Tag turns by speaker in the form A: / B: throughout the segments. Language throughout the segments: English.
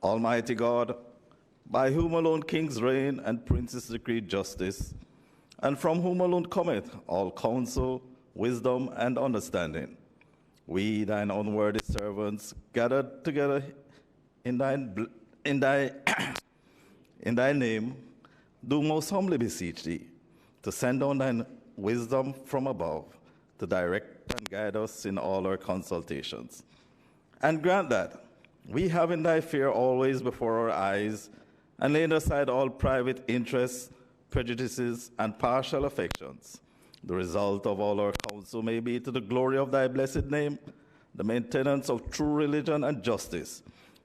A: Almighty God, by whom alone kings reign and princes decree justice, and from whom alone cometh all counsel, wisdom, and understanding, we, thine unworthy servants, gathered together in thy name, do most humbly beseech thee to send down thine wisdom from above to direct and guide us in all our consultations. And grant that we, having thy fear always before our eyes, and laying aside all private interests, prejudices, and partial affections, the result of all our counsel may be to the glory of thy blessed name, the maintenance of true religion and justice,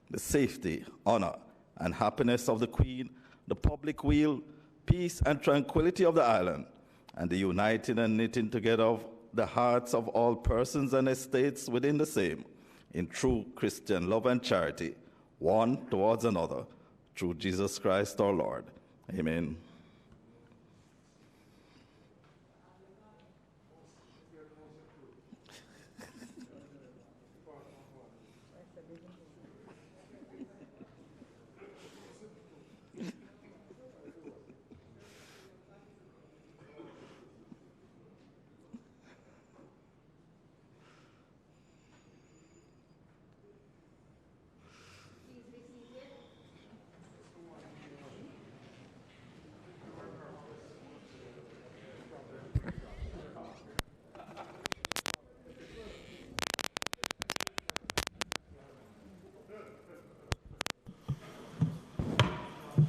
A: the safety, honor, and happiness of the Queen, the public weal, peace, and tranquility of the island, and the uniting and knitting together of the hearts of all persons and estates within the same, in true Christian love and charity, one towards another, through Jesus Christ our Lord. Amen.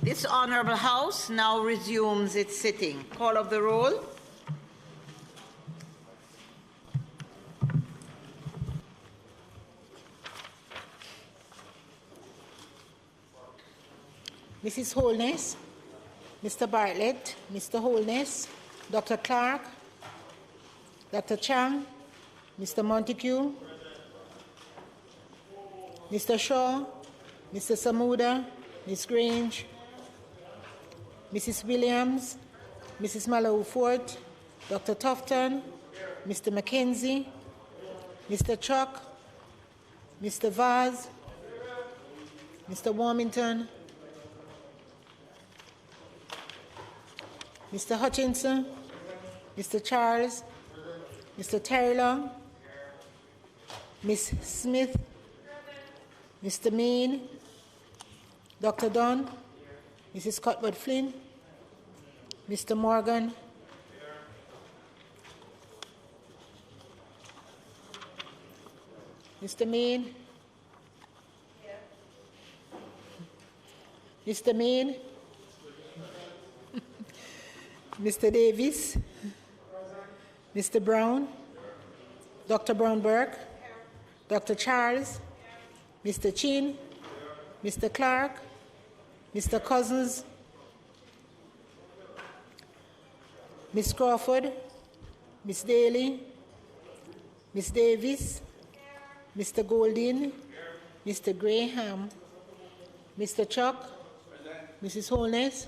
B: This Honourable House now resumes its sitting. Call of the roll.
C: Mrs. Holness, Mr. Bartlett, Mr. Holness, Dr. Clark, Dr. Chang, Mr. Montague, Mr. Shaw, Mr. Samuda, Ms. Grange, Mrs. Williams, Mrs. Mallow-Fort, Dr. Tufton, Mr. McKenzie, Mr. Chuck, Mr. Vaz, Mr. Warmington, Mr. Hutchinson, Mr. Charles, Mr. Taylor, Ms. Smith, Mr. Main, Dr. Dunn, Mrs. Cuthbert-Flynn, Mr. Morgan, Mr. Main, Mr. Main, Mr. Davis, Mr. Brown, Dr. Brown-Burke, Dr. Charles, Mr. Chin, Mr. Clark, Mr. Cousins, Ms. Crawford, Ms. Daly, Ms. Davis, Mr. Goldin, Mr. Graham, Mr. Chuck, Mrs. Holness,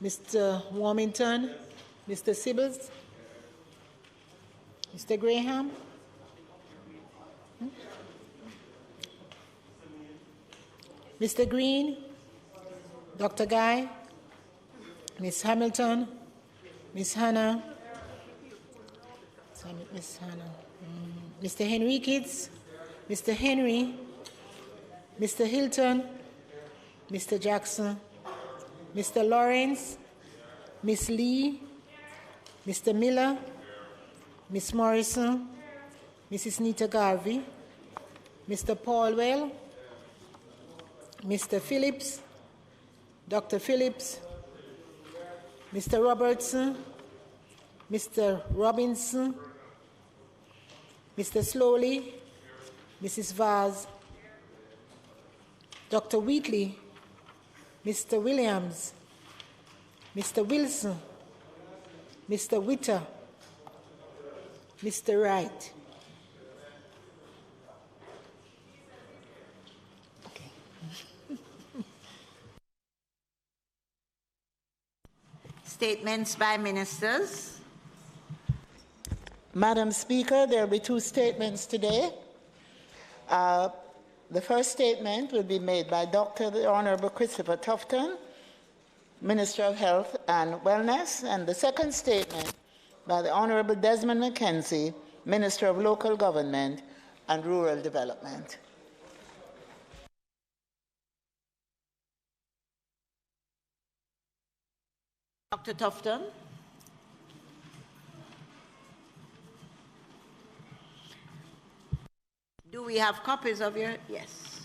C: Mr. Warmington, Mr. Sibbles, Mr. Graham, Mr. Green, Dr. Guy, Ms. Hamilton, Ms. Hannah, Mr. Henriquez, Mr. Henry, Mr. Hilton, Mr. Jackson, Mr. Lawrence, Ms. Lee, Mr. Miller, Ms. Morrison, Mrs. Nita Garvey, Mr. Paulwell, Mr. Phillips, Dr. Phillips, Mr. Robertson, Mr. Robinson, Mr. Slowly, Mrs. Vaz, Dr. Wheatley, Mr. Williams, Mr. Wilson, Mr. Witter, Mr. Wright.
B: Statements by ministers.
C: Madam Speaker, there will be two statements today.
D: The first statement will be made by Dr. the Honorable Christopher Tufton, Minister of Health and Wellness, and the second statement by the Honorable Desmond McKenzie, Minister of Local Government and Rural Development.
B: Dr. Tufton. Do we have copies of your? Yes.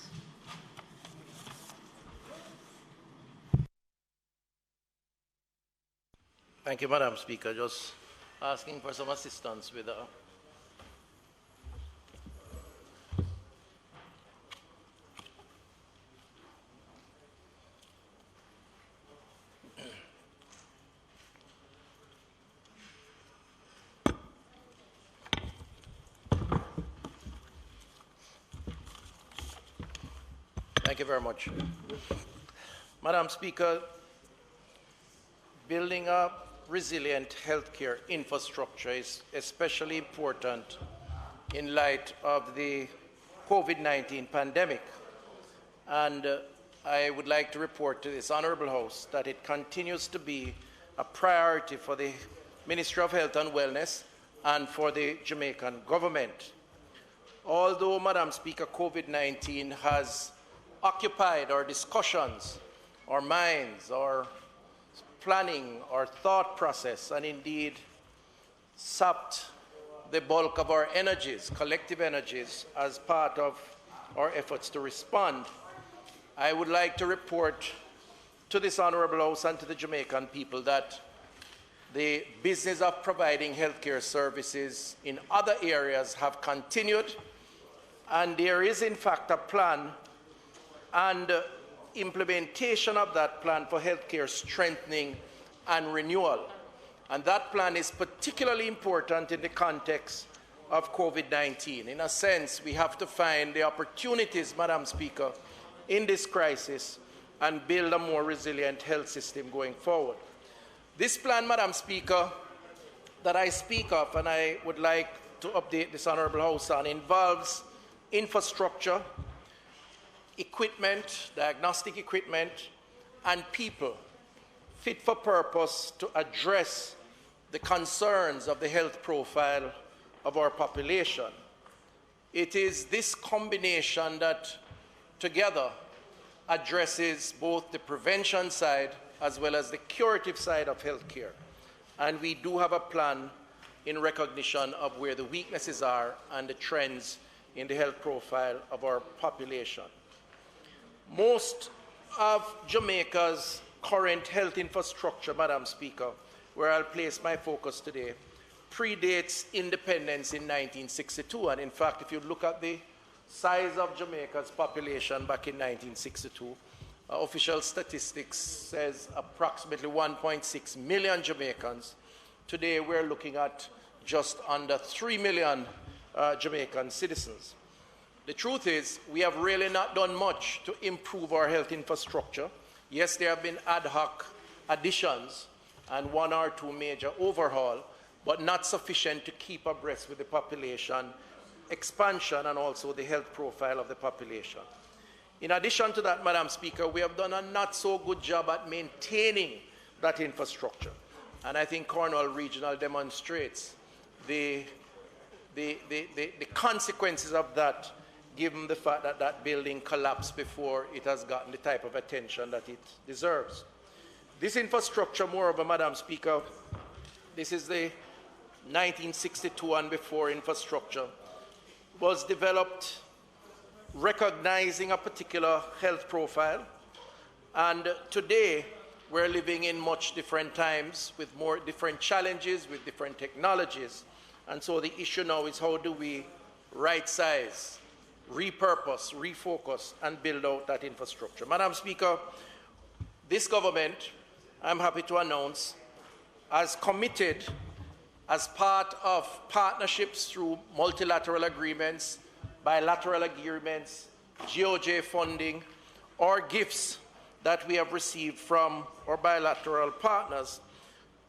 E: Thank you, Madam Speaker. Just asking for some assistance with Thank you very much. Madam Speaker, building a resilient healthcare infrastructure is especially important in light of the COVID-19 pandemic. And I would like to report to this Honorable House that it continues to be a priority for the Ministry of Health and Wellness and for the Jamaican government. Although, Madam Speaker, COVID-19 has occupied our discussions, our minds, our planning, our thought process, and indeed sapped the bulk of our energies, collective energies, as part of our efforts to respond, I would like to report to this Honorable House and to the Jamaican people that the business of providing healthcare services in other areas have continued, and there is in fact a plan and implementation of that plan for healthcare strengthening and renewal. And that plan is particularly important in the context of COVID-19. In a sense, we have to find the opportunities, Madam Speaker, in this crisis and build a more resilient health system going forward. This plan, Madam Speaker, that I speak of and I would like to update this Honourable House on involves infrastructure, equipment, diagnostic equipment, and people fit for purpose to address the concerns of the health profile of our population. It is this combination that together addresses both the prevention side as well as the curative side of healthcare. And we do have a plan in recognition of where the weaknesses are and the trends in the health profile of our population. Most of Jamaica's current health infrastructure, Madam Speaker, where I'll place my focus today, predates independence in 1962. And in fact, if you look at the size of Jamaica's population back in 1962, official statistics says approximately 1.6 million Jamaicans. Today, we're looking at just under 3 million Jamaican citizens. The truth is, we have really not done much to improve our health infrastructure. Yes, there have been ad hoc additions and one or two major overhaul, but not sufficient to keep abreast with the population expansion and also the health profile of the population. In addition to that, Madam Speaker, we have done a not so good job at maintaining that infrastructure. And I think Cornwall Regional demonstrates the consequences of that, given the fact that that building collapsed before it has gotten the type of attention that it deserves. This infrastructure, moreover, Madam Speaker, this is the 1962 and before infrastructure, was developed recognizing a particular health profile. And today, we're living in much different times with more different challenges, with different technologies. And so the issue now is how do we right-size, repurpose, refocus, and build out that infrastructure. Madam Speaker, this government, I'm happy to announce, has committed as part of partnerships through multilateral agreements, bilateral agreements, GOJ funding, or gifts that we have received from our bilateral partners.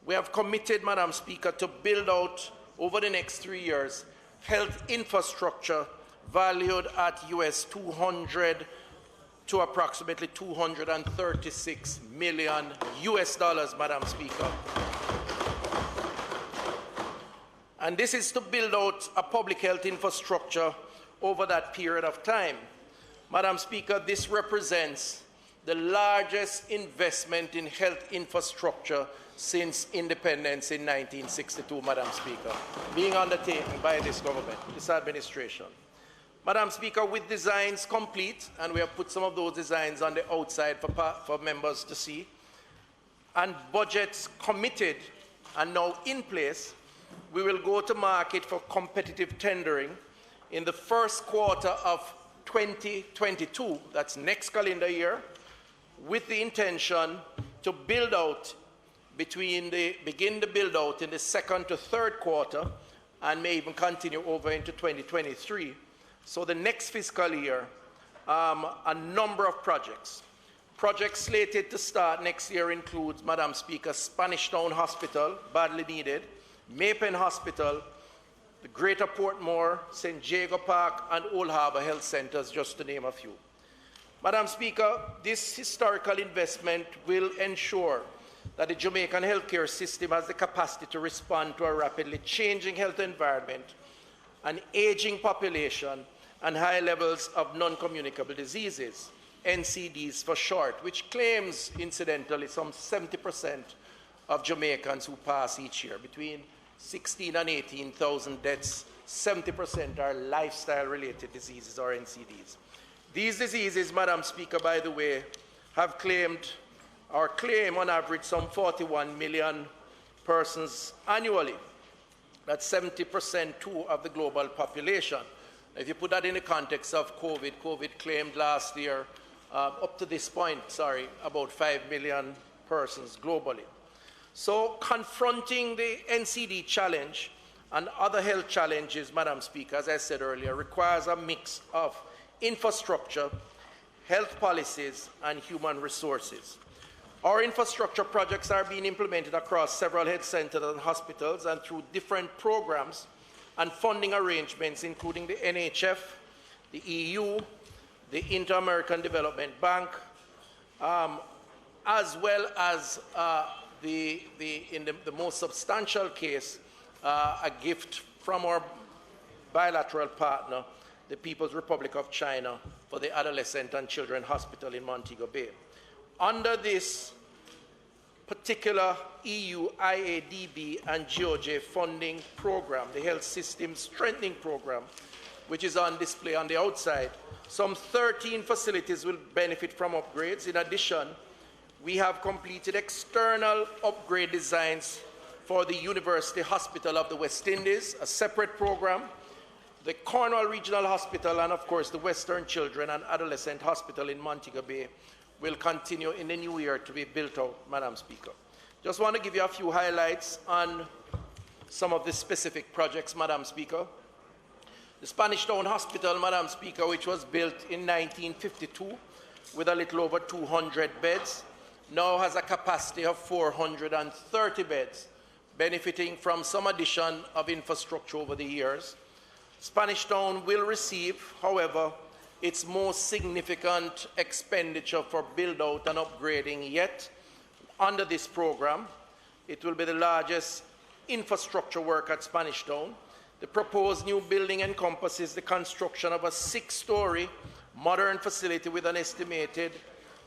E: We have committed, Madam Speaker, to build out over the next 3 years health infrastructure valued at US 200 to approximately 236 million US dollars, Madam Speaker. And this is to build out a public health infrastructure over that period of time. Madam Speaker, this represents the largest investment in health infrastructure since independence in 1962, Madam Speaker, being undertaken by this government, this administration. Madam Speaker, with designs complete, and we have put some of those designs on the outside for members to see, and budgets committed and now in place, we will go to market for competitive tendering in the first quarter of 2022, that's next calendar year, with the intention to build out begin the build out in the second to third quarter and may even continue over into 2023. So the next fiscal year, a number of projects. Projects slated to start next year includes, Madam Speaker, Spanish Town Hospital, badly needed, Maypen Hospital, the Greater Portmore, St. Jago Park, and Old Harbour Health Centres, just to name a few. Madam Speaker, this historical investment will ensure that the Jamaican healthcare system has the capacity to respond to a rapidly changing health environment, an aging population, and high levels of non-communicable diseases, NCDs for short, which claims, incidentally, some 70% of Jamaicans who pass each year. Between 16 and 18,000 deaths, 70% are lifestyle-related diseases or NCDs. These diseases, Madam Speaker, by the way, have claimed or claim on average some 41 million persons annually. That's 70% too of the global population. If you put that in the context of COVID, COVID claimed last year, up to this point, about 5 million persons globally. So confronting the NCD challenge and other health challenges, Madam Speaker, as I said earlier, requires a mix of infrastructure, health policies, and human resources. Our infrastructure projects are being implemented across several health centers and hospitals and through different programs and funding arrangements, including the NHF, the EU, the Inter-American Development Bank, as well as in the most substantial case, a gift from our bilateral partner, the People's Republic of China, for the Adolescent and Children Hospital in Montego Bay. Under this particular EU, IADB, and GOJ funding program, the Health System Strengthening Program, which is on display on the outside, some 13 facilities will benefit from upgrades. In addition, we have completed external upgrade designs for the University Hospital of the West Indies, a separate program, the Cornwall Regional Hospital, and of course the Western Children and Adolescent Hospital in Montego Bay will continue in the new year to be built out, Madam Speaker. Just want to give you a few highlights on some of the specific projects, Madam Speaker. The Spanish Town Hospital, Madam Speaker, which was built in 1952 with a little over 200 beds, now has a capacity of 430 beds, benefiting from some addition of infrastructure over the years. Spanish Town will receive, however, its most significant expenditure for build-out and upgrading yet under this program. It will be the largest infrastructure work at Spanish Town. The proposed new building encompasses the construction of a 6-story modern facility with an estimated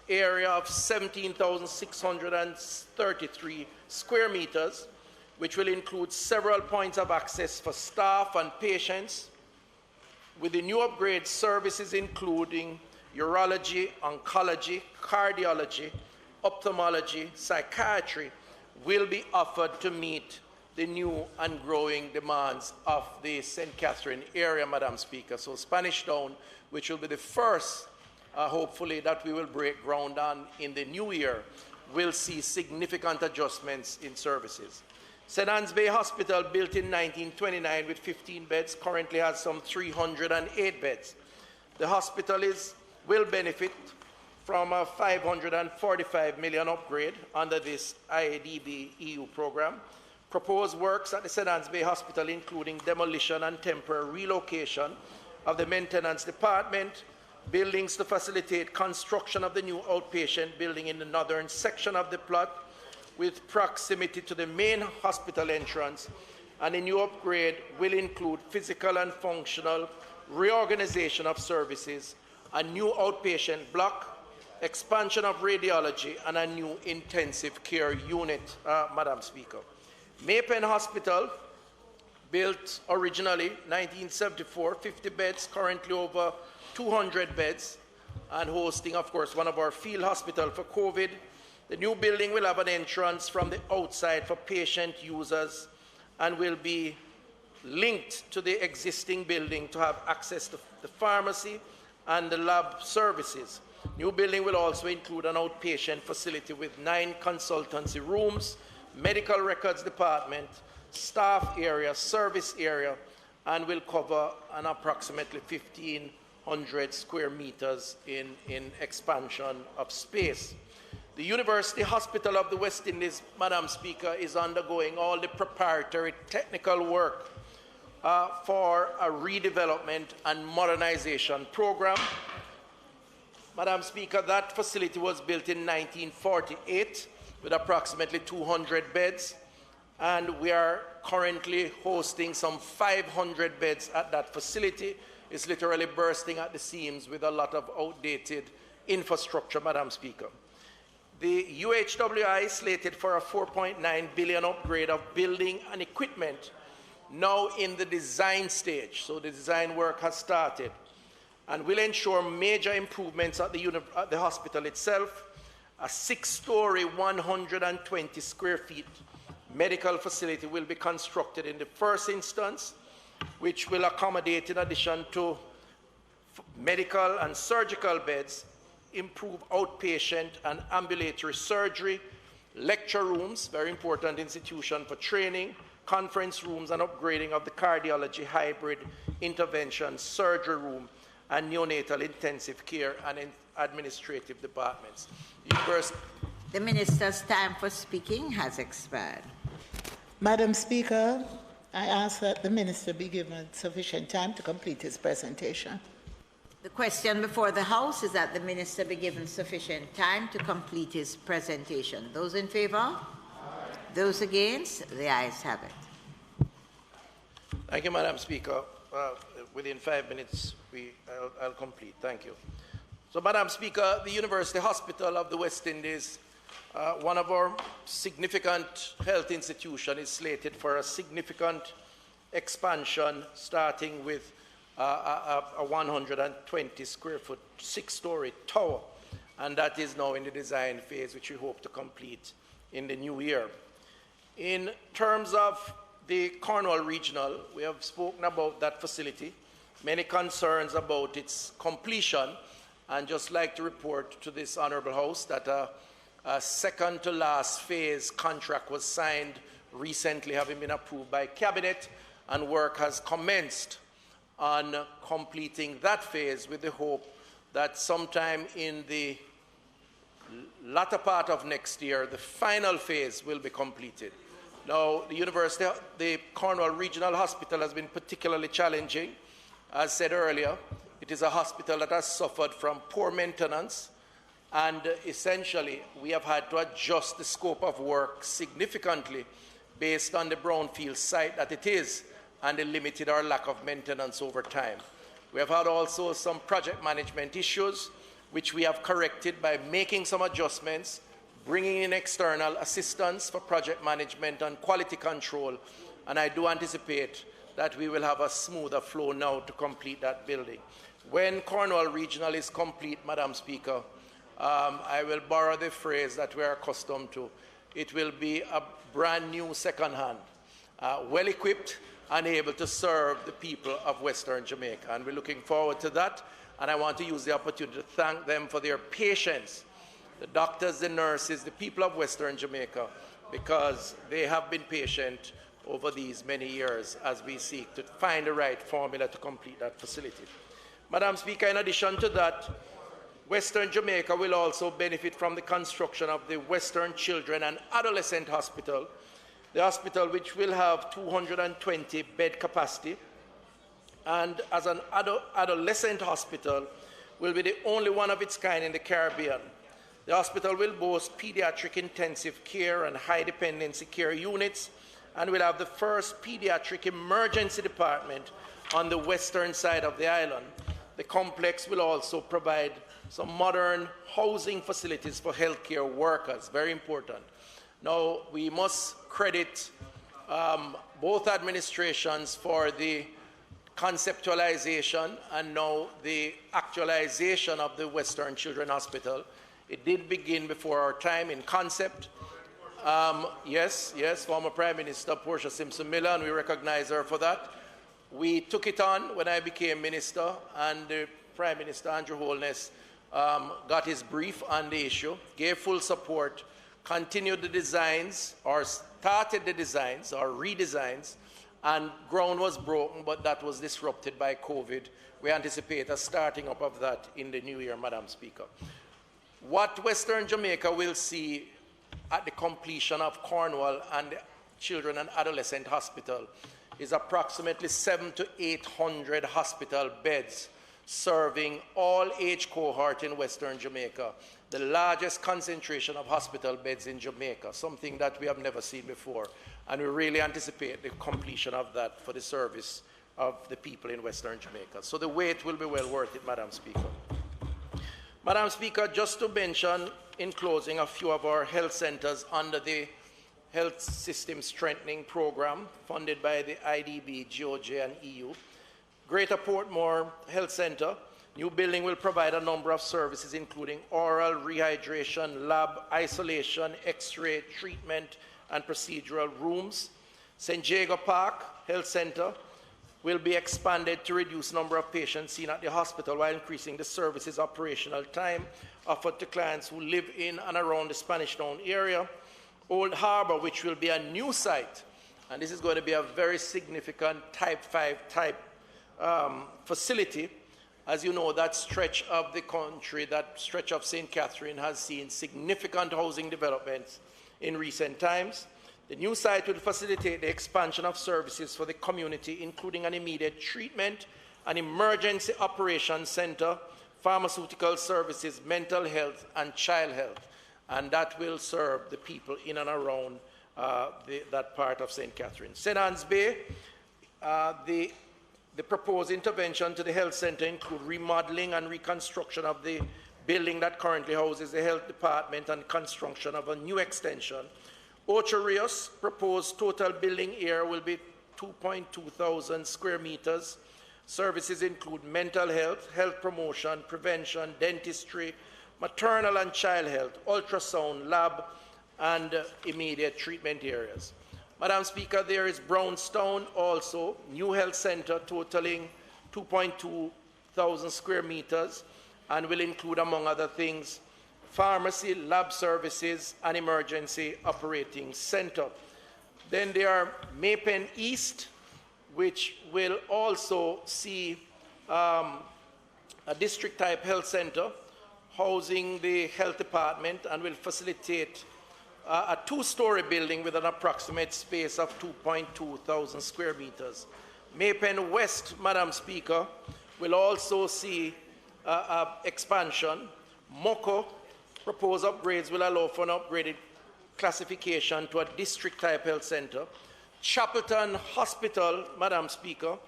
E: area of 17,633 square meters, which will include several points of access for staff and patients, with the new upgrade services including urology, oncology, cardiology, ophthalmology, psychiatry, will be offered to meet the new and growing demands of the St. Catherine area, Madam Speaker. So Spanish Town, which will be the first, hopefully, that we will break ground on in the new year, will see significant adjustments in services. St. Anne's Bay Hospital, built in 1929 with 15 beds, currently has some 308 beds. The hospital will benefit from a $545 million upgrade under this IADB EU program. Proposed works at the St. Anne's Bay Hospital, including demolition and temporary relocation of the maintenance department, buildings to facilitate construction of the new outpatient building in the northern section of the plot with proximity to the main hospital entrance, and a new upgrade will include physical and functional reorganization of services, a new outpatient block, expansion of radiology, and a new intensive care unit, Madam Speaker. Maypen Hospital, built originally 1974, 50 beds, currently over 200 beds, and hosting, of course, one of our field hospitals for COVID. The new building will have an entrance from the outside for patient users and will be linked to the existing building to have access to the pharmacy and the lab services. New building will also include an outpatient facility with 9 consultancy rooms, medical records department, staff area, service area, and will cover an approximately 1,500 square meters in expansion of space. The University Hospital of the West Indies, Madam Speaker, is undergoing all the preparatory technical work for a redevelopment and modernization program. Madam Speaker, that facility was built in 1948 with approximately 200 beds, and we are currently hosting some 500 beds at that facility. It's literally bursting at the seams with a lot of outdated infrastructure, Madam Speaker. The UHWI is slated for a $4.9 billion upgrade of building and equipment, now in the design stage. So the design work has started, and will ensure major improvements at the hospital itself. A 6-story, 120 square feet medical facility will be constructed in the first instance, which will accommodate, in addition to medical and surgical beds, improve outpatient and ambulatory surgery, lecture rooms, very important institution for training, conference rooms, and upgrading of the cardiology hybrid intervention surgery room and neonatal intensive care and administrative departments.
B: The minister's time for speaking has expired.
D: Madam Speaker, I ask that the minister be given sufficient time to complete his presentation.
B: The question before the House is that the minister be given sufficient time to complete his presentation. Those in favor? Aye. Those against? The ayes have it.
E: Thank you, Madam Speaker. Within 5 minutes, I'll complete. Thank you. So, Madam Speaker, the University Hospital of the West Indies, one of our significant health institutions, is slated for a significant expansion, starting with a 120 square foot, 6-story tower, and that is now in the design phase, which we hope to complete in the new year. In terms of the Cornwall Regional, we have spoken about that facility, many concerns about its completion, and just like to report to this Honourable House that a second to last phase contract was signed recently, having been approved by Cabinet, and work has commenced on completing that phase, with the hope that sometime in the latter part of next year, the final phase will be completed. Now, the Cornwall Regional Hospital has been particularly challenging. As said earlier, it is a hospital that has suffered from poor maintenance, and essentially we have had to adjust the scope of work significantly based on the brownfield site that it is, and the limited or lack of maintenance over time. We have had also some project management issues, which we have corrected by making some adjustments, bringing in external assistance for project management and quality control, and I do anticipate that we will have a smoother flow now to complete that building. When Cornwall Regional is complete, Madam Speaker, I will borrow the phrase that we are accustomed to. It will be a brand new second hand, well-equipped and able to serve the people of Western Jamaica. And we're looking forward to that. And I want to use the opportunity to thank them for their patience, the doctors, the nurses, the people of Western Jamaica, because they have been patient over these many years as we seek to find the right formula to complete that facility. Madam Speaker, in addition to that, Western Jamaica will also benefit from the construction of the Western Children and Adolescent Hospital, the hospital which will have 220 bed capacity and as an adolescent hospital, will be the only one of its kind in the Caribbean. The hospital will boast pediatric intensive care and high dependency care units, and will have the first pediatric emergency department on the western side of the island. The complex will also provide some modern housing facilities for healthcare workers, very important. Now, we must credit both administrations for the conceptualization and now the actualization of the Western Children's Hospital. It did begin before our time in concept. Yes, former Prime Minister Portia Simpson-Miller, and we recognize her for that. We took it on when I became minister, and the Prime Minister, Andrew Holness, got his brief on the issue, gave full support, continued the designs, or started the designs, or redesigns, and ground was broken, but that was disrupted by COVID. We anticipate a starting up of that in the new year, Madam Speaker. What Western Jamaica will see at the completion of Cornwall and the Children and Adolescent Hospital is approximately 700 to 800 hospital beds serving all age cohort in Western Jamaica, the largest concentration of hospital beds in Jamaica, something that we have never seen before. And we really anticipate the completion of that for the service of the people in Western Jamaica. So the wait will be well worth it, Madam Speaker. Madam Speaker, just to mention in closing a few of our health centers under the Health System Strengthening Program funded by the IDB, GOJ, and EU. Greater Portmore Health Center, new building will provide a number of services including oral rehydration, lab, isolation, x-ray, treatment, and procedural rooms. St. Jago Park Health Center will be expanded to reduce the number of patients seen at the hospital while increasing the service's operational time offered to clients who live in and around the Spanish Town area. Old Harbor, which will be a new site, and this is going to be a very significant Type 5 facility. As you know, that stretch of the country, that stretch of St. Catherine has seen significant housing developments in recent times. The new site will facilitate the expansion of services for the community, including an immediate treatment, an emergency operations center, pharmaceutical services, mental health, and child health. And that will serve the people in and around that part of St. Catherine. St. Anne's Bay, the proposed intervention to the health center include remodeling and reconstruction of the building that currently houses the health department and construction of a new extension. Ocho Rios proposed total building area will be 2,200 square meters. Services include mental health, health promotion, prevention, dentistry, maternal and child health, ultrasound, lab, and immediate treatment areas. Madam Speaker, there is Brownstown also, new health center totaling 2,200 square meters and will include, among other things, pharmacy, lab services, and emergency operating center. Then there are Maypen East, which will also see a district-type health center housing the health department and will facilitate a two-story building with an approximate space of 2,200 square meters. Maypen West, Madam Speaker, will also see expansion. Moko proposed upgrades will allow for an upgraded classification to a district-type health center. Chapelton Hospital, Madam Speaker,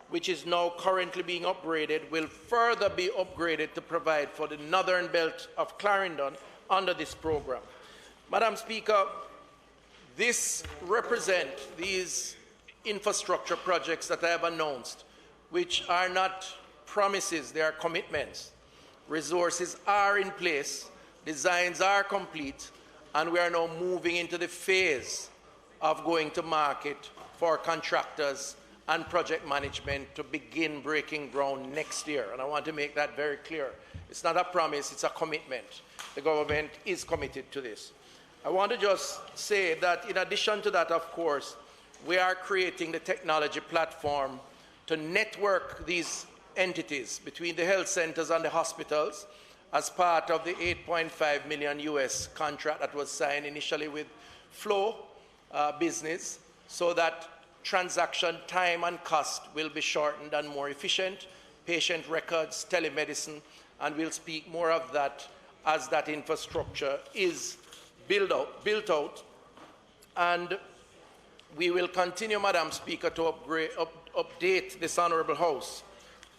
E: which is now currently being upgraded, will further be upgraded to provide for the northern belt of Clarendon under this program. Madam Speaker, this represents these infrastructure projects that I have announced, which are not promises, they are commitments. Resources are in place, designs are complete, and we are now moving into the phase of going to market for contractors and project management to begin breaking ground next year. And I want to make that very clear. It's not a promise, it's a commitment. The government is committed to this. I want to just say that in addition to that, of course, we are creating the technology platform to network these entities between the health centers and the hospitals as part of the $8.5 million US contract that was signed initially with Flow Business, so that transaction time and cost will be shortened and more efficient, patient records, telemedicine, and we'll speak more of that as that infrastructure is built out. And we will continue, Madam Speaker, to update this Honourable House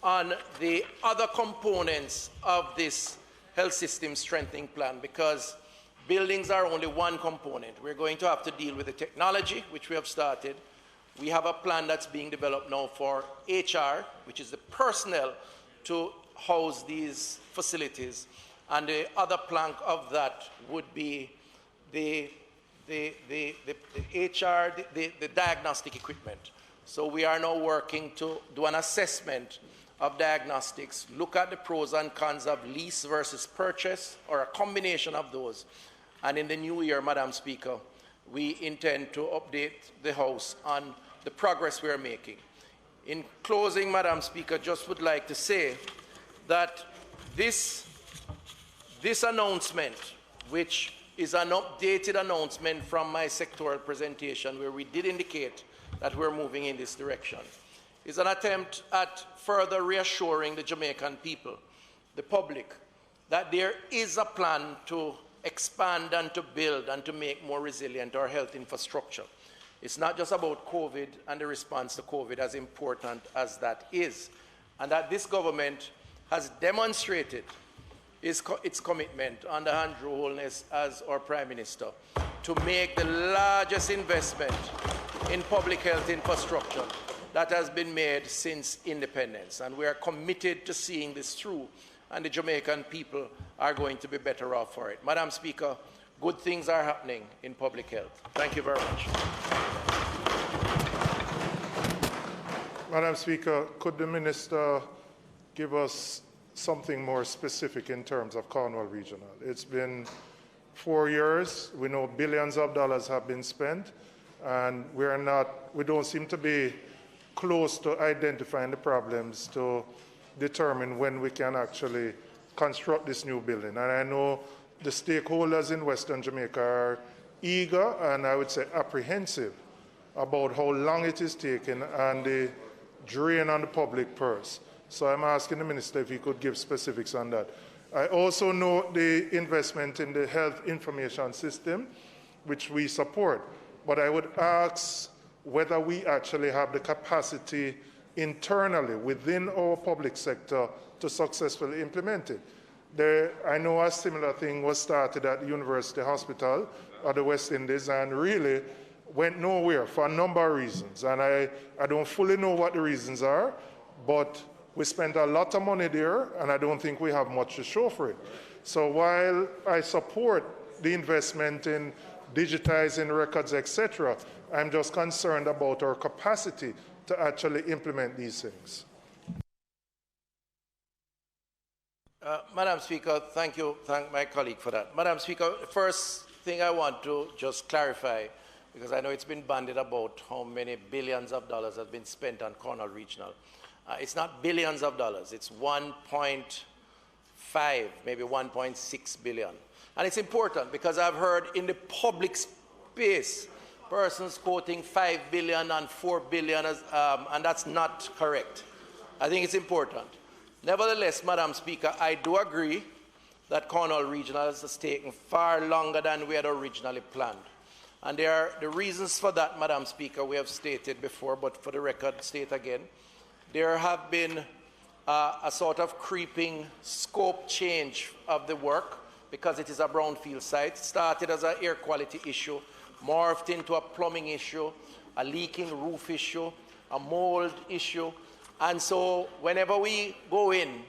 E: on the other components of this health system strengthening plan, because buildings are only one component. We're going to have to deal with the technology, which we have started. We have a plan that's being developed now for HR, which is the personnel to house these facilities. And the other plank of that would be the HR, the diagnostic equipment. So we are now working to do an assessment of diagnostics, look at the pros and cons of lease versus purchase, or a combination of those. And in the new year, Madam Speaker, we intend to update the House on the progress we are making. In closing, Madam Speaker, just would like to say that this announcement, which is an updated announcement from my sectoral presentation, where we did indicate that we're moving in this direction, is an attempt at further reassuring the Jamaican people, the public, that there is a plan to expand and to build and to make more resilient our health infrastructure. It's not just about COVID and the response to COVID, as important as that is, and that this government has demonstrated its commitment under Andrew Holness as our Prime Minister to make the largest investment in public health infrastructure that has been made since independence. And we are committed to seeing this through, and the Jamaican people are going to be better off for it. Madam Speaker, good things are happening in public health. Thank you very much.
F: Madam Speaker, could the Minister give us something more specific in terms of Cornwall Regional? It's been 4 years. We know billions of dollars have been spent, and we don't seem to be close to identifying the problems to determine when we can actually construct this new building. And I know the stakeholders in Western Jamaica are eager and I would say apprehensive about how long it is taking and the drain on the public purse. So I'm asking the Minister if he could give specifics on that. I also know the investment in the health information system, which we support, but I would ask whether we actually have the capacity internally within our public sector to successfully implement it. I know a similar thing was started at the University Hospital of the West Indies and really went nowhere for a number of reasons. And I don't fully know what the reasons are, but we spent a lot of money there and I don't think we have much to show for it. So while I support the investment in digitizing records, etc., I'm just concerned about our capacity to actually implement these things.
E: Madam Speaker, thank my colleague for that. Madam Speaker, the first thing I want to just clarify, because I know it's been bandied about how many billions of dollars have been spent on Cornwall Regional. It's not billions of dollars, it's 1.5, maybe 1.6 billion. And it's important because I've heard in the public space persons quoting 5 billion and 4 billion, and that's not correct. I think it's important. Nevertheless, Madam Speaker, I do agree that Cornwall Regional has taken far longer than we had originally planned. And the reasons for that, Madam Speaker, we have stated before, but for the record, state again. There have been a sort of creeping scope change of the work because it is a brownfield site. It started as an air quality issue, morphed into a plumbing issue, a leaking roof issue, a mold issue. And so whenever we go in,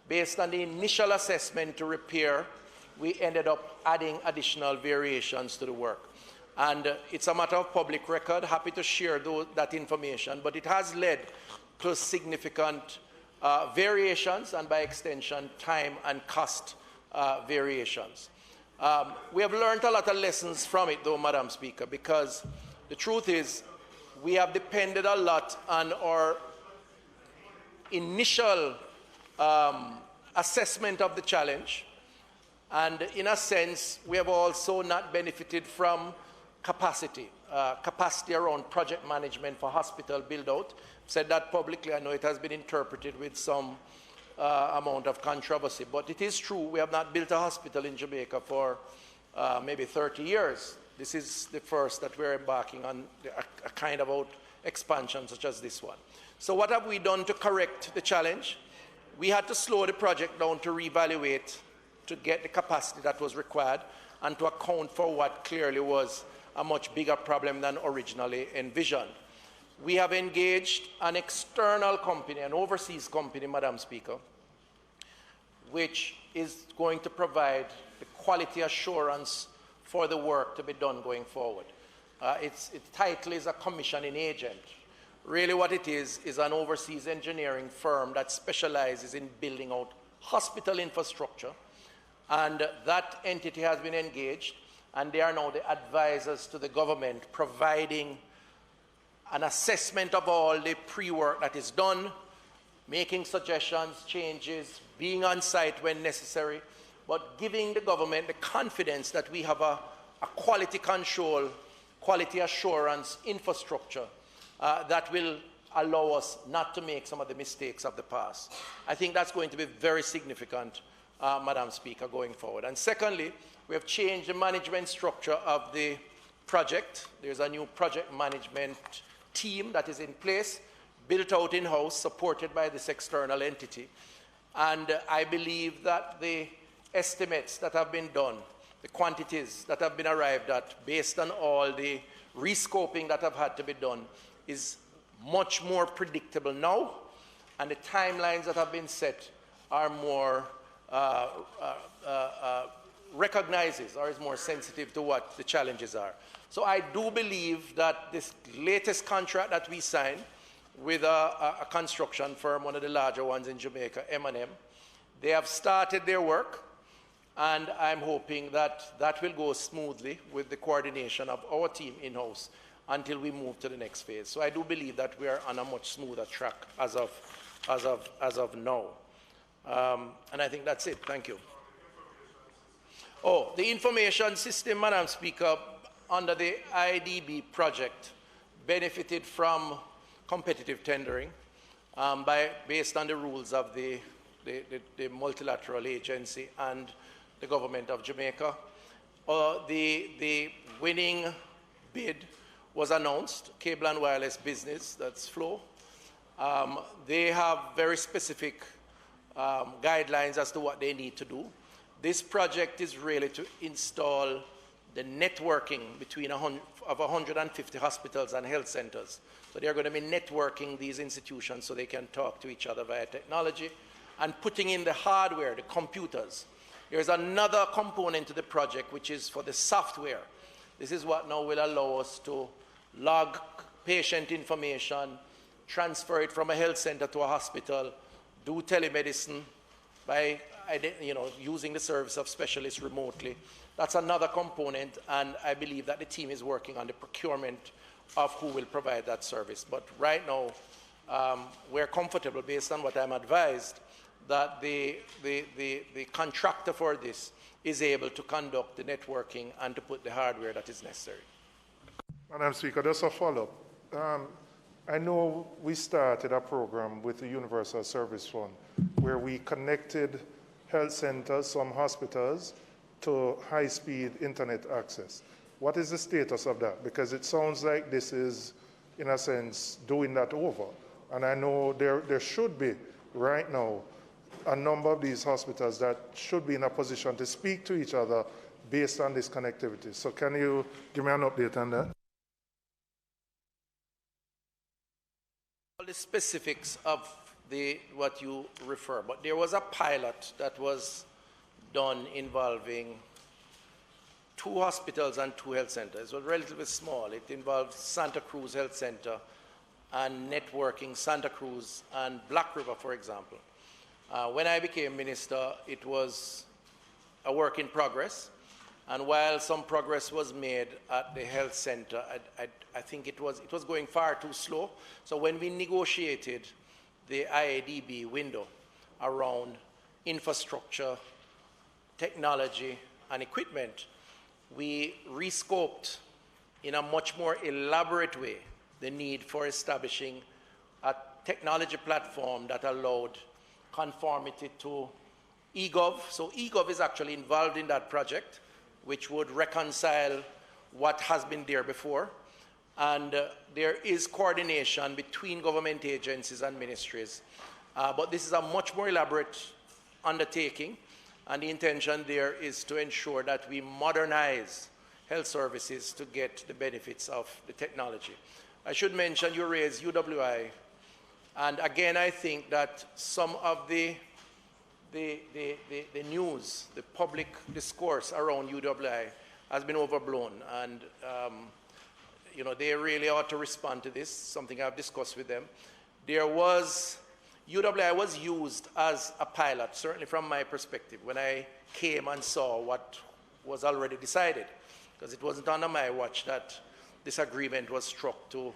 E: based on the initial assessment to repair, we ended up adding additional variations to the work. And it's a matter of public record, happy to share that information, but it has led to significant variations and by extension, time and cost variations. We have learned a lot of lessons from it though, Madam Speaker, because the truth is we have depended a lot on our initial assessment of the challenge, and in a sense we have also not benefited from capacity around project management for hospital build-out. Said that publicly. I know it has been interpreted with some amount of controversy, but it is true. We have not built a hospital in Jamaica for maybe 30 years. This is the first that we're embarking on a kind of expansion such as this one. So what have we done to correct the challenge? We had to slow the project down to reevaluate, to get the capacity that was required, and to account for what clearly was a much bigger problem than originally envisioned. We have engaged an external company, an overseas company, Madam Speaker, which is going to provide the quality assurance for the work to be done going forward. Its title is a commissioning agent. Really what it is an overseas engineering firm that specializes in building out hospital infrastructure, and that entity has been engaged, and they are now the advisors to the government, providing an assessment of all the pre-work that is done, making suggestions, changes, being on site when necessary, but giving the government the confidence that we have a quality control, quality assurance infrastructure that will allow us not to make some of the mistakes of the past. I think that's going to be very significant, Madam Speaker, going forward. And secondly, we have changed the management structure of the project. There's a new project management team that is in place, built out in-house, supported by this external entity. And I believe that the estimates that have been done, the quantities that have been arrived at, based on all the rescoping that have had to be done, is much more predictable now, and the timelines that have been set are more recognizes or is more sensitive to what the challenges are. So I do believe that this latest contract that we signed with a construction firm, one of the larger ones in Jamaica, M&M, they have started their work, and I'm hoping that that will go smoothly with the coordination of our team in-house until we move to the next phase. So I do believe that we are on a much smoother track as of now. And I think that's it. Thank you. Oh, the information system, Madam Speaker, under the IDB project benefited from competitive tendering based on the rules of the multilateral agency and the government of Jamaica. The winning bid was announced, Cable and Wireless Business, that's Flow. They have very specific guidelines as to what they need to do. This project is really to install the networking between 150 hospitals and health centers. So they're going to be networking these institutions so they can talk to each other via technology, and putting in the hardware, the computers. There's another component to the project, which is for the software. This is what now will allow us to log patient information, transfer it from a health center to a hospital, do telemedicine by using the service of specialists remotely. That's another component, and I believe that the team is working on the procurement of who will provide that service. But right now, we're comfortable, based on what I'm advised, that the contractor for this is able to conduct the networking and to put the hardware that is necessary.
F: Madam Speaker, just a follow-up. I know we started a program with the Universal Service Fund where we connected health centers, some hospitals, to high-speed internet access. What is the status of that? Because it sounds like this is, in a sense, doing that over. And I know there should be, right now, a number of these hospitals that should be in a position to speak to each other based on this connectivity. So can you give me an update on that?
E: All the specifics of what you refer, but there was a pilot that was done involving 2 hospitals and 2 health centers. It was relatively small. It involved Santa Cruz Health Center and networking Santa Cruz and Black River, for example. When I became minister, it was a work in progress. And while some progress was made at the health center, I think it was going far too slow. So when we negotiated the IADB window around infrastructure, technology, and equipment, we rescoped in a much more elaborate way the need for establishing a technology platform that allowed conformity to eGov. So eGov is actually involved in that project, which would reconcile what has been there before. And there is coordination between government agencies and ministries. But this is a much more elaborate undertaking. And the intention there is to ensure that we modernize health services to get the benefits of the technology. I should mention you raised UWI. And again, I think that some of the news, the public discourse around UWI has been overblown. And you know, they really ought to respond to this, something I've discussed with them. UWI was used as a pilot, certainly from my perspective, when I came and saw what was already decided, because it wasn't under my watch that this agreement was struck to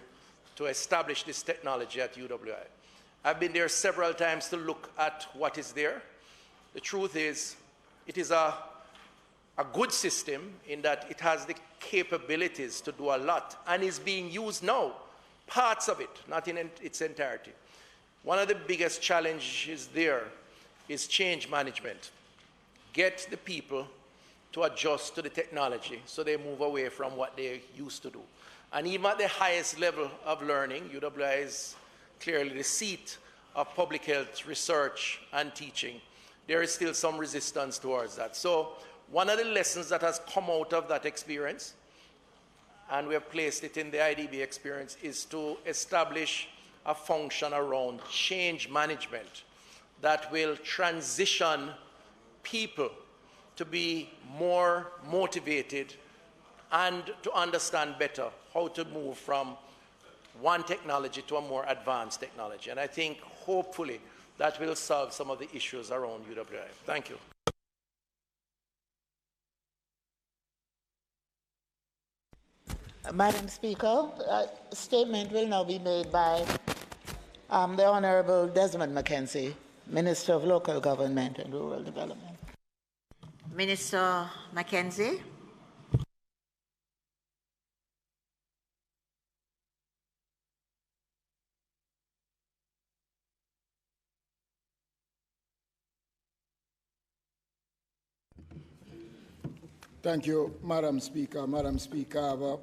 E: establish this technology at UWI. I've been there several times to look at what is there. The truth is, it is a good system in that it has the capabilities to do a lot and is being used now, parts of it, not in its entirety. One of the biggest challenges there is change management. Get the people to adjust to the technology so they move away from what they used to do. And even at the highest level of learning, UWI is clearly the seat of public health research and teaching. There is still some resistance towards that. So one of the lessons that has come out of that experience, and we have placed it in the IDB experience, is to establish a function around change management that will transition people to be more motivated and to understand better how to move from one technology to a more advanced technology. And I think, hopefully, that will solve some of the issues around UWI. Thank you.
D: Madam Speaker, a statement will now be made by the Honorable Desmond McKenzie, Minister of Local Government and Rural Development.
B: Minister McKenzie.
G: Thank you, Madam Speaker. Madam Speaker, I have a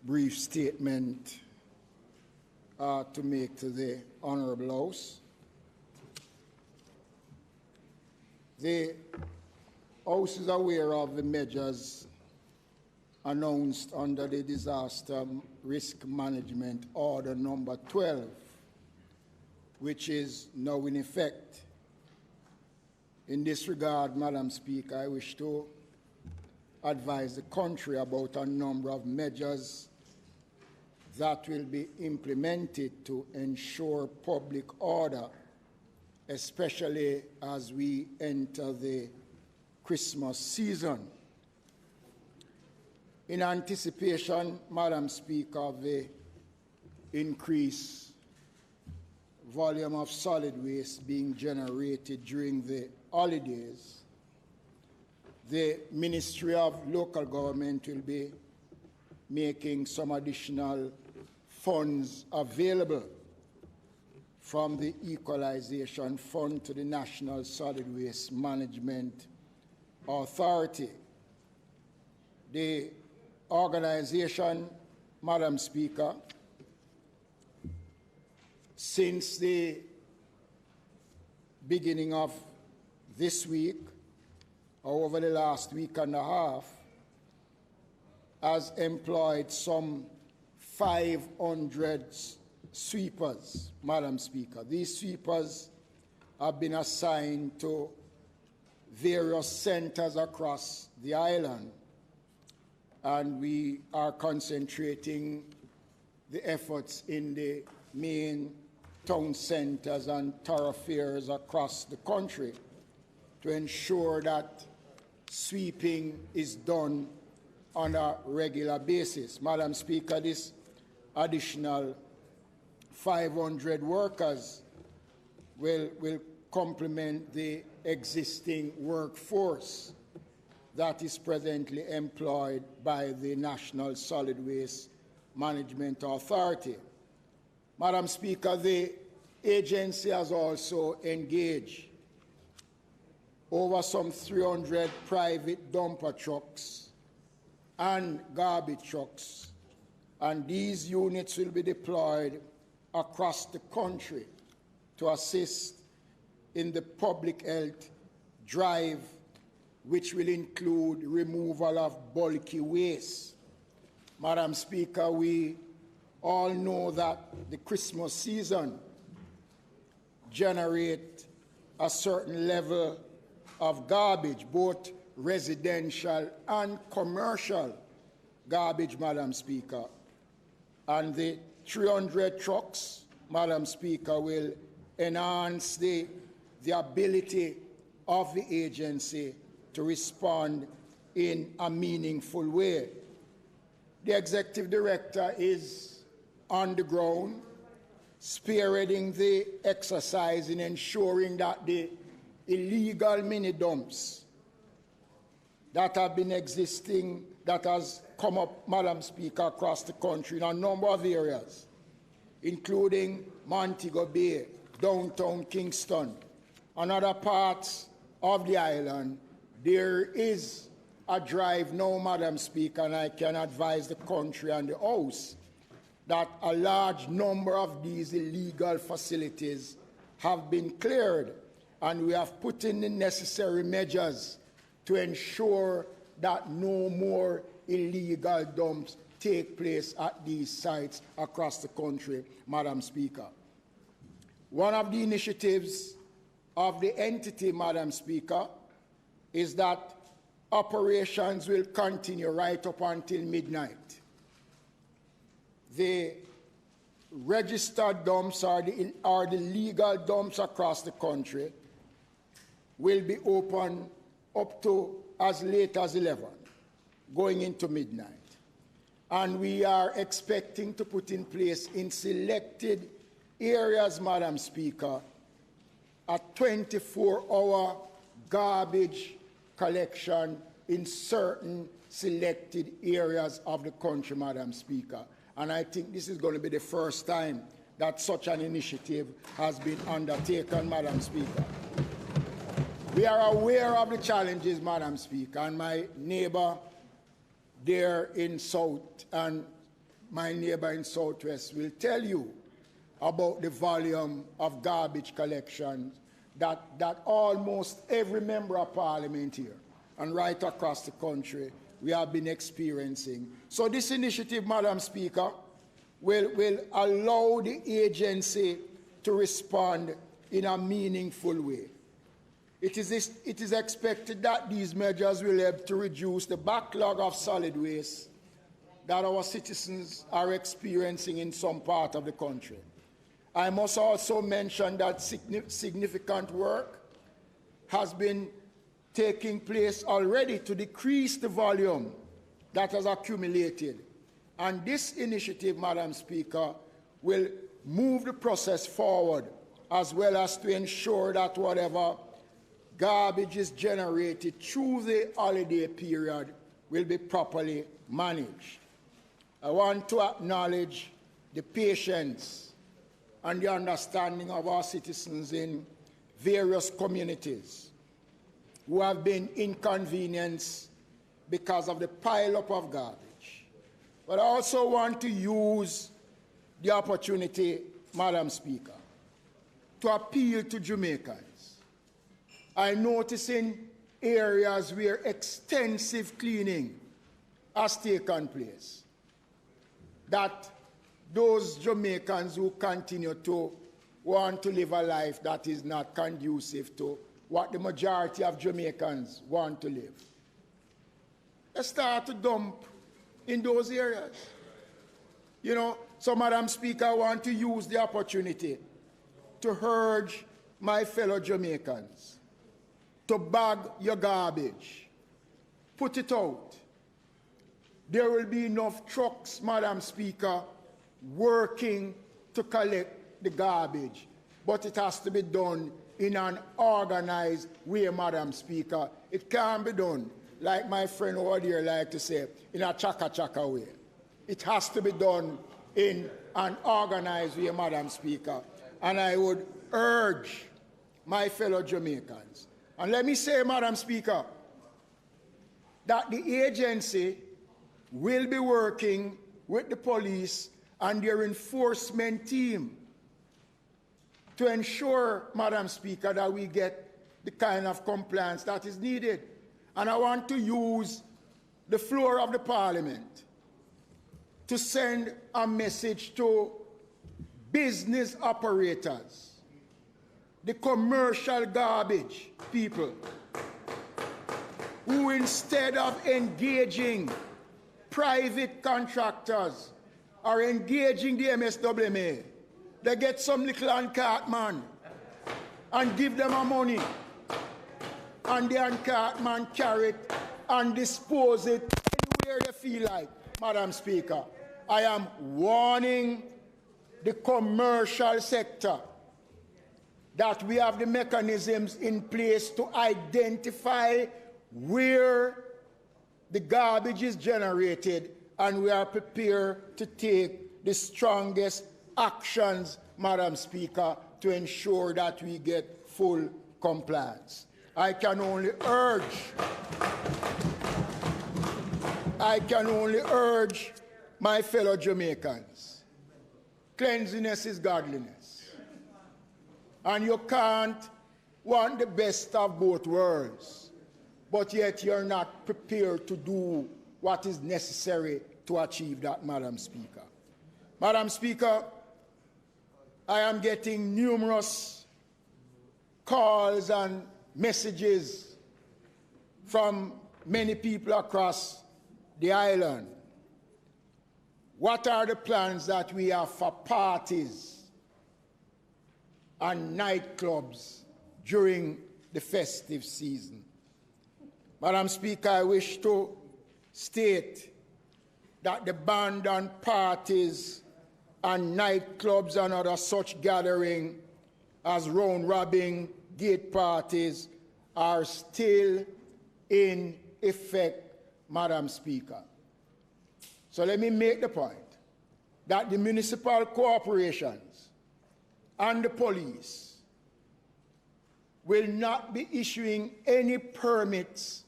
G: brief statement to make to the Honourable House. The House is aware of the measures announced under the Disaster Risk Management Order number 12, which is now in effect. In this regard, Madam Speaker, I wish to advise the country about a number of measures that will be implemented to ensure public order, especially as we enter the Christmas season. In anticipation, Madam Speaker, of the increased volume of solid waste being generated during the holidays, the Ministry of Local Government will be making some additional funds available from the Equalization Fund to the National Solid Waste Management Authority. The organization, Madam Speaker, since the beginning of this week, or over the last week and a half, has employed some 500 sweepers, Madam Speaker. These sweepers have been assigned to various centers across the island, and we are concentrating the efforts in the main town centers and thoroughfares across the country to ensure that sweeping is done on a regular basis. Madam Speaker, this additional 500 workers will complement the existing workforce. that is presently employed by the National Solid Waste Management Authority. Madam Speaker, the agency has also engaged over some 300 private dumper trucks and garbage trucks, and these units will be deployed across the country to assist in the public health drive, which will include removal of bulky waste. Madam Speaker, we all know that the Christmas season generates a certain level of garbage, both residential and commercial garbage, Madam Speaker. And the 300 trucks, Madam Speaker, will enhance the ability of the agency to respond in a meaningful way. The executive director is on the ground, spearheading the exercise in ensuring that the illegal mini dumps that have been existing, that has come up, Madam Speaker, across the country in a number of areas, including Montego Bay, downtown Kingston, and other parts of the island. There is a drive now, Madam Speaker, and I can advise the country and the House that a large number of these illegal facilities have been cleared, and we have put in the necessary measures to ensure that no more illegal dumps take place at these sites across the country, Madam Speaker. One of the initiatives of the entity, Madam Speaker, is that operations will continue right up until midnight. The registered dumps or the legal dumps across the country will be open up to as late as 11, going into midnight. And we are expecting to put in place in selected areas, Madam Speaker, a 24-hour garbage collection in certain selected areas of the country, Madam Speaker. And I think this is going to be the first time that such an initiative has been undertaken, Madam Speaker. We are aware of the challenges, Madam Speaker, and my neighbor there in South and my neighbor in Southwest will tell you about the volume of garbage collection that almost every member of Parliament here and right across the country we have been experiencing. So this initiative, Madam Speaker, will allow the agency to respond in a meaningful way. It is expected that these measures will help to reduce the backlog of solid waste that our citizens are experiencing in some part of the country. I must also mention that significant work has been taking place already to decrease the volume that has accumulated. And this initiative, Madam Speaker, will move the process forward, as well as to ensure that whatever garbage is generated through the holiday period will be properly managed. I want to acknowledge the patience and the understanding of our citizens in various communities who have been inconvenienced because of the pile-up of garbage. But I also want to use the opportunity, Madam Speaker, to appeal to Jamaicans. I notice in areas where extensive cleaning has taken place that those Jamaicans who continue to want to live a life that is not conducive to what the majority of Jamaicans want to live, they start to dump in those areas. You know, so Madam Speaker, I want to use the opportunity to urge my fellow Jamaicans to bag your garbage, put it out. There will be enough trucks, Madam Speaker, working to collect the garbage, but it has to be done in an organized way, Madam Speaker. It can't be done like my friend over there like to say, in a chaka-chaka way. It has to be done in an organized way, Madam Speaker. And I would urge my fellow Jamaicans, and let me say, Madam Speaker, that the agency will be working with the police and their enforcement team to ensure, Madam Speaker, that we get the kind of compliance that is needed. And I want to use the floor of the Parliament to send a message to business operators, the commercial garbage people, who instead of engaging private contractors or engaging the MSWMA, they get some little uncart man and give them a money, and the uncart man carry it and dispose it anywhere they feel like. Madam Speaker, I am warning the commercial sector that we have the mechanisms in place to identify where the garbage is generated, and we are prepared to take the strongest actions, Madam Speaker, to ensure that we get full compliance. I can only urge my fellow Jamaicans, cleanliness is godliness. And you can't want the best of both worlds, but yet you're not prepared to do what is necessary to achieve that, Madam Speaker. Madam Speaker, I am getting numerous calls and messages from many people across the island. What are the plans that we have for parties and nightclubs during the festive season? Madam Speaker, I wish to state that the ban on parties and nightclubs and other such gathering as round-robin, gate parties are still in effect, Madam Speaker. So let me make the point that the municipal corporations and the police will not be issuing any permits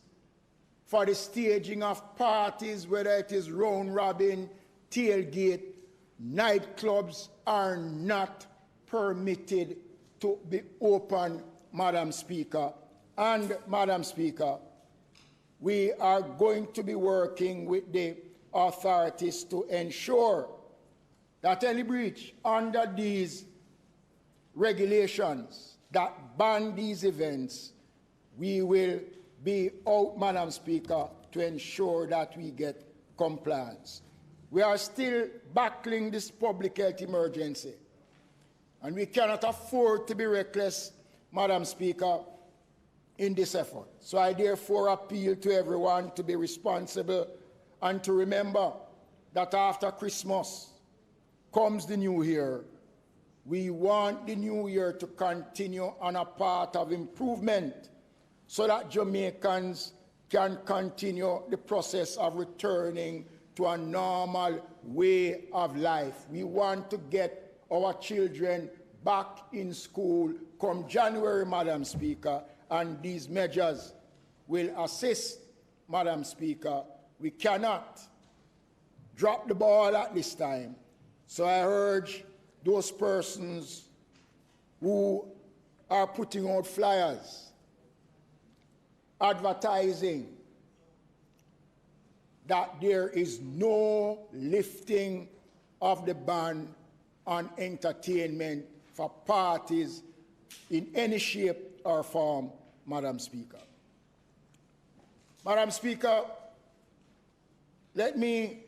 G: for the staging of parties, whether it is round-robin, tailgate. Nightclubs are not permitted to be open, Madam Speaker. And, Madam Speaker, we are going to be working with the authorities to ensure that any breach under these regulations that ban these events, we will be out, Madam Speaker, to ensure that we get compliance. We are still battling this public health emergency, and we cannot afford to be reckless, Madam Speaker, in this effort. So I therefore appeal to everyone to be responsible and to remember that after Christmas comes the new year. We want the new year to continue on a path of improvement so that Jamaicans can continue the process of returning to a normal way of life. We want to get our children back in school come January, Madam Speaker, and these measures will assist, Madam Speaker. We cannot drop the ball at this time. So I urge those persons who are putting out flyers, advertising that there is no lifting of the ban on entertainment for parties in any shape or form, Madam Speaker. Madam Speaker, let me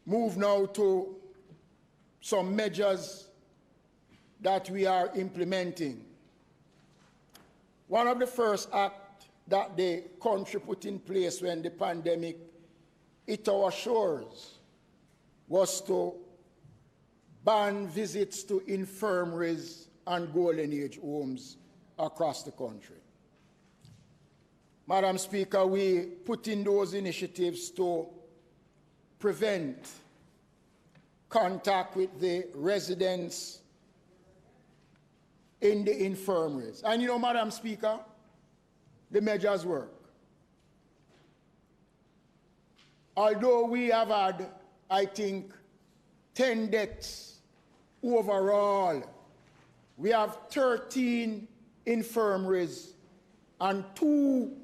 G: move now to some measures that we are implementing. One of the first acts that the country put in place when the pandemic hit our shores was to ban visits to infirmaries and golden age homes across the country. Madam Speaker, we put in those initiatives to prevent contact with the residents in the infirmaries. And you know, Madam Speaker, the measures work. Although we have had, I think, 10 deaths overall, we have 13 infirmaries and 2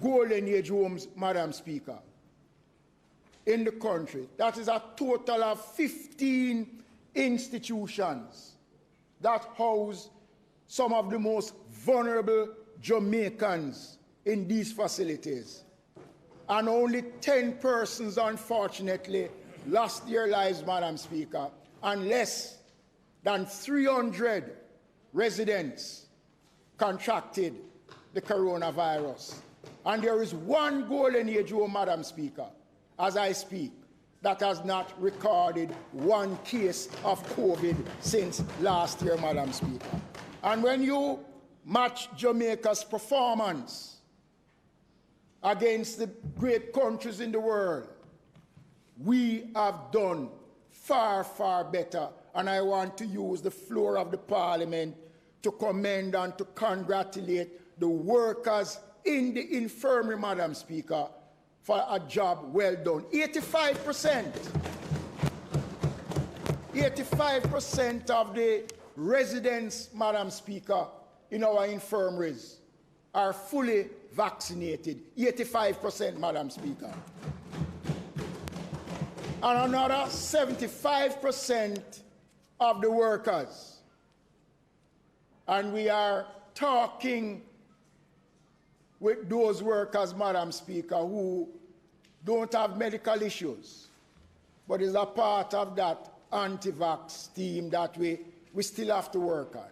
G: golden age homes, Madam Speaker, in the country. That is a total of 15 institutions that house some of the most vulnerable Jamaicans in these facilities. And only 10 persons, unfortunately, lost their lives, Madam Speaker, and less than 300 residents contracted the coronavirus. And there is 1 golden age home, Madam Speaker, as I speak, that has not recorded 1 case of COVID since last year, Madam Speaker. And when you match Jamaica's performance against the great countries in the world, we have done far, far better. And I want to use the floor of the Parliament to commend and to congratulate the workers in the infirmary, Madam Speaker, for a job well done. 85% of the residents, Madam Speaker, in our infirmaries are fully vaccinated. 85%, Madam Speaker. And another 75% of the workers. And we are talking with those workers, Madam Speaker, who don't have medical issues, but is a part of that anti-vax team that we still have to work on.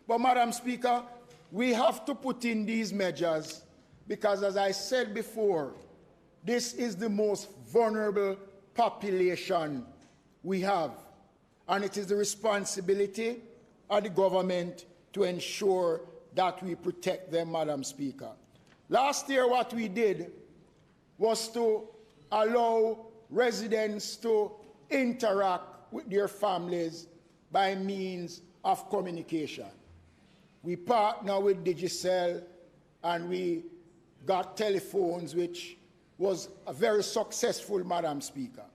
G: But, Madam Speaker, we have to put in these measures because, as I said before, this is the most vulnerable population we have. And it is the responsibility of the government to ensure that we protect them, Madam Speaker. Last year, what we did was to allow residents to interact with their families by means of communication. We partnered with Digicel and we got telephones, which was a very successful, Madam Speaker.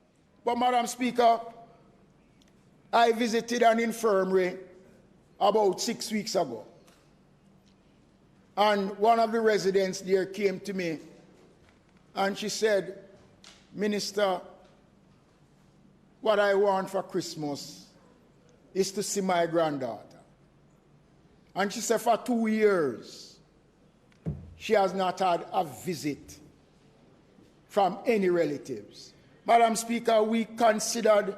G: But, Madam Speaker, I visited an infirmary about 6 weeks ago. And one of the residents there came to me and she said, "Minister, what I want for Christmas is to see my granddaughter." And she said for 2 years, she has not had a visit from any relatives. Madam Speaker, we considered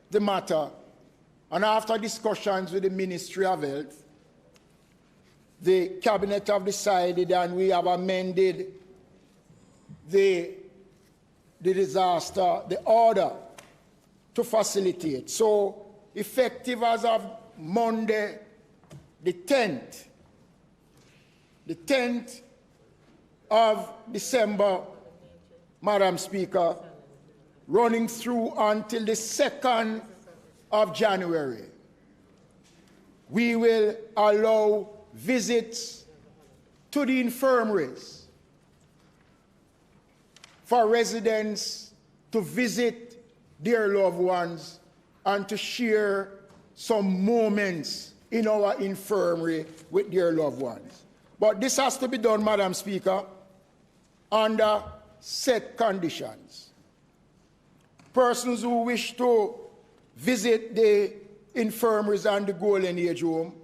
G: the matter, and after discussions with the Ministry of Health, the Cabinet have decided and we have amended the order to facilitate. So, effective as of Monday, the 10th of December, Madam Speaker, running through until the 2nd of January, we will allow visits to the infirmaries for residents to visit their loved ones and to share some moments in our infirmary with their loved ones. But this has to be done, Madam Speaker, under set conditions. Persons who wish to visit the infirmaries and the Golden Age Home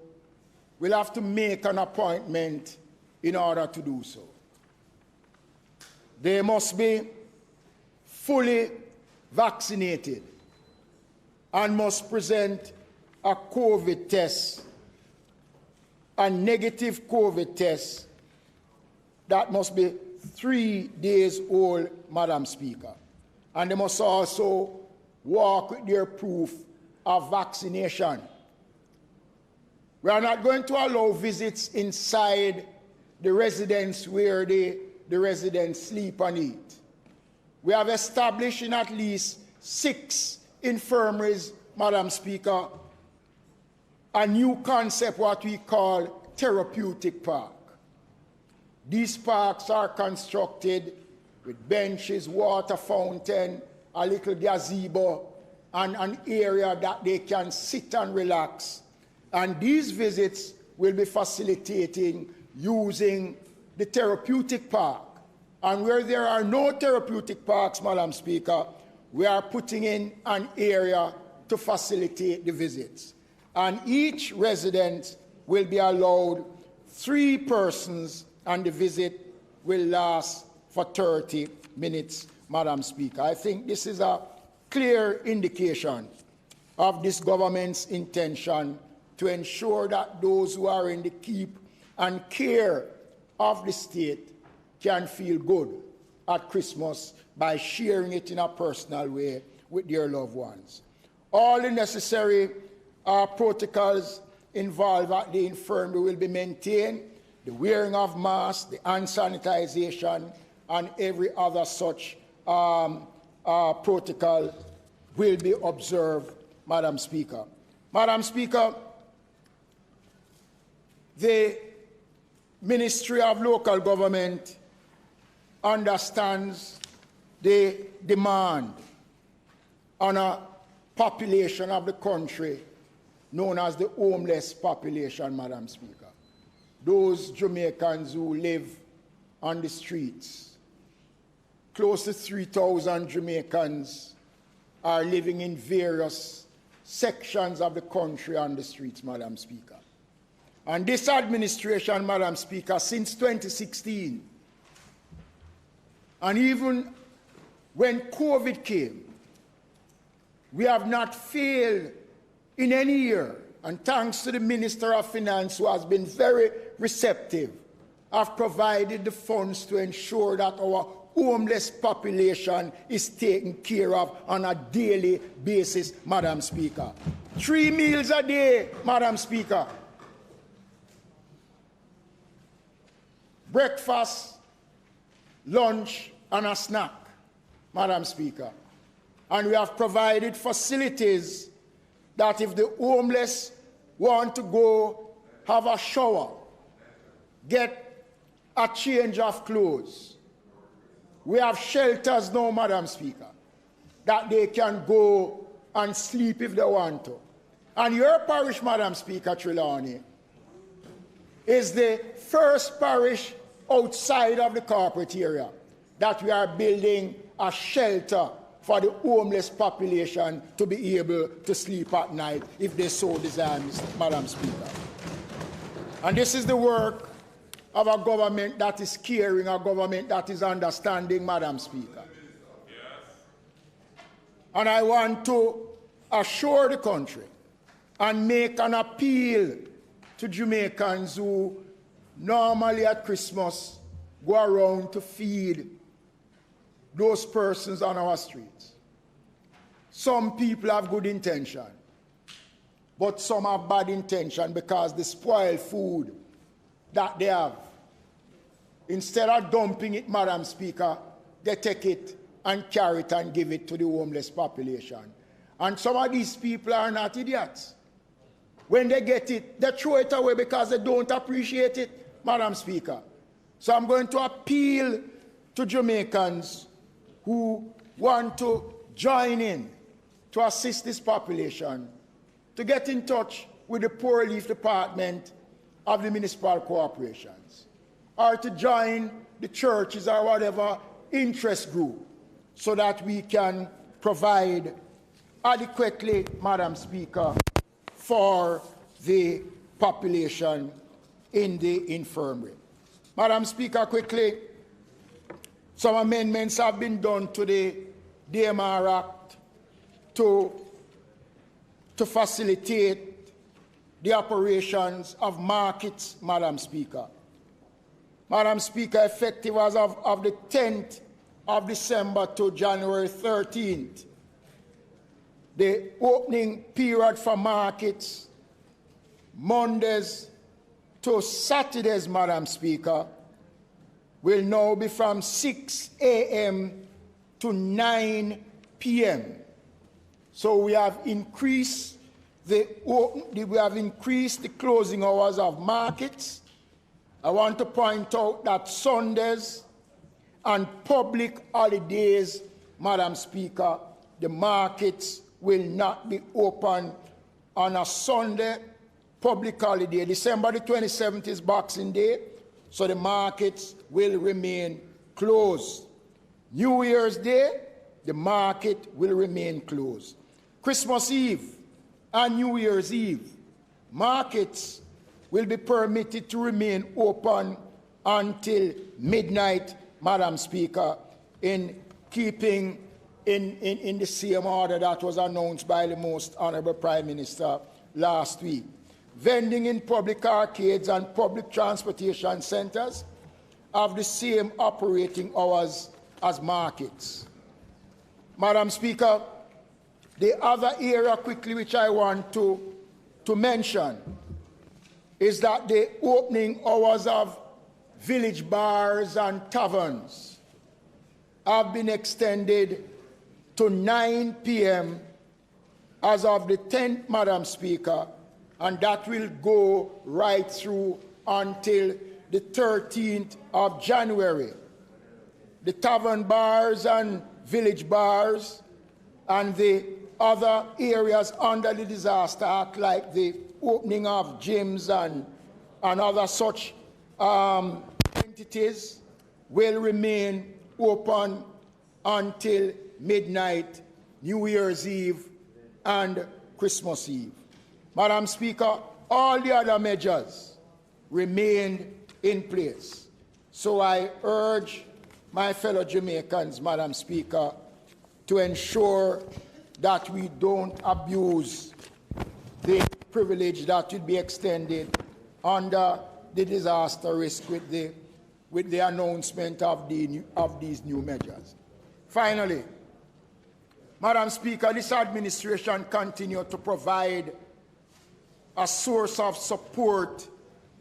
G: will have to make an appointment in order to do so. They must be fully vaccinated and must present a COVID test, a negative COVID test that must be 3 days old, Madam Speaker. And they must also walk with their proof of vaccination. We are not going to allow visits inside the residence where the the residents sleep and eat. We have established in at least 6 infirmaries, Madam Speaker, a new concept, what we call therapeutic park. These parks are constructed with benches, water fountain, a little gazebo, and an area that they can sit and relax. And these visits will be facilitating using the therapeutic park. And where there are no therapeutic parks, Madam Speaker, we are putting in an area to facilitate the visits. And each resident will be allowed 3 persons, and the visit will last for 30 minutes, Madam Speaker. I think this is a clear indication of this government's intention to ensure that those who are in the keep and care of the state can feel good at Christmas by sharing it in a personal way with their loved ones. All the necessary protocols involved at the infirmary will be maintained, the wearing of masks, the hand sanitization, and every other such protocol will be observed, Madam Speaker. Madam Speaker, the Ministry of Local Government understands the demand on a population of the country known as the homeless population, Madam Speaker. Those Jamaicans who live on the streets. Close to 3,000 Jamaicans are living in various sections of the country on the streets, Madam Speaker. And this administration, Madam Speaker, since 2016, and even when COVID came, we have not failed in any year, and thanks to the Minister of Finance, who has been very receptive, have provided the funds to ensure that our homeless population is taken care of on a daily basis, Madam Speaker. 3 meals a day, Madam Speaker. Breakfast, lunch, and a snack, Madam Speaker. And we have provided facilities that if the homeless want to go have a shower, get a change of clothes, we have shelters now, Madam Speaker, that they can go and sleep if they want to. And your parish, Madam Speaker, Trelawney, is the first parish outside of the corporate area that we are building a shelter for the homeless population to be able to sleep at night if they so desire, Madam Speaker. And this is the work of a government that is caring, a government that is understanding, Madam Speaker. Yes. And I want to assure the country and make an appeal to Jamaicans who normally at Christmas go around to feed those persons on our streets. Some people have good intention, but some have bad intention because they spoil food that they have. Instead of dumping it, Madam Speaker, they take it and carry it and give it to the homeless population. And some of these people are not idiots. When they get it, they throw it away because they don't appreciate it, Madam Speaker. So I'm going to appeal to Jamaicans who want to join in to assist this population to get in touch with the Poor Relief Department of the municipal corporations, or to join the churches or whatever interest group, so that we can provide adequately, Madam Speaker, for the population in the infirmary. Madam Speaker, quickly, some amendments have been done to the DMR Act to facilitate the operations of markets, Madam Speaker. Madam Speaker, effective as of the 10th of December to January 13th, the opening period for markets, Mondays to Saturdays, Madam Speaker, will now be from 6 a.m. to 9 p.m. So we have increased the closing hours of markets. I want to point out that Sundays and public holidays, Madam Speaker, the markets will not be open on a Sunday public holiday. December the 27th is Boxing Day, so the markets will remain closed. New Year's Day, the market will remain closed. Christmas Eve and New Year's Eve, markets will be permitted to remain open until midnight, Madam Speaker, in keeping in the same order that was announced by the Most Honorable Prime Minister last week. Vending in public arcades and public transportation centers have the same operating hours as markets. Madam Speaker, the other area quickly which I want to mention is that the opening hours of village bars and taverns have been extended to 9 p.m. as of the 10th, Madam Speaker, and that will go right through until the 13th of January. The tavern bars and village bars and the other areas under the Disaster Act, like the opening of gyms and other such entities, will remain open until midnight, New Year's Eve, and Christmas Eve. Madam Speaker, all the other measures remained in place. So I urge my fellow Jamaicans, Madam Speaker, to ensure that we don't abuse the privilege that will be extended under the disaster risk with the announcement of these new measures. Finally, Madam Speaker, this administration continues to provide a source of support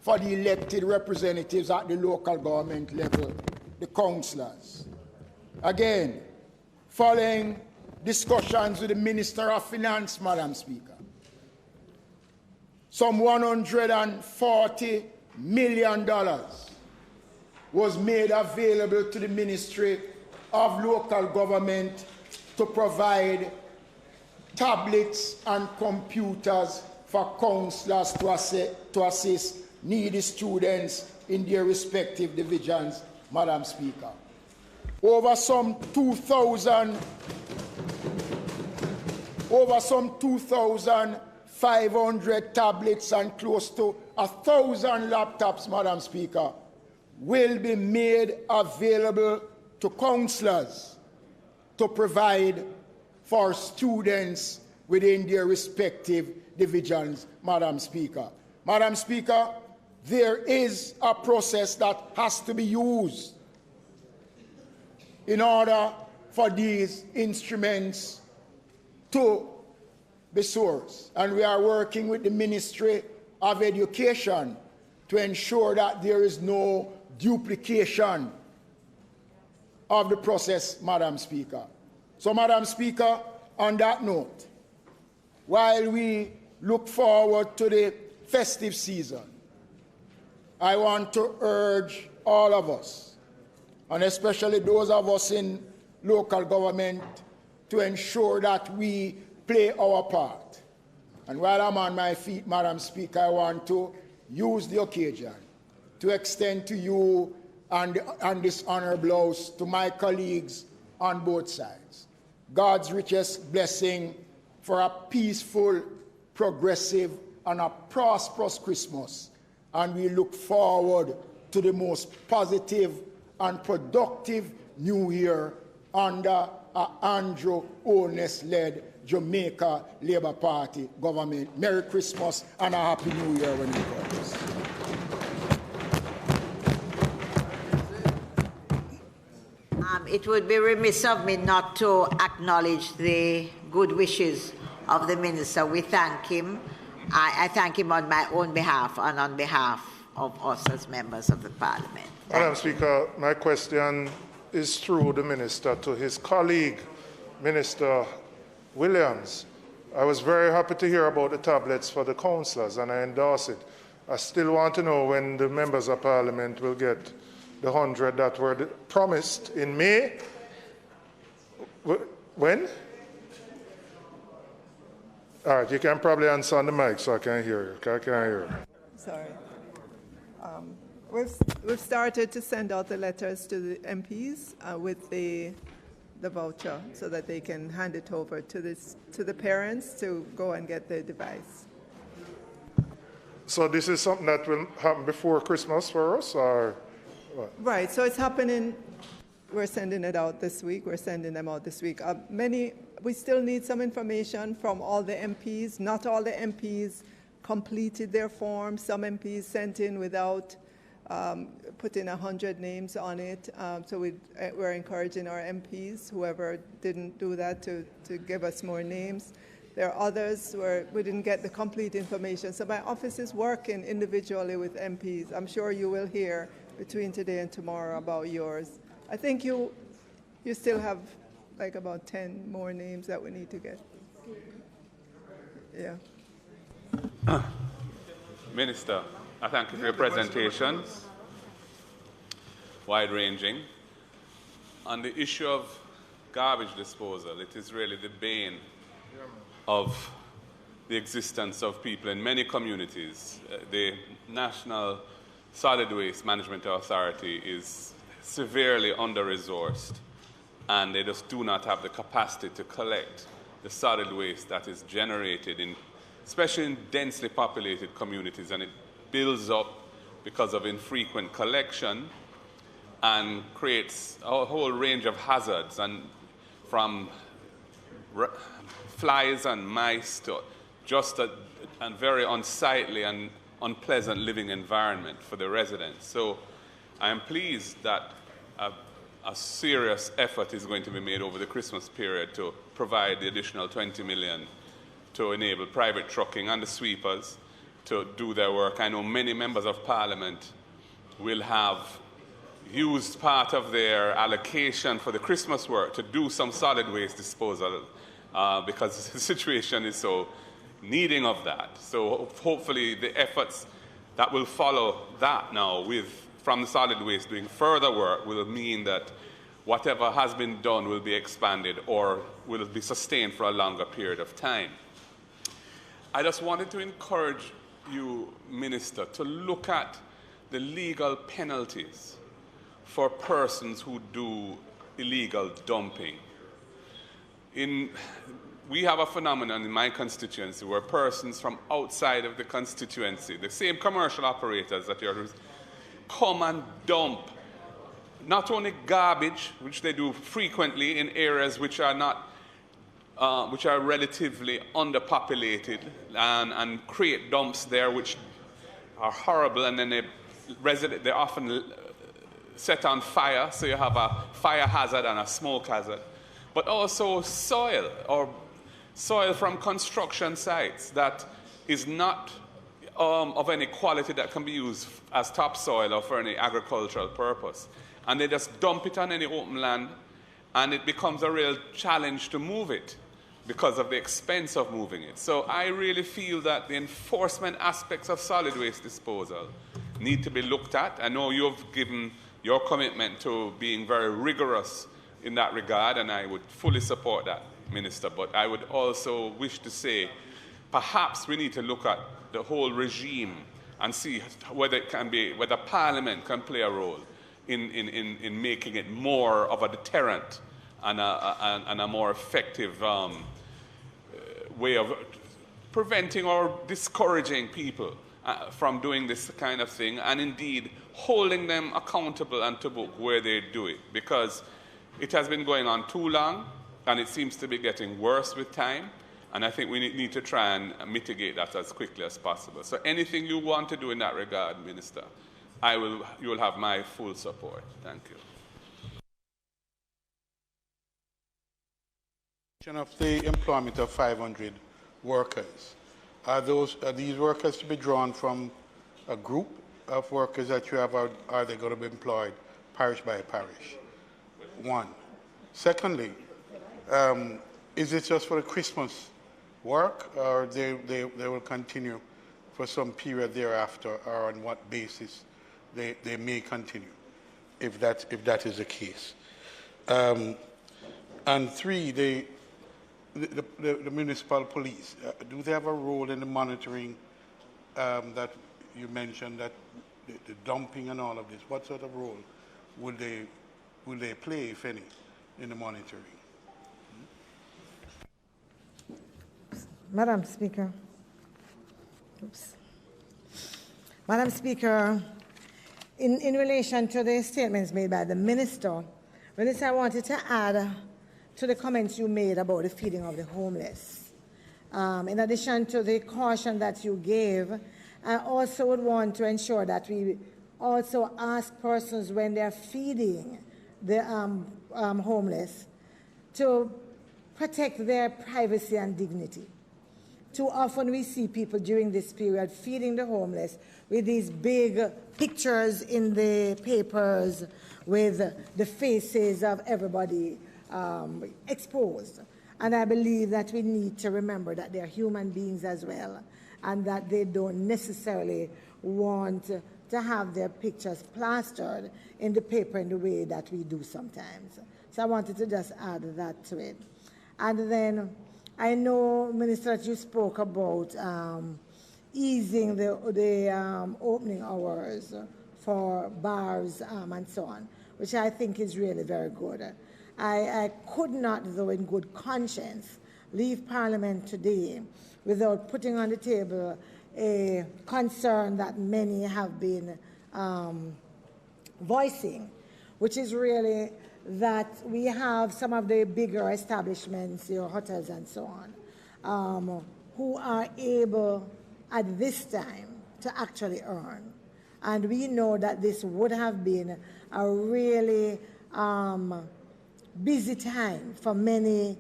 G: for the elected representatives at the local government level, the councillors. Again, following discussions with the Minister of Finance, Madam Speaker, some $140 million was made available to the Ministry of Local Government to provide tablets and computers for councillors to assist needy students in their respective divisions, Madam Speaker. Over some 2,500 tablets and close to 1,000 laptops, Madam Speaker, will be made available to councillors to provide for students within their respective divisions, Madam Speaker. Madam Speaker, there is a process that has to be used in order for these instruments to be sourced. And we are working with the Ministry of Education to ensure that there is no duplication of the process, Madam Speaker. So, Madam Speaker, on that note, while we look forward to the festive season, I want to urge all of us, and especially those of us in local government, to ensure that we play our part. And while I'm on my feet, Madam Speaker, I want to use the occasion to extend to you and this honorable House, to my colleagues on both sides, God's richest blessing for a peaceful, progressive, and a prosperous Christmas. And we look forward to the most positive and productive New Year under Andrew Holness-led Jamaica Labour Party government. Merry Christmas and a Happy New Year when it comes.
B: It would be remiss of me not to acknowledge the good wishes of the Minister. We thank him. I thank him on my own behalf and on behalf of us as members of the Parliament.
F: Madam Speaker, my question is through the Minister to his colleague, Minister Williams. I was very happy to hear about the tablets for the councillors, and I endorse it. I still want to know when the members of Parliament will get the 100 that were promised in May. When? All right, you can probably answer on the mic so I can hear you. I can't hear you.
H: Sorry. We've started to send out the letters to the MPs with the voucher so that they can hand it over to the parents to go and get the device.
F: So this is something that will happen before Christmas for us, or what?
H: Right, so it's happening. We're sending it out this week. We're sending them out this week. We still need some information from all the MPs. Not all the MPs completed their forms. Some MPs sent in without putting 100 names on it. So we're encouraging our MPs, whoever didn't do that, to give us more names. There are others where we didn't get the complete information. So my office is working individually with MPs. I'm sure you will hear between today and tomorrow about yours. I think you still have like about 10 more names that we need to get. Yeah.
I: Minister, I thank you for your presentation, wide-ranging. On the issue of garbage disposal, it is really the bane of the existence of people in many communities. The National Solid Waste Management Authority is severely under-resourced, and they just do not have the capacity to collect the solid waste that is generated especially in densely populated communities, and it builds up because of infrequent collection and creates a whole range of hazards, and from flies and mice to just a very unsightly and unpleasant living environment for the residents. So I am pleased that a serious effort is going to be made over the Christmas period to provide the additional 20 million to enable private trucking and the sweepers to do their work. I know many members of Parliament will have used part of their allocation for the Christmas work to do some solid waste disposal because the situation is so needing of that. So hopefully the efforts that will follow that now from the solid waste doing further work will mean that whatever has been done will be expanded or will be sustained for a longer period of time. I just wanted to encourage you, Minister, to look at the legal penalties for persons who do illegal dumping. We have a phenomenon in my constituency where persons from outside of the constituency, the same commercial operators that you're, come and dump not only garbage, which they do frequently in areas which are not, which are relatively underpopulated, and create dumps there which are horrible, and then they often set on fire, so you have a fire hazard and a smoke hazard, but also soil from construction sites that is not of any quality that can be used as topsoil or for any agricultural purpose. And they just dump it on any open land, and it becomes a real challenge to move it because of the expense of moving it. So I really feel that the enforcement aspects of solid waste disposal need to be looked at. I know you've given your commitment to being very rigorous in that regard, and I would fully support that, Minister. But I would also wish to say perhaps we need to look at the whole regime and see whether Parliament can play a role in making it more of a deterrent and a more effective way of preventing or discouraging people from doing this kind of thing, and indeed holding them accountable and to book where they do it, because it has been going on too long and it seems to be getting worse with time, and I think we need to try and mitigate that as quickly as possible. So anything you want to do in that regard, Minister, you will have my full support. Thank you.
J: Of the employment of 500 workers. Are these workers to be drawn from a group of workers that you have, are they going to be employed parish by parish? One. Secondly, is it just for the Christmas work, or they will continue for some period thereafter, or on what basis they may continue, if that is the case? And three, the municipal police, do they have a role in the monitoring that you mentioned, that the dumping and all of this? What sort of role will they play, if any, in the monitoring?
C: Madam Speaker. Oops. Madam Speaker, in relation to the statements made by the Minister, I wanted to add to the comments you made about the feeding of the homeless. In addition to the caution that you gave, I also would want to ensure that we also ask persons when they're feeding the homeless to protect their privacy and dignity. Too often we see people during this period feeding the homeless with these big pictures in the papers with the faces of everybody exposed. And I believe that we need to remember that they're human beings as well, and that they don't necessarily want to have their pictures plastered in the paper in the way that we do sometimes. So I wanted to just add that to it. And then I know, Minister, that you spoke about easing the opening hours for bars and so on, which I think is really very good. I could not, though, in good conscience, leave Parliament today without putting on the table a concern that many have been voicing, which is really that we have some of the bigger establishments, your hotels and so on, who are able at this time to actually earn. And we know that this would have been a really busy time for many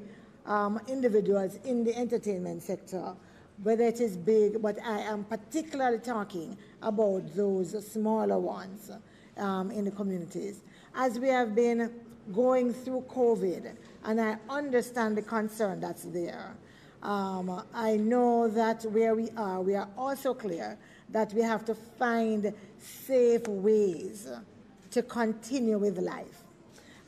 C: individuals in the entertainment sector, whether it is big, but I am particularly talking about those smaller ones in the communities. As we have been going through COVID, and I understand the concern that's there, I know that where we are also clear that we have to find safe ways to continue with life.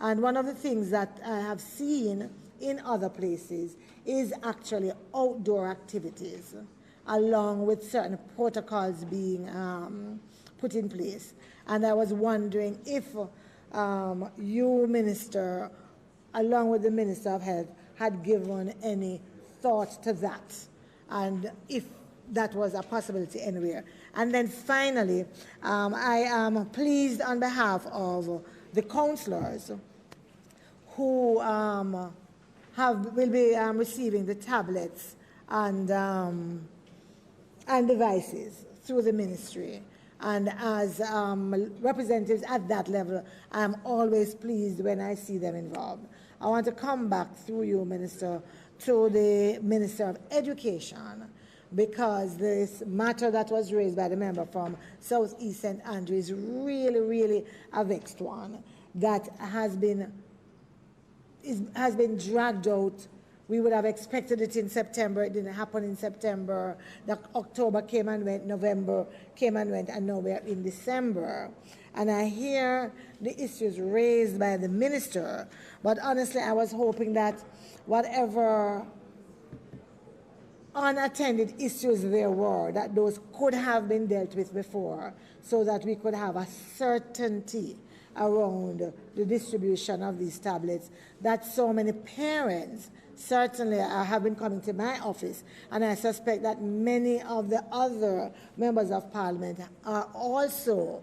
C: And one of the things that I have seen in other places is actually outdoor activities, along with certain protocols being put in place. And I was wondering if you, Minister, along with the Minister of Health, had given any thought to that, and if that was a possibility anywhere. And then finally, I am pleased on behalf of the councillors who will be receiving the tablets and devices through the ministry. And as representatives at that level, I'm always pleased when I see them involved. I want to come back through you, Minister, to the Minister of Education, because this matter that was raised by the member from South East St. Andrew is really, really a vexed one that has been dragged out. We would have expected it in September. It didn't happen in September. October came and went, November came and went, and now we're in December. And I hear the issues raised by the minister, but honestly, I was hoping that whatever unattended issues there were, that those could have been dealt with before, so that we could have a certainty around the distribution of these tablets, that so many parents certainly have been coming to my office, and I suspect that many of the other members of Parliament are also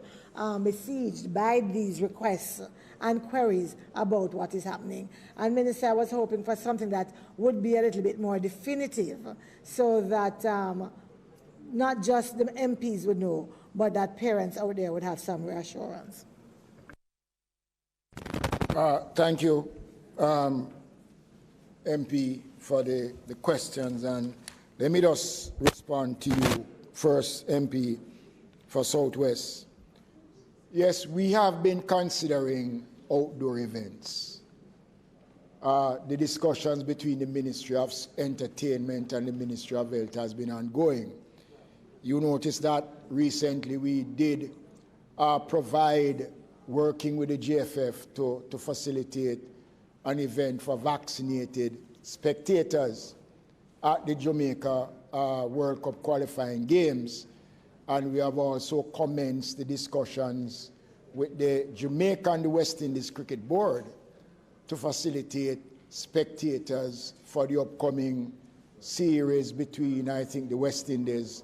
C: besieged by these requests and queries about what is happening. And Minister, I was hoping for something that would be a little bit more definitive, so that not just the MPs would know, but that parents out there would have some reassurance.
G: Thank you, MP, for the questions. And let me just respond to you first, MP, for Southwest. Yes, we have been considering outdoor events. The discussions between the Ministry of Entertainment and the Ministry of Health has been ongoing. You notice that recently we did provide, working with the GFF to facilitate an event for vaccinated spectators at the Jamaica World Cup qualifying games. And we have also commenced the discussions with the Jamaica and the West Indies Cricket Board to facilitate spectators for the upcoming series between, I think, the West Indies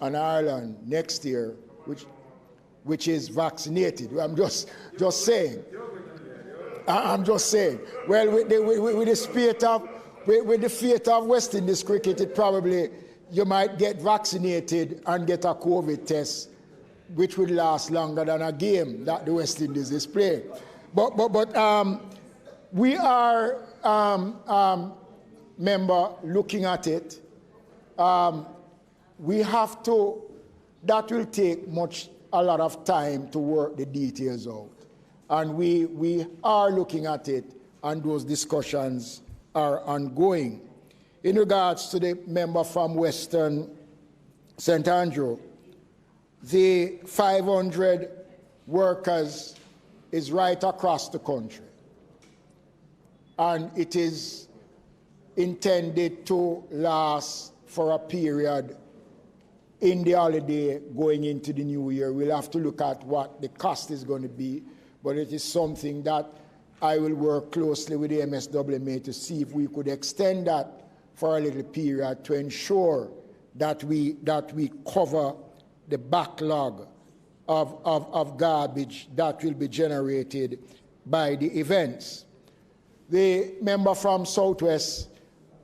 G: and Ireland next year, which is vaccinated. I'm just saying. I'm just saying. Well, with the fate of West Indies cricket, it probably you might get vaccinated and get a COVID test, which would last longer than a game that the West Indies is playing. But we are, member, looking at it. We have to, that will take a lot of time to work the details out. And we are looking at it, and those discussions are ongoing. In regards to the member from Western St. Andrew, the 500 workers is right across the country. And it is intended to last for a period in the holiday going into the new year. We'll have to look at what the cost is going to be, but it is something that I will work closely with the MSWMA to see if we could extend that for a little period to ensure that we cover the backlog of garbage that will be generated by the events. The member from Southwest,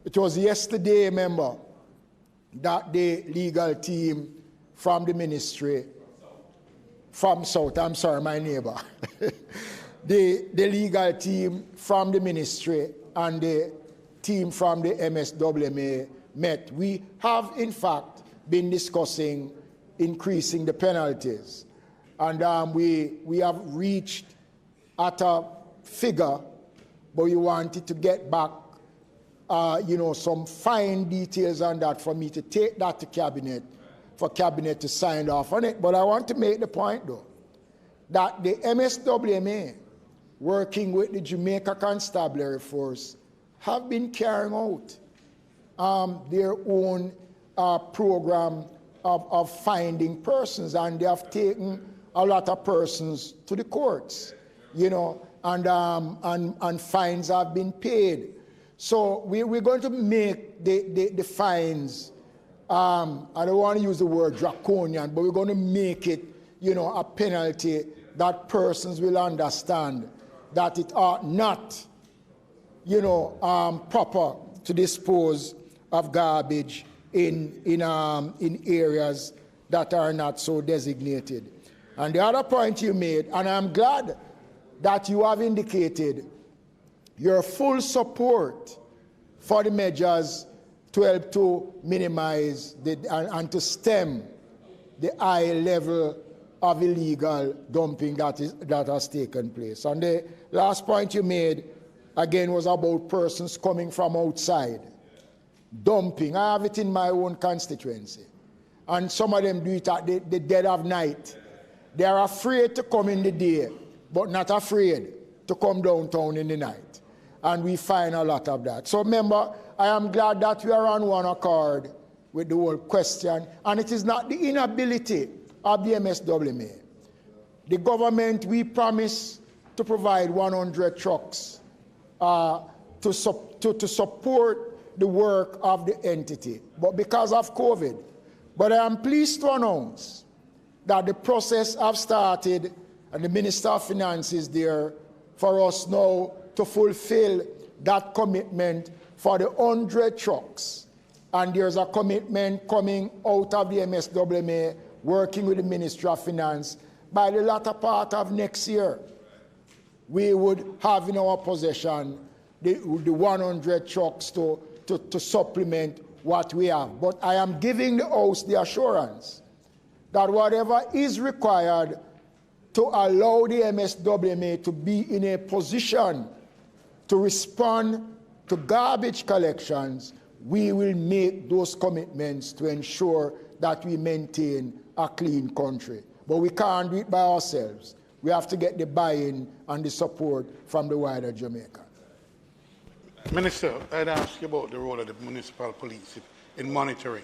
G: it was yesterday, member, that the legal team from the ministry, from South, I'm sorry, my neighbor, the legal team from the ministry and the team from the MSWMA met. We have, in fact, been discussing increasing the penalties. And we have reached at a figure, but we wanted to get back, some fine details on that for me to take that to Cabinet, for Cabinet to sign off on it. But I want to make the point, though, that the MSWMA, working with the Jamaica Constabulary Force, have been carrying out their own program of finding persons, and they have taken a lot of persons to the courts, and fines have been paid. So we're going to make the fines, I don't want to use the word draconian, but we're going to make it, a penalty that persons will understand that it ought not, proper to dispose of garbage in areas that are not so designated. And the other point you made, and I'm glad that you have indicated your full support for the measures to help to minimize and to stem the high level of illegal dumping that has taken place. And the last point you made, again, was about persons coming from outside, dumping. I have it in my own constituency. And some of them do it at the dead of night. They are afraid to come in the day, but not afraid to come downtown in the night. And we find a lot of that. So remember, I am glad that we are on one accord with the whole question. And it is not the inability of the MSWMA. The government, we promise to provide 100 trucks to support the work of the entity. But because of COVID, but I am pleased to announce that the process have started, and the Minister of Finance is there for us now to fulfill that commitment for the 100 trucks. And there's a commitment coming out of the MSWMA, working with the Ministry of Finance. By the latter part of next year, we would have in our possession the 100 trucks to supplement what we have. But I am giving the House the assurance that whatever is required to allow the MSWMA to be in a position to respond to garbage collections, we will make those commitments to ensure that we maintain a clean country. But we can't do it by ourselves. We have to get the buy-in and the support from the wider Jamaica.
J: Minister, I'd ask you about the role of the municipal police in monitoring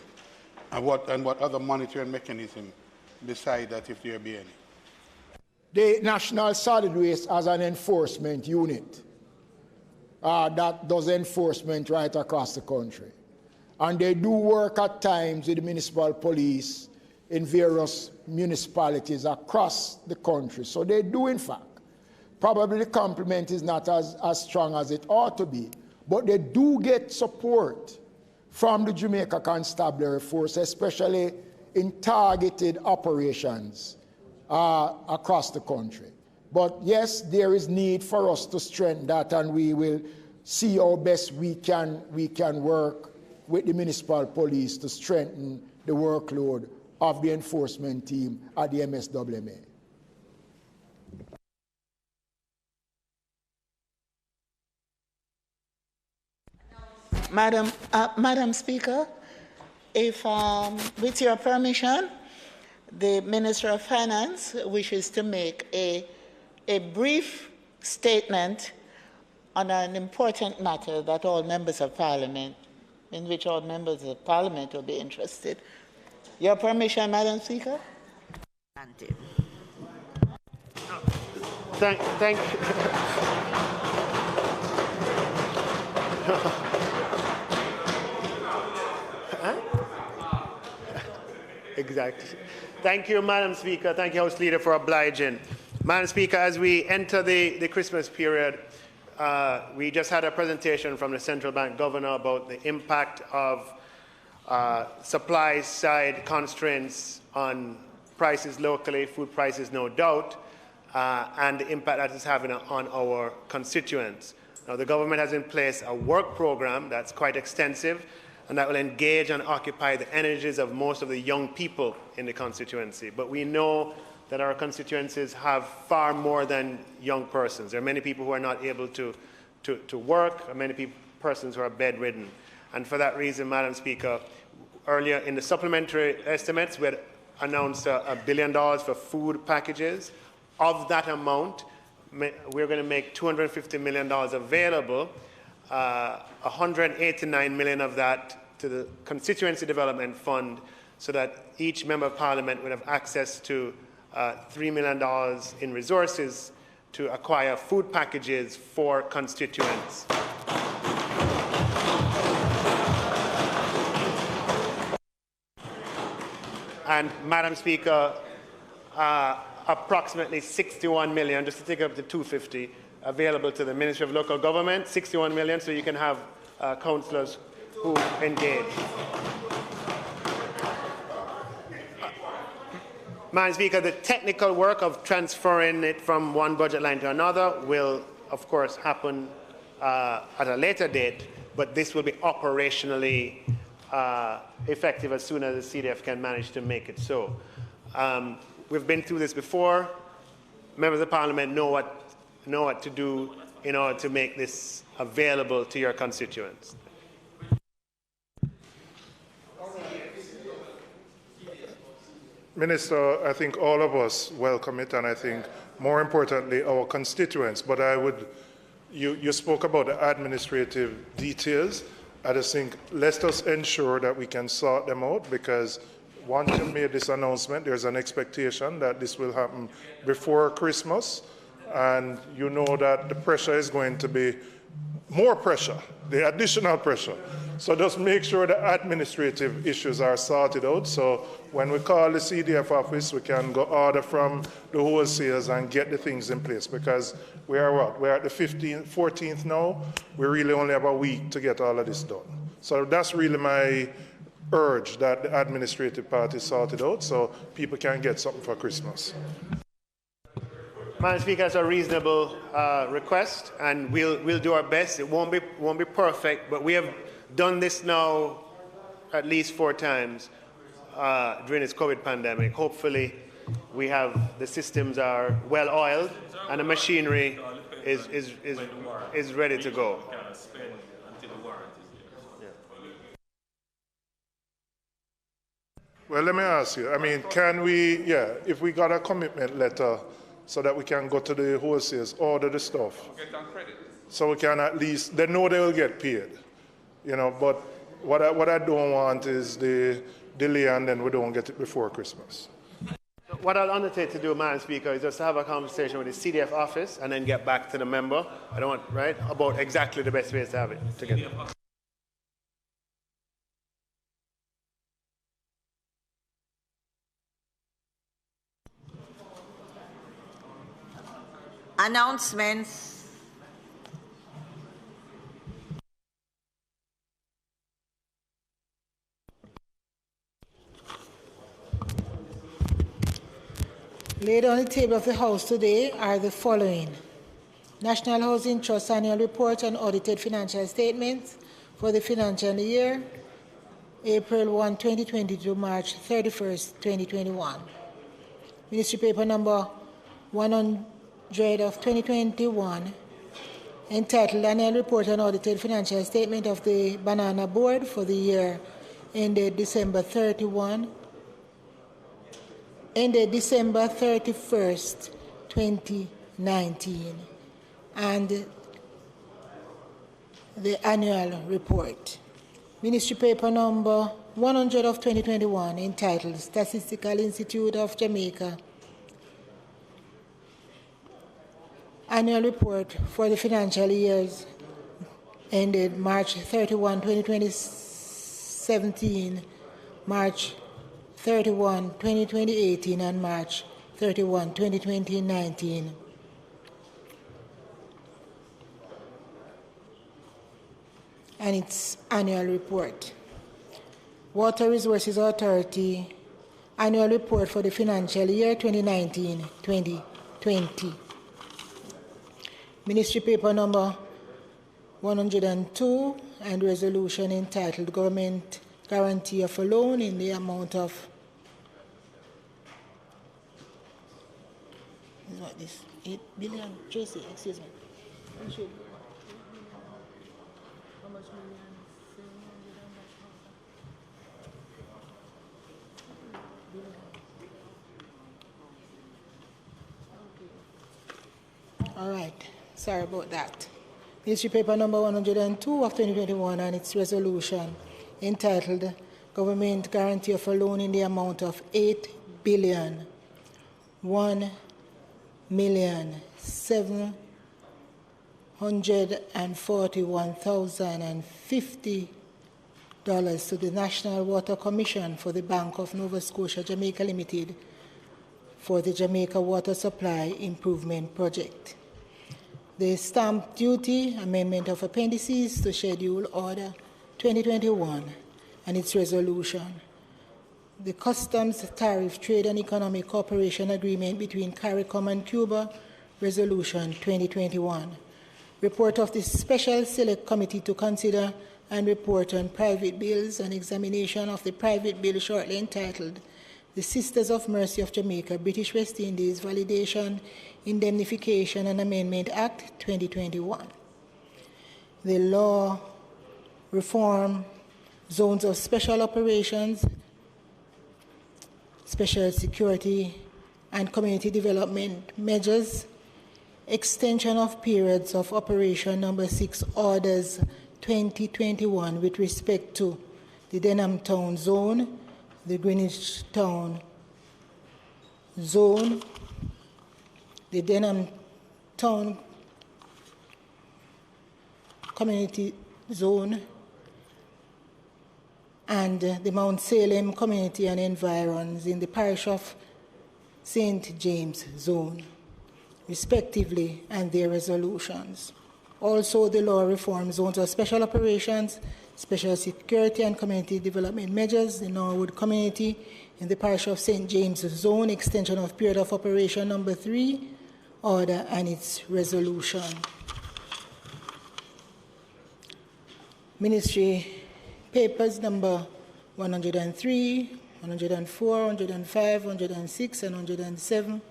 J: and what other monitoring mechanism decide that if there be any.
G: The National Solid Waste has an enforcement unit that does enforcement right across the country. And they do work at times with the municipal police in various municipalities across the country. So they do, in fact. Probably the complement is not as strong as it ought to be, but they do get support from the Jamaica Constabulary Force, especially in targeted operations across the country. But yes, there is need for us to strengthen that, and we will see how best we can work with the municipal police to strengthen the workload of the enforcement team at the MSWMA.
D: Madam Speaker, if, with your permission, the Minister of Finance wishes to make a brief statement on an important matter that all members of Parliament, in which all members of Parliament will be interested. Your permission, Madam Speaker?
K: Thank you. Exactly. Thank you, Madam Speaker. Thank you, House Leader, for obliging. Madam Speaker, as we enter the Christmas period, we just had a presentation from the Central Bank Governor about the impact of supply side constraints on prices locally, food prices no doubt, and the impact that is having on our constituents. Now, the government has in place a work program that's quite extensive and that will engage and occupy the energies of most of the young people in the constituency. But we know that our constituencies have far more than young persons. There are many people who are not able to work, and many persons who are bedridden. And for that reason, Madam Speaker, earlier in the supplementary estimates, we had announced $1 billion for food packages. Of that amount, we're going to make $250 million available, 189 million of that to the Constituency Development Fund, so that each Member of Parliament would have access to $3 million in resources to acquire food packages for constituents. And Madam Speaker, approximately 61 million, just to take up to 250, available to the Ministry of Local Government, 61 million, so you can have councillors who engage. Madam Speaker, the technical work of transferring it from one budget line to another will, of course, happen at a later date, but this will be operationally effective as soon as the CDF can manage to make it so. We've been through this before. Members of Parliament know what to do in order to make this available to your constituents.
F: Minister, I think all of us welcome it, and I think more importantly our constituents. But you spoke about the administrative details. I just think let us ensure that we can sort them out, because once you made this announcement, there's an expectation that this will happen before Christmas, and you know that the pressure is going to be more pressure, the additional pressure. So just make sure the administrative issues are sorted out, so when we call the CDF office, we can go order from the wholesalers and get the things in place, because we are what? We're at the 14th now. We really only have a week to get all of this done. So that's really my urge, that the administrative part is sorted out so people can get something for Christmas.
K: Madam Speaker, it's a reasonable request, and we'll do our best. It won't be perfect, but we have done this now at least 4 times during this COVID pandemic. Hopefully, we have, the systems are well oiled and the machinery is ready to go.
F: Well, let me ask you, I mean, can we, if we got a commitment letter so that we can go to the wholesalers, order the stuff, so we can at least, they know they will get paid, you know, but what I don't want is the delay and then we don't get it before Christmas.
K: What I'll undertake to do, Madam Speaker, is just have a conversation with the CDF office and then get back to the member. I don't want, right, about exactly the best ways to have it together.
B: Announcements.
C: Laid on the table of the House today are the following: National Housing Trust Annual Report and Audited Financial Statements for the financial year April 1, 2020 to March 31st, 2021. Ministry Paper number 100 of 2021, entitled Annual Report and Audited Financial Statement of the Banana Board for the year ended December 31st, 2019, and the annual report. Ministry Paper number 100 of 2021, entitled Statistical Institute of Jamaica Annual Report for the financial years ended March 31, 2017, March 31, 2018, and March 31, 2019. And its annual report. Water Resources Authority Annual Report for the financial year 2019-2020. Ministry Paper number 102 and resolution entitled Government Guarantee of a Loan in the amount of what this 8 billion. Tracy, excuse me. How much million? All right. Sorry about that. Ministry Paper number 102 of 2021 and its resolution entitled Government Guarantee of a Loan in the amount of $8,1,741,050 to the National Water Commission for the Bank of Nova Scotia, Jamaica Limited for the Jamaica Water Supply Improvement Project. The Stamp Duty Amendment of Appendices to Schedule Order 2021 and its resolution. The Customs, Tariff, Trade and Economic Cooperation Agreement between CARICOM and Cuba, Resolution 2021. Report of the Special Select Committee to consider and report on private bills and examination of the private bill shortly entitled The Sisters of Mercy of Jamaica, British West Indies, Validation, Indemnification and Amendment Act 2021. The Law Reform Zones of Special Operations, Special Security and Community Development Measures, Extension of Periods of Operation Number 6 Orders 2021 with respect to the Denham Town Zone, the Greenwich Town Zone, the Denham Town Community Zone, and the Mount Salem Community and Environs in the parish of St. James Zone, respectively, and their resolutions. Also, the Law Reform Zones of Special Operations, Special Security and Community Development Measures, the Norwood Community in the parish of St. James Zone, extension of period of operation number 3, order and its resolution. Ministry Papers number 103
G: 104, 105, 106, and 107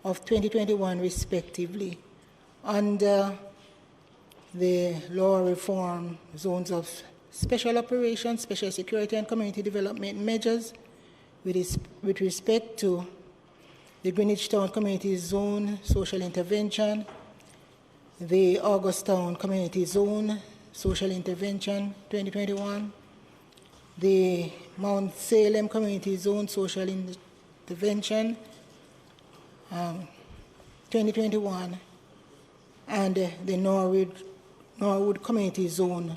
G: of 2021 respectively under the law reform zones of special operations, special security and community development measures with respect to the Greenwich Town Community Zone Social Intervention, the August Town Community Zone Social Intervention 2021, the Mount Salem Community Zone Social Intervention 2021, and the Norwood Community Zone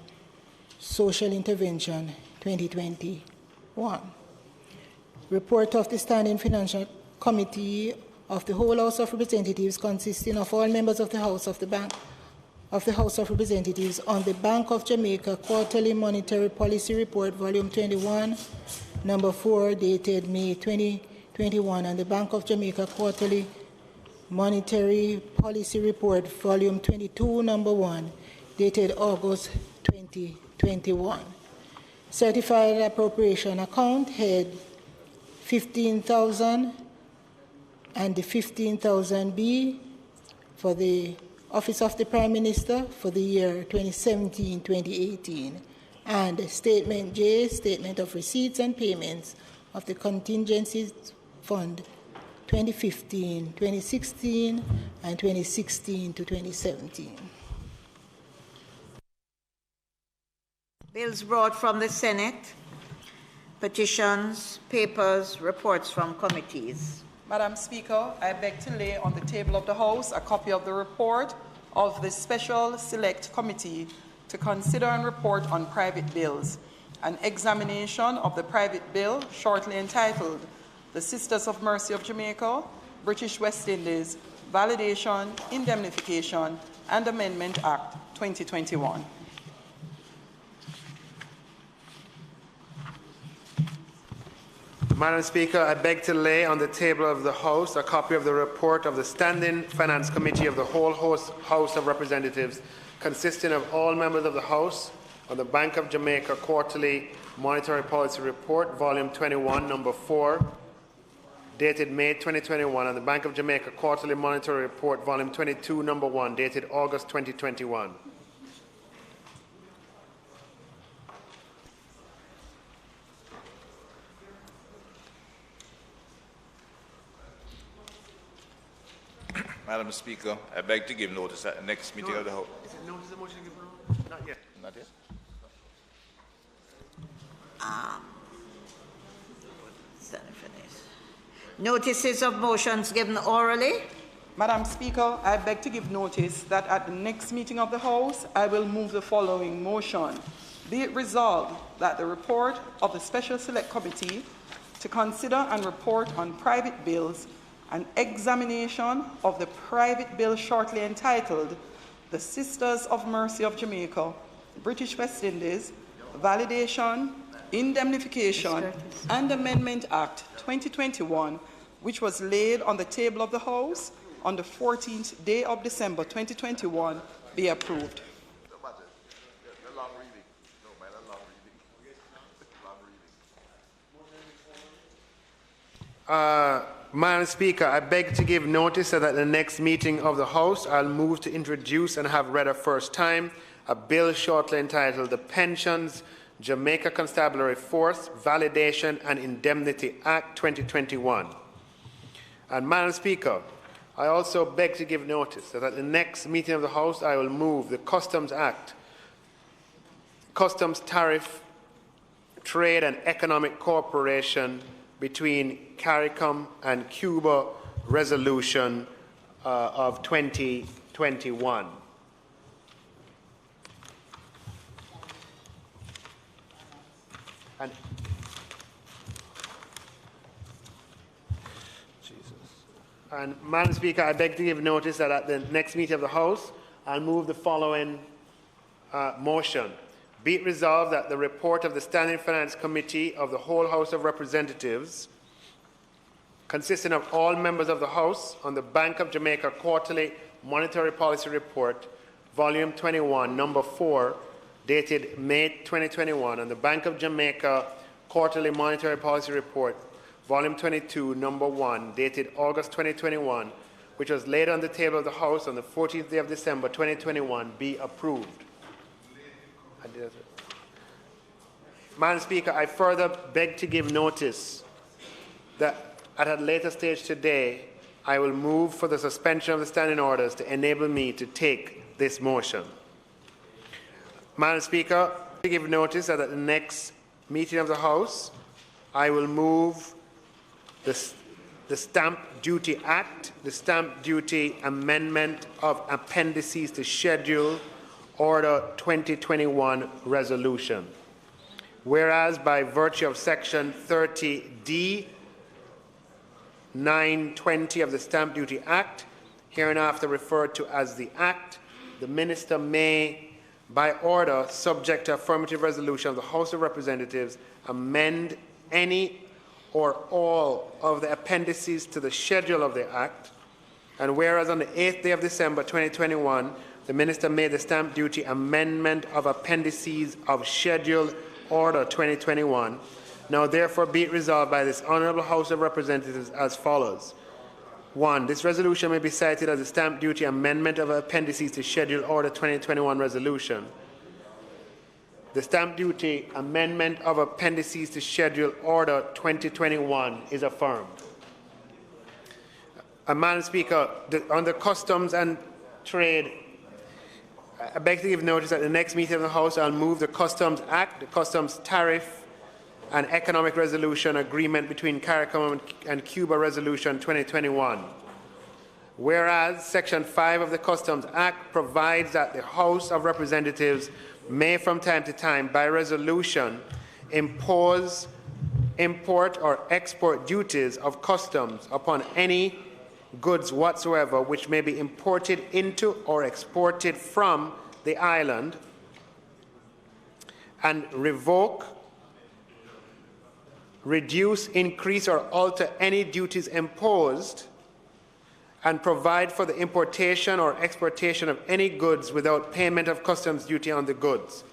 G: Social Intervention 2021. Report of the Standing Financial Committee of the whole House of Representatives, consisting of all members of the House of Representatives, on the Bank of Jamaica Quarterly Monetary Policy Report, Volume 21, Number 4, dated May 2021, and the Bank of Jamaica Quarterly Monetary Policy Report, Volume 22, Number 1, dated August 2021. Certified Appropriation Account, Head 15,000 and the 15,000B for the Office of the Prime Minister for the year 2017-2018, and Statement J, Statement of Receipts and Payments of the Contingencies Fund 2015, 2016, and 2016 to 2017.
B: Bills brought from the Senate, petitions, papers, reports from committees.
L: Madam Speaker, I beg to lay on the table of the House a copy of the report of the Special Select Committee to consider and report on private bills, an examination of the private bill shortly entitled The Sisters of Mercy of Jamaica, British West Indies, Validation, Indemnification, and Amendment Act 2021.
K: Madam Speaker, I beg to lay on the table of the House a copy of the report of the Standing Finance Committee of the whole House of Representatives, consisting of all members of the House, on the Bank of Jamaica Quarterly Monetary Policy Report, Volume 21, Number 4, dated May 2021, and the Bank of Jamaica Quarterly Monetary Report, Volume 22, Number 1, dated August 2021.
M: Madam Speaker, I beg to give notice at the next meeting of the House.
K: Is it notice the motion to give notice? Not yet.
M: Not yet.
B: Notices of motions given orally.
L: Madam Speaker, I beg to give notice that at the next meeting of the House, I will move the following motion. Be it resolved that the report of the Special Select Committee to consider and report on private bills, an examination of the private bill shortly entitled The Sisters of Mercy of Jamaica, British West Indies, Validation, Indemnification, and Amendment Act 2021, which was laid on the table of the House on the 14th day of December 2021, be approved.
K: Madam Speaker, I beg to give notice that at the next meeting of the House, I'll move to introduce and have read a first time a bill shortly entitled The Pensions, Jamaica Constabulary Force, Validation and Indemnity Act 2021. And Madam Speaker, I also beg to give notice that at the next meeting of the House, I will move the Customs Act, Customs Tariff, Trade and Economic Cooperation between CARICOM and Cuba resolution of 2021. And Madam Speaker, I beg to give notice that at the next meeting of the House, I'll move the following motion. Be it resolved that the report of the Standing Finance Committee of the whole House of Representatives, consisting of all members of the House, on the Bank of Jamaica Quarterly Monetary Policy Report, Volume 21, Number 4, dated May 2021, and the Bank of Jamaica Quarterly Monetary Policy Report, Volume 22, Number 1, dated August 2021, which was laid on the table of the House on the 14th day of December 2021, be approved. Madam Speaker, I further beg to give notice that at a later stage today, I will move for the suspension of the standing orders to enable me to take this motion. Madam Speaker, to give notice that at the next meeting of the House, I will move the Stamp Duty Act, the Stamp Duty Amendment of Appendices to Schedule Order 2021 Resolution. Whereas by virtue of Section 30D 920 of the Stamp Duty Act, hereinafter referred to as the Act, the Minister may, by order, subject to affirmative resolution of the House of Representatives, amend any or all of the appendices to the schedule of the Act, and whereas on the 8th day of December 2021, the Minister made the Stamp Duty Amendment of Appendices of Schedule Order 2021, now therefore be it resolved by this Honourable House of Representatives as follows. 1. This resolution may be cited as the Stamp Duty Amendment of Appendices to Schedule Order 2021 Resolution. The Stamp Duty Amendment of Appendices to Schedule Order 2021 is affirmed. Madam Speaker, on the Customs and Trade, I beg to give notice at the next meeting of the House, I'll move the Customs Act, the Customs Tariff and Economic Resolution Agreement between CARICOM and Cuba Resolution 2021. Whereas Section 5 of the Customs Act provides that the House of Representatives may from time to time, by resolution, impose import or export duties of customs upon any goods whatsoever which may be imported into or exported from the island, and revoke, reduce, increase, or alter any duties imposed, and provide for the importation or exportation of any goods without payment of customs duty on the goods.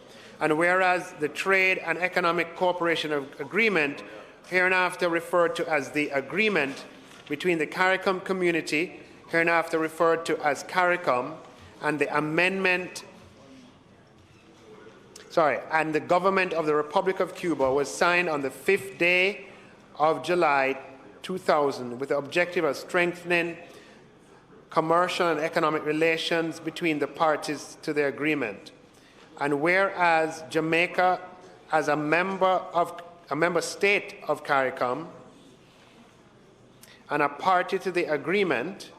K: And whereas the Trade and Economic Cooperation Agreement, hereinafter referred to as the Agreement between the CARICOM community, hereinafter referred to as CARICOM, and the and the government of the Republic of Cuba was signed on the 5th day of July 2000 with the objective of strengthening commercial and economic relations between the parties to the agreement. And whereas Jamaica, as a member state of CARICOM and a party to the agreement,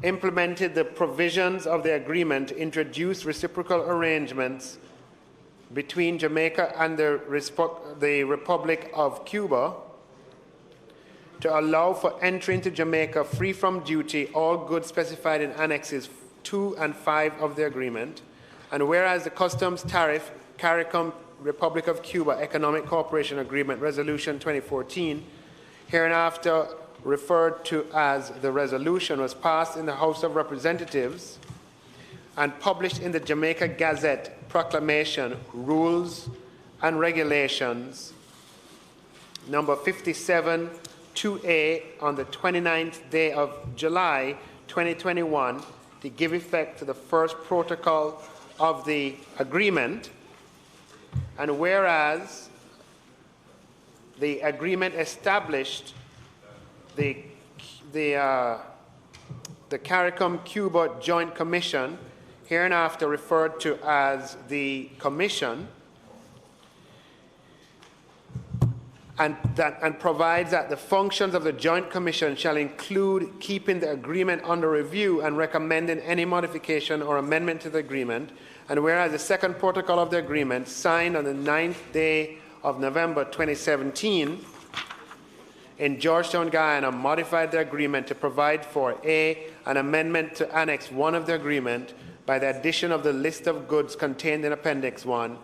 K: implemented the provisions of the agreement to introduce reciprocal arrangements between Jamaica and the Republic of Cuba to allow for entry into Jamaica free from duty all goods specified in Annexes 2 and 5 of the agreement. And whereas the Customs Tariff CARICOM Republic of Cuba Economic Cooperation Agreement Resolution 2014, hereinafter referred to as the resolution, was passed in the House of Representatives and published in the Jamaica Gazette Proclamation, Rules and Regulations, number 57, 2A, on the 29th day of July 2021, to give effect to the first protocol of the agreement. And whereas the agreement established the CARICOM-Cuba Joint Commission, hereinafter referred to as the Commission, and provides that the functions of the Joint Commission shall include keeping the agreement under review and recommending any modification or amendment to the agreement. And whereas the second protocol of the agreement, signed on the 9th day of November 2017 in Georgetown, Guyana, modified the agreement to provide for A, an amendment to Annex 1 of the agreement by the addition of the list of goods contained in Appendix 1,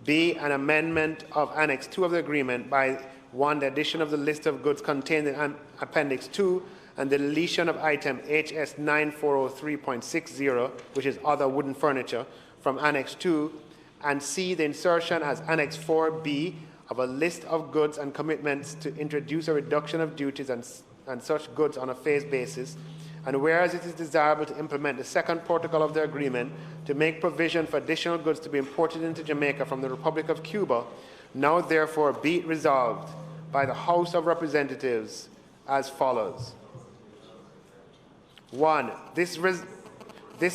K: B, an amendment of Annex 2 of the agreement by 1, the addition of the list of goods contained in Appendix 2 and the deletion of item HS 9403.60, which is other wooden furniture, from Annex 2, and C, the insertion as Annex 4B of a list of goods and commitments to introduce a reduction of duties and such goods on a phased basis, and whereas it is desirable to implement the second protocol of the agreement to make provision for additional goods to be imported into Jamaica from the Republic of Cuba, now therefore be it resolved by the House of Representatives as follows. 1. This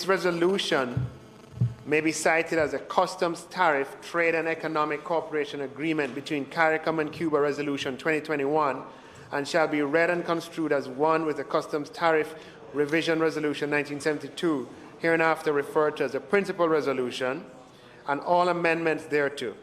K: resolution may be cited as a customs tariff, trade and economic cooperation agreement between CARICOM and Cuba Resolution 2021, and shall be read and construed as one with the Customs Tariff Revision Resolution 1972, hereinafter referred to as the Principal Resolution, and all amendments thereto.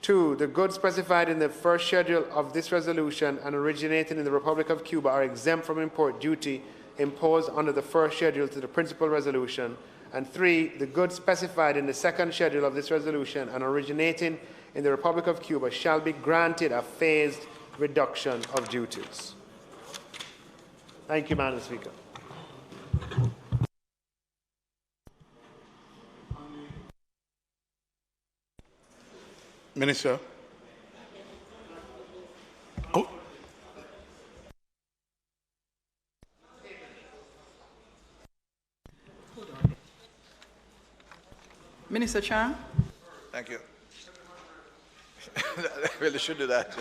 K: 2. The goods specified in the first schedule of this resolution and originating in the Republic of Cuba are exempt from import duty imposed under the first schedule to the Principal Resolution. And 3. The goods specified in the second schedule of this resolution and originating in the Republic of Cuba shall be granted a phased reduction of duties. Thank you, Madam Speaker.
J: Minister. Oh.
L: Minister Chang.
M: Thank you. I really should do that.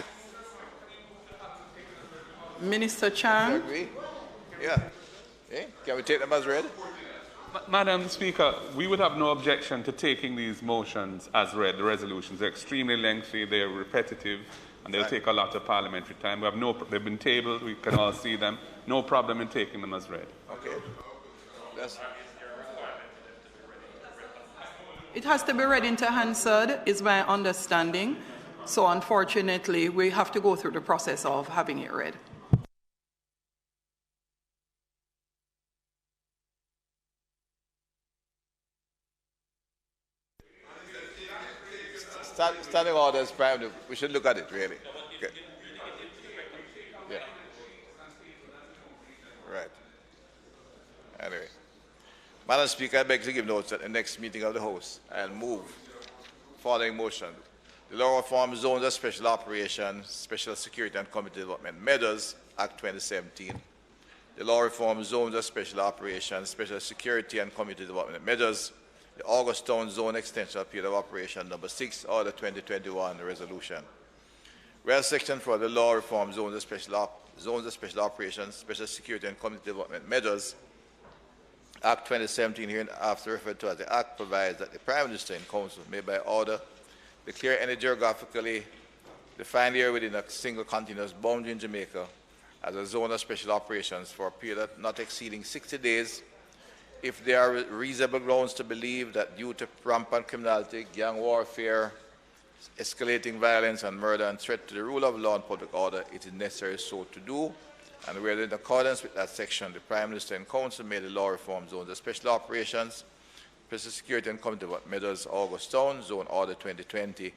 L: Minister Chang.
M: You agree? Yeah. Okay. Can we take them as read?
I: Madam Speaker, we would have no objection to taking these motions as read. The resolutions are extremely lengthy, they're repetitive, and they'll take a lot of parliamentary time. They've been tabled, we can all see them. No problem in taking them as read.
M: Okay.
L: It has to be read into Hansard, is my understanding. So unfortunately, we have to go through the process of having it read.
M: Standing orders, Prime, we should look at it, really. Okay. Yeah. Right. Anyway. Madam Speaker, I beg to give notice at the next meeting of the House and move following motion. The Law Reform Zones of Special Operations, Special Security and Community Development Measures, Act 2017. The Law Reform Zones of Special Operations, Special Security and Community Development Measures, the August Town Zone Extension Period of Operation Number 6, Order 2021 Resolution. Whereas Section 4 of the Law Reform Zones of Special Operations, Special Security and Community Development Measures, Act 2017, hereinafter referred to as the Act, provides that the Prime Minister and Council may by order declare any geographically defined area within a single continuous boundary in Jamaica as a zone of special operations for a period not exceeding 60 days if there are reasonable grounds to believe that due to rampant criminality, gang warfare, escalating violence and murder and threat to the rule of law and public order, it is necessary so to do. And where in accordance with that section, the Prime Minister and Council made the Law Reform Zones of Special Operations, Special Security and Community Measures, August Town Zone Order 2020,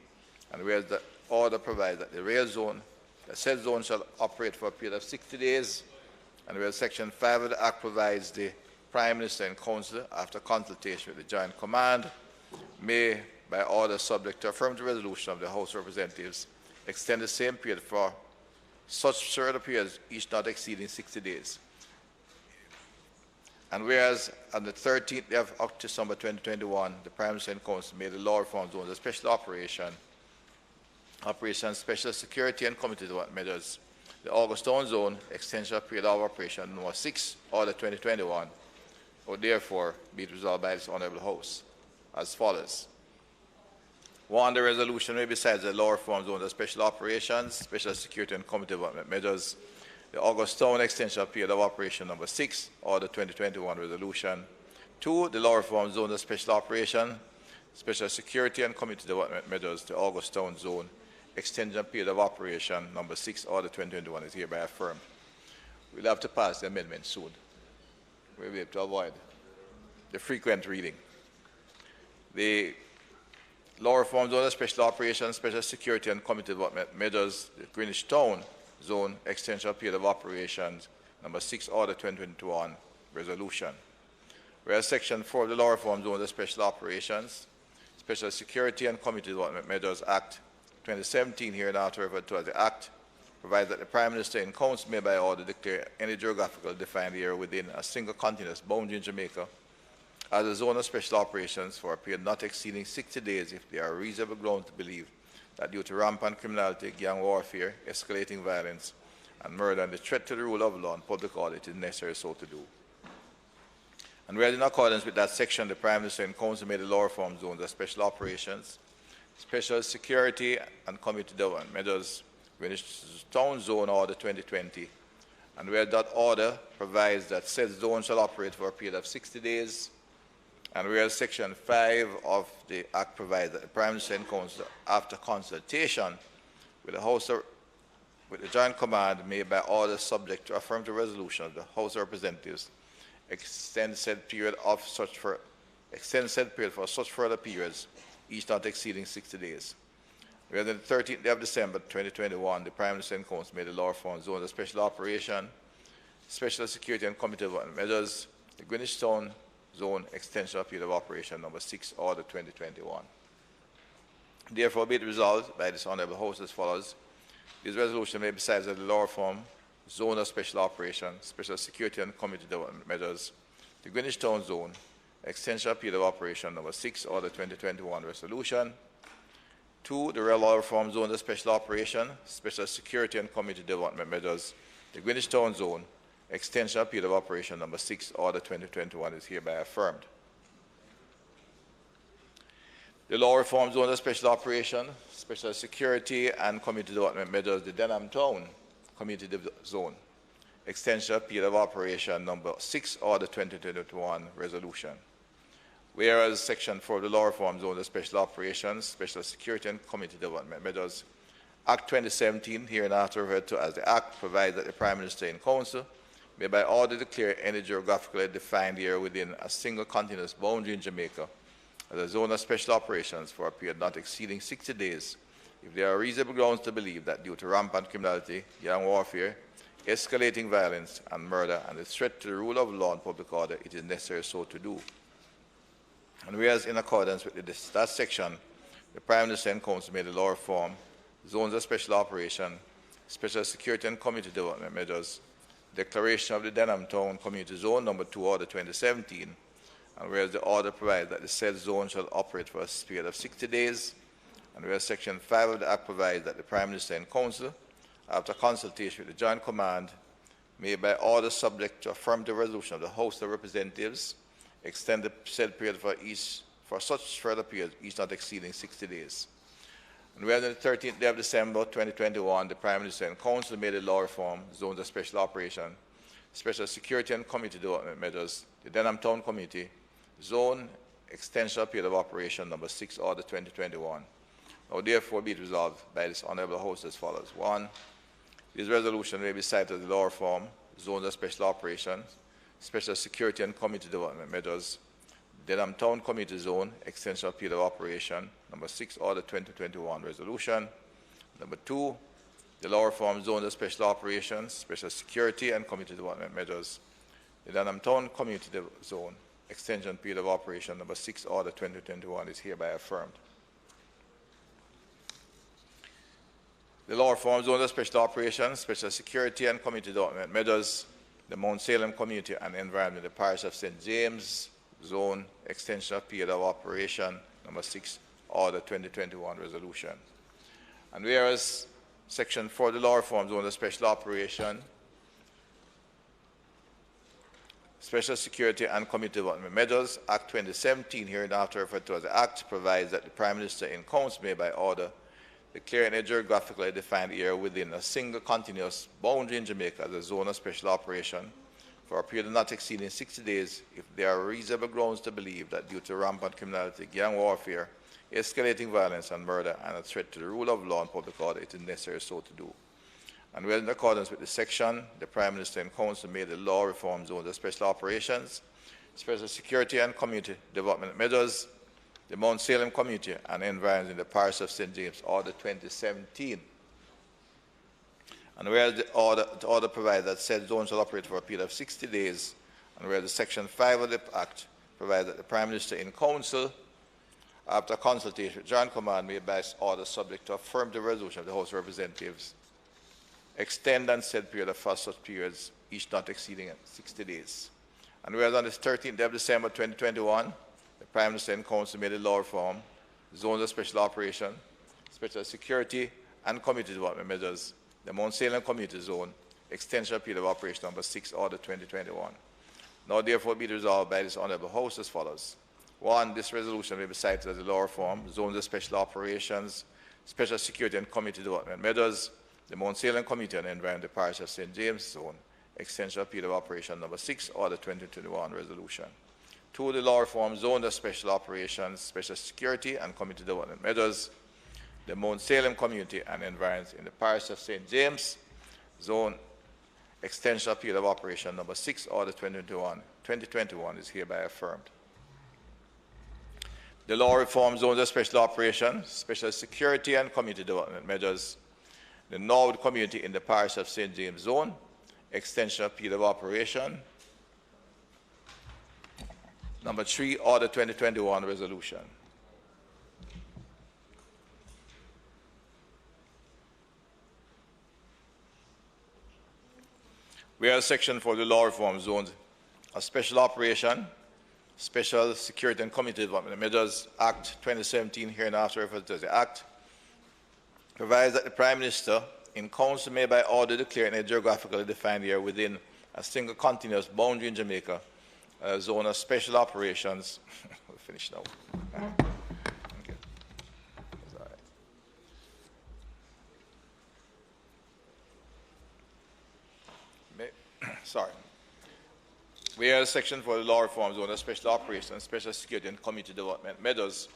M: and where the order provides that the rail zone, the said zone shall operate for a period of 60 days, and where Section 5 of the Act provides the Prime Minister and Council, after consultation with the Joint Command, may, by order subject to affirmative resolution of the House of Representatives, extend the same period for such further periods, each not exceeding 60 days. And whereas on the 13th day of December 2021, the Prime Minister and Council made the Law Reform Zones of Special Operation, Special Security and Community Development Measures, the August Town Zone Extension Period of Operation Number 6, Order 2021, would therefore be resolved by this Honourable House as follows. 1. The resolution may besides the Law Reform Zones of Special Operations, Special Security and Community Development Measures, the August Town Extension Period of Operation Number 6, Order 2021 Resolution. 2. The Law Reform Zones of Special Operation, Special Security and Community Development Measures, the August Town Zone Extension Period of Operation Number 6, Order 2021 is hereby affirmed. We'll have to pass the amendment soon. We'll be able to avoid the frequent reading. The Law Reform Zone of Special Operations, Special Security and Community Development Measures, the Greenwich Town Zone Extension Period of Operations, Number 6, Order 2021 Resolution. Whereas Section 4 of the Law Reform Zone of Special Operations, Special Security and Community Development Measures Act 2017, hereinafter referred to as the Act, provides that the Prime Minister in Council may by order declare any geographical defined area within a single continuous boundary in Jamaica as a zone of special operations for a period not exceeding 60 days if there are reasonable grounds to believe that due to rampant criminality, gang warfare, escalating violence, and murder, and the threat to the rule of law and public order, it is necessary so to do. And whereas in accordance with that section, the Prime Minister in Council made the law reform zones of special operations, special security, and community development measures, Greenwich Town Zone Order 2020, and where that order provides that said zone shall operate for a period of 60 days, and whereas Section 5 of the Act provides that the Prime Minister in Council, after consultation with the Joint Command, may by order subject to affirmative resolution of the House of Representatives, extend said period for such further periods, each not exceeding 60 days. Whereas on the 13th day of December 2021, the Prime Minister in Council made the law reform zones of special operation, special security and community development measures, the Greenwich Town Zone Extension of Period of Operation number 6, Order 2021. Therefore, be it resolved by this Honourable House as follows. This resolution may be cited as the law reform Zone of Special Operation, Special Security and Community Development Measures, the Greenwich Town Zone Extension of Period of Operation number 6, Order 2021 Resolution. 2. The law reform Zone of Special Operation, Special Security and Community Development Measures, the Greenwich Town Zone Extension of Period of Operation number 6, Order 2021 is hereby affirmed. The law reform Zone of Special Operation, Special Security and Community Development Measures, the Denham Town Community Zone Extension of Period of Operation number 6, Order 2021 Resolution. Whereas Section 4 of the law reform Zone of Special Operations, Special Security and Community Development Measures, Act 2017, hereinafter referred to as the Act, provides that the Prime Minister in Council may by order declare any geographically defined area within a single continuous boundary in Jamaica as a zone of special operations for a period not exceeding 60 days if there are reasonable grounds to believe that due to rampant criminality, gang warfare, escalating violence, and murder, and the threat to the rule of law and public order, it is necessary so to do. And whereas in accordance with that section, the Prime Minister and Council made the law reform zones of special operation, special security and community development measures, declaration of the Denham Town Community Zone number 2, Order 2017, and whereas the order provides that the said zone shall operate for a period of 60 days, and whereas Section 5 of the Act provides that the Prime Minister and Council, after consultation with the Joint Command, may by order subject to affirmative resolution of the House of Representatives, extend the said period for such further periods, each not exceeding 60 days. And whereas on the 13th day of December 2021, the Prime Minister and Council made a law reform, zones of special operation, special security and community development measures, the Denham Town Community Zone Extension Period of Operation number 6, Order 2021. Now therefore be it resolved by this Honourable House as follows. 1. This resolution may be cited as the law reform, zones of special operations, special security and community development measures, Denham Town Community Zone Extension Period of Operation number 6, Order 2021 Resolution. Number 2, the law reform Zone of Special Operations, Special Security and Community Development Measures, the Denham Town Community Zone Extension Period of Operation number 6, Order 2021 is hereby affirmed. The law reform Zone of Special Operations, Special Security and Community Development Measures, the Mount Salem Community and Environment, the Parish of St. James Zone Extension Period of Operation number 6, Order 2021 Resolution. And whereas Section 4 of the law reform Zone of Special Operation, Special Security and Community Development Measures, Act 2017, hereinafter referred to as the Act, provides that the Prime Minister in Council may by order declare any geographically defined area within a single continuous boundary in Jamaica as a zone of special operation for a period not exceeding 60 days if there are reasonable grounds to believe that due to rampant criminality, gang warfare, escalating violence and murder, and a threat to the rule of law and public order, it is necessary so to do. And well in accordance with this section, the Prime Minister and Council made the law reform zones of special operations, special security and community development measures, the Mount Salem Community and Environs in the Parish of St. James, Order 2017. And whereas the order provides that said zone shall operate for a period of 60 days, and whereas the Section 5 of the Act provides that the Prime Minister in Council, after consultation with Joint Command made by its order subject to affirmative resolution of the House of Representatives, extend and said period of for such periods, each not exceeding 60 days. And whereas on the 13th of December 2021, the Prime Minister and Council made a law reform, zones of special operation, special security, and community development measures, the Mount Salem Community Zone, extension of period of operation number 6, order 2021. Now therefore be resolved by this Honourable House as follows. 1. This resolution may be cited as a law reform, zones of special operations, special security and community development measures, the Mount Salem Community and Environment, the Parish of St. James Zone, extension of period of operation number 6, order 2021 resolution. 2. The law reform, zones of special operations, special security and community development measures, the Mount Salem Community and Environment in the Parish of St. James Zone, extension of period of operation number 6, order 2021 is hereby affirmed. The law reform, zones of special operations, special security and community development measures, the Norwood Community in the Parish of St. James Zone, extension of period of operation. Number 3, order 2021 resolution. Whereas section for the law reform zones of special operation, special security and community development measures, Act 2017, hereinafter referred to as the Act, provides that the Prime Minister in Council may by order declare in a geographically defined area within a single continuous boundary in Jamaica a zone of special operations. We'll finish now. Okay. That's all right. Sorry. Whereas section for the law reform zone of special operations, special security and community development measures,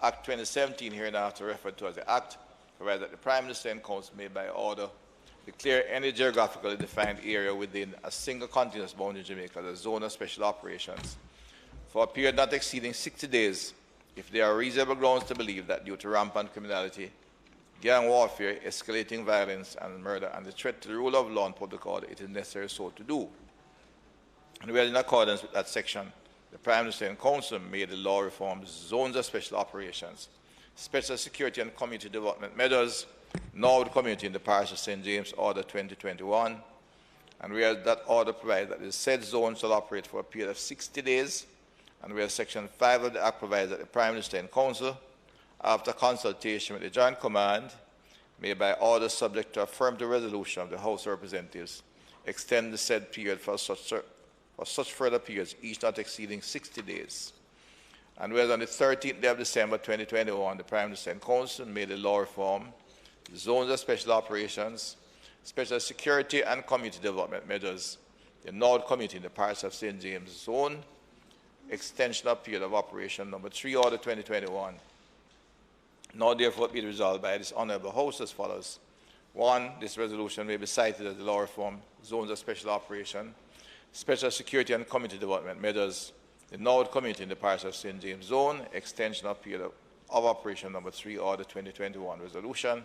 M: Act 2017, hereinafter referred to as the Act, provides that the Prime Minister and Council may by order declare any geographically defined area within a single continuous boundary in Jamaica as a zone of special operations for a period not exceeding 60 days if there are reasonable grounds to believe that due to rampant criminality, gang warfare, escalating violence and murder, and the threat to the rule of law and public order, it is necessary so to do. And whereas in accordance with that section, the Prime Minister and Council made the law reform zones of special operations, special security and community development measures, Norwood Community in the Parish of St. James, Order 2021, and whereas that order provides that the said zone shall operate for a period of 60 days, and whereas Section 5 of the Act provides that the Prime Minister and Council, after consultation with the Joint Command, may by order subject to affirmative resolution of the House of Representatives, extend the said period for such further periods, each not exceeding 60 days. And whereas on the 13th day of December 2021, the Prime Minister and Council made a law reform, zones of special operations, special security and community development measures, the Norwood Community in the Parish of St. James Zone, extension of period of operation number 3, order 2021. Now therefore be resolved by this Honourable House as follows. 1. This resolution may be cited as the law reform, zones of special operation, special security and community development measures, the Norwood Community in the Parish of St. James Zone, extension of period of operation number 3, order 2021 resolution.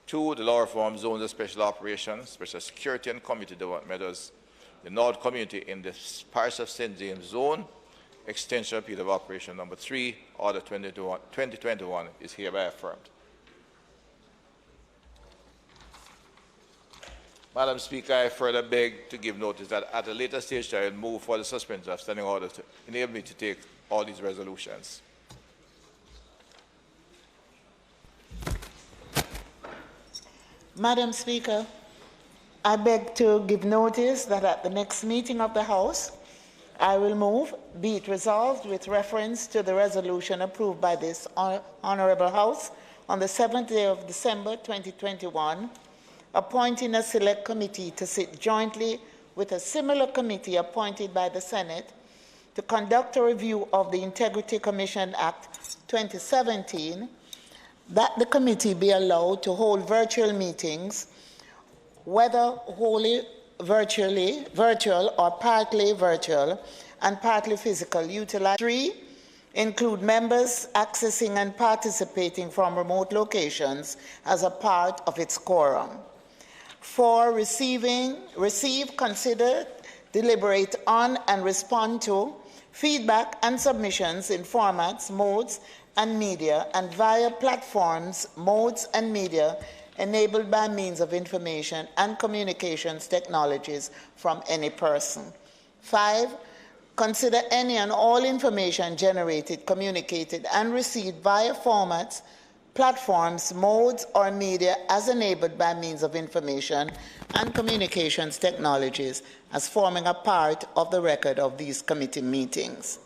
M: 2. The law reform zones of special operations, special security and community development measures, the Norwood Community in the Parish of St. James Zone, extension of period of operation number 3, order 2021 is hereby affirmed. Madam Speaker, I further beg to give notice that at a later stage I will move for the suspension of standing order to enable me to take all these resolutions.
D: Madam Speaker, I beg to give notice that at the next meeting of the House, I will move, be it resolved with reference to the resolution approved by this Honourable House on the 7th day of December 2021, appointing a select committee to sit jointly with a similar committee appointed by the Senate to conduct a review of the Integrity Commission Act 2017, that the committee be allowed to hold virtual meetings, whether wholly virtual or partly virtual and partly physical, utilize. 3. Include members accessing and participating from remote locations as a part of its quorum. 4. Receive, consider, deliberate on, and respond to feedback and submissions in formats, modes, and media, and via platforms, modes, and media enabled by means of information and communications technologies from any person. 5, consider any and all information generated, communicated, and received via formats, platforms, modes, or media as enabled by means of information and communications technologies as forming a part of the record of these committee meetings.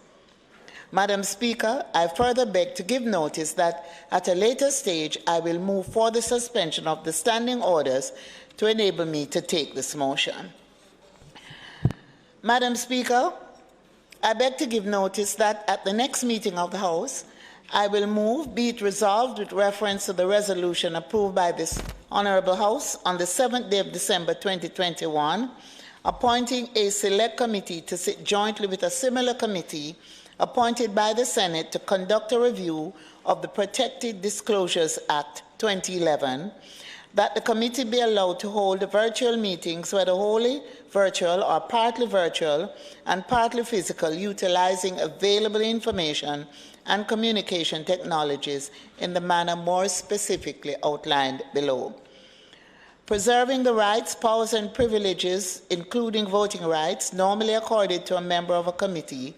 D: Madam Speaker, I further beg to give notice that at a later stage I will move for the suspension of the standing orders to enable me to take this motion. Madam Speaker, I beg to give notice that at the next meeting of the House, I will move, be it resolved with reference to the resolution approved by this Honourable House on the 7th day of December 2021, appointing a select committee to sit jointly with a similar committee appointed by the Senate to conduct a review of the Protected Disclosures Act 2011, that the committee be allowed to hold virtual meetings, whether wholly virtual or partly virtual and partly physical, utilizing available information and communication technologies in the manner more specifically outlined below. Preserving the rights, powers, and privileges, including voting rights, normally accorded to a member of a committee,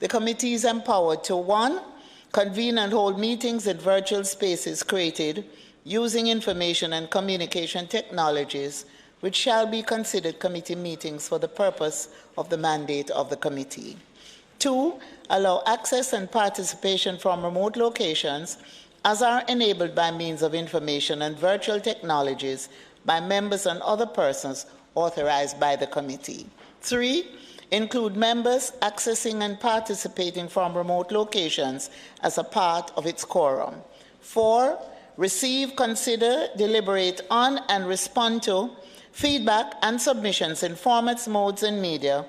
D: the committee is empowered to 1. Convene and hold meetings in virtual spaces created using information and communication technologies, which shall be considered committee meetings for the purpose of the mandate of the committee. 2. Allow access and participation from remote locations as are enabled by means of information and virtual technologies by members and other persons authorized by the committee. 3. Include members accessing and participating from remote locations as a part of its quorum. 4. Receive, consider, deliberate on, and respond to feedback and submissions in formats, modes, and media,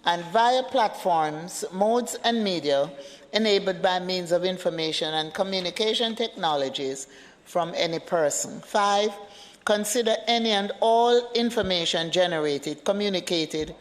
D: and via platforms, modes, and media enabled by means of information and communication technologies from any person. 5. Consider any and all information generated, communicated,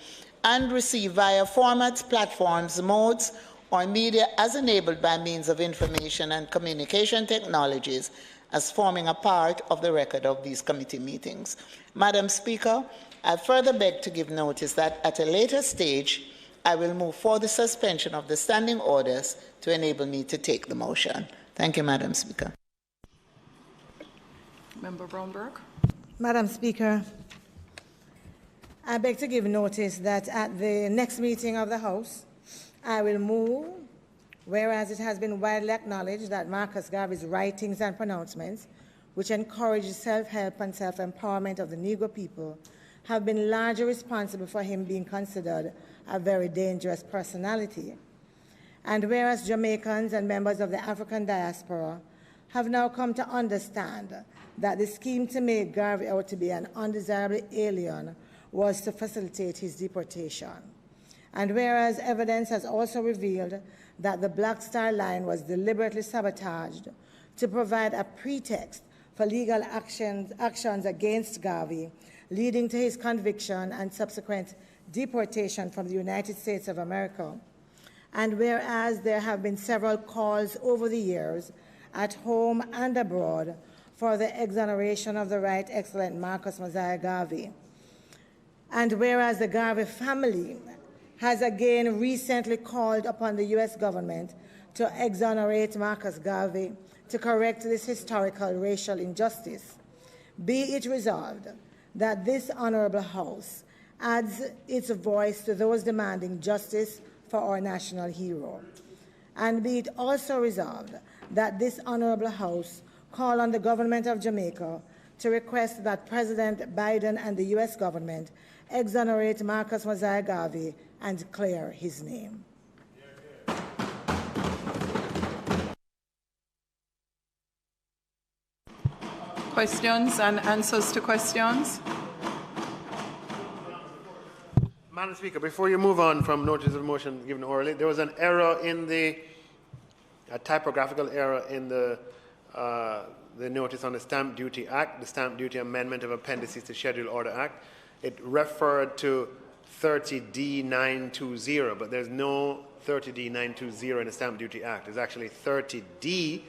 D: and received via formats, platforms, modes, or media as enabled by means of information and communication technologies as forming a part of the record of these committee meetings. Madam Speaker, I further beg to give notice that at a later stage, I will move for the suspension of the standing orders to enable me to take the motion. Thank you, Madam Speaker.
L: Member Brownberg.
C: Madam Speaker, I beg to give notice that at the next meeting of the House, I will move, whereas it has been widely acknowledged that Marcus Garvey's writings and pronouncements, which encourage self-help and self-empowerment of the Negro people, have been largely responsible for him being considered a very dangerous personality. And whereas Jamaicans and members of the African diaspora have now come to understand that the scheme to make Garvey out to be an undesirable alien was to facilitate his deportation. And whereas evidence has also revealed that the Black Star Line was deliberately sabotaged to provide a pretext for legal actions against Garvey, leading to his conviction and subsequent deportation from the United States of America. And whereas there have been several calls over the years, at home and abroad, for the exoneration of the Right Excellent Marcus Mosiah Garvey. And whereas the Garvey family has again recently called upon the U.S. government to exonerate Marcus Garvey to correct this historical racial injustice, be it resolved that this honorable House adds its voice to those demanding justice for our national hero. And be it also resolved that this honorable House call on the government of Jamaica to request that President Biden and the U.S. government exonerate Marcus Mosiah Garvey and clear his name.
L: Questions and answers to questions?
K: Madam Speaker, before you move on from notice of motion given orally, there was an error in a typographical error in the notice on the Stamp Duty Act, the Stamp Duty Amendment of Appendices to Schedule Order Act. It referred to 30D920, but there's no 30D920 in the Stamp Duty Act. It's actually 30D,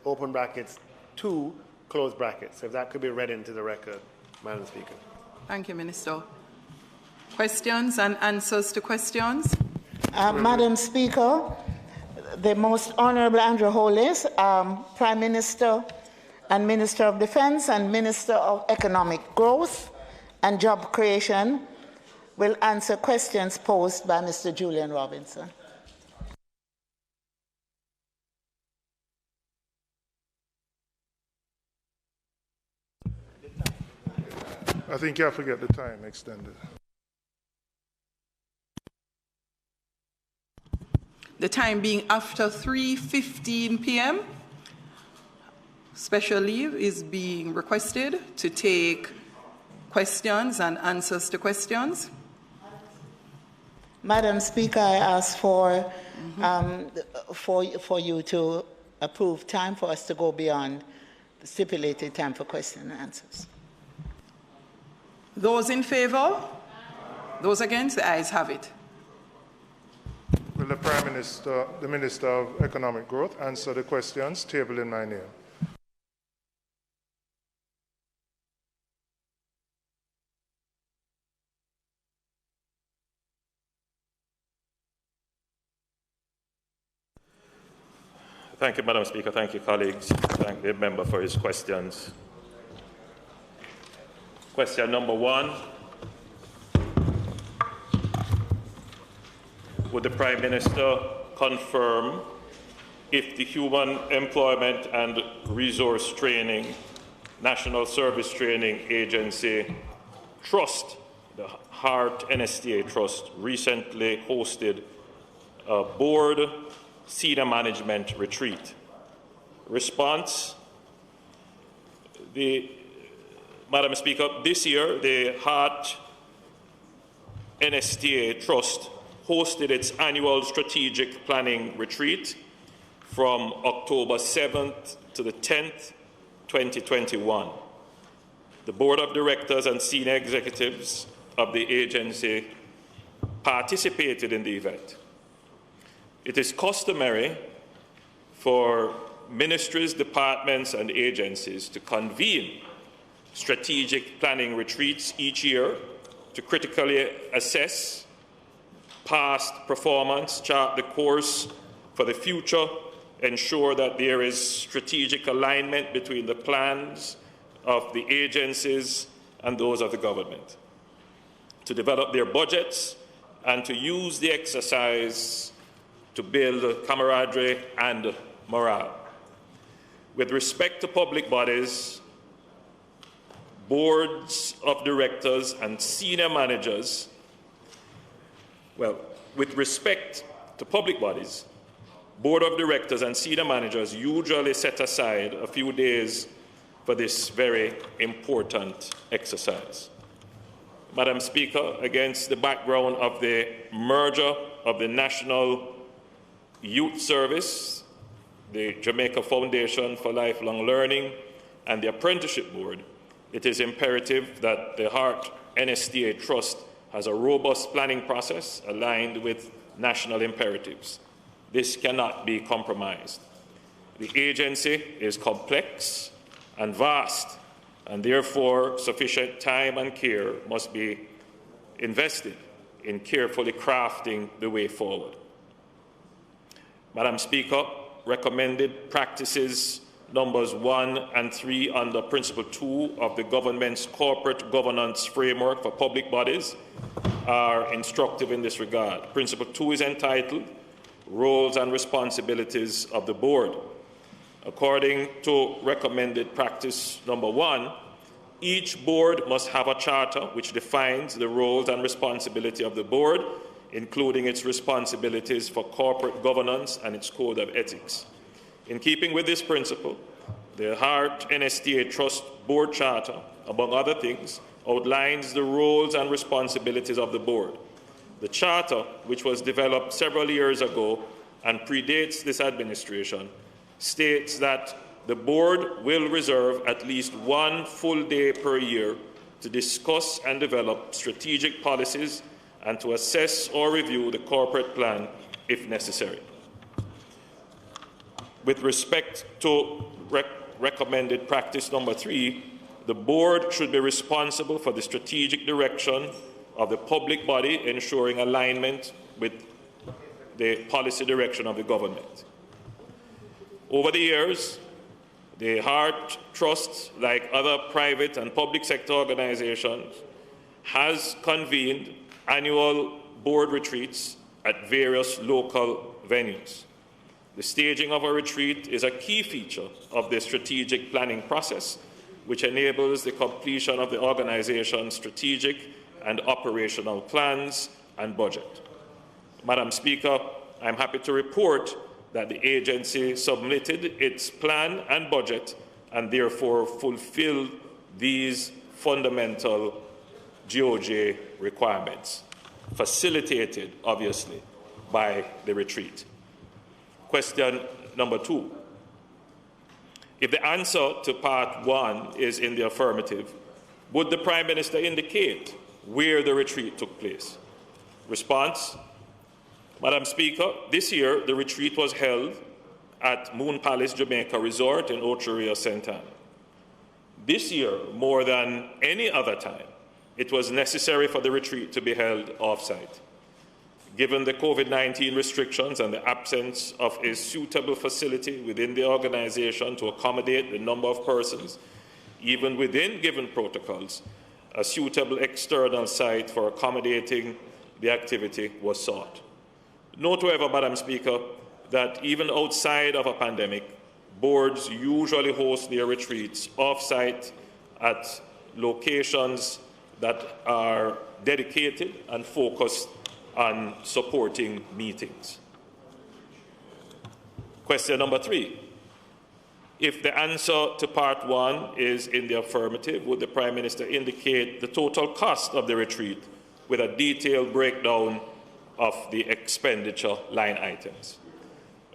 K: open brackets, 2, close brackets. So if that could be read into the record, Madam Speaker.
L: Thank you, Minister. Questions and answers to questions?
D: Madam Speaker, the Most Honorable Andrew Hollis, Prime Minister and Minister of Defense and Minister of Economic Growth and Job Creation, will answer questions posed by Mr. Julian Robinson.
F: I think you have to get the time extended.
L: The time being after 3:15 p.m. Special leave is being requested to take questions and answers to questions.
D: Madam Speaker, I ask for you to approve time for us to go beyond the stipulated time for question and answers.
L: Those in favor? Those against? The ayes have it.
F: Will the Prime Minister, the Minister of Economic Growth, answer the questions tabled in my name?
N: Thank you, Madam Speaker. Thank you, colleagues. Thank the member for his questions. Question number 1. Would the Prime Minister confirm if the Human Employment and Resource Training National Service Training Agency Trust, the HART NSTA Trust, recently hosted a board senior management retreat? Response. Madam Speaker, this year the HART NSTA Trust hosted its annual strategic planning retreat from October 7th to the 10th, 2021. The Board of Directors and senior executives of the agency participated in the event. It is customary for ministries, departments, and agencies to convene strategic planning retreats each year to critically assess past performance, chart the course for the future, ensure that there is strategic alignment between the plans of the agencies and those of the government, to develop their budgets and to use the exercise to build camaraderie and morale. With respect to public bodies, boards of directors and senior managers, with respect to public bodies, board of directors and senior managers usually set aside a few days for this very important exercise. Madam Speaker, against the background of the merger of the National Youth Service, the Jamaica Foundation for Lifelong Learning, and the Apprenticeship Board, it is imperative that the HART NSTA Trust has a robust planning process aligned with national imperatives. This cannot be compromised. The agency is complex and vast, and therefore sufficient time and care must be invested in carefully crafting the way forward. Madam Speaker, recommended practices numbers 1 and 3 under Principle 2 of the government's corporate governance framework for public bodies are instructive in this regard. Principle 2 is entitled Roles and Responsibilities of the Board. According to recommended practice number 1, each board must have a charter which defines the roles and responsibility of the board, including its responsibilities for corporate governance and its code of ethics. In keeping with this principle, the HART NSTA Trust Board Charter, among other things, outlines the roles and responsibilities of the board. The charter, which was developed several years ago and predates this administration, states that the board will reserve at least one full day per year to discuss and develop strategic policies and to assess or review the corporate plan if necessary. With respect to recommended practice number 3, the board should be responsible for the strategic direction of the public body, ensuring alignment with the policy direction of the government. Over the years, the Heart Trust, like other private and public sector organizations, has convened annual board retreats at various local venues. The staging of a retreat is a key feature of the strategic planning process, which enables the completion of the organization's strategic and operational plans and budget. Madam Speaker, I am happy to report that the agency submitted its plan and budget and therefore fulfilled these fundamental GOJ requirements, facilitated, obviously, by the retreat. Question number 2. If the answer to part 1 is in the affirmative, would the Prime Minister indicate where the retreat took place? Response. Madam Speaker, this year the retreat was held at Moon Palace Jamaica Resort in Ocho Santana. This year, more than any other time, it was necessary for the retreat to be held off-site. Given the COVID-19 restrictions and the absence of a suitable facility within the organization to accommodate the number of persons, even within given protocols, a suitable external site for accommodating the activity was sought. Note, however, Madam Speaker, that even outside of a pandemic, boards usually host their retreats off-site at locations that are dedicated and focused on supporting meetings. Question number 3. If the answer to part 1 is in the affirmative, would the Prime Minister indicate the total cost of the retreat with a detailed breakdown of the expenditure line items?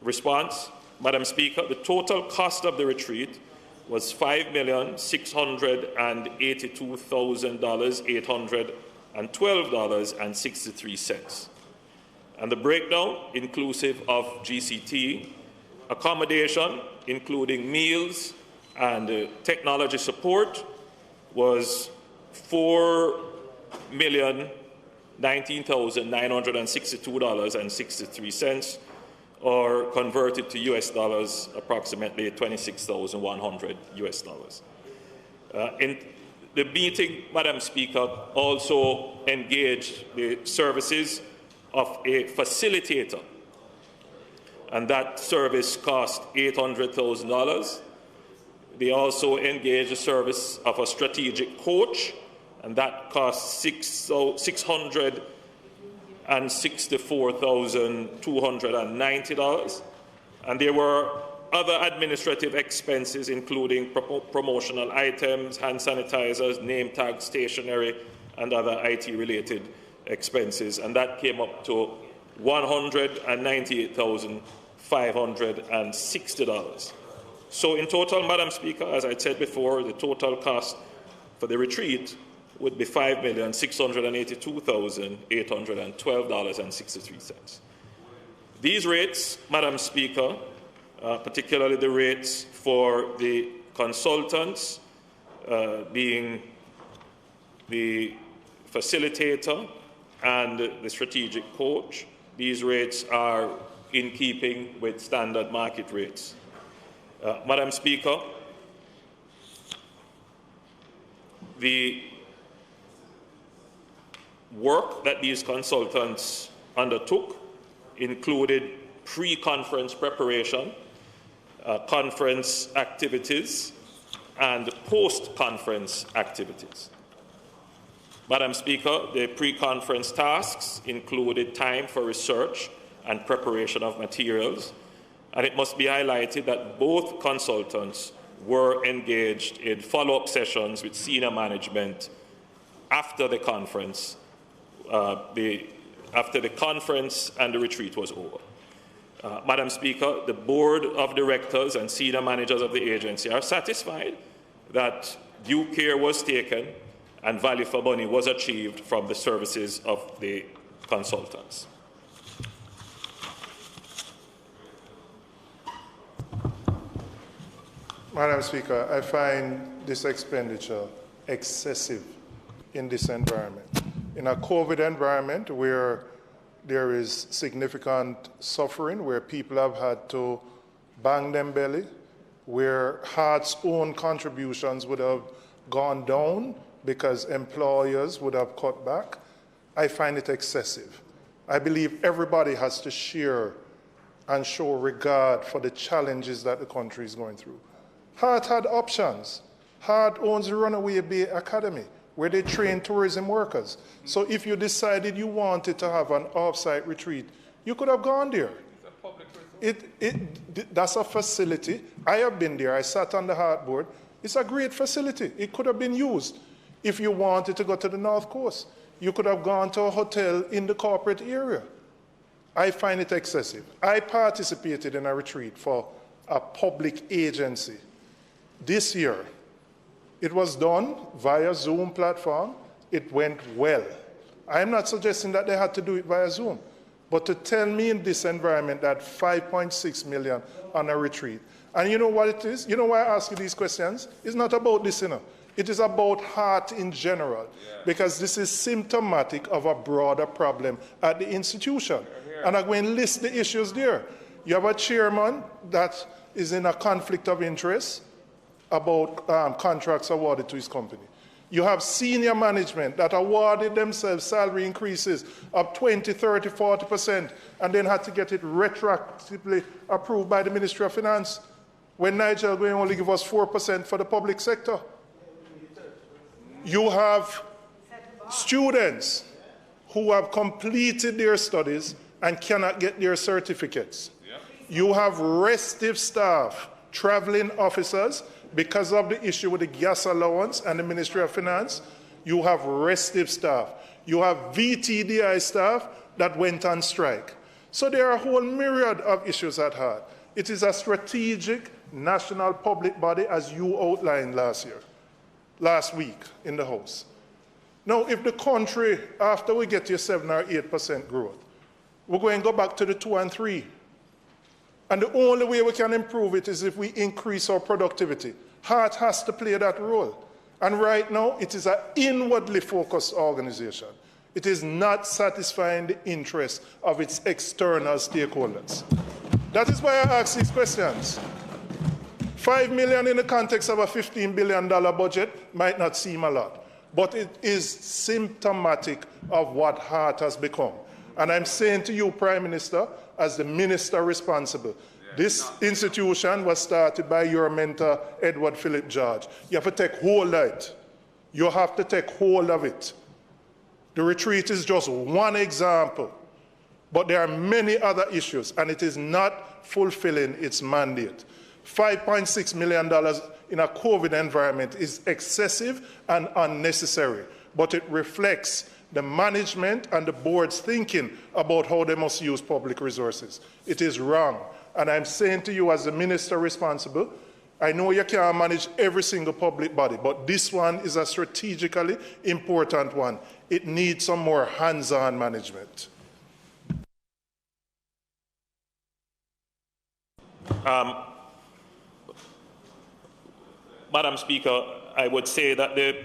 N: Response. Madam Speaker, the total cost of the retreat was $5,682,812.63. And the breakdown, inclusive of GCT, accommodation, including meals and technology support, was $4,019,962.63, or converted to US dollars, approximately $26,100 US dollars. In the meeting, Madam Speaker, also engaged the services of a facilitator, and that service cost $800,000. They also engaged the service of a strategic coach, and that cost $664,290. And there were other administrative expenses, including promotional items, hand sanitizers, name tags, stationery, and other IT-related expenses, and that came up to $198,560. So in total, Madam Speaker, as I said before, the total cost for the retreat would be $5,682,812.63. These rates, Madam Speaker, particularly the rates for the consultants, being the facilitator and the strategic coach, these rates are in keeping with standard market rates. Madam Speaker, the work that these consultants undertook included pre-conference preparation, conference activities, and post-conference activities. Madam Speaker, the pre-conference tasks included time for research and preparation of materials, and it must be highlighted that both consultants were engaged in follow-up sessions with senior management after the conference, after the conference and the retreat was over. Madam Speaker, the board of directors and senior managers of the agency are satisfied that due care was taken and value for money was achieved from the services of the consultants.
F: Madam Speaker, I find this expenditure excessive in this environment. In a COVID environment where there is significant suffering, where people have had to bang them belly, where Heart's own contributions would have gone down because employers would have cut back, I find it excessive. I believe everybody has to share and show regard for the challenges that the country is going through. Heart had options. Heart owns the Runaway Bay Academy, where they train tourism workers. So if you decided you wanted to have an off-site retreat, you could have gone there. That's a facility. I have been there. I sat on the Heart board. It's a great facility. It could have been used. If you wanted to go to the North Coast, you could have gone to a hotel in the corporate area. I find it excessive. I participated in a retreat for a public agency this year. It was done via Zoom platform. It went well. I'm not suggesting that they had to do it via Zoom, but to tell me in this environment that 5.6 million on a retreat. And you know what it is? You know why I ask you these questions? It's not about this, It is about Heart in general, because this is symptomatic of a broader problem at the institution. And I'm going to list the issues there. You have a chairman that is in a conflict of interest about contracts awarded to his company. You have senior management that awarded themselves salary increases of 20, 30, 40%, and then had to get it retroactively approved by the Ministry of Finance, when Nigel will only give us 4% for the public sector. You have students who have completed their studies and cannot get their certificates. You have restive staff, traveling officers, because of the issue with the gas allowance and the Ministry of Finance. You have restive staff. You have VTDI staff that went on strike. So there are a whole myriad of issues at heart. It is a strategic national public body, as you outlined last week in the House. Now, if the country, after we get to 7 or 8% growth, we're going to go back to the 2 and 3. And the only way we can improve it is if we increase our productivity. Heart has to play that role. And right now, it is an inwardly focused organization. It is not satisfying the interests of its external stakeholders. That is why I ask these questions. $5 million in the context of a $15 billion budget might not seem a lot, but it is symptomatic of what Heart has become. And I'm saying to you, Prime Minister, as the minister responsible, this institution was started by your mentor, Edward Philip George. You have to take hold of it. You have to take hold of it. The retreat is just one example, but there are many other issues, and it is not fulfilling its mandate. $5.6 million in a COVID environment is excessive and unnecessary, but it reflects the management and the board's thinking about how they must use public resources. It is wrong. And I'm saying to you as the minister responsible, I know you can't manage every single public body, but this one is a strategically important one. It needs some more hands-on management.
N: Madam Speaker, I would say that the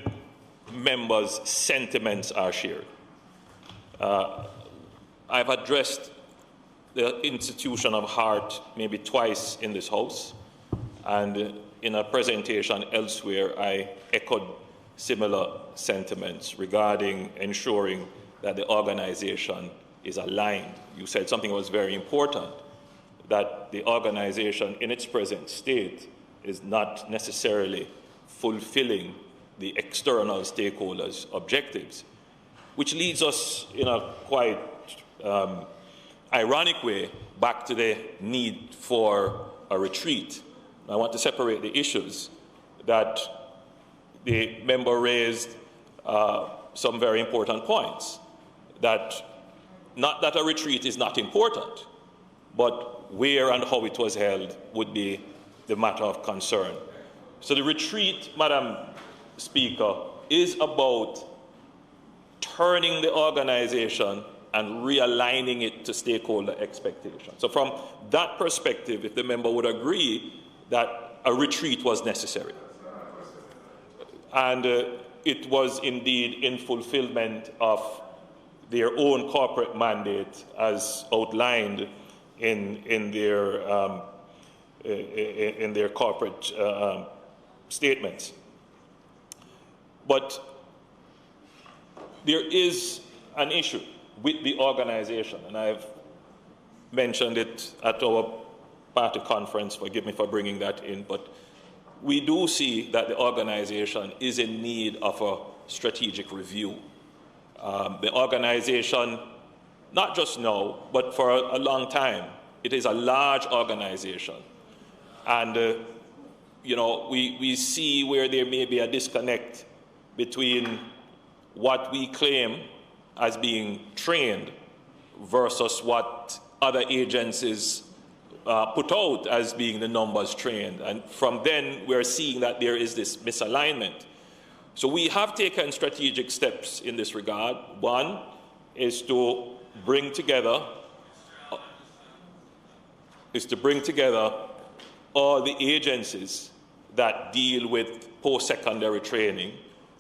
N: members' sentiments are shared. I've addressed the institution of Heart maybe twice in this House, and in a presentation elsewhere, I echoed similar sentiments regarding ensuring that the organization is aligned. You said something that was very important, that the organization in its present state is not necessarily fulfilling the external stakeholders' objectives, which leads us in a quite ironic way back to the need for a retreat. I want to separate the issues. That the member raised some very important points. That not that a retreat is not important, but where and how it was held would be the matter of concern. So the retreat, Madam Speaker, is about turning the organization and realigning it to stakeholder expectations. So from that perspective, if the member would agree that a retreat was necessary, and it was indeed in fulfillment of their own corporate mandate as outlined in their corporate statements. But there is an issue with the organization, and I've mentioned it at our party conference, forgive me for bringing that in, but we do see that the organization is in need of a strategic review. The organization, not just now, but for a long time, it is a large organization. And, we see where there may be a disconnect between what we claim as being trained versus what other agencies put out as being the numbers trained. And from then, we're seeing that there is this misalignment. So we have taken strategic steps in this regard. One is to bring together all the agencies that deal with post-secondary training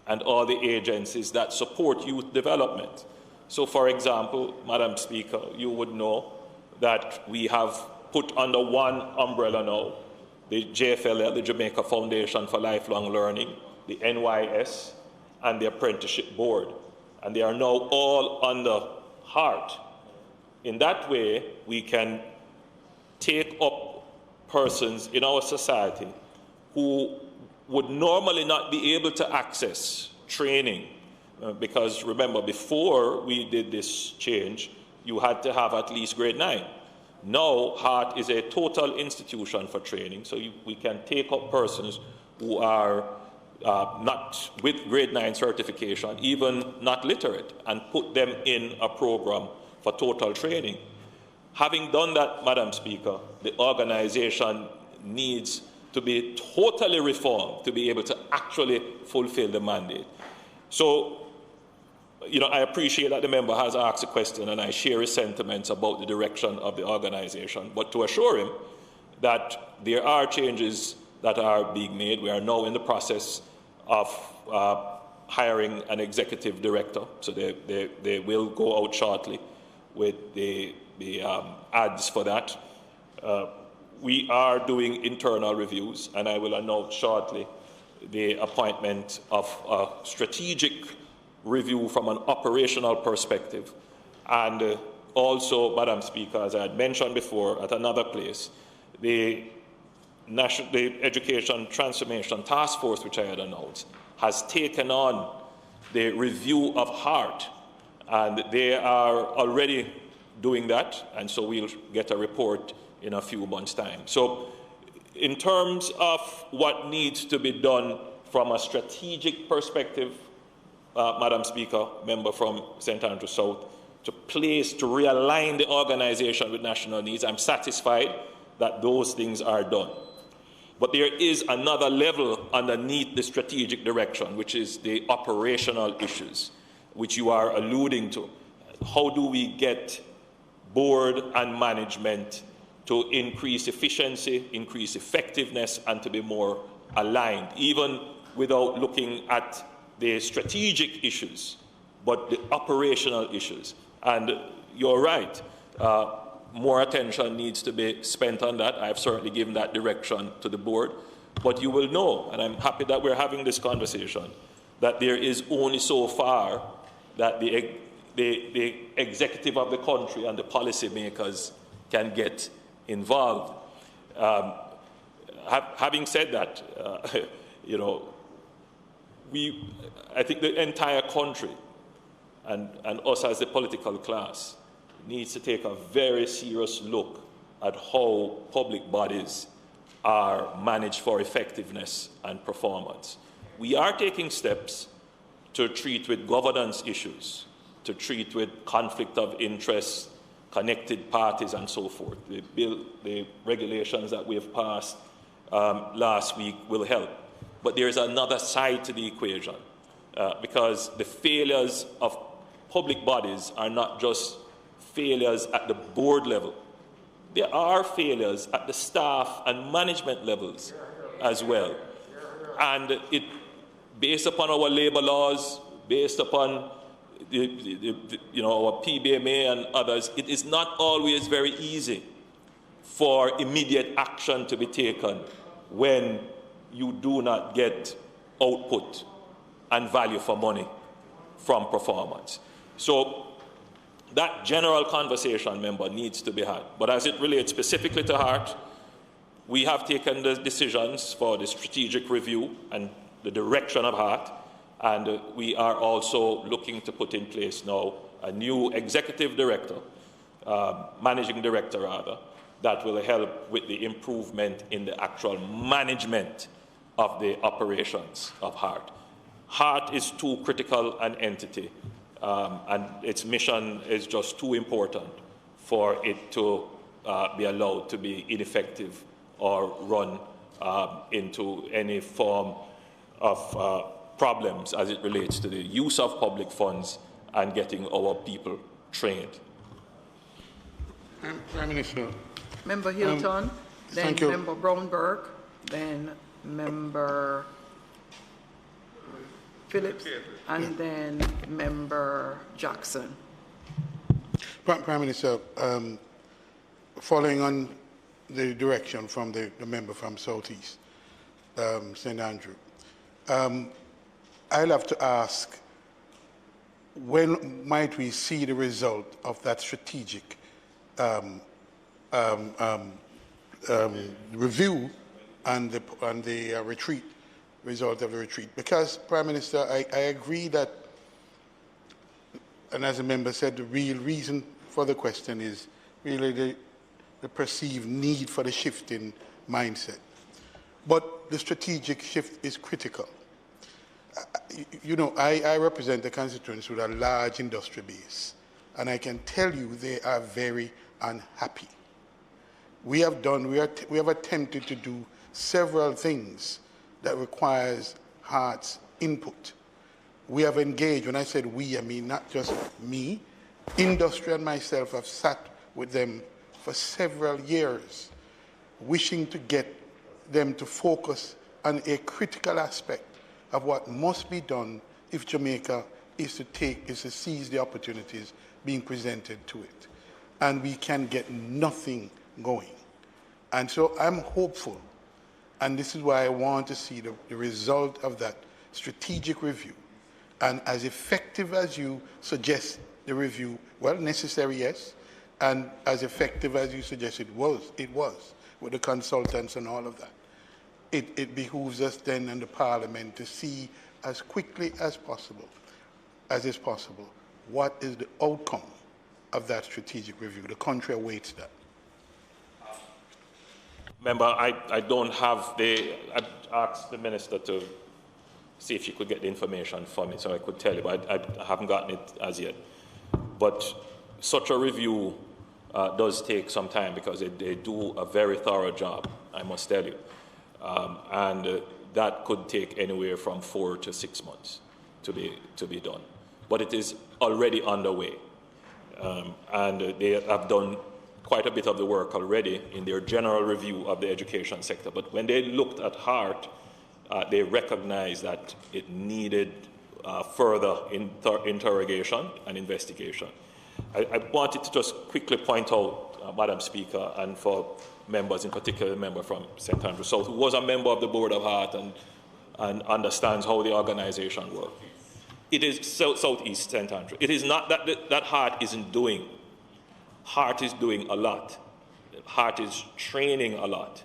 N: and all the agencies that support youth development. So, for example, Madam Speaker, you would know that we have put under one umbrella now the JFLL, the Jamaica Foundation for Lifelong Learning, the NYS, and the Apprenticeship Board. And they are now all under HEART. In that way, we can take up persons in our society who would normally not be able to access training. Because remember, before we did this change, you had to have at least grade 9. Now, HEART is a total institution for training, so we can take up persons who are not with grade 9 certification, even not literate, and put them in a program for total training. Having done that, Madam Speaker, the organization needs to be totally reformed to be able to actually fulfill the mandate. So, I appreciate that the member has asked a question, and I share his sentiments about the direction of the organization, but to assure him that there are changes that are being made. We are now in the process of hiring an executive director, so they will go out shortly with the ads for that. We are doing internal reviews, and I will announce shortly the appointment of a strategic review from an operational perspective. And also, Madam Speaker, as I had mentioned before at another place, the Education Transformation Task Force, which I had announced, has taken on the review of HEART, and they are already doing that, and so we'll get a report in a few months' time. So in terms of what needs to be done from a strategic perspective, Madam Speaker, member from St. Andrew South, to realign the organization with national needs, I'm satisfied that those things are done. But there is another level underneath the strategic direction, which is the operational issues, which you are alluding to. How do we get board and management to increase efficiency, increase effectiveness, and to be more aligned, even without looking at the strategic issues, but the operational issues? And you're right, more attention needs to be spent on that. I've certainly given that direction to the board. But you will know, and I'm happy that we're having this conversation, that there is only so far that the executive of the country and the policymakers can get involved. Having said that, I think the entire country and us as the political class needs to take a very serious look at how public bodies are managed for effectiveness and performance. We are taking steps to treat with governance issues, to treat with conflict of interest, connected parties, and so forth. The regulations that we have passed last week will help. But there is another side to the equation, because the failures of public bodies are not just failures at the board level. There are failures at the staff and management levels as well. And it, based upon our labor laws, based upon our PBMA and others, it is not always very easy for immediate action to be taken when you do not get output and value for money from performance. So that general conversation, member, needs to be had. But as it relates specifically to HART, we have taken the decisions for the strategic review and the direction of HART, and we are also looking to put in place now a new executive director, managing director rather, that will help with the improvement in the actual management of the operations of HART. HART is too critical an entity, and its mission is just too important for it to be allowed to be ineffective or run into any form of problems as it relates to the use of public funds and getting our people trained.
J: Prime Minister.
L: Member Hilton, then Member Brownberg, then Member Phillips, and then Member Jackson.
J: Prime Minister, following on the direction from the member from Southeast, St. Andrew, I'll have to ask, when might we see the result of that strategic review and the retreat, result of the retreat? Because, Prime Minister, I agree that, and as the member said, the real reason for the question is really the perceived need for the shift in mindset. But the strategic shift is critical. I represent a constituency with a large industry base, and I can tell you they are very unhappy. We have attempted to do several things that requires HART's input. We have engaged, when I said we, I mean not just me, industry and myself have sat with them for several years, wishing to get them to focus on a critical aspect of what must be done if Jamaica is to seize the opportunities being presented to it. And we can get nothing going. And so I'm hopeful, and this is why I want to see the result of that strategic review. And as effective as you suggest the review, well, necessary, yes, and as effective as you suggest it was with the consultants and all of that. It behooves us then in the Parliament to see as quickly as is possible, what is the outcome of that strategic review. The country awaits that.
N: Member, I don't have I asked the Minister to see if she could get the information for me so I could tell you, but I haven't gotten it as yet. But such a review does take some time because they do a very thorough job, I must tell you. And that could take anywhere from 4 to 6 months to be done. But it is already underway. And they have done quite a bit of the work already in their general review of the education sector. But when they looked at HART, they recognized that it needed further interrogation and investigation. I wanted to just quickly point out, Madam Speaker, and for members, in particular the member from St. Andrew South, who was a member of the board of HART and understands how the organization works. It is Southeast St. Andrew. It is not that HART isn't doing. HART is doing a lot. HART is training a lot.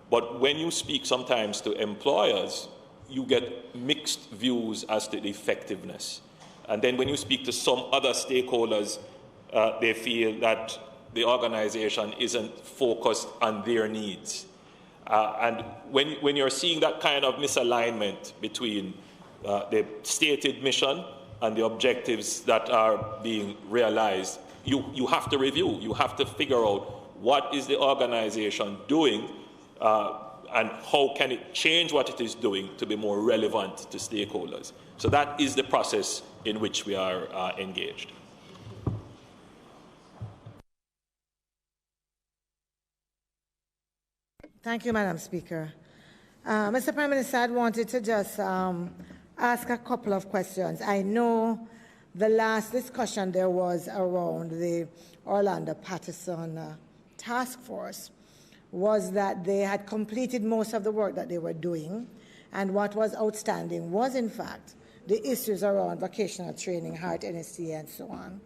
N: But when you speak sometimes to employers, you get mixed views as to the effectiveness. And then when you speak to some other stakeholders, they feel that the organization isn't focused on their needs. And when you're seeing that kind of misalignment between the stated mission and the objectives that are being realized, you have to review. You have to figure out what is the organization doing and how can it change what it is doing to be more relevant to stakeholders. So that is the process in which we are engaged.
C: Thank you, Madam Speaker. Mr. Prime Minister, I wanted to just ask a couple of questions. I know the last discussion there was around the Orlando Patterson task force was that they had completed most of the work that they were doing, and what was outstanding was, in fact, the issues around vocational training, heart, NSTA, and so on.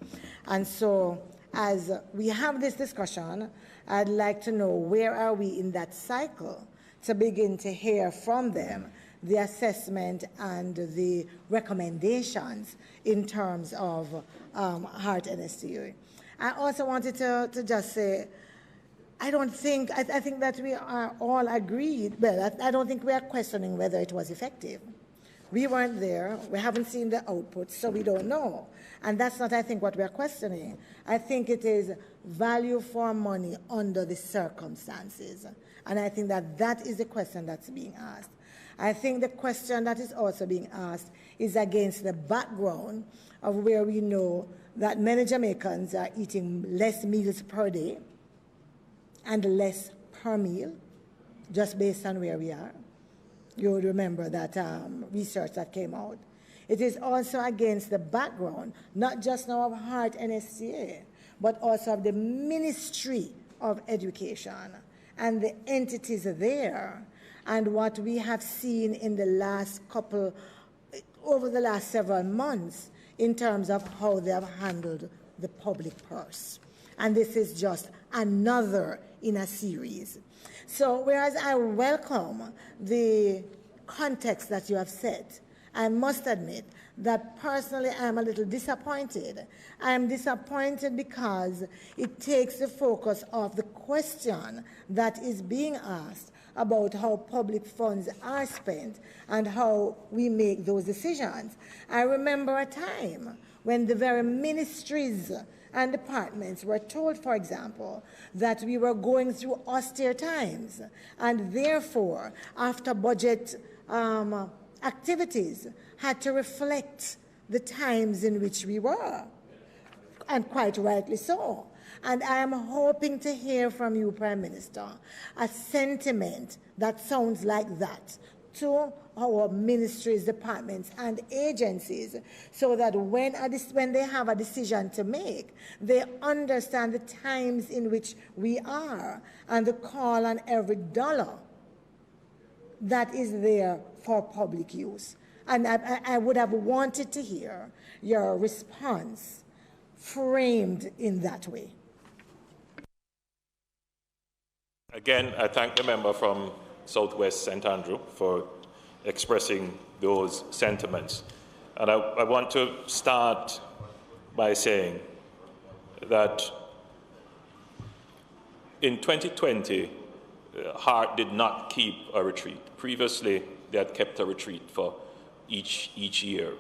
C: And so, as we have this discussion, I'd like to know where are we in that cycle to begin to hear from them the assessment and the recommendations in terms of heart NSTA. I also wanted to just say, I think that we are all agreed, well, I don't think we are questioning whether it was effective. We weren't there, we haven't seen the output, so we don't know. And that's not, I think, what we're questioning. I think it is value for money under the circumstances. And I think that that is the question that's being asked. I think the question that is also being asked is against the background of where we know that many Jamaicans are eating less meals per day and less per meal, just based on where we are. You would remember that research that came out. It is also against the background, not just now of heart NSTA, but also of the Ministry of Education and the entities there, and what we have seen in the last over the last several months in terms of how they have handled the public purse. And this is just another in a series. So whereas I welcome the context that you have set, I must admit that personally I am a little disappointed. I am disappointed because it takes the focus off the question that is being asked about how public funds are spent and how we make those decisions. I remember a time when the very ministries and departments were told, for example, that we were going through austere times, and therefore, after budget activities had to reflect the times in which we were, and quite rightly so. And I am hoping to hear from you, Prime Minister, a sentiment that sounds like that to our ministries, departments, and agencies, so that when they have a decision to make, they understand the times in which we are and the call on every dollar that is there for public use. And I would have wanted to hear your response framed in that way.
N: Again, I thank the member from Southwest St. Andrew for expressing those sentiments. And I want to start by saying that in 2020, HART did not keep a retreat. Previously, they had kept a retreat for each year.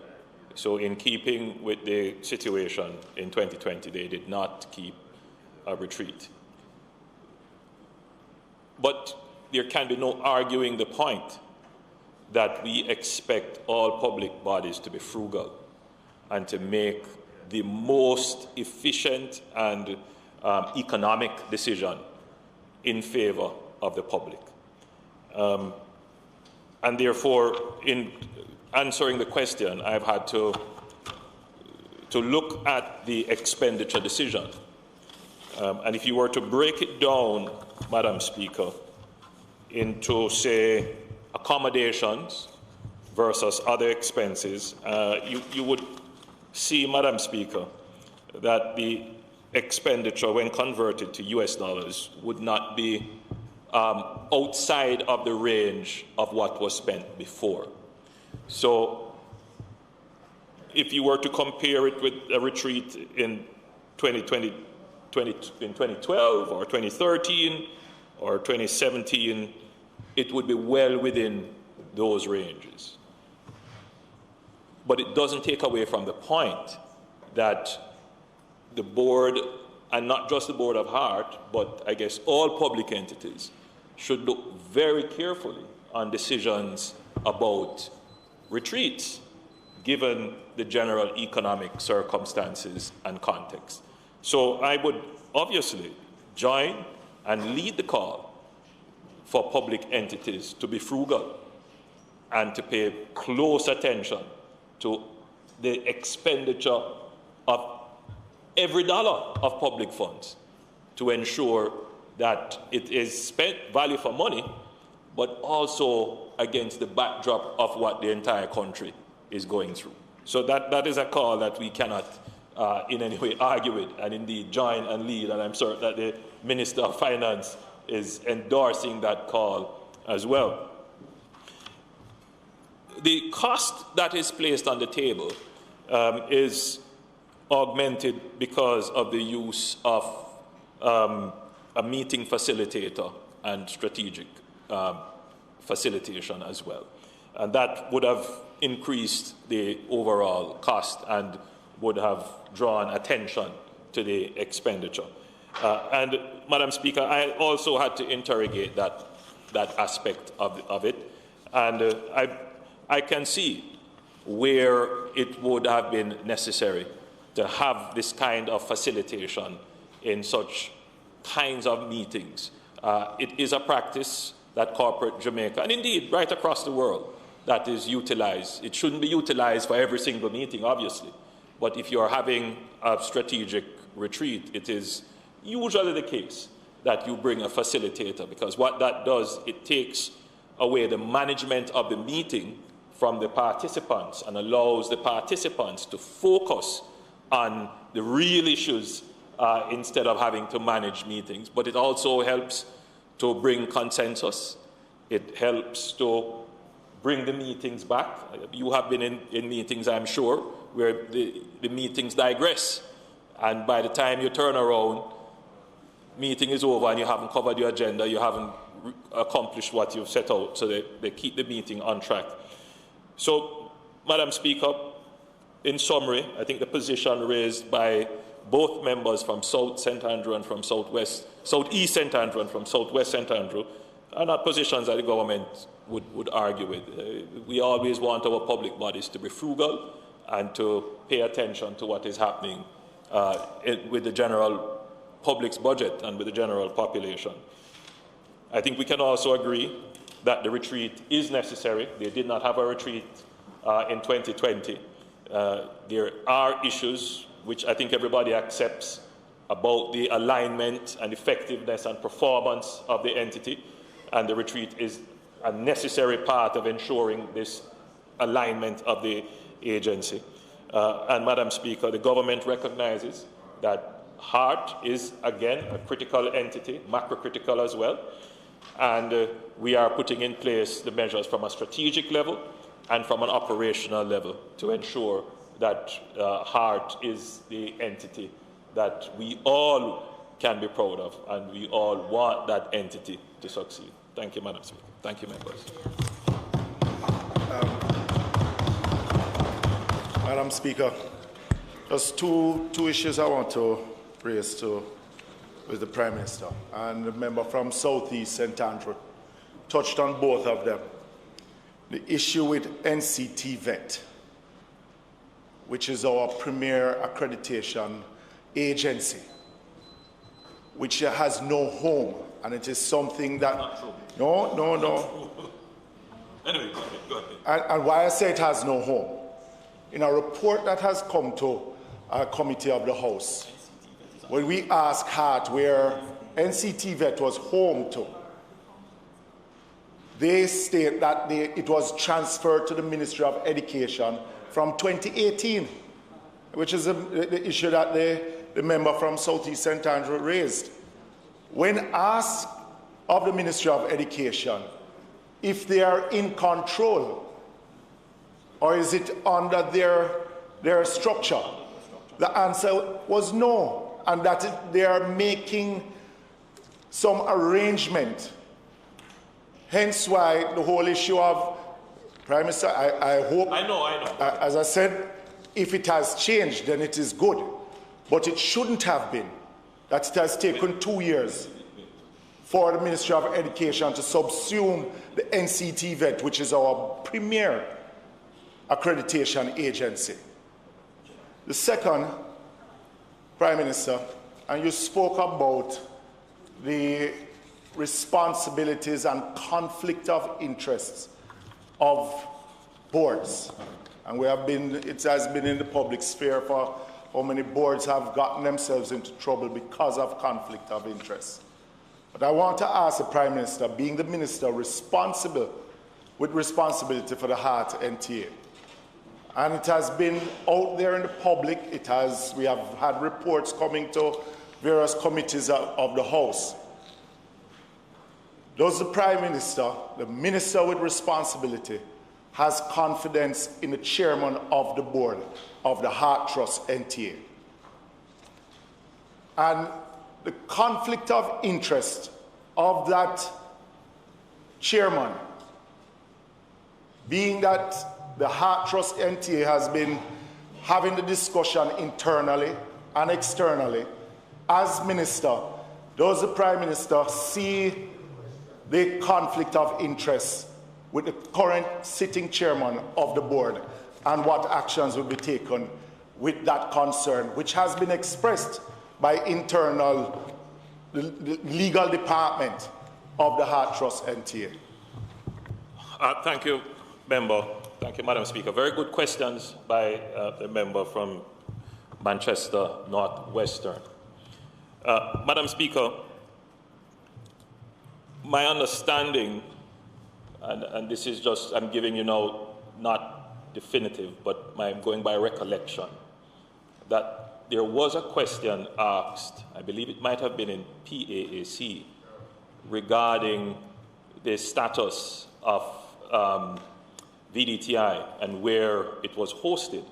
N: So in keeping with the situation in 2020, they did not keep a retreat. But there can be no arguing the point that we expect all public bodies to be frugal and to make the most efficient and economic decision in favor of the public. And therefore, in answering the question, I've had to look at the expenditure decision. And if you were to break it down, Madam Speaker, into, say, accommodations versus other expenses, you would see, Madam Speaker, that the expenditure, when converted to US dollars, would not be outside of the range of what was spent before. So if you were to compare it with a retreat in 2012 or 2013 or 2017, it would be well within those ranges. But it doesn't take away from the point that the board, and not just the Board of HART, but I guess all public entities, should look very carefully on decisions about retreats, given the general economic circumstances and context. So I would obviously join and lead the call for public entities to be frugal and to pay close attention to the expenditure of every dollar of public funds to ensure that it is spent value for money, but also against the backdrop of what the entire country is going through. So that is a call that we cannot in any way argue with, and indeed join and lead, and I'm certain that the Minister of Finance is endorsing that call as well. The cost that is placed on the table is augmented because of the use of a meeting facilitator and strategic facilitation as well. And that would have increased the overall cost and would have drawn attention to the expenditure. And Madam Speaker, I also had to interrogate that aspect of it. And I can see where it would have been necessary to have this kind of facilitation in such kinds of meetings. It is a practice that corporate Jamaica, and indeed right across the world, that is utilized. It shouldn't be utilized for every single meeting, obviously. But if you're having a strategic retreat, it is usually the case that you bring a facilitator, because what that does, it takes away the management of the meeting from the participants and allows the participants to focus on the real issues instead of having to manage meetings. But it also helps to bring consensus. It helps to bring the meetings back. You have been in meetings, I'm sure, where the meetings digress. And by the time you turn around, meeting is over and you haven't covered your agenda, you haven't accomplished what you've set out, so they keep the meeting on track. So, Madam Speaker, in summary, I think the position raised by both members from South St. Andrew and from South-East St. Andrew and from South-West St. Andrew are not positions that the government would argue with. We always want our public bodies to be frugal and to pay attention to what is happening with the general public's budget and with the general population. I think we can also agree that the retreat is necessary. They did not have a retreat in 2020. There are issues which I think everybody accepts about the alignment and effectiveness and performance of the entity, and the retreat is a necessary part of ensuring this alignment of the agency. And Madam Speaker, the government recognizes that HEART is, again, a critical entity, macro-critical as well, and we are putting in place the measures from a strategic level and from an operational level to ensure that HEART is the entity that we all can be proud of, and we all want that entity to succeed. Thank you, Madam Speaker. Thank you, members.
F: Madam Speaker, just two issues I want to raise with the Prime Minister. And the member from South-East St. Andrew touched on both of them. The issue with NCT VET, which is our premier accreditation agency, which has no home, and it is something that... No.
N: Anyway, go ahead.
F: And why I say it has no home, in a report that has come to our committee of the House, when we asked HEART where NCT VET was home to, they state that it was transferred to the Ministry of Education from 2018, which is the issue that the member from South-East St. Andrew raised. When asked of the Ministry of Education if they are in control or is it under their structure, the answer was no, and that they are making some arrangement. Hence why the whole issue of, Prime Minister, I hope,
N: I know.
F: As I said, if it has changed, then it is good. But it shouldn't have been that it has taken 2 years
O: for the Ministry of Education to subsume the NCT-VET, which is our premier accreditation agency. The second, Prime Minister, and you spoke about the responsibilities and conflict of interests of boards. And it has been in the public sphere for how many boards have gotten themselves into trouble because of conflict of interest. But I want to ask the Prime Minister, being the minister responsible with responsibility for the Heart NTA, and it has been out there in the public, we have had reports coming to various committees of the House. Does the Prime Minister, the minister with responsibility, has confidence in the chairman of the board of the Heart Trust NTA? And the conflict of interest of that chairman, being that the Heart Trust NTA has been having the discussion internally and externally, as minister, does the Prime Minister see the conflict of interest with the current sitting chairman of the board, and what actions will be taken with that concern, which has been expressed by the legal department of the Heart Trust NTA?
N: Thank you, member. Thank you, Madam Speaker. Very good questions by the member from Manchester Northwestern. Madam Speaker, my understanding, and this is just, I'm giving you now not definitive, but I'm going by recollection, that there was a question asked, I believe it might have been in PAAC, regarding the status of VDTI and where it was hosted,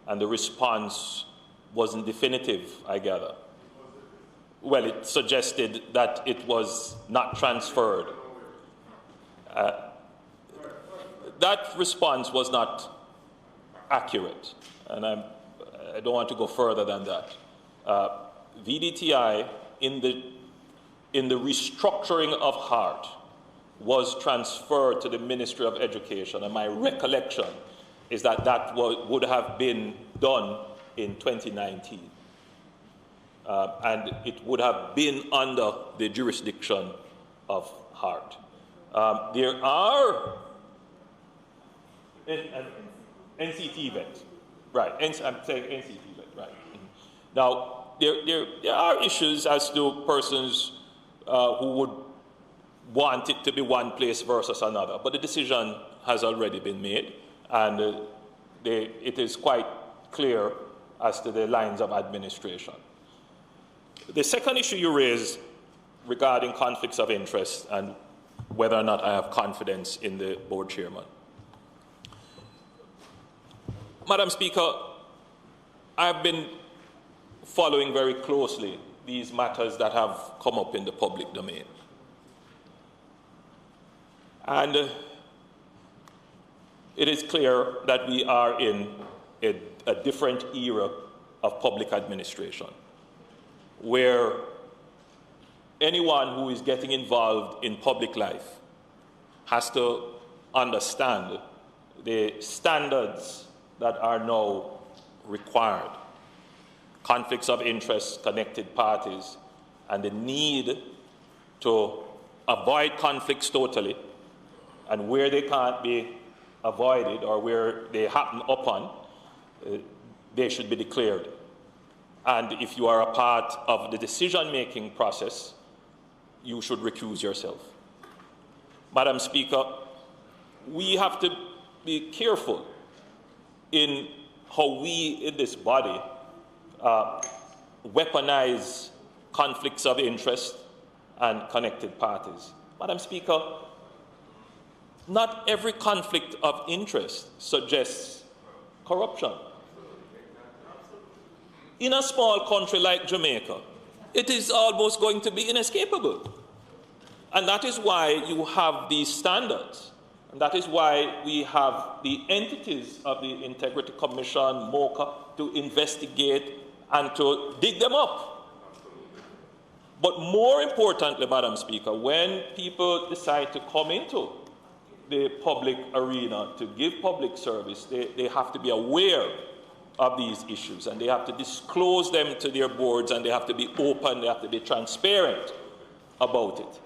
N: and the response wasn't definitive, I gather. Well, it suggested that it was not transferred. That response was not accurate, and I don't want to go further than that. VDTI, in the restructuring of Heart, was transferred to the Ministry of Education, and my recollection is that that would have been done in 2019. And it would have been under the jurisdiction of Heart. There are NCT-VET, right? I'm saying NCT-VET, right? Now, there are issues as to persons who would want it to be one place versus another, but the decision has already been made, and it is quite clear as to the lines of administration. The second issue you raised regarding conflicts of interest and whether or not I have confidence in the board chairman. Madam Speaker, I've been following very closely these matters that have come up in the public domain. And it is clear that we are in a different era of public administration, where anyone who is getting involved in public life has to understand the standards that are now required, conflicts of interest, connected parties, and the need to avoid conflicts totally, and where they can't be avoided or where they happen upon, they should be declared. And if you are a part of the decision-making process, you should recuse yourself. Madam Speaker, we have to be careful in how we in this body weaponize conflicts of interest and connected parties. Madam Speaker, not every conflict of interest suggests corruption. In a small country like Jamaica, it is almost going to be inescapable. And that is why you have these standards. And that is why we have the entities of the Integrity Commission, MOCA, to investigate and to dig them up. But more importantly, Madam Speaker, when people decide to come into the public arena to give public service, they have to be aware of these issues, and they have to disclose them to their boards, and they have to be open, they have to be transparent about it.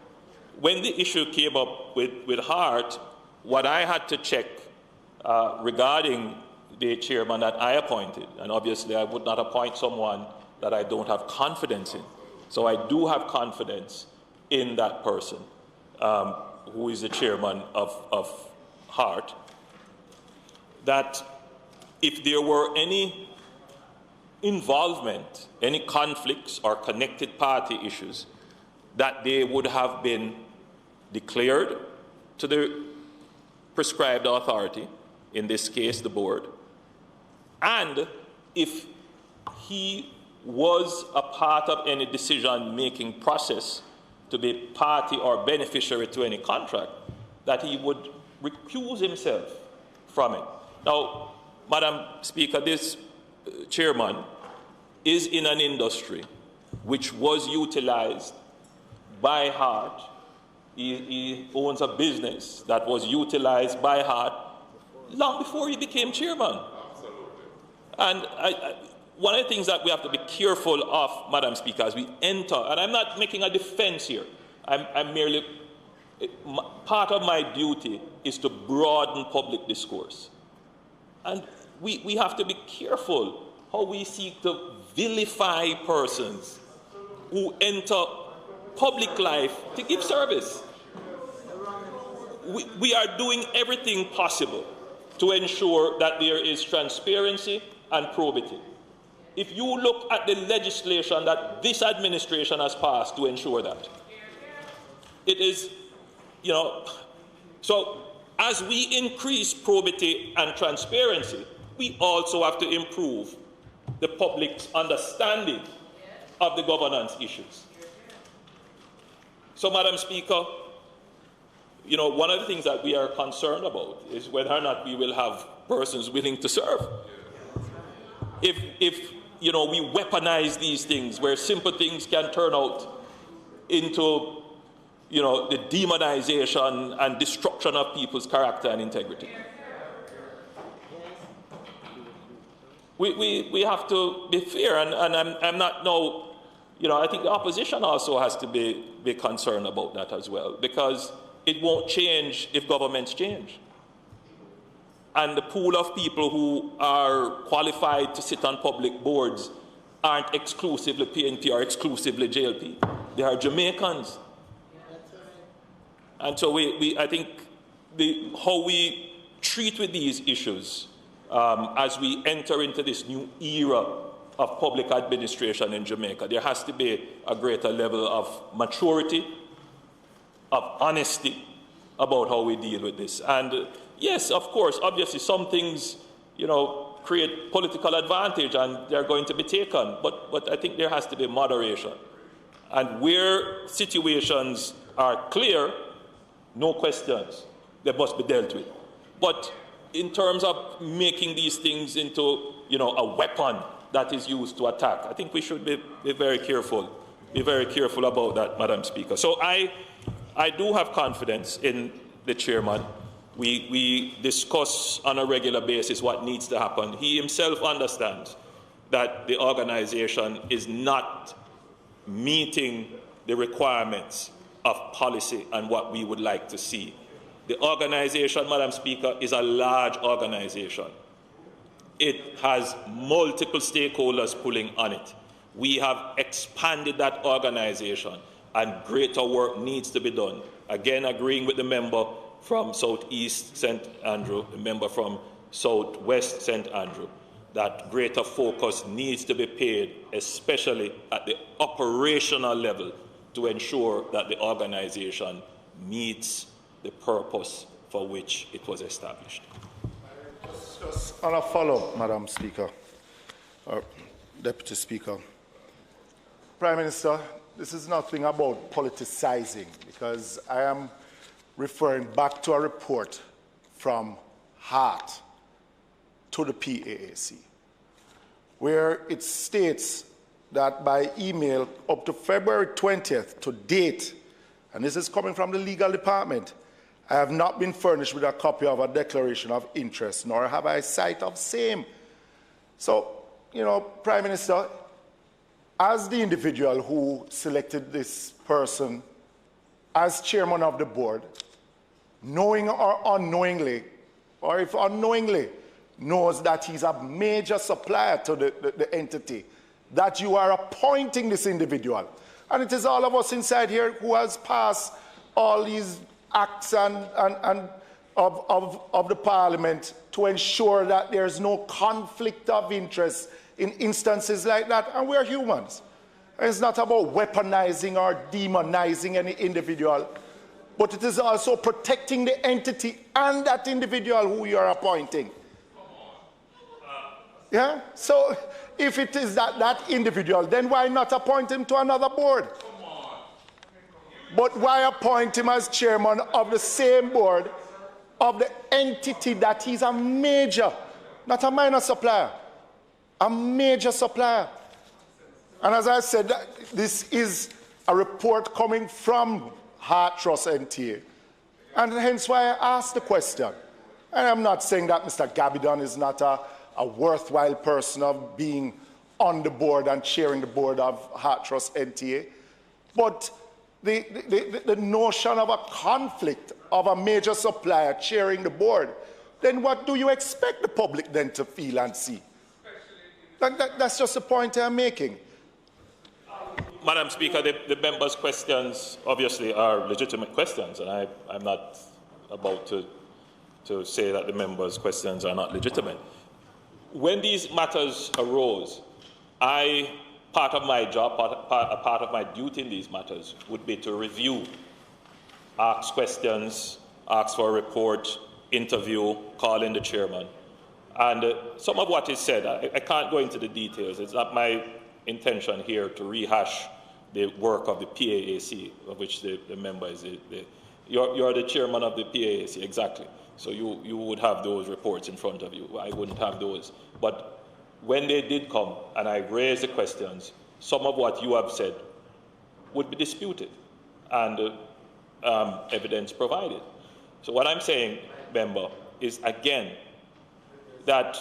N: When the issue came up with Hart, what I had to check regarding the chairman that I appointed, and obviously I would not appoint someone that I don't have confidence in. So I do have confidence in that person who is the chairman of Hart, that if there were any involvement, any conflicts or connected party issues, that they would have been declared to the prescribed authority, in this case the board, and if he was a part of any decision-making process to be party or beneficiary to any contract, that he would recuse himself from it. Now, Madam Speaker, this chairman is in an industry which was utilized by Hart. He owns a business that was utilized by Hart long before he became chairman. And one of the things that we have to be careful of, Madam Speaker, as we enter, and I'm not making a defense here, I'm merely, part of my duty is to broaden public discourse. And we have to be careful how we seek to vilify persons who enter public life to give service. We are doing everything possible to ensure that there is transparency and probity. If you look at the legislation that this administration has passed to ensure that, it is, so as we increase probity and transparency, we also have to improve the public's understanding of the governance issues. So, Madam Speaker, one of the things that we are concerned about is whether or not we will have persons willing to serve. If we weaponize these things, where simple things can turn out into, the demonization and destruction of people's character and integrity. We have to be fair, and I'm not now, I think the opposition also has to be concerned about that as well, because it won't change if governments change. And the pool of people who are qualified to sit on public boards aren't exclusively PNP or exclusively JLP. They are Jamaicans. And so I think how we treat with these issues as we enter into this new era of public administration in Jamaica, there has to be a greater level of maturity, of honesty about how we deal with this. And yes, of course, obviously some things, create political advantage and they're going to be taken, but I think there has to be moderation. And where situations are clear, no questions, they must be dealt with. But in terms of making these things into, a weapon that is used to attack, I think we should be very careful. Be very careful about that, Madam Speaker. So I do have confidence in the chairman. We discuss on a regular basis what needs to happen. He himself understands that the organization is not meeting the requirements of policy and what we would like to see. The organization, Madam Speaker, is a large organization. It has multiple stakeholders pulling on it. We have expanded that organization, and greater work needs to be done. Again, agreeing with the member from Southeast St. Andrew, the member from Southwest St. Andrew, that greater focus needs to be paid, especially at the operational level, to ensure that the organization meets the purpose for which it was established.
O: Just on a follow-up, Madam Speaker, or Deputy Speaker. Prime Minister, this is nothing about politicizing, because I am referring back to a report from Hart to the PAAC, where it states that by email up to February 20th to date, and this is coming from the legal department, I have not been furnished with a copy of a declaration of interest, nor have I sight of same. So, you know, Prime Minister, as the individual who selected this person as chairman of the board, knowing or unknowingly, or if unknowingly, knows that he's a major supplier to the entity, that you are appointing this individual. And it is all of us inside here who has passed all these acts of the parliament to ensure that there's no conflict of interest in instances like that. And we're humans. And it's not about weaponizing or demonizing any individual, but it is also protecting the entity and that individual who you are appointing. Yeah? So if it is that individual, then why not appoint him to another board? But why appoint him as chairman of the same board of the entity that he's a major, not a minor supplier, a major supplier? And as I said, this is a report coming from Heart Trust NTA. And hence why I asked the question. And I'm not saying that Mr. Gabidon is not a worthwhile person of being on the board and chairing the board of Heart Trust NTA. But the notion of a conflict of a major supplier chairing the board, then what do you expect the public then to feel and see? That's just the point I'm making.
N: Madam Speaker, the members' questions obviously are legitimate questions, and I'm not about to say that the members' questions are not legitimate. When these matters arose, part of my job, part of my duty in these matters would be to review, ask questions, ask for a report, interview, call in the chairman. And some of what is said, I can't go into the details. It's not my intention here to rehash the work of the PAAC, of which the member is you're the chairman of the PAAC, exactly. So you would have those reports in front of you. I wouldn't have those. But when they did come and I raised the questions, some of what you have said would be disputed and evidence provided. So what I'm saying, member, is again that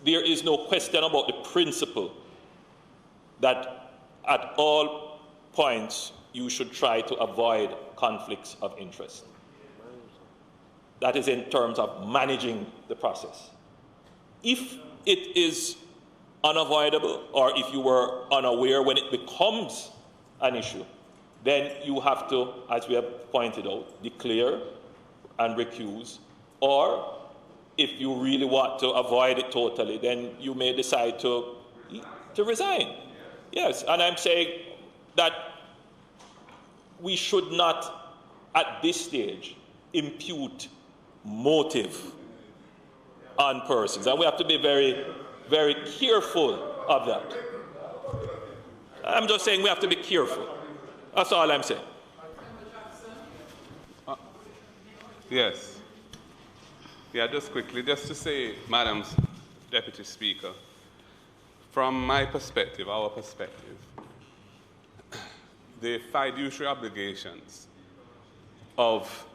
N: there is no question about the principle that at all points you should try to avoid conflicts of interest. That is in terms of managing the process. If it is unavoidable, or if you were unaware when it becomes an issue, then you have to, as we have pointed out, declare and recuse, or if you really want to avoid it totally, then you may decide to resign. Yes, and I'm saying that we should not, at this stage, impute motive on persons, and we have to be very, very careful of that. I'm just saying we have to be careful. That's all I'm saying.
I: Yes. Yeah, just quickly, just to say, Madam Deputy Speaker, from my perspective, our perspective, the fiduciary obligations of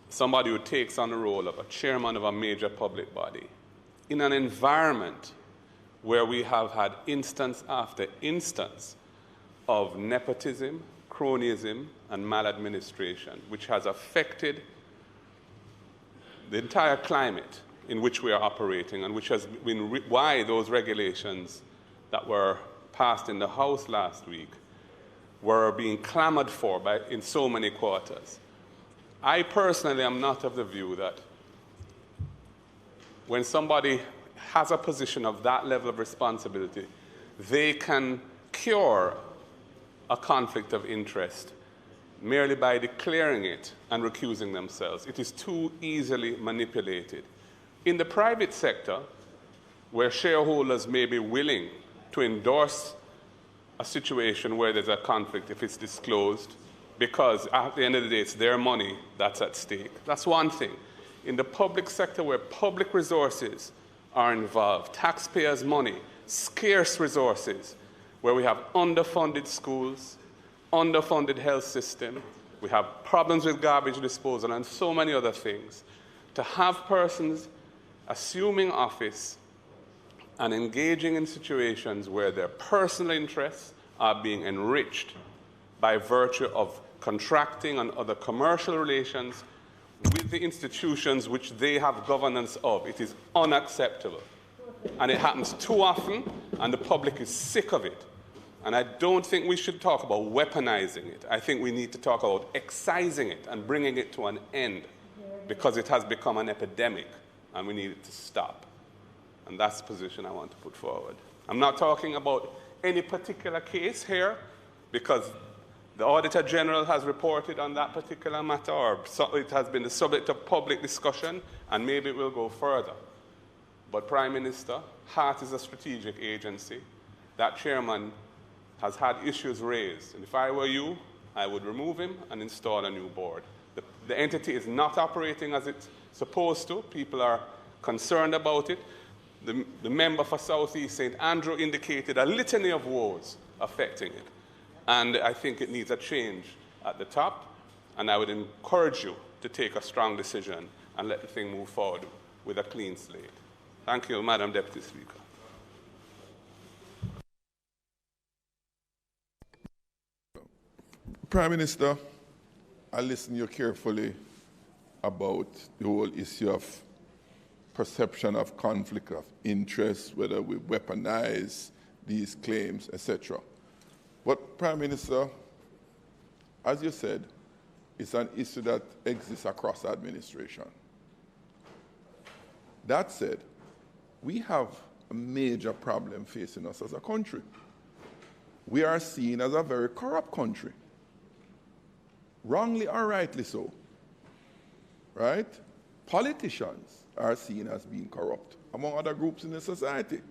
I: somebody who takes on the role of a chairman of a major public body in an environment where we have had instance after instance of nepotism, cronyism, and maladministration, which has affected the entire climate in which we are operating, and which has been why those regulations that were passed in the House last week were being clamored for in so many quarters. I personally am not of the view that when somebody has a position of that level of responsibility, they can cure a conflict of interest merely by declaring it and recusing themselves. It is too easily manipulated. In the private sector, where shareholders may be willing to endorse a situation where there's a conflict if it's disclosed, because at the end of the day, it's their money that's at stake. That's one thing. In the public sector, where public resources are involved, taxpayers' money, scarce resources, where we have underfunded schools, underfunded health system, we have problems with garbage disposal and so many other things, to have persons assuming office and engaging in situations where their personal interests are being enriched by virtue of contracting and other commercial relations with the institutions which they have governance of. It is unacceptable. And it happens too often, and the public is sick of it. And I don't think we should talk about weaponizing it. I think we need to talk about excising it and bringing it to an end, because it has become an epidemic, and we need it to stop. And that's the position I want to put forward. I'm not talking about any particular case here, because the Auditor General has reported on that particular matter, or it has been the subject of public discussion, and maybe it will go further. But Prime Minister, HEART is a strategic agency. That chairman has had issues raised. And if I were you, I would remove him and install a new board. The entity is not operating as it's supposed to. People are concerned about it. The member for South East St. Andrew indicated a litany of woes affecting it. And I think it needs a change at the top. And I would encourage you to take a strong decision and let the thing move forward with a clean slate. Thank you, Madam Deputy Speaker.
P: Prime Minister, I listened to you carefully about the whole issue of perception of conflict of interest, whether we weaponize these claims, etc. But, Prime Minister, as you said, it's an issue that exists across the administration. That said, we have a major problem facing us as a country. We are seen as a very corrupt country. Wrongly or rightly so, right? Politicians are seen as being corrupt, among other groups in the society.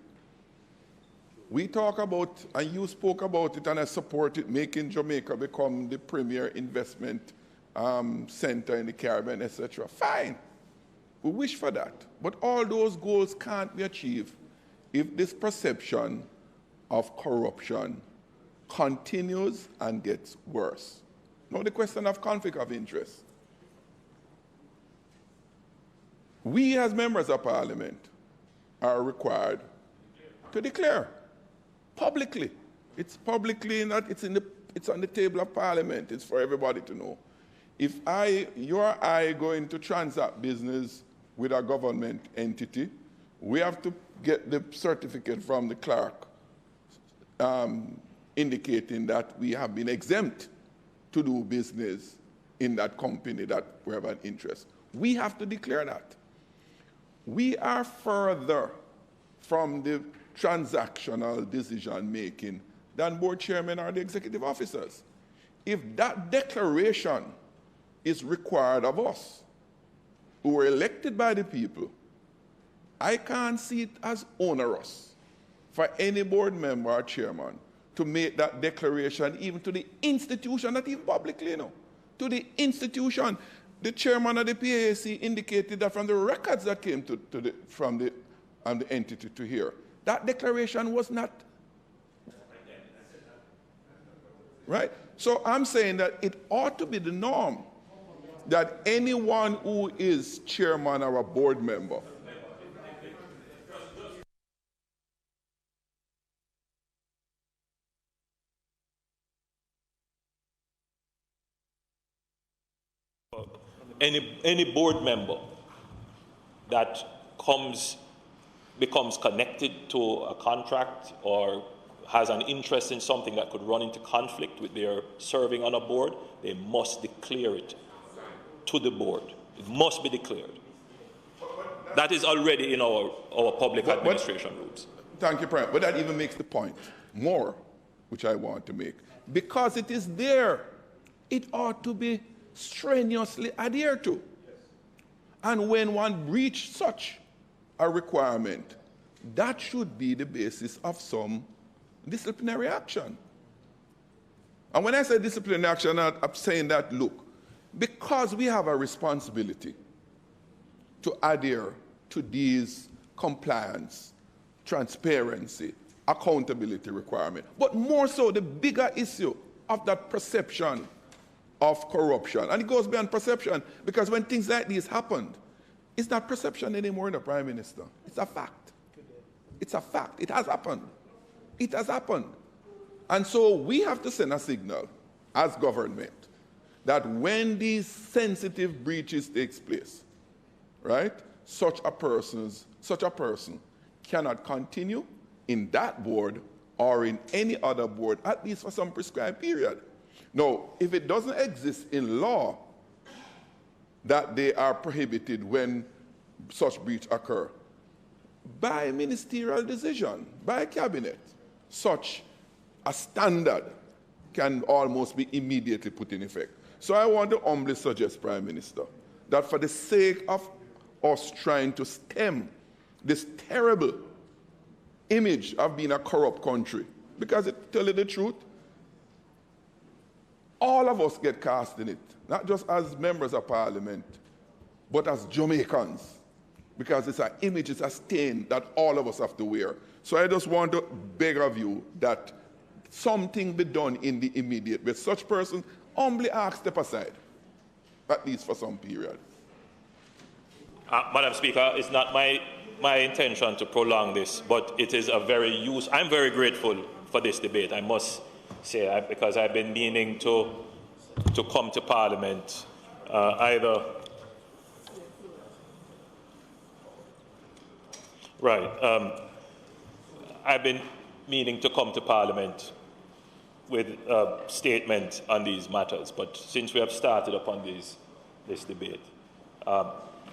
P: We talk about, and you spoke about it, and I support it, making Jamaica become the premier investment center in the Caribbean, etc. Fine. We wish for that. But all those goals can't be achieved if this perception of corruption continues and gets worse. Now, the question of conflict of interest. We, as members of Parliament, are required to declare publicly. It's publicly, it's on the table of Parliament. It's for everybody to know. If you or I go into transact business with a government entity, we have to get the certificate from the clerk indicating that we have been exempt to do business in that company that we have an interest. We have to declare that. We are further from the transactional decision-making than board chairmen or the executive officers. If that declaration is required of us, who were elected by the people, I can't see it as onerous for any board member or chairman to make that declaration even to the institution, not even publicly, you know, to the institution. The chairman of the PAC indicated that from the records that came from the entity to here, that declaration was not, right? So I'm saying that it ought to be the norm that anyone who is chairman or a board member
N: any board member that becomes connected to a contract or has an interest in something that could run into conflict with their serving on a board, they must declare it to the board. It must be declared. That is already in our public administration rules.
P: Thank you, Prime. But that even makes the point more, which I want to make. Because it is there, it ought to be strenuously adhered to. And when one breaches such a requirement, that should be the basis of some disciplinary action. And when I say disciplinary action, I'm saying that, look, because we have a responsibility to adhere to these compliance, transparency, accountability requirement. But more so, the bigger issue of that perception of corruption. And it goes beyond perception, because when things like these happened, it's not perception anymore in the Prime Minister. It's a fact. It's a fact. It has happened. It has happened. And so we have to send a signal as government that when these sensitive breaches takes place, right, such a person cannot continue in that board or in any other board, at least for some prescribed period. Now, if it doesn't exist in law that they are prohibited when such breach occur, by ministerial decision, by cabinet, such a standard can almost be immediately put in effect. So I want to humbly suggest, Prime Minister, that for the sake of us trying to stem this terrible image of being a corrupt country, because to tell you the truth, all of us get cast in it, not just as members of parliament, but as Jamaicans, because it's an image, it's a stain that all of us have to wear. So I just want to beg of you that something be done in the immediate, with such persons humbly ask step aside, at least for some period.
N: Madam Speaker, it's not my intention to prolong this, but it is a very I'm very grateful for this debate, I must say, because I've been meaning to come to Parliament I've been meaning to come to Parliament with a statement on these matters, but since we have started upon this debate,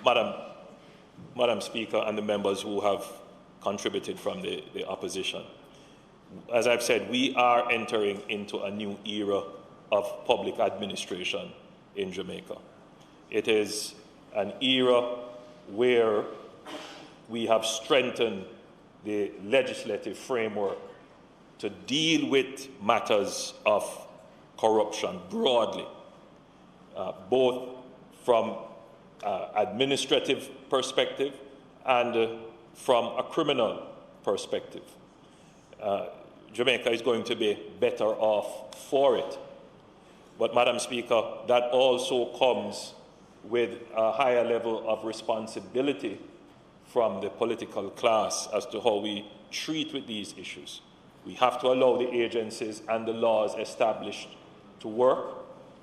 N: Madam Speaker and the members who have contributed from the opposition, as I've said, we are entering into a new era of public administration in Jamaica. It is an era where we have strengthened the legislative framework to deal with matters of corruption broadly, both from administrative perspective and from a criminal perspective. Jamaica is going to be better off for it. But, Madam Speaker, that also comes with a higher level of responsibility from the political class as to how we treat with these issues. We have to allow the agencies and the laws established to work.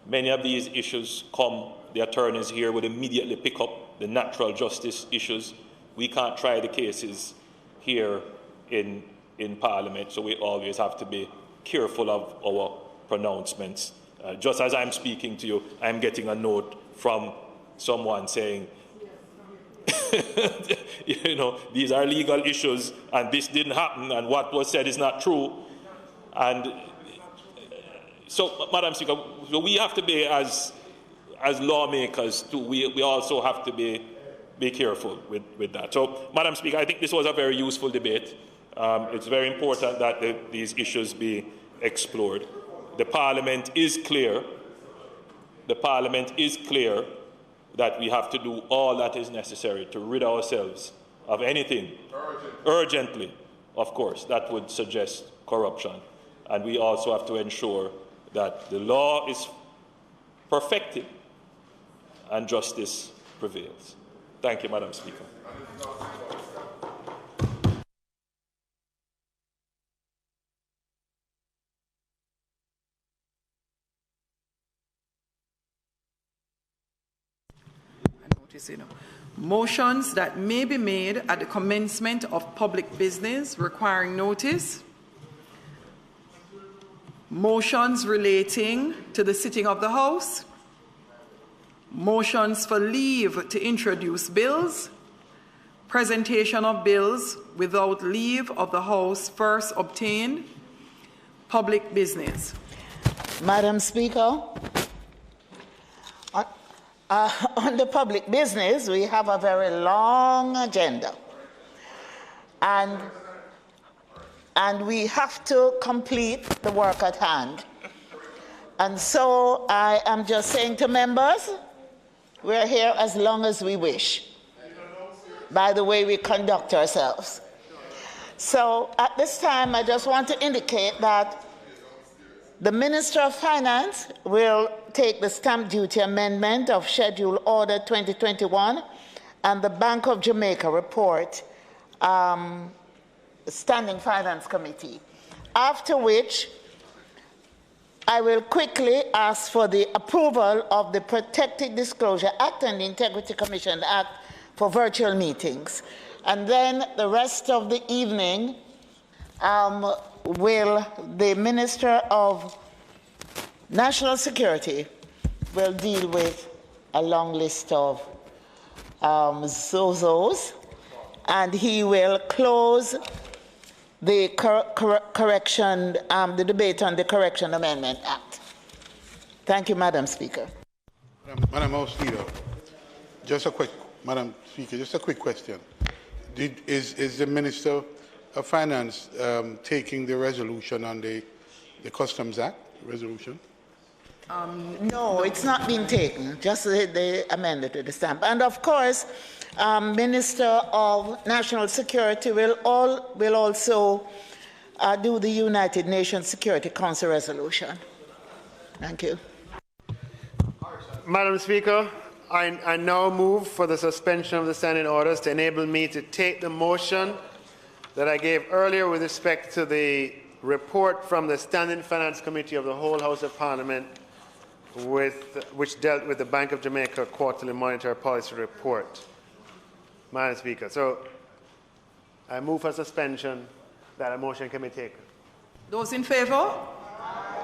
N: Many of these issues the attorneys here would immediately pick up the natural justice issues. We can't try the cases here in Parliament, so we always have to be careful of our pronouncements. Just as I'm speaking to you, I'm getting a note from someone saying, these are legal issues and this didn't happen and what was said is not true. And so, Madam Speaker, we have to be, as lawmakers too, we also have to be careful with that. So, Madam Speaker, I think this was a very useful debate. It's very important that these issues be explored. The Parliament is clear. The Parliament is clear that we have to do all that is necessary to rid ourselves of anything urgently, of course, that would suggest corruption. And we also have to ensure that the law is perfected and justice prevails. Thank you, Madam Speaker.
L: Motions that may be made at the commencement of public business requiring notice. Motions relating to the sitting of the House. Motions for leave to introduce bills. Presentation of bills without leave of the House first obtained. Public business.
D: Madam Speaker, on the public business, we have a very long agenda. And we have to complete the work at hand. And so I am just saying to members, we're here as long as we wish, by the way we conduct ourselves. So at this time, I just want to indicate that the Minister of Finance will take the stamp duty amendment of Schedule Order 2021 and the Bank of Jamaica report, Standing Finance Committee, after which I will quickly ask for the approval of the Protected Disclosure Act and the Integrity Commission Act for virtual meetings. And then the rest of the evening will the Minister of National Security will deal with a long list of ZOZOs, and he will close the correction, the debate on the Correction Amendment Act. Thank you, Madam Speaker.
J: Madam House Leader, Madam Speaker, just a quick question. Is the Minister of Finance taking the resolution on the Customs Act resolution?
D: No, it's not being taken, just the amendment to the stamp. And of course, Minister of National Security will also do the United Nations Security Council resolution. Thank you.
K: Madam Speaker, I now move for the suspension of the standing orders to enable me to take the motion that I gave earlier with respect to the report from the Standing Finance Committee of the whole House of Parliament, which dealt with the Bank of Jamaica quarterly monetary policy report. Madam Speaker, so I move for suspension that a motion can be taken.
L: Those in favour?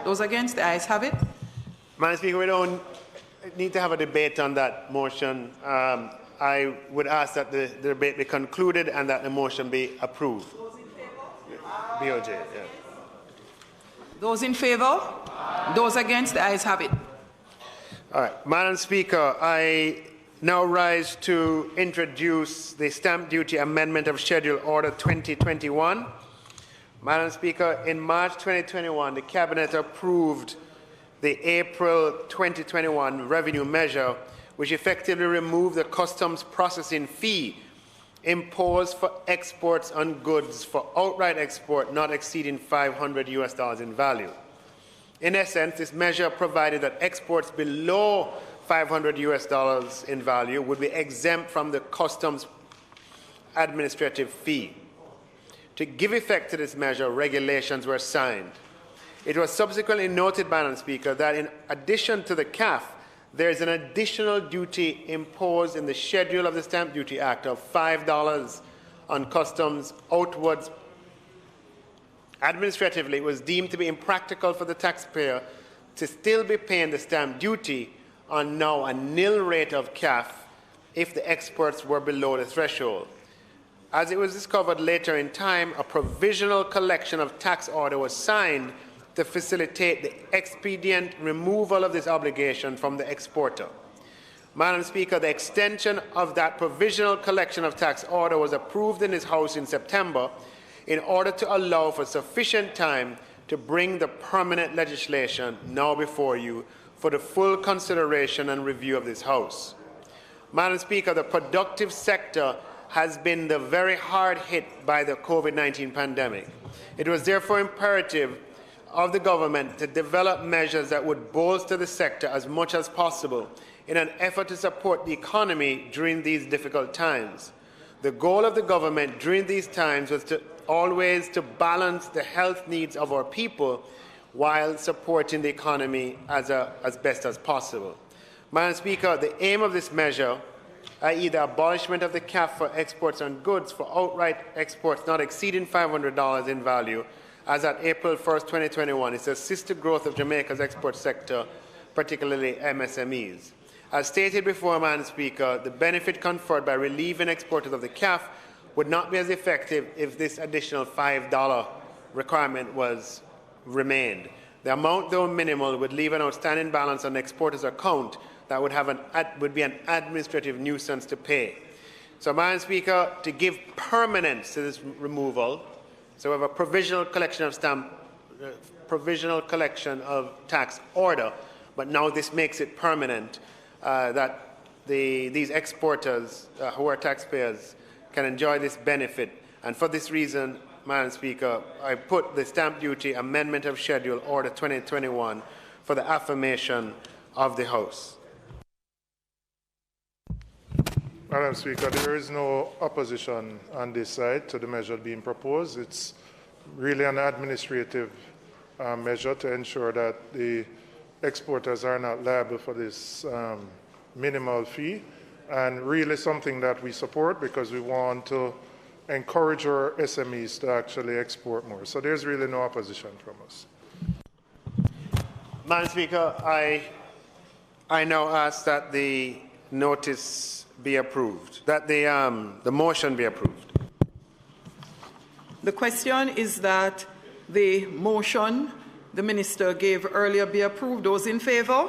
L: Those against? The ayes have it.
K: Madam Speaker, we don't need to have a debate on that motion. I would ask that the debate be concluded and that the motion be approved.
L: Those in favour?
K: BOJ, yeah.
L: Those in favour? Those against? The ayes have it.
K: All right, Madam Speaker, I now rise to introduce the Stamp Duty Amendment of Schedule Order 2021. Madam Speaker, in March 2021, the Cabinet approved the April 2021 revenue measure, which effectively removed the customs processing fee imposed for exports on goods for outright export not exceeding $500 in value. In essence, this measure provided that exports below $500 in value would be exempt from the customs administrative fee. To give effect to this measure, regulations were signed. It was subsequently noted, Madam Speaker, that in addition to the CAF, there is an additional duty imposed in the schedule of the Stamp Duty Act of $5 on customs outwards. Administratively, it was deemed to be impractical for the taxpayer to still be paying the stamp duty on now a nil rate of CAF if the exports were below the threshold. As it was discovered later in time, a provisional collection of tax order was signed to facilitate the expedient removal of this obligation from the exporter. Madam Speaker, the extension of that provisional collection of tax order was approved in this House in September in order to allow for sufficient time to bring the permanent legislation now before you for the full consideration and review of this House. Madam Speaker, the productive sector has been the very hard hit by the COVID-19 pandemic. It was therefore imperative of the government to develop measures that would bolster the sector as much as possible in an effort to support the economy during these difficult times. The goal of the government during these times was always to balance the health needs of our people while supporting the economy as best as possible. Madam Speaker, the aim of this measure, i.e. the abolishment of the cap for exports on goods for outright exports not exceeding $500 in value, as at April 1st, 2021, is to assist the growth of Jamaica's export sector, particularly MSMEs. As stated before, Madam Speaker, the benefit conferred by relieving exporters of the CAF would not be as effective if this additional $5 requirement remained. The amount, though minimal, would leave an outstanding balance on the exporter's account that would be an administrative nuisance to pay. So, Madam Speaker, to give permanence to this removal, so we have a provisional collection of tax order, but now this makes it permanent, that these exporters who are taxpayers can enjoy this benefit. And for this reason, Madam Speaker, I put the stamp duty amendment of schedule order 2021 for the affirmation of the House.
F: Madam Speaker, there is no opposition on this side to the measure being proposed. It's really an administrative measure to ensure that the exporters are not liable for this minimal fee, and really something that we support because we want to encourage our SMEs to actually export more. So there's really no opposition from us.
K: Madam Speaker, I now ask that the notice be approved, that the motion be approved.
L: The question is that the motion the Minister gave earlier be approved. Those in favour?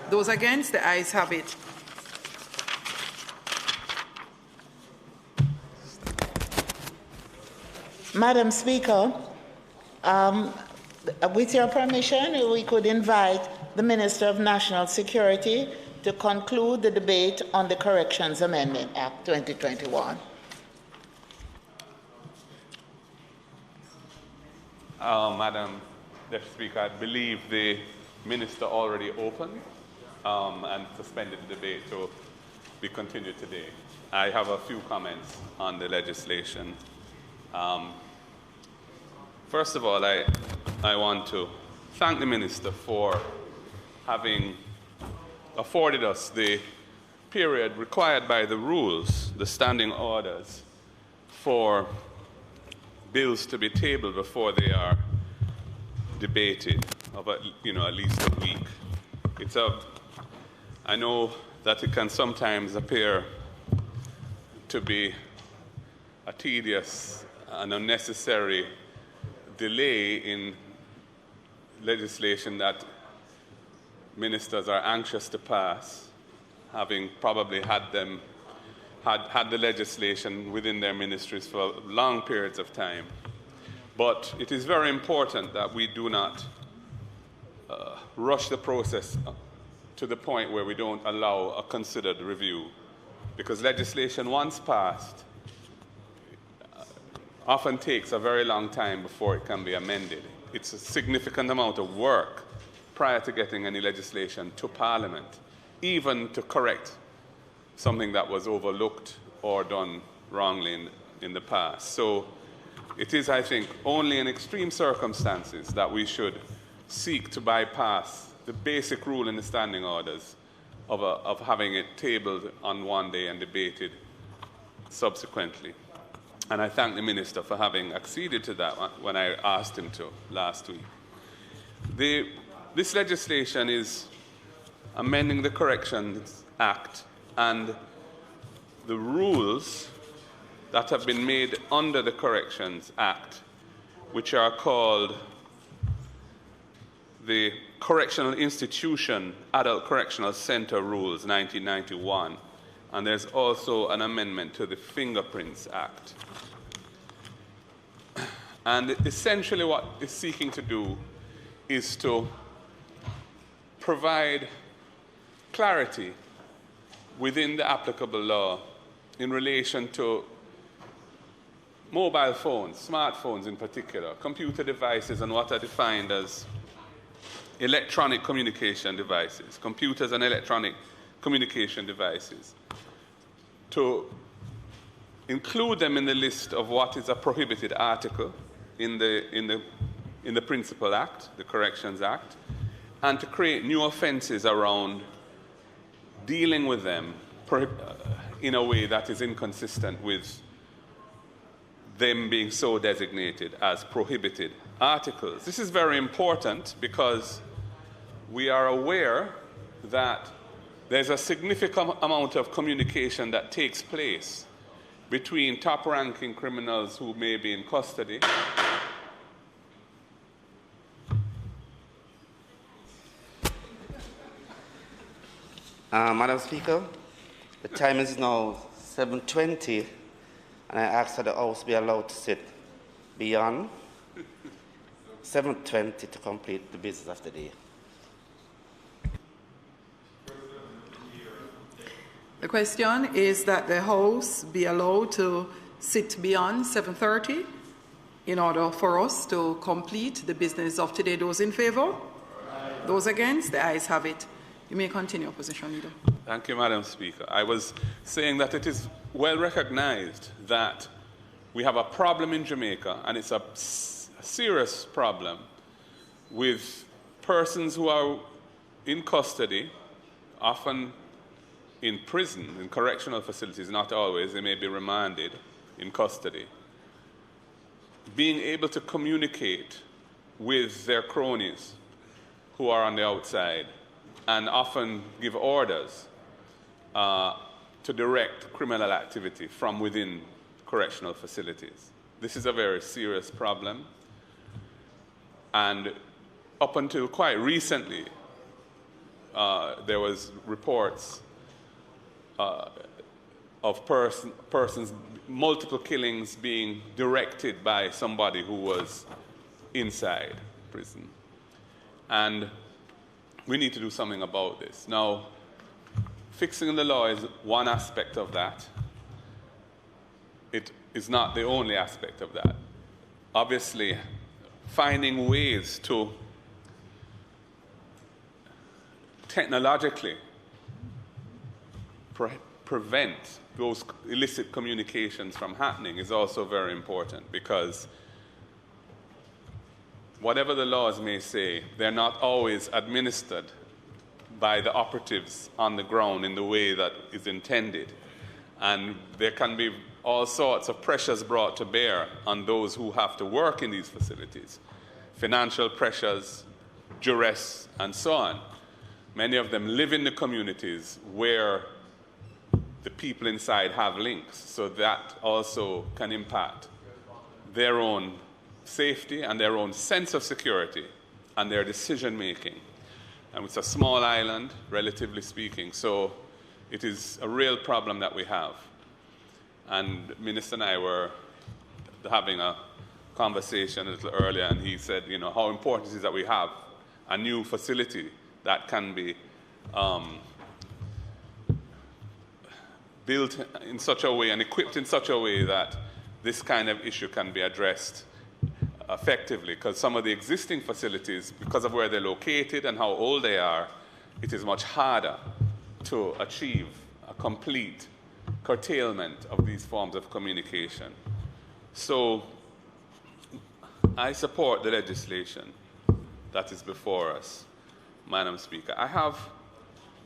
L: Those against? The ayes have it.
D: Madam Speaker, with your permission, we could invite the Minister of National Security to conclude the debate on the Corrections Amendment Act 2021.
I: Madam Deputy Speaker, I believe the Minister already opened and suspended the debate, so we continue today. I have a few comments on the legislation. First of all, I want to thank the Minister for having afforded us the period required by the rules, the standing orders, for bills to be tabled before they are debated of at least a week. I know that it can sometimes appear to be a tedious and unnecessary delay in legislation that ministers are anxious to pass, having probably had the legislation within their ministries for long periods of time. But it is very important that we do not rush the process to the point where we don't allow a considered review, because legislation once passed often takes a very long time before it can be amended. It's a significant amount of work prior to getting any legislation to Parliament, even to correct something that was overlooked or done wrongly in the past. So it is, I think, only in extreme circumstances that we should seek to bypass the basic rule in the standing orders of having it tabled on one day and debated subsequently. And I thank the Minister for having acceded to that when I asked him to last week. This legislation is amending the Corrections Act and the rules that have been made under the Corrections Act, which are called the Correctional Institution Adult Correctional Center Rules 1991, and there's also an amendment to the Fingerprints Act. And essentially what it's seeking to do is to provide clarity within the applicable law in relation to mobile phones, smartphones in particular, computer devices, and what are defined as electronic communication devices, computers and electronic communication devices, to include them in the list of what is a prohibited article in the Principal Act, the Corrections Act, and to create new offenses around dealing with them in a way that is inconsistent with them being so designated as prohibited articles. This is very important because we are aware that there's a significant amount of communication that takes place between top-ranking criminals who may be in custody
Q: Madam Speaker, the time is now 7:20, and I ask that the House be allowed to sit beyond 7:20 to complete the business of the day.
L: The question is that the House be allowed to sit beyond 7:30. in order for us to complete the business of today. Those in favor? Aye. Those against? The ayes have it. You may continue, Opposition Leader.
I: Thank you, Madam Speaker. I was saying that it is well recognized that we have a problem in Jamaica, and it's a serious problem, with persons who are in custody, often in prison, in correctional facilities, not always, they may be remanded in custody, being able to communicate with their cronies who are on the outside and often give orders to direct criminal activity from within correctional facilities. This is a very serious problem. And up until quite recently, there was reports of persons, multiple killings being directed by somebody who was inside prison. And we need to do something about this. Now, fixing the law is one aspect of that. It is not the only aspect of that. Obviously, finding ways to technologically prevent those illicit communications from happening is also very important, because whatever the laws may say, they're not always administered by the operatives on the ground in the way that is intended. And there can be all sorts of pressures brought to bear on those who have to work in these facilities. Financial pressures, duress, and so on. Many of them live in the communities where the people inside have links, so that also can impact their own safety and their own sense of security and their decision making. And it's a small island, relatively speaking, so it is a real problem that we have. And the Minister and I were having a conversation a little earlier, and he said, you know, how important it is that we have a new facility that can be built in such a way and equipped in such a way that this kind of issue can be addressed effectively, because some of the existing facilities, because of where they're located and how old they are, it is much harder to achieve a complete curtailment of these forms of communication. So I support the legislation that is before us, Madam Speaker. I have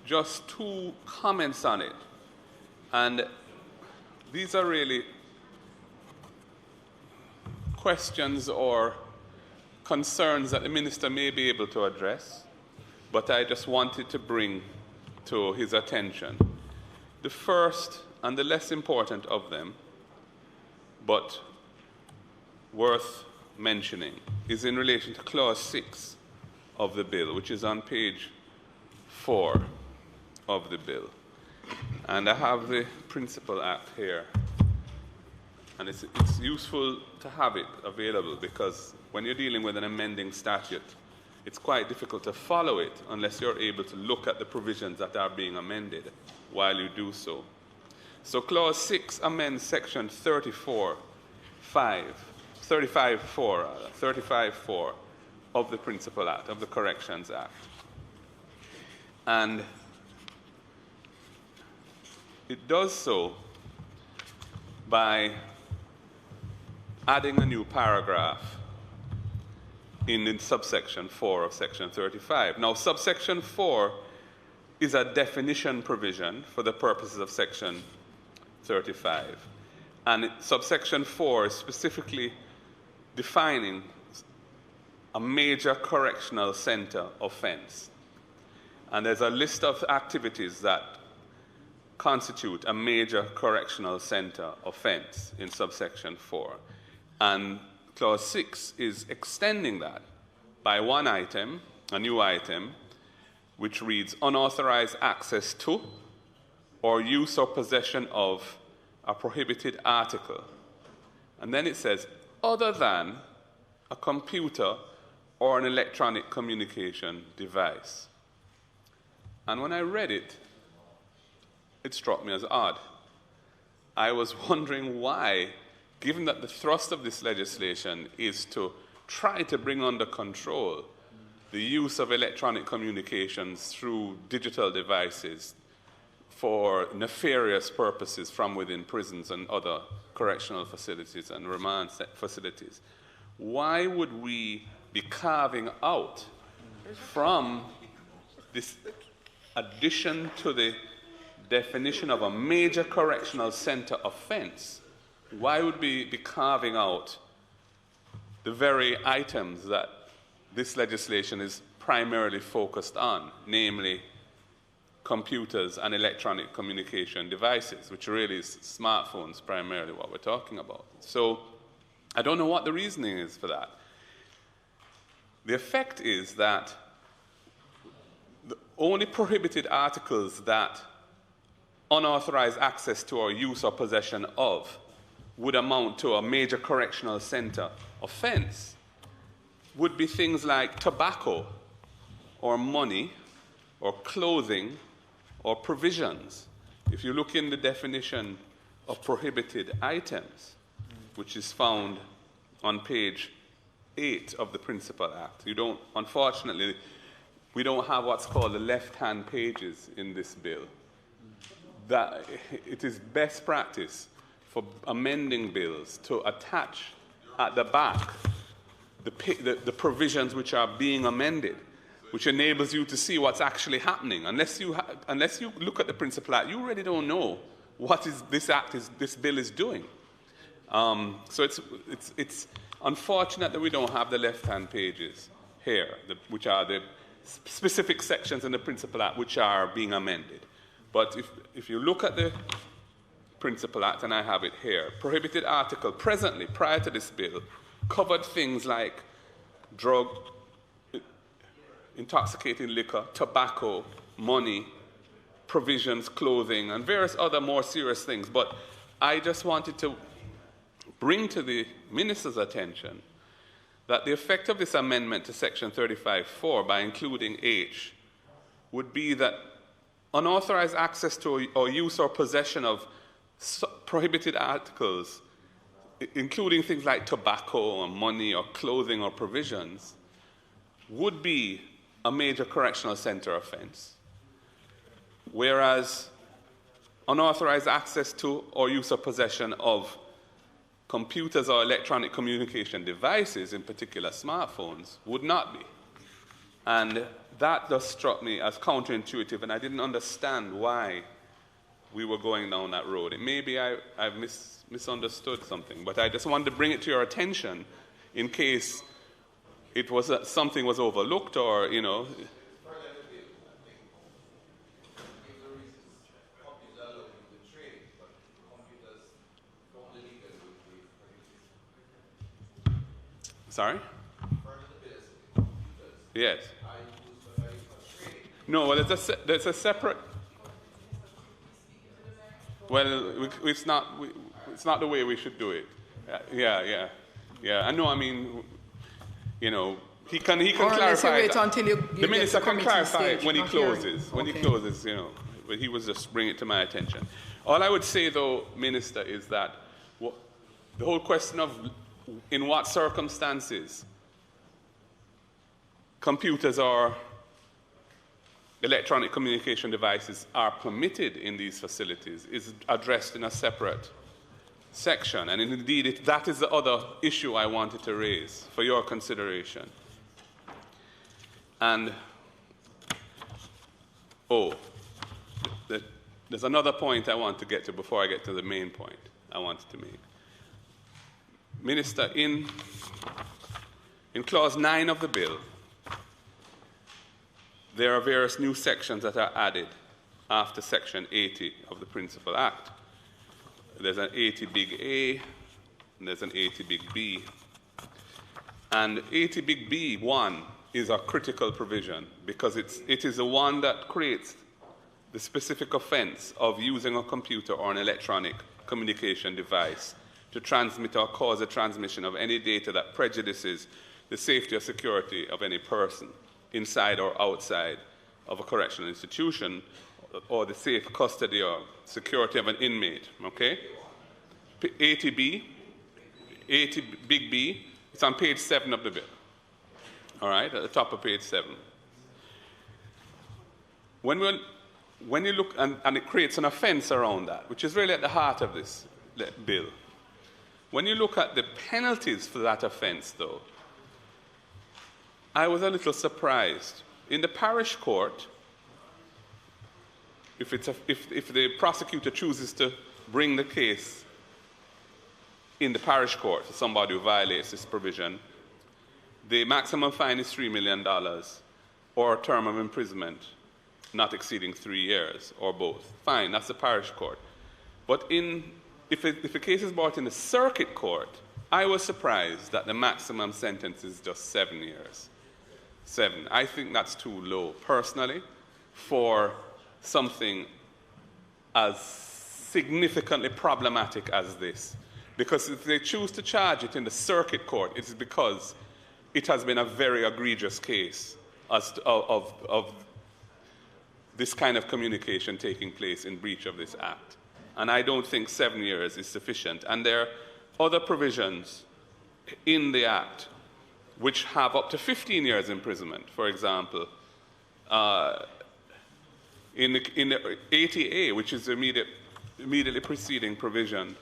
I: just two comments on it, and these are really questions or concerns that the Minister may be able to address, but I just wanted to bring to his attention. The first and the less important of them, but worth mentioning, is in relation to Clause 6 of the bill, which is on page 4 of the bill. And I have the Principal Act here. And it's useful to have it available, because when you're dealing with an amending statute, it's quite difficult to follow it unless you're able to look at the provisions that are being amended while you do so. So Clause 6 amends Section 35.4 of the Principal Act, of the Corrections Act. And it does so by adding a new paragraph in subsection 4 of Section 35. Now, subsection 4 is a definition provision for the purposes of Section 35. And subsection 4 is specifically defining a major correctional center offense. And there's a list of activities that constitute a major correctional center offense in subsection 4. And Clause 6 is extending that by one item, a new item, which reads, unauthorized access to or use or possession of a prohibited article. And then it says, other than a computer or an electronic communication device. And when I read it, it struck me as odd. I was wondering why given that the thrust of this legislation is to try to bring under control the use of electronic communications through digital devices for nefarious purposes from within prisons and other correctional facilities and remand facilities, why would we be carving out from this addition to the definition of a major correctional center offense, why would we be carving out the very items that this legislation is primarily focused on, namely computers and electronic communication devices, which really is smartphones primarily what we're talking about. So I don't know what the reasoning is for that. The effect is that the only prohibited articles that unauthorized access to or use or possession of would amount to a major correctional center offense would be things like tobacco or money or clothing or provisions. If you look in the definition of prohibited items, which is found on page 8 of the Principal Act, unfortunately, we don't have what's called the left-hand pages in this bill. That it is best practice for amending bills to attach at the back the provisions which are being amended, which enables you to see what's actually happening. Unless you look at the Principal Act, you really don't know what this bill is doing. So it's unfortunate that we don't have the left-hand pages here, which are the specific sections in the Principal Act which are being amended. But if you look at the Principal Act, and I have it here, prohibited article presently, prior to this bill, covered things like drug, intoxicating liquor, tobacco, money, provisions, clothing, and various other more serious things. But I just wanted to bring to the Minister's attention that the effect of this amendment to Section 35(4) by including H would be that unauthorized access to or use or possession of prohibited articles, including things like tobacco or money or clothing or provisions, would be a major correctional center offense, whereas unauthorized access to or use or possession of computers or electronic communication devices, in particular smartphones, would not be. And that just struck me as counterintuitive, and I didn't understand why we were going down that road. And maybe I've misunderstood something, but I just wanted to bring it to your attention in case it was something was overlooked or, you know. Sorry? Yes. No, well, there's a separate. Well, it's not the way we should do it. Yeah. I know. I mean, you know, he can clarify.
L: Wait until you
I: the minister can clarify it when he closes.
L: Hearing.
I: When he closes, you know. But he was just bringing it to my attention. All I would say, though, Minister, is that the whole question of in what circumstances computers or electronic communication devices are permitted in these facilities is addressed in a separate section. And indeed, that is the other issue I wanted to raise for your consideration. And, there's another point I want to get to before I get to the main point I wanted to make. Minister, in Clause 9 of the bill, there are various new sections that are added after Section 80 of the Principal Act. There's an 80 big A, and there's an 80 big B. And 80 big B, 1, is a critical provision because it is the one that creates the specific offense of using a computer or an electronic communication device to transmit or cause the transmission of any data that prejudices the safety or security of any person inside or outside of a correctional institution or the safe custody or security of an inmate, okay? 80B 80 big B. It's on page 7 of the bill. All right, at the top of page 7. When you look, and it creates an offense around that, which is really at the heart of this bill. When you look at the penalties for that offense, though, I was a little surprised. In the parish court, if the prosecutor chooses to bring the case in the parish court for somebody who violates this provision, the maximum fine is $3 million or a term of imprisonment not exceeding 3 years, or both. Fine, that's the parish court. But if a case is brought in the circuit court, I was surprised that the maximum sentence is just 7 years. 7. I think that's too low, personally, for something as significantly problematic as this. Because if they choose to charge it in the circuit court, it is because it has been a very egregious case of this kind of communication taking place in breach of this act. And I don't think 7 years is sufficient. And there are other provisions in the act which have up to 15 years imprisonment. For example, in the 80A, which is the immediately preceding provision,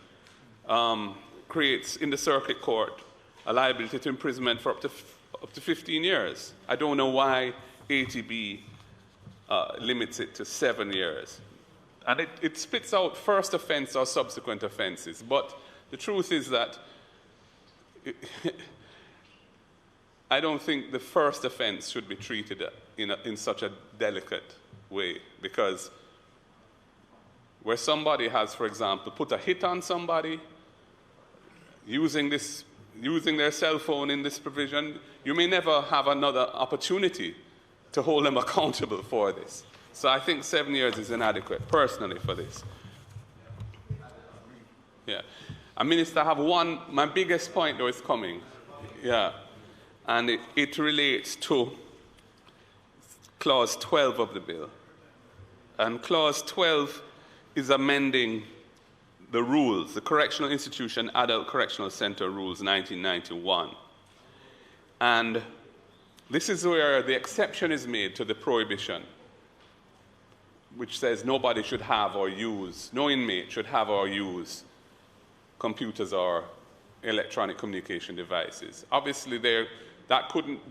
I: creates in the circuit court a liability to imprisonment for up to 15 years. I don't know why 80B limits it to 7 years. And it spits out first offense or subsequent offenses. But the truth is that I don't think the first offense should be treated in such a delicate way, because where somebody has, for example, put a hit on somebody using their cell phone in this provision, you may never have another opportunity to hold them accountable for this. So I think 7 years is inadequate, personally, for this. Yeah. And Minister, I have my biggest point, though, is coming. Yeah. And it relates to Clause 12 of the bill. And Clause 12 is amending the rules, the Correctional Institution Adult Correctional Center Rules 1991. And this is where the exception is made to the prohibition, which says nobody should have or use, no inmate should have or use computers or electronic communication devices. Obviously, there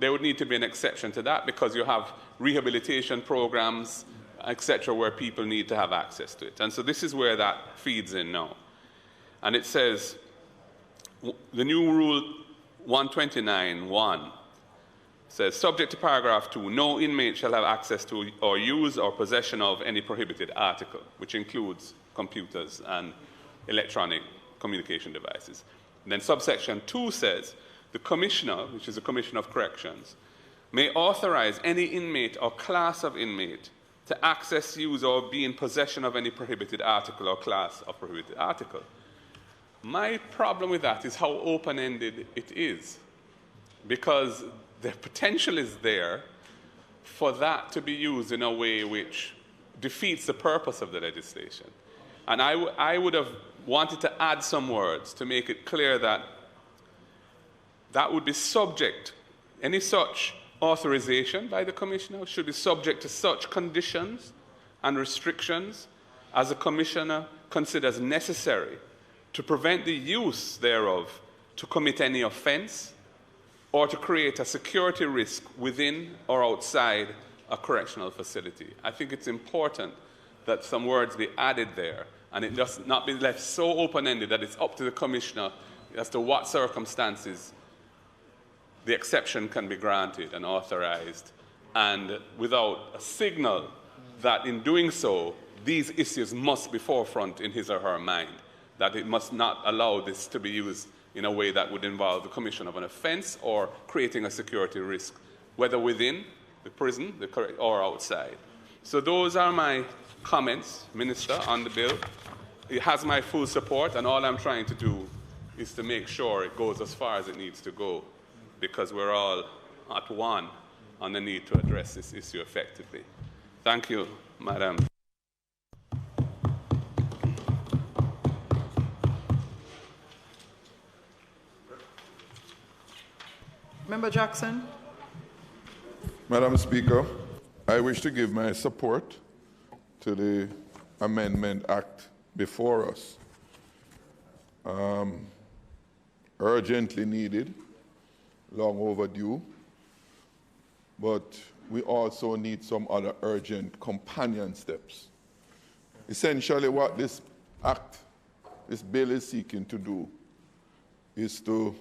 I: would need to be an exception to that, because you have rehabilitation programs, etc., where people need to have access to it. And so this is where that feeds in now. And it says, the new rule 129.1 says, subject to paragraph 2, no inmate shall have access to or use or possession of any prohibited article, which includes computers and electronic communication devices. And then subsection 2 says, the commissioner, which is the Commissioner of Corrections, may authorize any inmate or class of inmate to access, use, or be in possession of any prohibited article or class of prohibited article. My problem with that is how open-ended it is, because the potential is there for that to be used in a way which defeats the purpose of the legislation. And I would have wanted to add some words to make it clear that that would be subject, any such authorization by the Commissioner should be subject to such conditions and restrictions as the Commissioner considers necessary to prevent the use thereof to commit any offense or to create a security risk within or outside a correctional facility. I think it's important that some words be added there, and it does not be left so open-ended that it's up to the Commissioner as to what circumstances the exception can be granted and authorized, and without a signal that in doing so, these issues must be forefront in his or her mind, that it must not allow this to be used in a way that would involve the commission of an offense or creating a security risk, whether within the prison or outside. So those are my comments, Minister, on the bill. It has my full support, and all I'm trying to do is to make sure it goes as far as it needs to go, because we're all at one on the need to address this issue effectively. Thank you, Madam.
L: Member Jackson.
P: Madam Speaker, I wish to give my support to the Amendment Act before us. Urgently needed, long overdue, but we also need some other urgent companion steps. Essentially, what this bill is seeking to do is to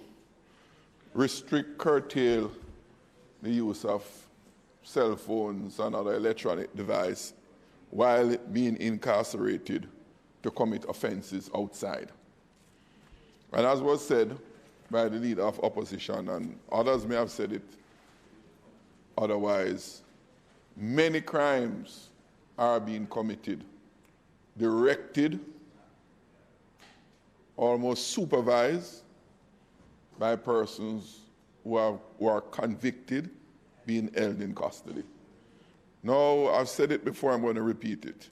P: restrict, curtail the use of cell phones and other electronic devices while being incarcerated to commit offenses outside. And as was said by the leader of opposition, and others may have said it otherwise, many crimes are being committed, directed, almost supervised by persons who are convicted, being held in custody. Now, I've said it before, I'm going to repeat it.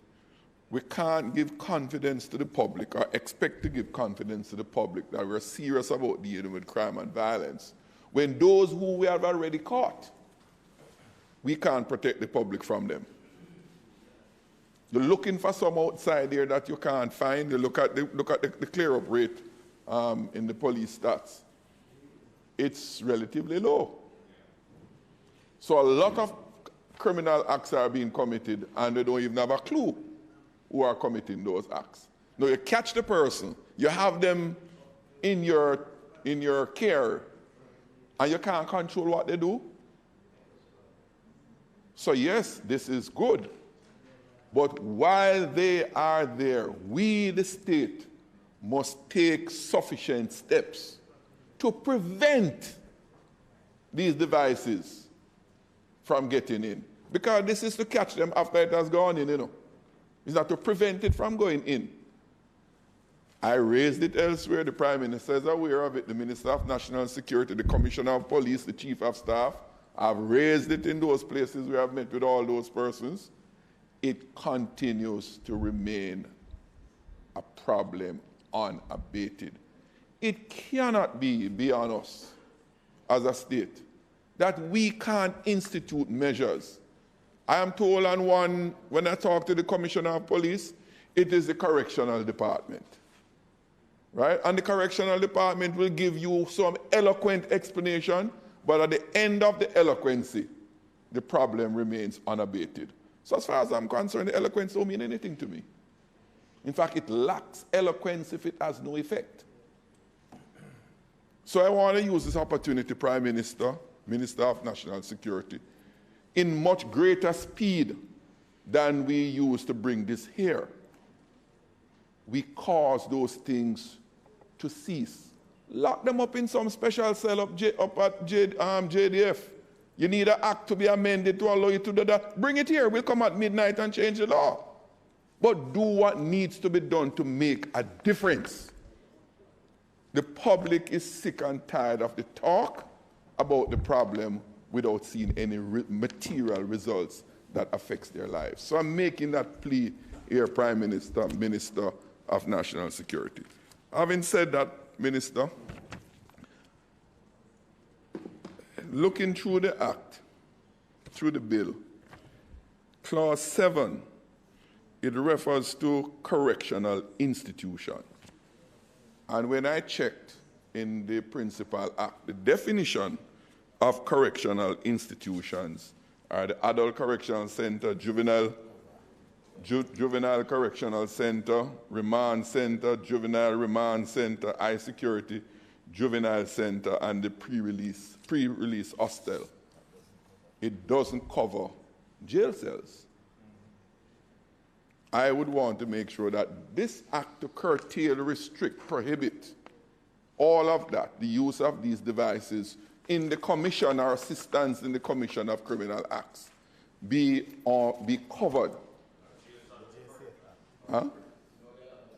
P: We can't give confidence to the public or expect to give confidence to the public that we're serious about dealing with crime and violence when those who we have already caught, we can't protect the public from them. You're looking for some outside there that you can't find. You look at the clear-up rate in the police stats. It's relatively low. So a lot of criminal acts are being committed and they don't even have a clue who are committing those acts. Now you catch the person, you have them in your care, and you can't control what they do. So yes, this is good. But while they are there, we, the state, must take sufficient steps to prevent these devices from getting in. Because this is to catch them after it has gone in, you know. It's not to prevent it from going in. I raised it elsewhere. The Prime Minister is aware of it. The Minister of National Security, the Commissioner of Police, the Chief of Staff. I've raised it in those places where I've met with all those persons. It continues to remain a problem unabated. It cannot be beyond us as a state that we can't institute measures. I am told on one, when I talk to the Commissioner of Police, it is the Correctional Department. Right? And the Correctional Department will give you some eloquent explanation, but at the end of the eloquency, the problem remains unabated. So as far as I'm concerned, the eloquence don't mean anything to me. In fact, it lacks eloquence if it has no effect. So I want to use this opportunity, Prime Minister, Minister of National Security, in much greater speed than we used to bring this here. We cause those things to cease. Lock them up in some special cell up at JDF. You need an act to be amended to allow you to do that. Bring it here. We'll come at midnight and change the law. But do what needs to be done to make a difference. The public is sick and tired of the talk about the problem without seeing any material results that affects their lives. So I'm making that plea here, Prime Minister, Minister of National Security. Having said that, Minister, looking through the act, through the bill, Clause 7, it refers to correctional institution. And when I checked in the principal act, the definition of correctional institutions are the Adult Correctional Center, Juvenile Correctional Center, Remand Center, Juvenile Remand Center, High Security Juvenile Center, and the pre-release hostel. It doesn't cover jail cells. I would want to make sure that this act to curtail, restrict, prohibit all of that, the use of these devices in the commission or assistance in the commission of criminal acts, be covered. Huh?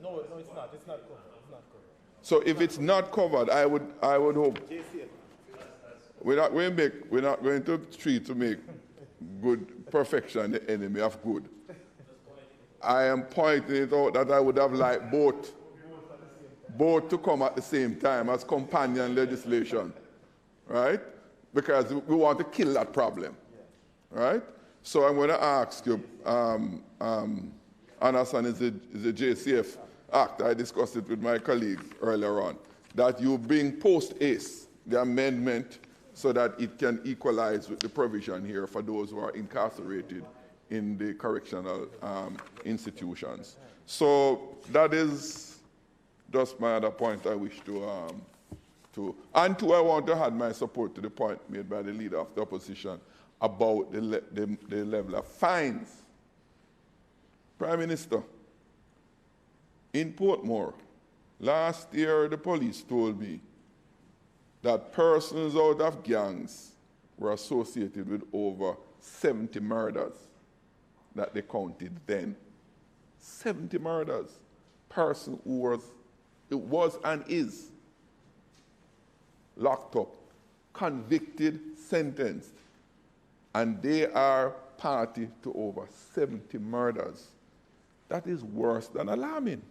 R: No, it's not. It's not covered. It's not covered.
P: So if it's not covered, I would hope we're not going to treat to make good perfection the enemy of good. I am pointing it out that I would have liked both to come at the same time as companion legislation, right? because we want to kill that problem, right? So I'm going to ask you, Anderson is a JCF Act. I discussed it with my colleagues earlier on, that you bring post-haste the amendment so that it can equalize with the provision here for those who are incarcerated in the correctional institutions. So that is just my other point I wish to I want to add my support to the point made by the leader of the opposition about the level of fines. Prime Minister, in Portmore, last year the police told me that persons out of gangs were associated with over 70 murders that they counted then. 70 murders. Person who was and is locked up, convicted, sentenced, and they are party to over 70 murders. That is worse than alarming.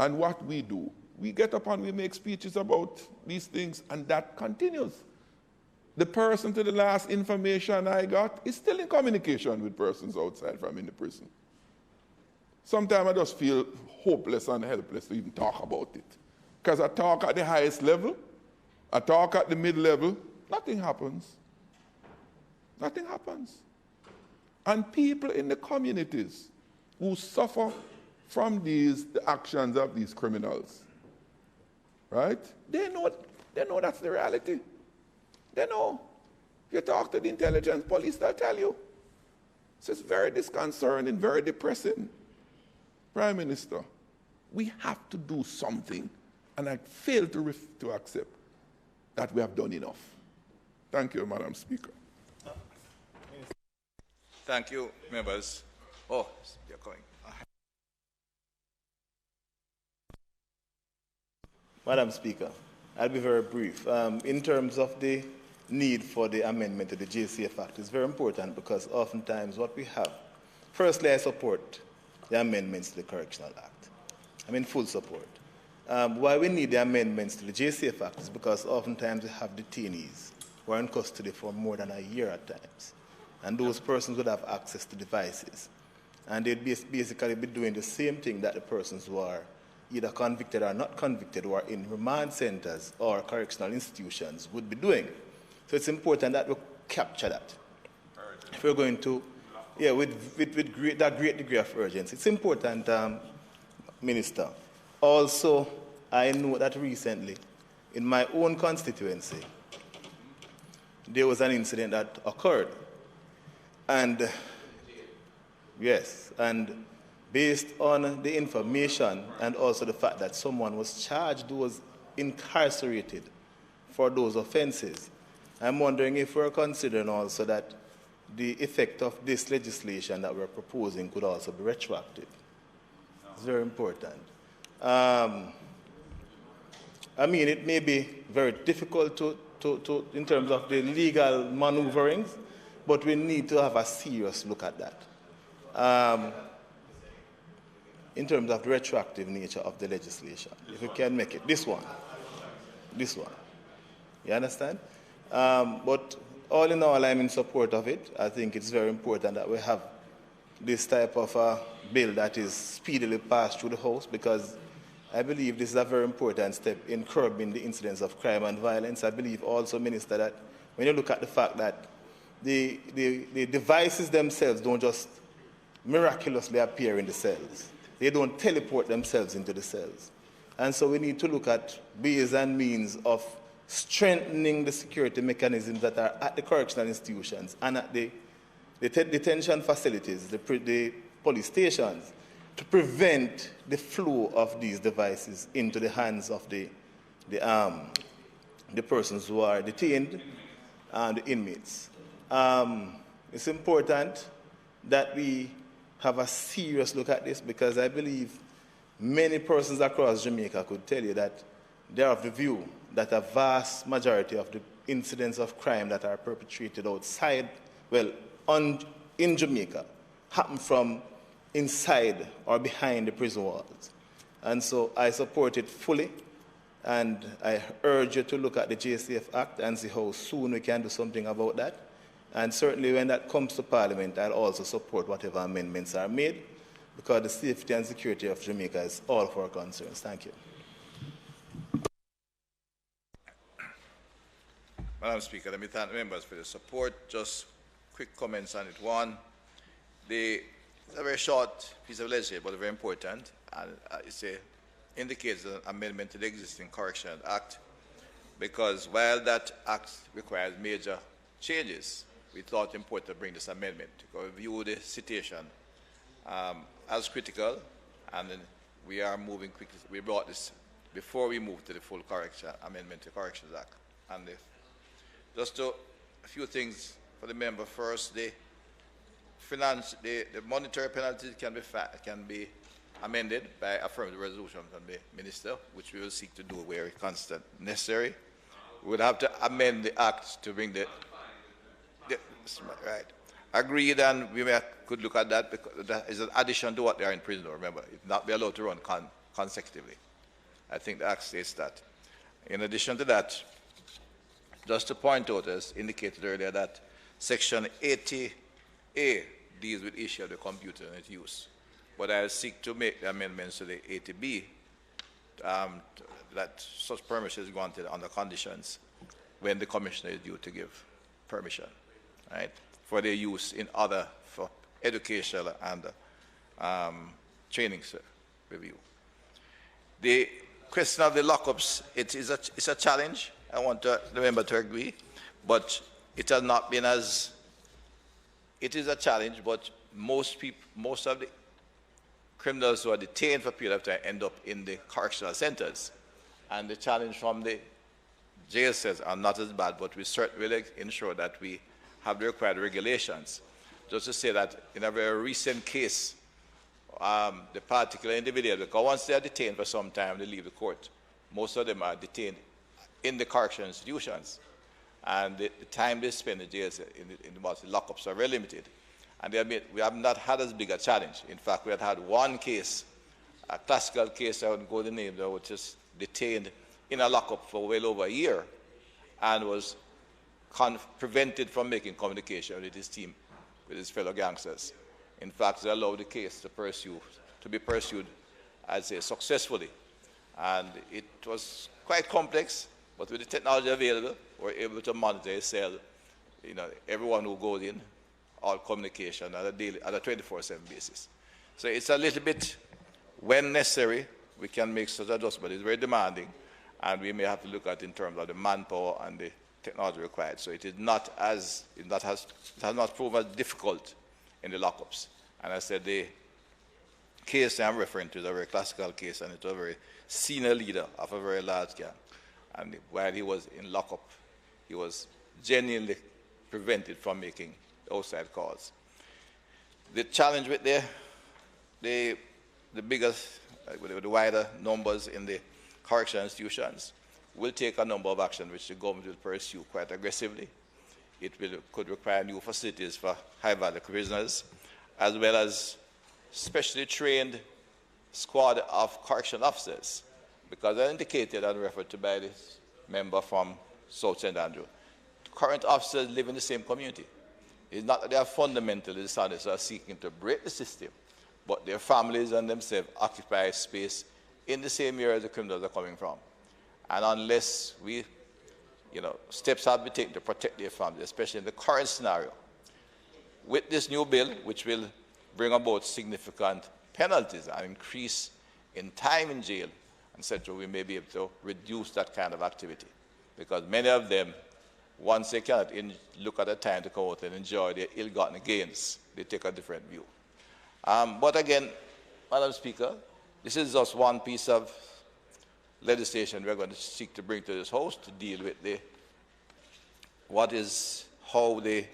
P: And what we do, we get up and we make speeches about these things, and that continues. The person, to the last information I got, is still in communication with persons outside from in the prison. Sometimes I just feel hopeless and helpless to even talk about it. Because I talk at the highest level, I talk at the mid-level, nothing happens. Nothing happens. And people in the communities who suffer from the actions of these criminals, right? They know that's the reality. They know. If you talk to the intelligence police, they'll tell you. So it's very disconcerting, very depressing. Prime Minister, we have to do something, and I fail to accept that we have done enough. Thank you, Madam Speaker.
M: Thank you, members. Oh, you're going.
R: Madam Speaker, I'll be very brief. In terms of the need for the amendment to the JCF Act, it's very important because oftentimes what we have, firstly, I support the amendments to the Correctional Act. I'm in full support. Why we need the amendments to the JCF Act is because oftentimes we have detainees who are in custody for more than a year at times. And those persons would have access to devices. And they'd basically be doing the same thing that the persons who are either convicted or not convicted, who are in remand centers or correctional institutions would be doing. So it's important that we capture that. If we're going to, with that great degree of urgency. It's important, Minister. Also, I know that recently, in my own constituency, there was an incident that occurred. And yes, and based on the information and also the fact that someone was charged who was incarcerated for those offenses, I'm wondering if we're considering also that the effect of this legislation that we're proposing could also be retroactive. It's very important. I mean, it may be very difficult to in terms of the legal maneuverings, but we need to have a serious look at that. In terms of the retroactive nature of the legislation, if we can make it, this one. You understand? But all in all, I'm in support of it. I think it's very important that we have this type of bill that is speedily passed through the House, because I believe this is a very important step in curbing the incidence of crime and violence. I believe also, Minister, that when you look at the fact that the devices themselves don't just miraculously appear in the cells. They don't teleport themselves into the cells. And so we need to look at ways and means of strengthening the security mechanisms that are at the correctional institutions and at the detention facilities, the police stations, to prevent the flow of these devices into the hands of the persons who are detained and the inmates. It's important that we have a serious look at this, because I believe many persons across Jamaica could tell you that they're of the view that a vast majority of the incidents of crime that are perpetrated outside, in Jamaica, happen from inside or behind the prison walls. And so I support it fully. And I urge you to look at the JCF Act and see how soon we can do something about that. And certainly when that comes to Parliament, I'll also support whatever amendments are made, because the safety and security of Jamaica is all of our concerns. Thank you.
M: Madam Speaker, let me thank the members for the support. Just quick comments on it. One, it's a very short piece of legislation, but very important. And it indicates an amendment to the existing Correctional Act, because while that act requires major changes, we thought it important to bring this amendment to view the situation as critical, and then we are moving quickly. We brought this before we moved to the full amendment to the Corrections Act. And just a few things for the member. First, the monetary penalties can be amended by affirmative resolution from the minister, which we will seek to do where constant necessary. We would have to amend the act to bring right. Agreed, and we could look at that because that is an addition to what they are in prison. Remember, it will not be allowed to run consecutively. I think the act states that. In addition to that, just to point out, as indicated earlier, that Section 80A deals with the issue of the computer and its use. But I seek to make the amendments to the 80B that such permission is granted under conditions when the commissioner is due to give permission, right, for their use in other, for educational and training review. The question of the lockups, it's a challenge. I want the member to agree, but it has not been as, it is a challenge, but most of the criminals who are detained for a period of time end up in the correctional centers. And the challenge from the jail cells are not as bad, but we certainly will ensure that we have the required regulations. Just to say that in a very recent case, the particular individual, because once they are detained for some time, they leave the court. Most of them are detained in the correctional institutions. And the time they spend in the jails, in the lockups are very limited. And we have not had as big a challenge. In fact, we had one case, a classical case, I wouldn't go to the name, that was just detained in a lockup for well over a year and was prevented from making communication with his team, with his fellow gangsters. In fact, they allowed the case to be pursued, I'd say, successfully. And it was quite complex, but with the technology available, we're able to monitor a cell, everyone who goes in, all communication at a 24/7 basis. So it's a little bit, when necessary, we can make such adjustments. It's very demanding, and we may have to look at it in terms of the manpower and the technology required. So it is not as, it has not proven as difficult in the lockups. And I said the case I'm referring to is a very classical case, and it's a very senior leader of a very large gang. And while he was in lockup, he was genuinely prevented from making outside calls. The challenge with the biggest, with the wider numbers in the correctional institutions, will take a number of actions which the government will pursue quite aggressively. It could require new facilities for high-value prisoners, as well as specially trained squad of correctional officers, because I indicated and referred to by this member from South St. Andrew. Current officers live in the same community. It's not that they are fundamentally dishonest or seeking to break the system, but their families and themselves occupy space in the same area the criminals are coming from. And unless steps have been taken to protect their families, especially in the current scenario, with this new bill, which will bring about significant penalties and increase in time in jail, etc., we may be able to reduce that kind of activity. Because many of them, once they cannot look at the time to come out and enjoy their ill-gotten gains, they take a different view. But again, Madam Speaker, this is just one piece of legislation we're going to seek to bring to this House to deal with how the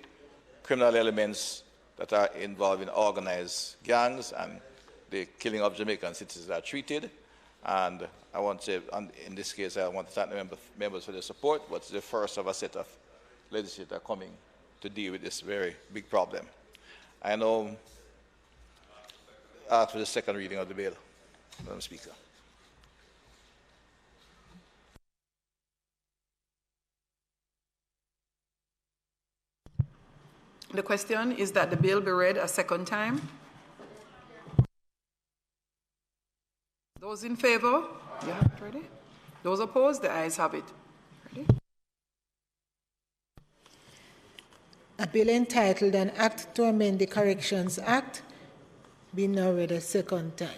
M: criminal elements that are involved in organized gangs and the killing of Jamaican citizens are treated. And I want to say, in this case, I want to thank the members for their support, but it's the first of a set of legislators coming to deal with this very big problem. I now ask for the second reading of the bill, Madam Speaker.
L: The question is that the bill be read a second time. Those in favor? You have it ready? Those opposed? The ayes have it. Ready?
C: A bill entitled An Act to Amend the Corrections Act be now read a second time.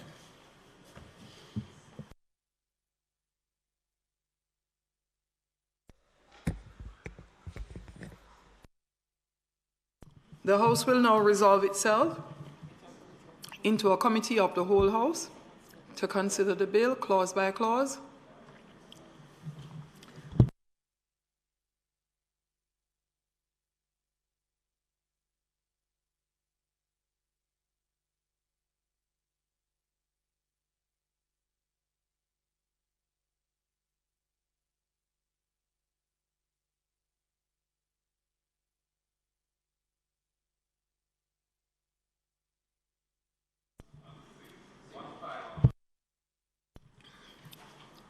L: The House will now resolve itself into a committee of the whole House to consider the bill clause by clause.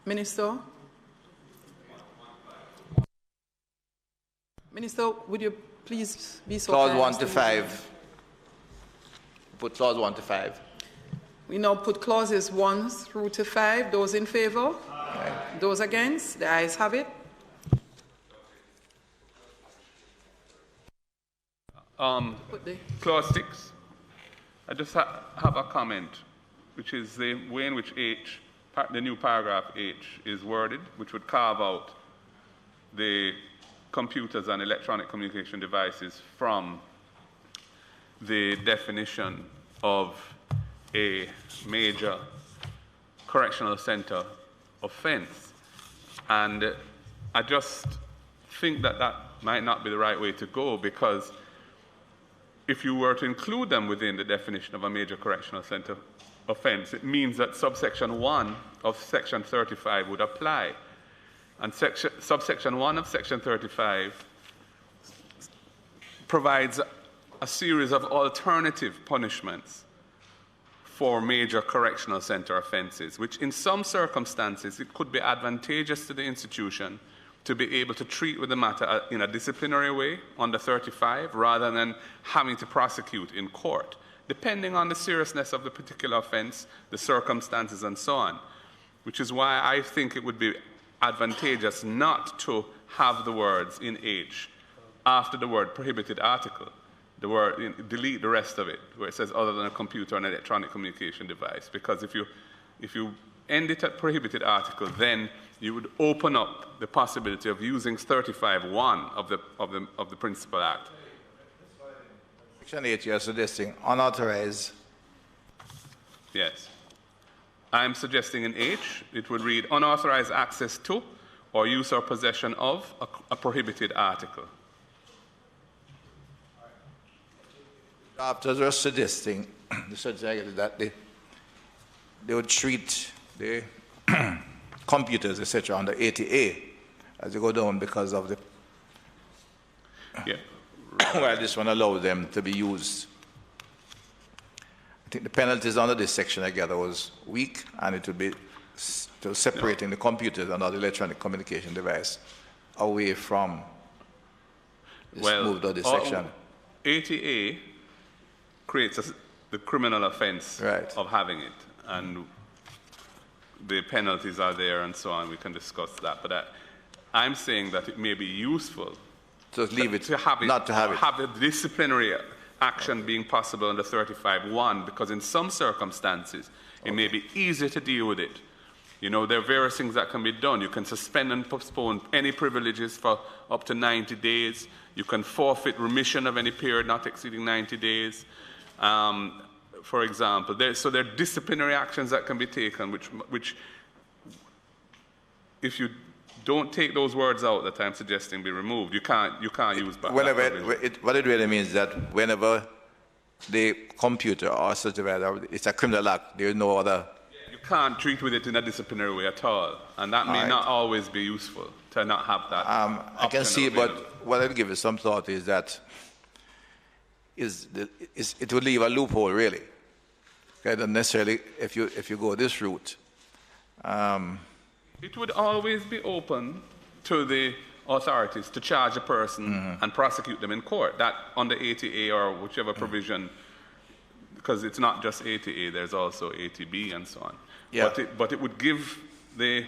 L: Minister? Minister, would you please be so
M: Clause
L: kind
M: 1
L: as
M: to
L: move
M: 5. Put clause 1 to 5.
L: We now put clauses 1 through to 5. Those in favor?
M: Aye.
L: Those against? The ayes have it.
I: Clause 6. I just have a comment, which is the way in which the new paragraph H is worded, which would carve out the computers and electronic communication devices from the definition of a major correctional center offense. And I just think that that might not be the right way to go, because if you were to include them within the definition of a major correctional center offense, it means that subsection 1 of section 35 would apply. And subsection 1 of section 35 provides a series of alternative punishments for major correctional center offenses, which in some circumstances it could be advantageous to the institution to be able to treat with the matter in a disciplinary way under 35 rather than having to prosecute in court, depending on the seriousness of the particular offense, the circumstances, and so on. Which is why I think it would be advantageous not to have the words in H after the word prohibited article. The word, delete the rest of it, where it says other than a computer and electronic communication device. Because if you end it at prohibited article, then you would open up the possibility of using 35(1) of the Principal Act.
M: Section 8, you are suggesting unauthorized.
I: Yes. I'm suggesting in H, it would read unauthorized access to or use or possession of a prohibited article.
M: Drafters are suggesting that they would treat the computers, etc., under 80A as they go down because of the.
I: Yeah.
M: While this one allows them to be used. I think the penalties under this section, I gather, was weak, and it would be separating the computers and other electronic communication device away from this moved out this section.
I: 80A creates the criminal offense of having it, and the penalties are there and so on. We can discuss that, but I'm saying that it may be useful
M: to leave it,
I: to have it,
M: not to have it.
I: Have the disciplinary action being possible under 35(1), because in some circumstances it may be easier to deal with it. You know, there are various things that can be done. You can suspend and postpone any privileges for up to 90 days. You can forfeit remission of any period not exceeding 90 days. For example, there are disciplinary actions that can be taken, which if you don't take those words out that I'm suggesting be removed, you can't use back.
M: What it really means is that whenever the computer or such a matter, it's a criminal act, there is no other.
I: You can't treat with it in a disciplinary way at all, and that may not always be useful to not have that.
M: I can see, but what I'll give it some thought is that it would leave a loophole, really. Okay, not necessarily if you go this route.
I: It would always be open to the authorities to charge a person and prosecute them in court. That under 80A or whichever provision, because it's not just 80A, there's also 80B and so on.
M: Yeah.
I: But it would give the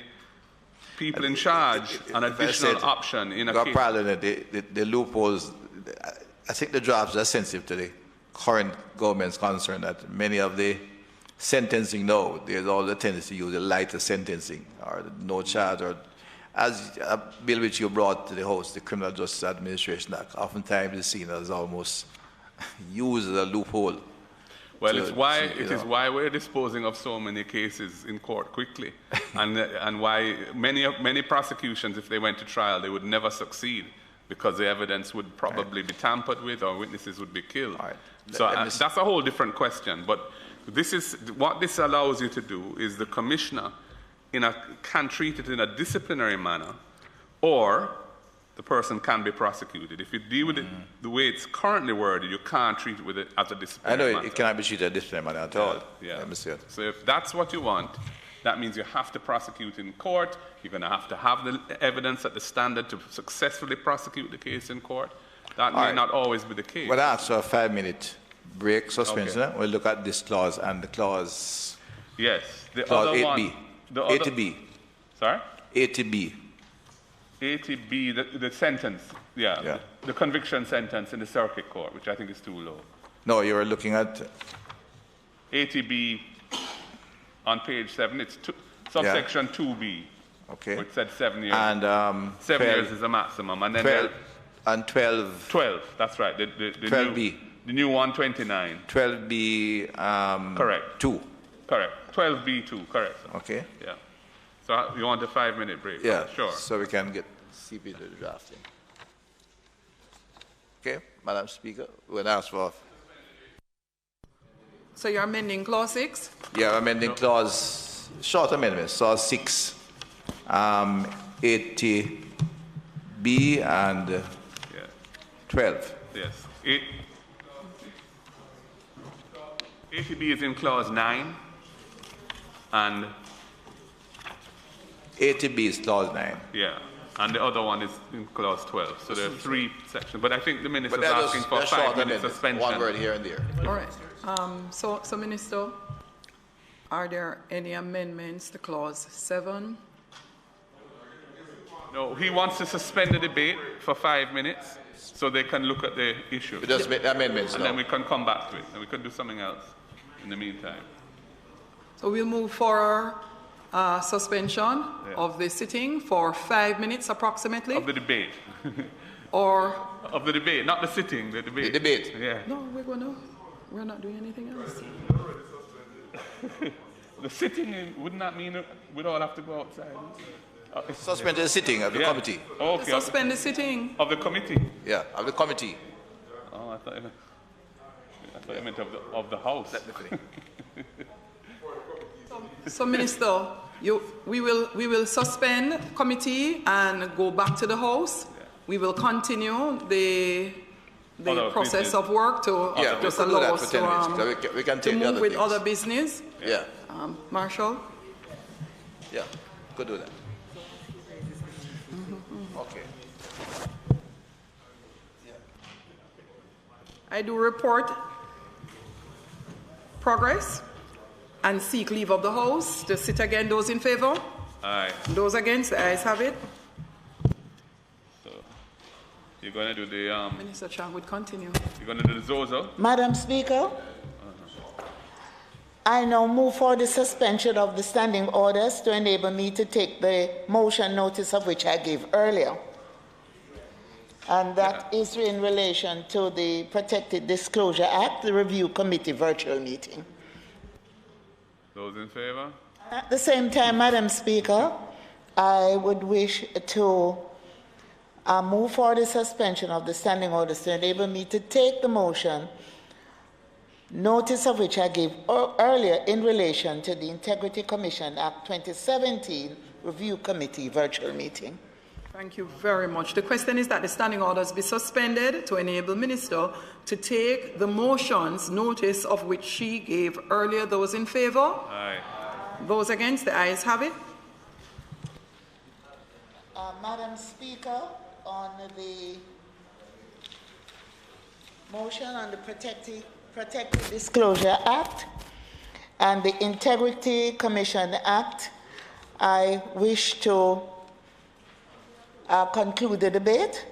I: people in charge an additional option in a case.
M: The loopholes, I think the drafts are sensitive to the current government's concern that many of the sentencing now, there's all the tendency to use a lighter sentencing or no charge, or as a bill which you brought to the House, the Criminal Justice Administration Act, oftentimes is seen as almost used as a loophole.
I: Well, it is why we're disposing of so many cases in court quickly, and why many prosecutions, if they went to trial, they would never succeed because the evidence would probably be tampered with or witnesses would be killed. So that's a whole different question. But what this allows you to do is the commissioner can treat it in a disciplinary manner, or the person can be prosecuted. If you deal with it the way it's currently worded, you can't treat it with it as a disciplinary matter.
M: It cannot be treated as a disciplinary manner at all.
I: Yeah.
M: Let me see it.
I: So if that's what you want, that means you have to prosecute in court. You're going to have the evidence at the standard to successfully prosecute the case in court. That may not always be the case.
M: Well, ask for a 5-minute break, suspension. Okay. We'll look at this clause and the clause.
I: Yes. The
M: clause
I: other
M: 8B.
I: one.
M: 80B.
I: Sorry?
M: 80B.
I: 80B, the sentence. Yeah. The conviction sentence in the circuit court, which I think is too low.
M: No, you were looking at
I: 80B on page 7. It's subsection 2B.
M: Okay.
I: Which said 7 years.
M: And
I: 7 years is the maximum. And then
M: 12 and 12.
I: 12. That's right. The
M: 12B.
I: The new 129.
M: 12B.
I: Correct.
M: 2.
I: Correct. 12B2. Correct.
M: Okay.
I: Yeah. So you want a 5-minute break?
M: Yeah.
I: Sure.
M: So we can get CP to the drafting. Okay, Madam Speaker, we'll ask for.
L: So you're amending clause 6?
M: Yeah, amending clause, short amendments, clause 6, 80B and 12.
I: Yes. 80B is in clause 9 and
M: 80B is clause 9.
I: Yeah, and the other one is in clause 12. So there are 3 sections. But I think the minister is asking for 5-minute suspension.
M: One word here and there.
L: All right. So, Minister, are there any amendments to clause 7?
I: No, he wants to suspend the debate for 5 minutes so they can look at the issue.
M: We just make the amendments
I: and
M: now.
I: then we can come back to it, and we can do something else in the meantime.
L: So we'll move for suspension of the sitting for 5 minutes approximately?
I: Of the debate.
L: Or?
I: Of the debate, not the sitting, the debate.
M: The debate.
I: Yeah.
L: No, we're not doing anything else.
I: The sitting wouldn't that mean we'd all have to go outside?
M: Suspend the sitting of the committee.
I: Okay.
L: Suspend the sitting.
I: Of the committee?
M: Yeah, of the committee.
I: Oh, I thought you meant of the House.
M: Let me finish.
L: So, Minister, we will suspend committee and go back to the House. Yeah. We will continue the process of work to just allow us to move with other business.
M: Yeah.
L: Marshall?
M: Yeah, could do that. Okay.
L: I do report progress and seek leave of the House to sit again. Those in favor?
I: Aye.
L: Those against? The ayes have it.
I: So, you're going to do the...
L: Minister Chang would continue.
I: You're going to do the Zozo?
D: Madam Speaker, I now move for the suspension of the standing orders to enable me to take the motion notice of which I gave earlier. And that is in relation to the Protected Disclosure Act, the Review Committee virtual meeting.
I: Those in favor?
D: At the same time, Madam Speaker, I would wish to move for the suspension of the standing orders to enable me to take the motion, notice of which I gave earlier in relation to the Integrity Commission Act 2017 Review Committee virtual meeting.
L: Thank you very much. The question is that the standing orders be suspended to enable Minister to take the motions, notice of which she gave earlier. Those in favor?
I: Aye.
L: Those against? The ayes have it.
D: Madam Speaker, on the motion on the Protective Disclosure Act and the Integrity Commission Act, I wish to conclude the debate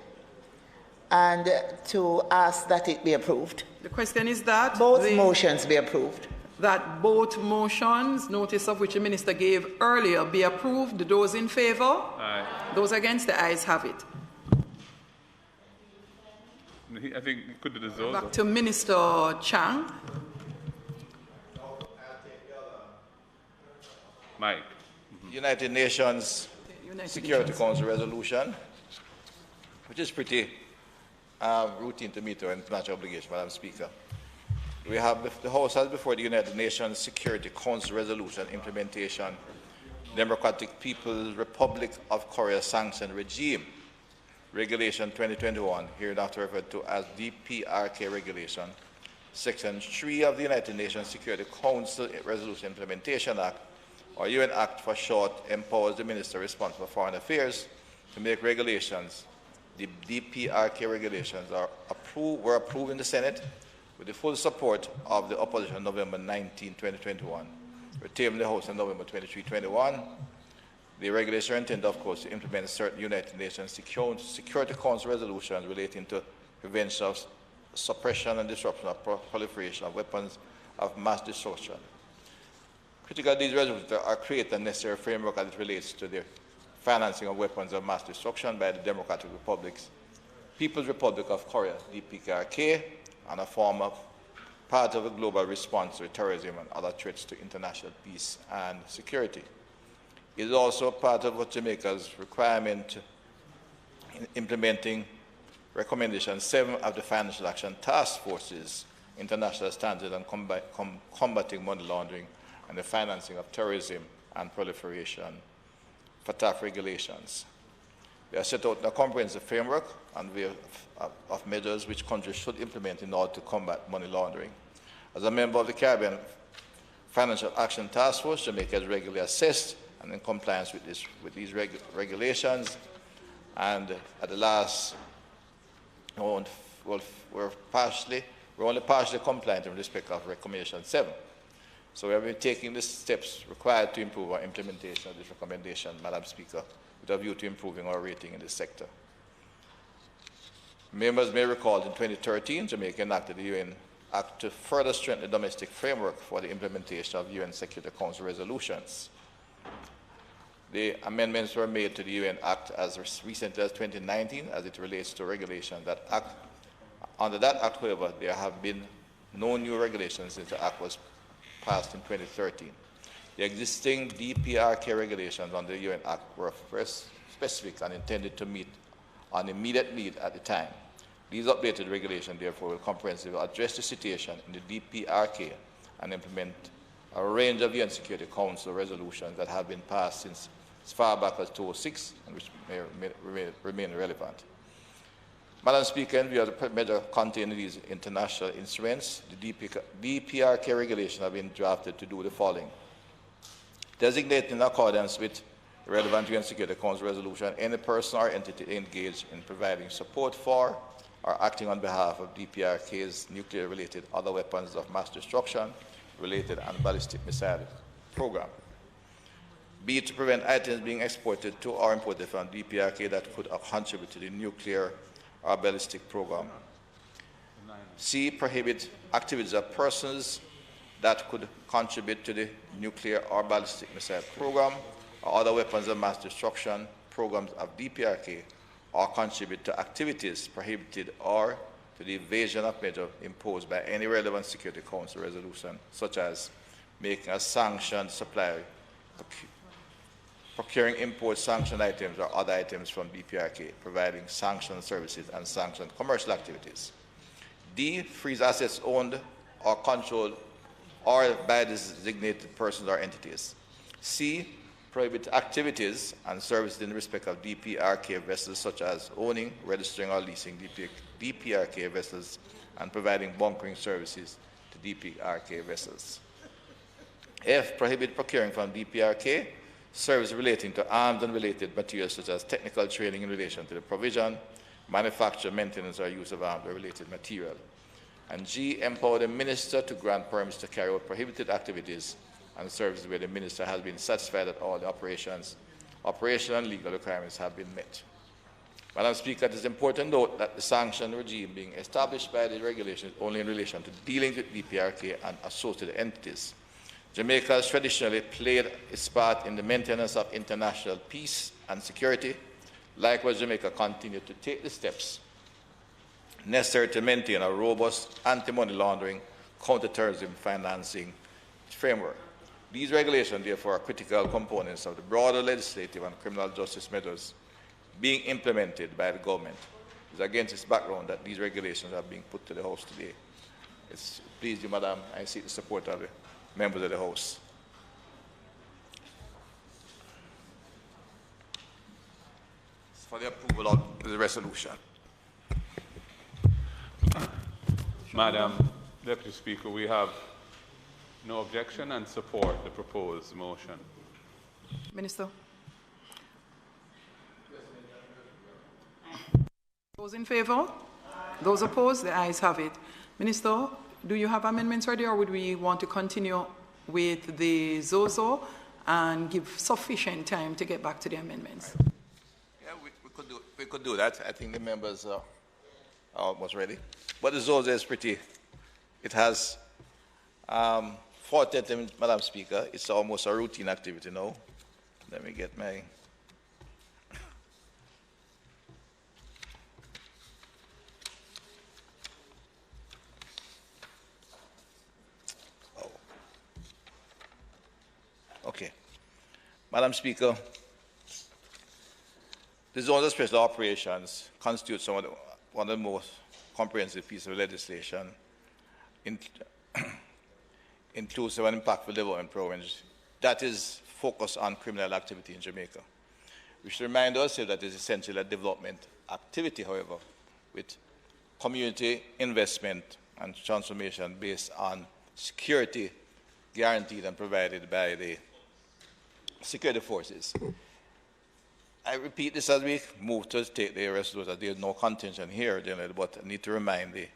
D: and to ask that it be approved.
L: The question is that
D: both motions be approved.
L: That both motions, notice of which the minister gave earlier, be approved. Those in favour?
I: Aye.
L: Those against? The ayes have it.
I: I think it could do the zones.
L: Back to Minister Chang.
M: Mike. United Nations Security Council resolution, which is pretty routine to meet our international obligation, Madam Speaker. We have the House has before the United Nations Security Council resolution implementation, Democratic People's Republic of Korea sanction regime, Regulation 2021, hereinafter referred to as DPRK Regulation, Section 3 of the United Nations Security Council Resolution Implementation Act, or UN Act for short, empowers the Minister responsible for Foreign Affairs to make regulations. The DPRK regulations were approved in the Senate with the full support of the opposition on November 19, 2021. Retained in the House on November 23, 2021. The regulations are intended, of course, to implement certain United Nations Security Council resolutions relating to prevention of suppression and disruption of proliferation of weapons of mass destruction. Critically, these resolutions are create a necessary framework as it relates to the financing of weapons of mass destruction by the Democratic People's Republic of Korea, DPRK, and a form of part of a global response to terrorism and other threats to international peace and security. It is also part of Jamaica's requirement in implementing Recommendation 7 of the Financial Action Task Force's International Standards on Combating Money Laundering and the Financing of Terrorism and Proliferation FATF regulations. They are set out in a comprehensive framework of measures which countries should implement in order to combat money laundering. As a member of the Caribbean Financial Action Task Force, Jamaica is regularly assessed and in compliance with these regulations. And at the last, we're only partially compliant in respect of Recommendation 7. So we have been taking the steps required to improve our implementation of this recommendation, Madam Speaker, with a view to improving our rating in this sector. Members may recall in 2013, Jamaica enacted the UN Act to further strengthen the domestic framework for the implementation of UN Security Council resolutions. The amendments were made to the UN Act as recently as 2019 as it relates to regulation that act. Under that Act, however, there have been no new regulations since the Act was passed in 2013. The existing DPRK regulations under the UN Act were first specific and intended to meet an immediate need at the time. These updated regulations, therefore, will comprehensively address the situation in the DPRK and implement a range of UN Security Council resolutions that have been passed since as far back as 2006 and which may remain relevant. Madam Speaker, in view of the measure contained in these international instruments, the DPRK regulations have been drafted to do the following. Designate in accordance with the relevant UN Security Council resolution any person or entity engaged in providing support for or acting on behalf of DPRK's nuclear-related other weapons of mass destruction related and ballistic missile program. B, to prevent items being exported to or imported from DPRK that could contribute to the nuclear or ballistic program. C, prohibit activities of persons that could contribute to the nuclear or ballistic missile program or other weapons of mass destruction programs of DPRK or contribute to activities prohibited or to the evasion of measure imposed by any relevant Security Council resolution, such as making a sanctioned supplier, procuring import sanctioned items or other items from DPRK, providing sanctioned services and sanctioned commercial activities. D, freeze assets owned or controlled or by designated persons or entities. C, prohibit activities and services in respect of DPRK vessels such as owning, registering or leasing DPRK vessels and providing bunkering services to DPRK vessels. F, prohibit procuring from DPRK services relating to arms and related materials such as technical training in relation to the provision, manufacture, maintenance, or use of arms or related material. And G, empower the minister to grant permits to carry out prohibited activities and services where the minister has been satisfied that all the operational and legal requirements have been met. Madam Speaker, it is important to note that the sanction regime being established by the regulation is only in relation to dealing with DPRK and associated entities. Jamaica has traditionally played its part in the maintenance of international peace and security. Likewise, Jamaica continued to take the steps necessary to maintain a robust anti-money laundering, counter-terrorism financing framework. These regulations, therefore, are critical components of the broader legislative and criminal justice measures being implemented by the government. It's against this background that these regulations are being put to the House today. It's pleased you, Madam, I seek the support of the members of the House. For the approval of the resolution.
I: Madam Deputy Speaker, we have no objection and support the proposed motion.
L: Minister. Those in favour? Those opposed? The ayes have it. Minister, do you have amendments ready, or would we want to continue with the ZOZO and give sufficient time to get back to the amendments?
M: Yeah, we could do that. I think the members are almost ready. But the ZOZO is pretty, it has 40 attempts, Madam Speaker. It's almost a routine activity now. Let me get my... Okay. Madam Speaker, the zones of special operations constitute one of the most comprehensive pieces of legislation, inclusive and impactful development programs that is focused on criminal activity in Jamaica. We should remind ourselves that it is essentially a development activity, however, with community investment and transformation based on security guaranteed and provided by the security forces. I repeat this as we move to take the resolution. There is no contention here, but I need to remind the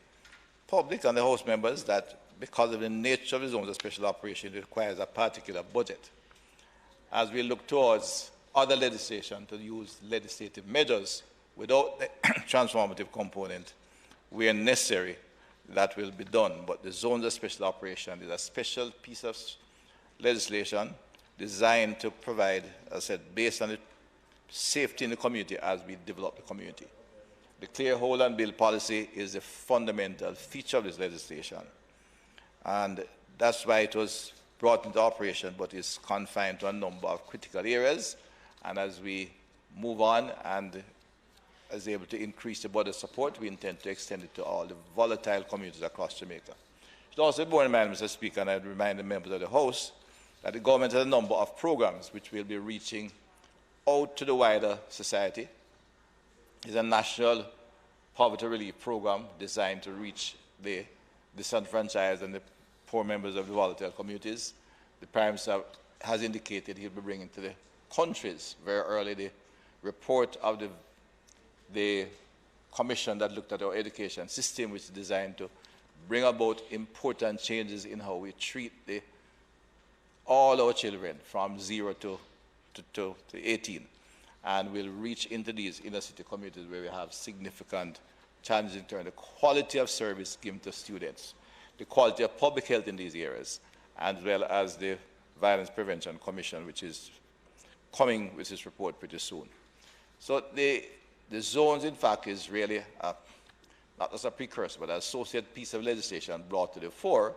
M: public and the House members that because of the nature of the zones of special operation, it requires a particular budget. As we look towards other legislation to use legislative measures without the transformative component, where necessary, that will be done. But the zones of special operation is a special piece of legislation designed to provide, as I said, based on the safety in the community as we develop the community. The clear hold and build policy is a fundamental feature of this legislation. And that's why it was brought into operation, but is confined to a number of critical areas. And as we move on and is able to increase the border support, we intend to extend it to all the volatile communities across Jamaica. It should also be borne in mind, Mr. Speaker, and I remind the members of the House that the government has a number of programs which will be reaching out to the wider society. It's a national poverty relief program designed to reach the disenfranchised and the poor members of the volatile communities. The Prime Minister has indicated he'll be bringing to the countries very early the report of the commission that looked at our education system, which is designed to bring about important changes in how we treat all our children from 0 to 18. And we'll reach into these inner city communities where we have significant challenges in terms of the quality of service given to students, the quality of public health in these areas, as well as the Violence Prevention Commission, which is coming with this report pretty soon. So the zones, in fact, is really not as a precursor, but an associate piece of legislation brought to the fore,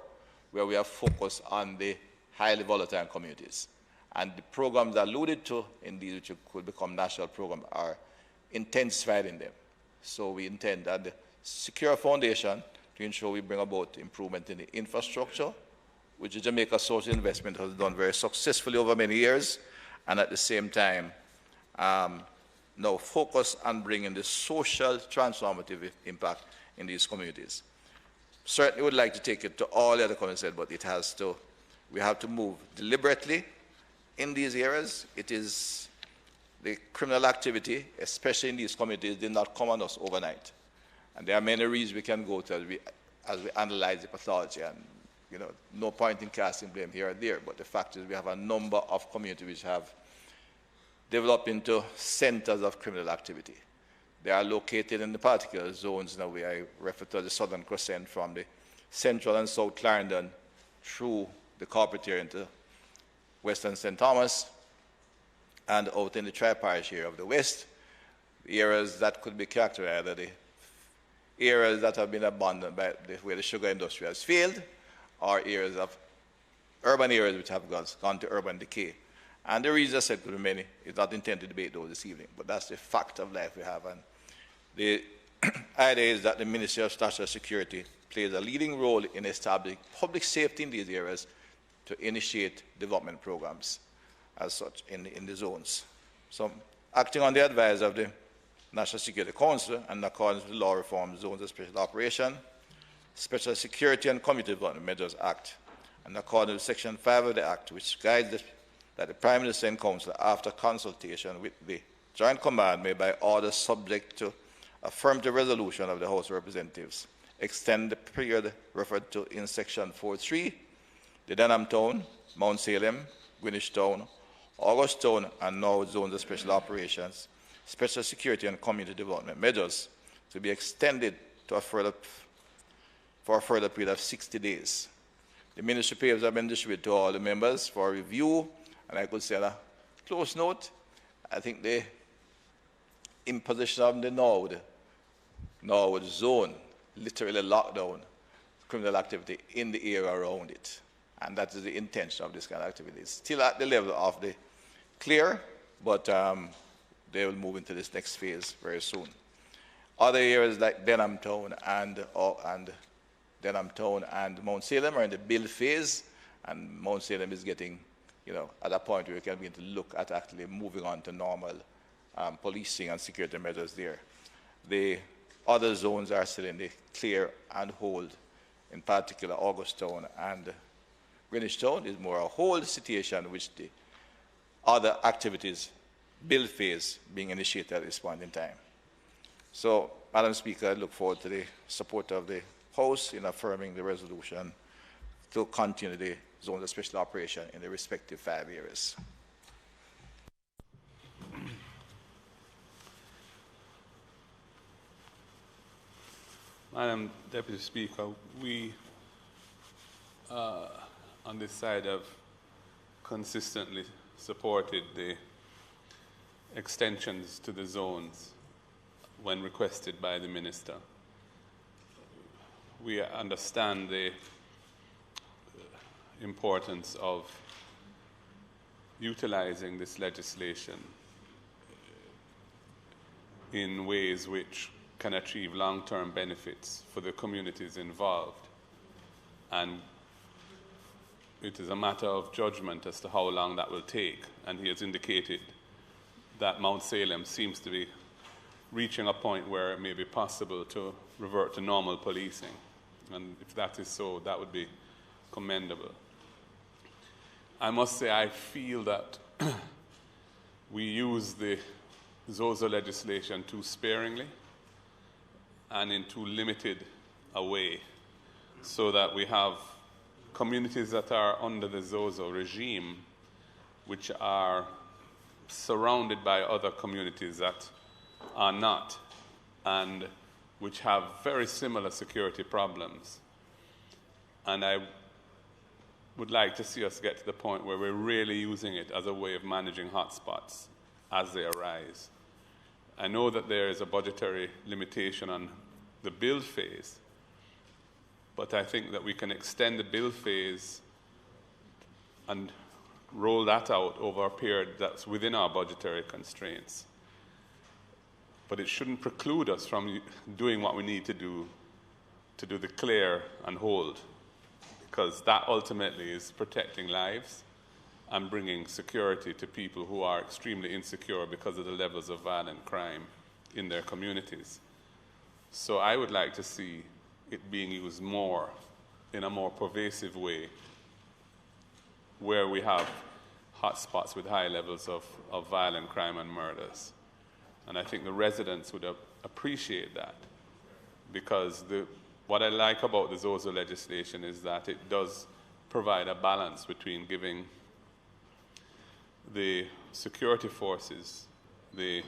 M: where we have focused on the highly volatile communities. And the programs alluded to in these, which could become national programs, are intensified in them. So we intend that the secure foundation to ensure we bring about improvement in the infrastructure, which the Jamaica Social Investment has done very successfully over many years, and at the same time, now focus on bringing the social transformative impact in these communities. Certainly would like to take it to all the other communities, but it has to, we have to move deliberately in these areas, it is the criminal activity, especially in these communities, did not come on us overnight. And there are many reasons we can go to as we analyze the pathology, and no point in casting blame here or there, but the fact is we have a number of communities which have developed into centers of criminal activity. They are located in the particular zones in a way. I refer to the southern crescent from the central and south Clarendon through the corporate area into western St. Thomas and out in the tri-parish area of the west, the areas that could be characterized as the areas that have been abandoned by where the sugar industry has failed, or areas of urban areas which have gone to urban decay. And the reasons I said could be many. It's not intended to debate those this evening, but that's the fact of life we have. And the idea is that the Ministry of National Security plays a leading role in establishing public safety in these areas to initiate development programs as such in the zones. So, acting on the advice of the National Security Council and in accordance with the Law Reform Zones of Special Operation, Special Security and Community Development Measures Act, and according to Section 5 of the Act, which guides that the Prime Minister and Council, after consultation with the Joint Command, may by order subject to affirmative resolution of the House of Representatives, extend the period referred to in Section 4.3, the Denham Town, Mount Salem, Greenwich Town, August Town, and Norwood Zones of Special Operations, Special Security and Community Development Measures to be extended to for a further period of 60 days. The Ministry papers have been distributed to all the members for review, and I could say on a close note, I think the imposition of the Norwood zone literally locked down criminal activity in the area around it. And that is the intention of this kind of activity. It's still at the level of the clear, but they will move into this next phase very soon. Other areas like Denham Town and Mount Salem are in the build phase, and Mount Salem is getting, at a point where we can begin to look at actually moving on to normal policing and security measures there. The other zones are still in the clear and hold, in particular August Town and Greenwich Town is more a hold situation, which the other activities, build phase, being initiated at this point in time. So, Madam Speaker, I look forward to the support of the House in affirming the resolution to continue the zones of special operation in the respective 5 areas.
I: Madam Deputy Speaker, we on this side have consistently supported the extensions to the zones when requested by the Minister. We understand the importance of utilizing this legislation in ways which can achieve long-term benefits for the communities involved. And it is a matter of judgment as to how long that will take. And he has indicated that Mount Salem seems to be reaching a point where it may be possible to revert to normal policing. And if that is so, that would be commendable. I must say I feel that we use the ZOZO legislation too sparingly and in too limited a way, so that we have communities that are under the ZOZO regime which are surrounded by other communities that are not, and which have very similar security problems. And I would like to see us get to the point where we're really using it as a way of managing hotspots as they arise. I know that there is a budgetary limitation on the build phase, but I think that we can extend the build phase and roll that out over a period that's within our budgetary constraints. But it shouldn't preclude us from doing what we need to do the clear and hold, because that ultimately is protecting lives and bringing security to people who are extremely insecure because of the levels of violent crime in their communities. So I would like to see it being used more, in a more pervasive way, where we have hotspots with high levels of violent crime and murders. And I think the residents would appreciate that, because what I like about the Zozo legislation is that it does provide a balance between giving the security forces the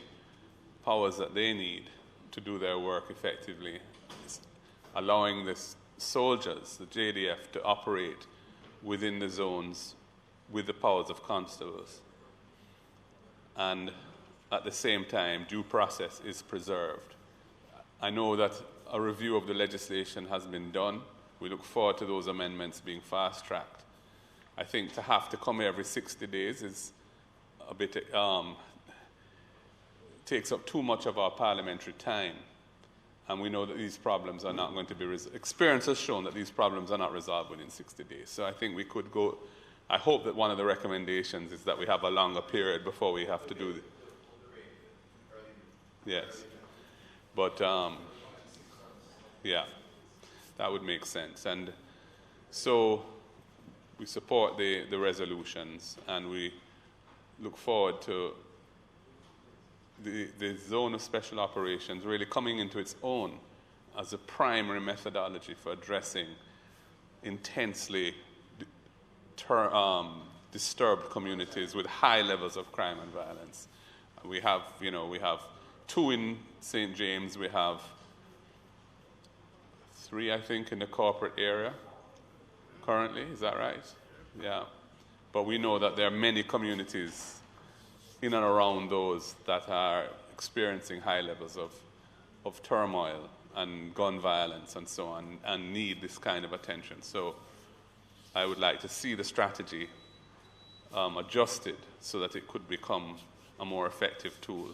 I: powers that they need to do their work effectively, allowing the soldiers, the JDF, to operate within the zones with the powers of constables. And at the same time, due process is preserved. I know that a review of the legislation has been done. We look forward to those amendments being fast-tracked. I think to have to come here every 60 days is a bit, takes up too much of our parliamentary time. And we know that these problems are not going to be resolved. Experience has shown that these problems are not resolved within 60 days. So I think we could go, I hope that one of the recommendations is that we have a longer period before we have to do it. Yes. But, yeah, that would make sense. And so we support the resolutions, and we look forward to the zone of special operations really coming into its own as a primary methodology for addressing intensely disturbed communities with high levels of crime and violence. We have 2 in St. James. We have 3, I think, in the corporate area currently. Is that right? Yeah. But we know that there are many communities in and around those that are experiencing high levels of turmoil and gun violence and so on, and need this kind of attention. So I would like to see the strategy adjusted so that it could become a more effective tool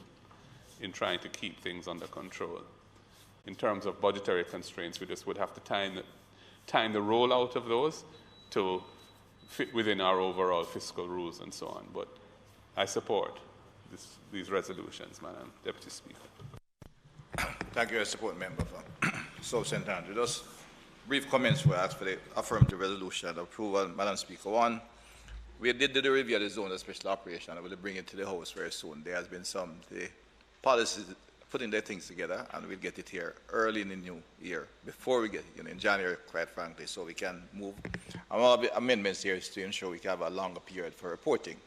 I: in trying to keep things under control. In terms of budgetary constraints, we just would have to time the rollout of those to fit within our overall fiscal rules and so on. But I support these resolutions, Madam Deputy Speaker.
M: Thank you, I support member for South St. Andrew. Just brief comments were asked for the affirmative resolution approval. Madam Speaker, 1, we did the review of the zone of special operation, and we'll bring it to the House very soon. There has been the policies putting their things together, and we'll get it here early in the new year, before we get in January, quite frankly, so we can move. And one of the amendments here is to ensure we can have a longer period for reporting.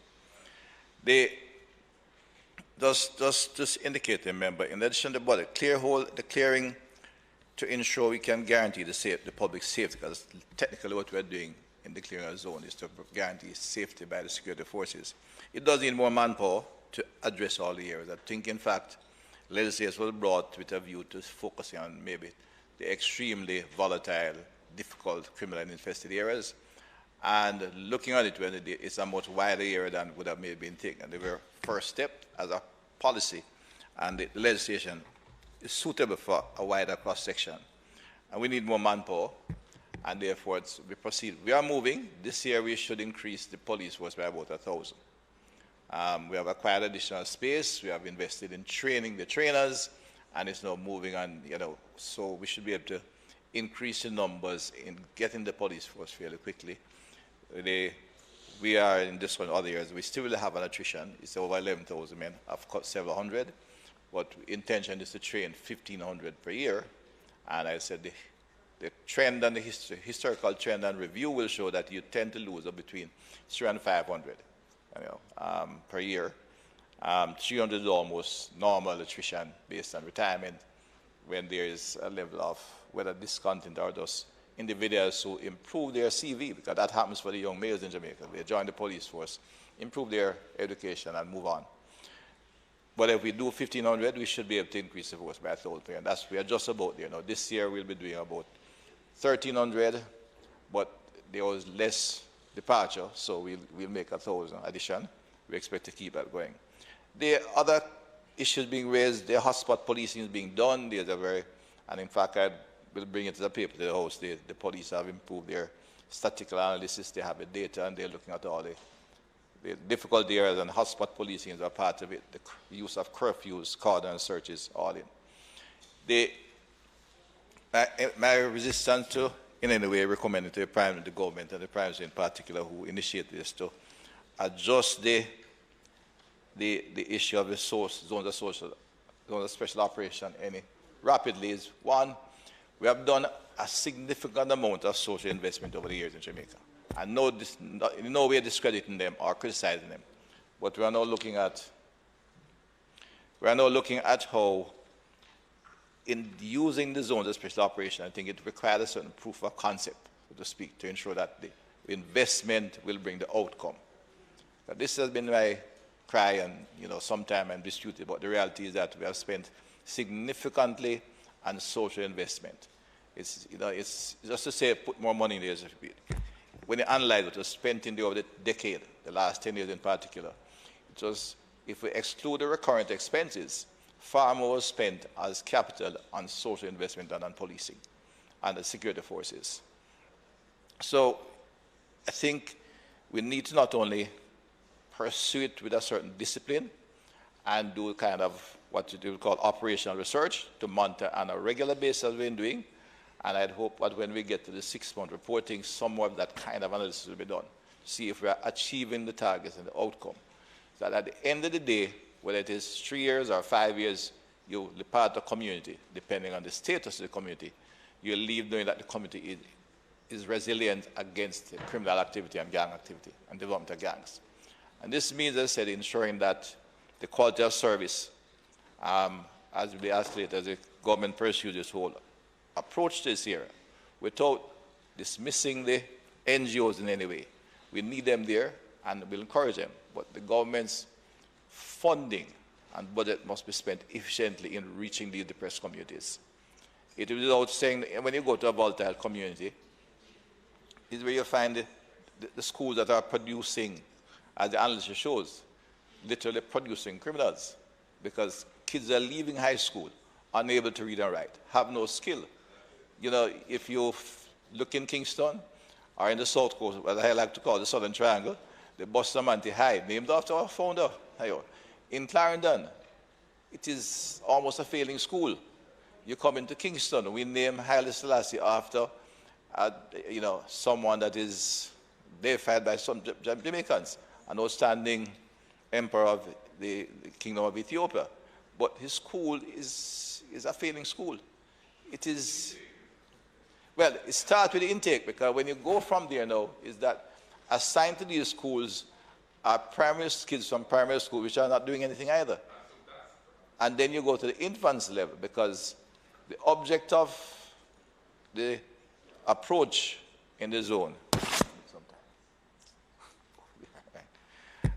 M: Just indicate, member, in addition to the clearing to ensure we can guarantee the public safety, because technically what we're doing in the clearing of zone is to guarantee safety by the security forces. It does need more manpower to address all the areas. I think, in fact, legislation was brought with a view to focusing on maybe the extremely volatile, difficult, criminal and infested areas. And looking at it, it's a much wider area than would have maybe been taken. The very first step as a policy, and the legislation is suitable for a wider cross-section. And we need more manpower, and therefore we proceed. We are moving. This year we should increase the police force by about 1,000. We have acquired additional space. We have invested in training the trainers, and it's now moving on, so we should be able to increase the numbers in getting the police force fairly quickly. We are in this one other years. We still will have an attrition. It's over 11,000 men. I've cut several hundred, but intention is to train 1,500 per year. And I said the trend and the historical trend and review will show that you tend to lose between 300 and 500 per year. 300 is almost normal attrition based on retirement, when there is a level of whether discontent or just individuals who improve their CV, because that happens for the young males in Jamaica. They join the police force, improve their education, and move on. But if we do 1,500, we should be able to increase the force by 1,000. And we are just about there. This year we'll be doing about 1,300, but there was less departure, so we'll make 1,000 addition. We expect to keep that going. The other issues being raised, the hotspot policing is being done. And in fact, I will bring it to the paper, to the House. The police have improved their statistical analysis. They have the data, and they're looking at all the difficult areas, and hotspot policing is a part of it. The use of curfews, cordon searches, all in. My resistance to, in any way, recommending to the government and the Prime Minister in particular, who initiated this, to address the issue of the zones of special operation rapidly is, one, we have done a significant amount of social investment over the years in Jamaica. I know this, in no way discrediting them or criticizing them, but we are now looking at how, in using the zones of special operation, I think it requires a certain proof of concept, so to speak, to ensure that the investment will bring the outcome. But this has been my cry, and sometimes I'm disputed, but the reality is that we have spent significantly on social investment. It's just to say put more money in there. When you analyze what was spent in over the decade, the last 10 years in particular, it was, if we exclude the recurrent expenses, far more was spent as capital on social investment than on policing and the security forces. So I think we need to not only pursue it with a certain discipline and do kind of what you would call operational research to monitor on a regular basis as we've been doing. And I'd hope that when we get to the 6-month reporting, some more of that kind of analysis will be done to see if we are achieving the targets and the outcome. So that at the end of the day, whether it is 3 years or 5 years, you'll be part of the community, depending on the status of the community. You'll leave knowing that the community is resilient against criminal activity and gang activity and development of gangs. And this means, as I said, ensuring that the quality of service, as we asked later, as the government pursues this whole approach to this area, without dismissing the NGOs in any way. We need them there, and we'll encourage them. But the government's funding and budget must be spent efficiently in reaching these depressed communities. It is without saying, when you go to a volatile community, is where you find the schools that are producing, as the analysis shows, literally producing criminals, because kids are leaving high school unable to read and write, have no skill. If you look in Kingston or in the South Coast, what I like to call the Southern Triangle, the Bustamante High, named after our founder. In Clarendon, it is almost a failing school. You come into Kingston, we name Haile Selassie after someone that is deified by some Jamaicans, an outstanding emperor of the Kingdom of Ethiopia. But his school is a failing school. It starts with the intake, because when you go from there now, is that assigned to these schools are primary kids from primary school which are not doing anything either. And then you go to the infants level, because the object of the approach in the zone,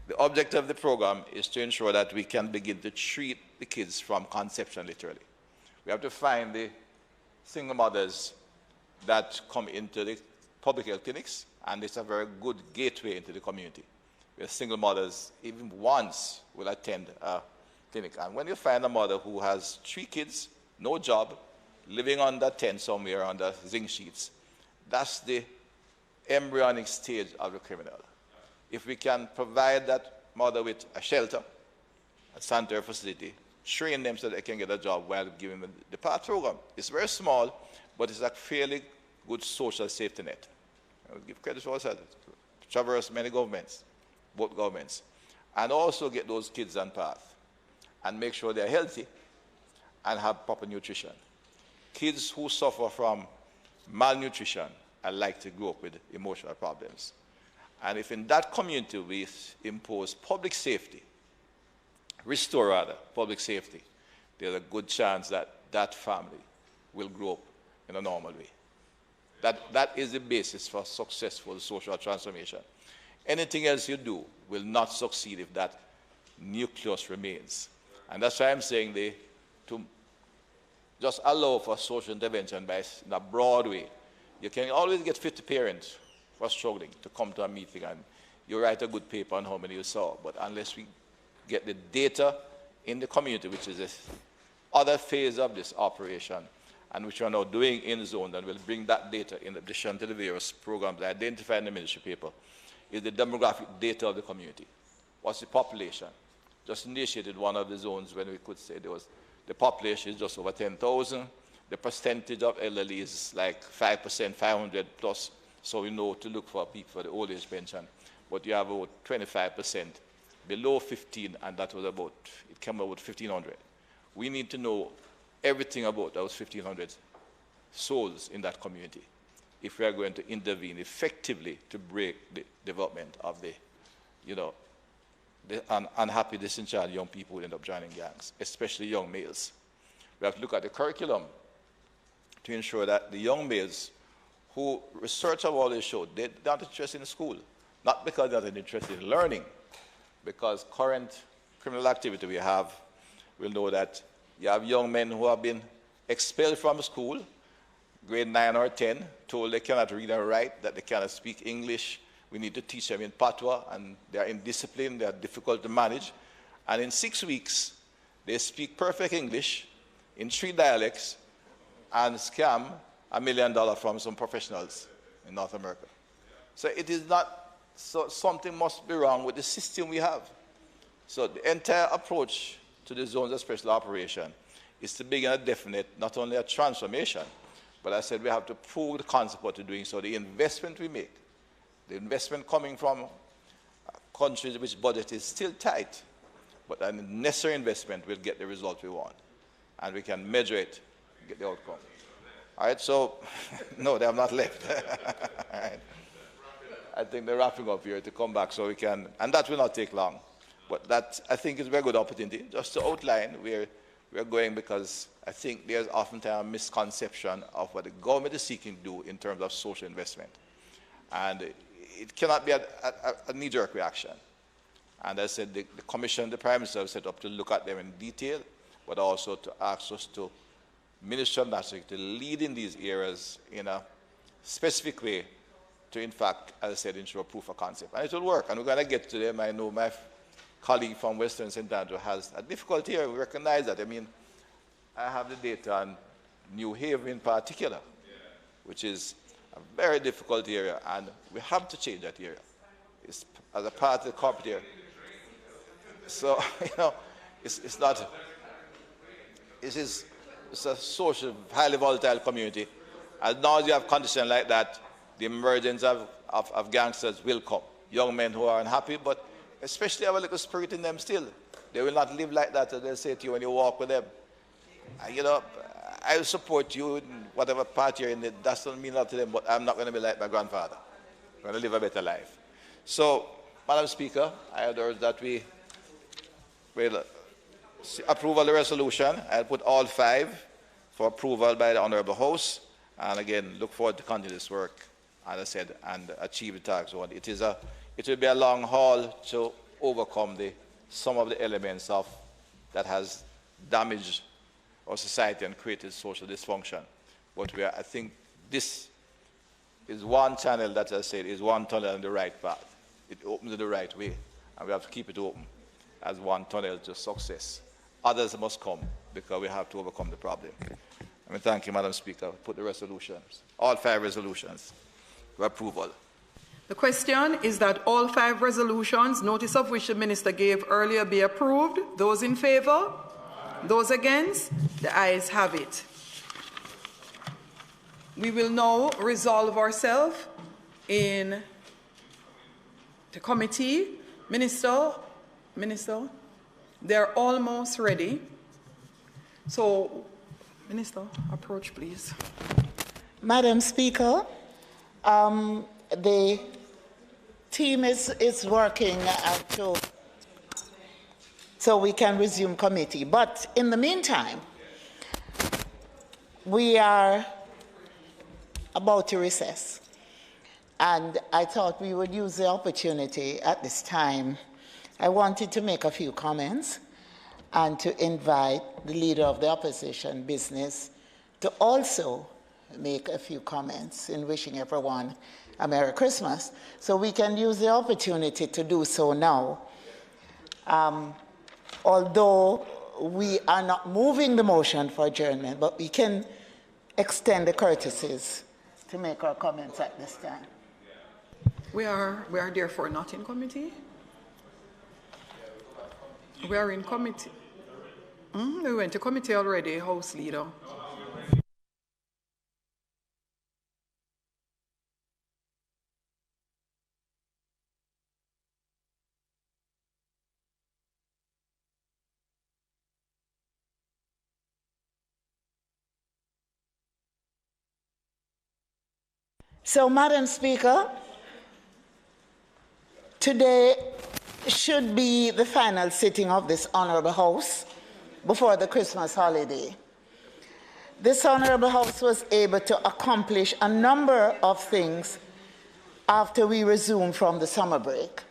M: the object of the program is to ensure that we can begin to treat the kids from conception literally. We have to find the single mothers that come into the public health clinics, and it's a very good gateway into the community, where single mothers, even once, will attend a clinic. And when you find a mother who has 3 kids, no job, living under tent somewhere under zinc sheets, that's the embryonic stage of the criminal. If we can provide that mother with a shelter, a sanitary facility, train them so they can get a job while giving them the PATH program. It's very small, but it's a fairly good social safety net. I would give credit to ourselves, traverse many governments, both governments, and also get those kids on PATH and make sure they're healthy and have proper nutrition. Kids who suffer from malnutrition are likely to grow up with emotional problems. And if in that community we impose public safety, restore rather public safety, there's a good chance that that family will grow up in a normal way. That is the basis for successful social transformation. Anything else you do will not succeed if that nucleus remains. And that's why I'm saying to just allow for social intervention in a broad way. You can always get 50 parents who are struggling to come to a meeting and you write a good paper on how many you saw. But unless we get the data in the community, which is the other phase of this operation, and which we are now doing in zone, and we'll bring that data in addition to the various programs identified in the ministry paper, is the demographic data of the community. What's the population? Just initiated one of the zones when we could say the population is just over 10,000. The percentage of elderly is like 5%, 500 plus, so we know to look for people for the old age pension. but you have about 25% below 15, and that was about, it came about 1,500. We need to know everything about those 1,500 souls in that community if we are going to intervene effectively to break the development of the, the unhappy, disenchanthed young people who end up joining gangs, especially young males. We have to look at the curriculum to ensure that the young males who research have always showed they're not interested in school, not because they're not interested in learning, because current criminal activity we have, we'll know that you have young men who have been expelled from school, grade 9 or 10, told they cannot read and write, that they cannot speak English. We need to teach them in patois, and they are indisciplined, they are difficult to manage. And in 6 weeks, they speak perfect English in 3 dialects and scam $1 million from some professionals in North America. So it is not, so something must be wrong with the system we have. So the entire approach to the zones of special operation is to begin a definite, not only a transformation, but I said we have to prove the concept what we're doing. So the investment we make, the investment coming from countries which budget is still tight, but a necessary investment will get the result we want. And we can measure it, get the outcome. All right, so, no, they have not left. All right. I think they're wrapping up here to come back so we can, and that will not take long. But that, I think, is a very good opportunity just to outline where we're going, because I think there's oftentimes a misconception of what the government is seeking to do in terms of social investment. And it cannot be a knee-jerk reaction. And I said the commission, the Prime Minister, have set up to look at them in detail, but also to ask us to, Minister of National Security, to lead in these areas in a specific way to, in fact, as I said, ensure proof of concept. And it will work, and we're going to get to them. I know my colleague from Western St. Andrew has a difficulty here. We recognize that. I mean, I have the data on New Haven in particular, which is a very difficult area, and we have to change that area. It's as a part of the corporate area. So, it's not, it's a social, highly volatile community. As long as you have conditions like that, the emergence of gangsters will come. Young men who are unhappy, but especially have a little spirit in them still. They will not live like that, as they say to you when you walk with them. I will support you in whatever part you're in. That doesn't mean a lot to them, but I'm not going to be like my grandfather. I'm going to live a better life. So, Madam Speaker, I urge that we will approve of the resolution. I'll put all 5 for approval by the Honourable House. And again, look forward to continue this work, as I said, and achieve the targets. It will be a long haul to overcome some of the elements that has damaged our society and created social dysfunction. But I think this is one channel that, as I said, is one tunnel on the right path. It opens in the right way, and we have to keep it open as one tunnel to success. Others must come, because we have to overcome the problem. Thank you, Madam Speaker. Put the resolutions, all 5 resolutions, for approval.
L: The question is that all 5 resolutions, notice of which the Minister gave earlier, be approved. Those in favour? Those against? The ayes have it. We will now resolve ourselves in the committee. Minister, they're almost ready. So, Minister, approach, please.
D: Madam Speaker, the team is working so we can resume committee. But in the meantime, we are about to recess. And I thought we would use the opportunity at this time. I wanted to make a few comments and to invite the Leader of the Opposition Business to also make a few comments in wishing everyone a Merry Christmas. So we can use the opportunity to do so now. Although we are not moving the motion for adjournment, but we can extend the courtesies to make our comments at this time.
L: We are therefore not in committee. We are in committee. We went to committee already, House Leader.
D: So, Madam Speaker, today should be the final sitting of this Honourable House before the Christmas holiday. This Honourable House was able to accomplish a number of things after we resumed from the summer break.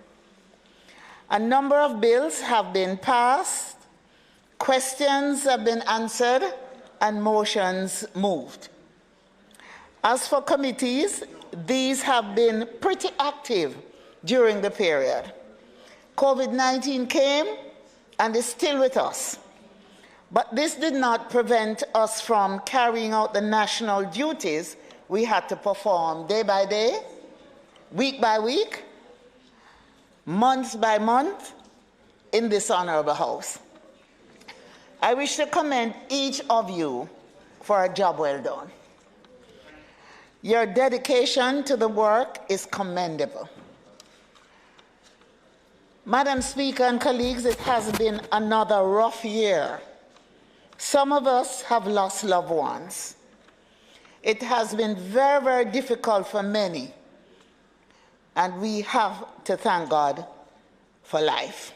D: A number of bills have been passed, questions have been answered, and motions moved. As for committees, these have been pretty active during the period. COVID-19 came and is still with us. But this did not prevent us from carrying out the national duties we had to perform day by day, week by week, month by month in this Honourable House. I wish to commend each of you for a job well done. Your dedication to the work is commendable. Madam Speaker and colleagues, it has been another rough year. Some of us have lost loved ones. It has been very, very difficult for many, and we have to thank God for life.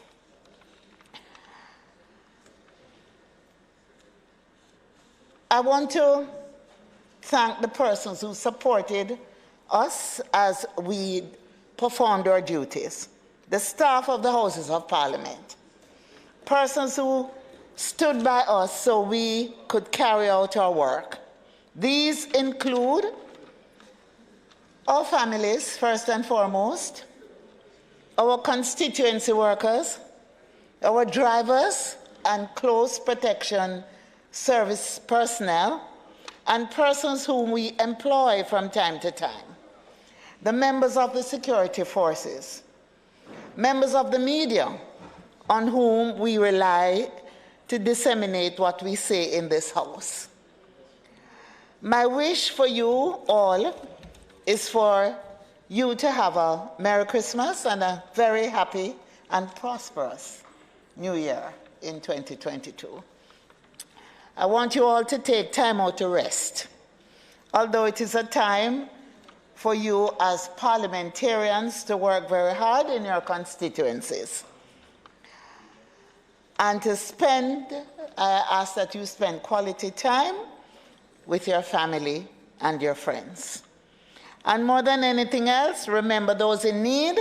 D: I want to thank the persons who supported us as we performed our duties. The staff of the Houses of Parliament, persons who stood by us so we could carry out our work. These include our families, first and foremost, our constituency workers, our drivers and close protection service personnel, and persons whom we employ from time to time, the members of the security forces, members of the media on whom we rely to disseminate what we say in this House. My wish for you all is for you to have a Merry Christmas and a very happy and prosperous New Year in 2022. I want you all to take time out to rest, although it is a time for you as parliamentarians to work very hard in your constituencies. And to spend, I ask that you spend quality time with your family and your friends. And more than anything else, remember those in need,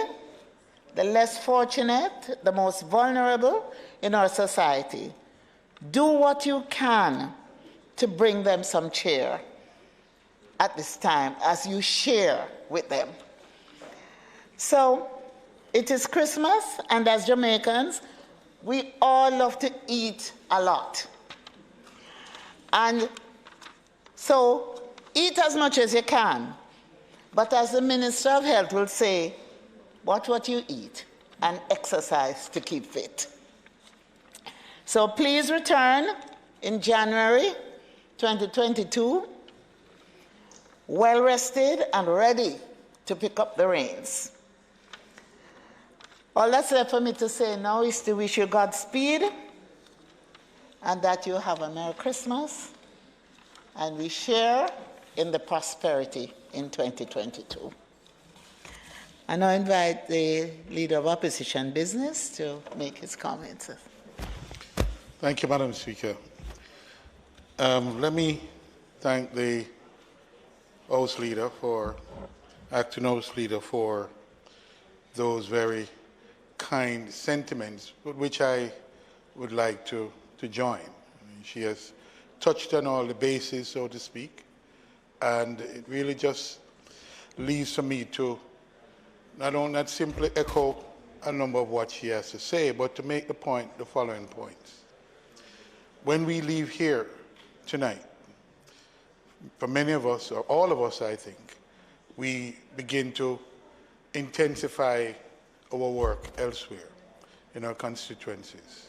D: the less fortunate, the most vulnerable in our society. Do what you can to bring them some cheer at this time as you share with them. So it is Christmas, and as Jamaicans, we all love to eat a lot. And so eat as much as you can. But as the Minister of Health will say, watch what you eat and exercise to keep fit. So please return in January 2022, well rested and ready to pick up the reins. All that's left for me to say now is to wish you Godspeed and that you have a Merry Christmas and we share in the prosperity in 2022. I now invite the Leader of Opposition Business to make his comments.
J: Thank you, Madam Speaker. Let me thank the House Leader for, Acting House Leader for those very kind sentiments with which I would like to join. She has touched on all the bases, so to speak, and it really just leaves for me to not simply echo a number of what she has to say, but to make the following points. When we leave here tonight, for many of us, or all of us, I think, we begin to intensify our work elsewhere in our constituencies.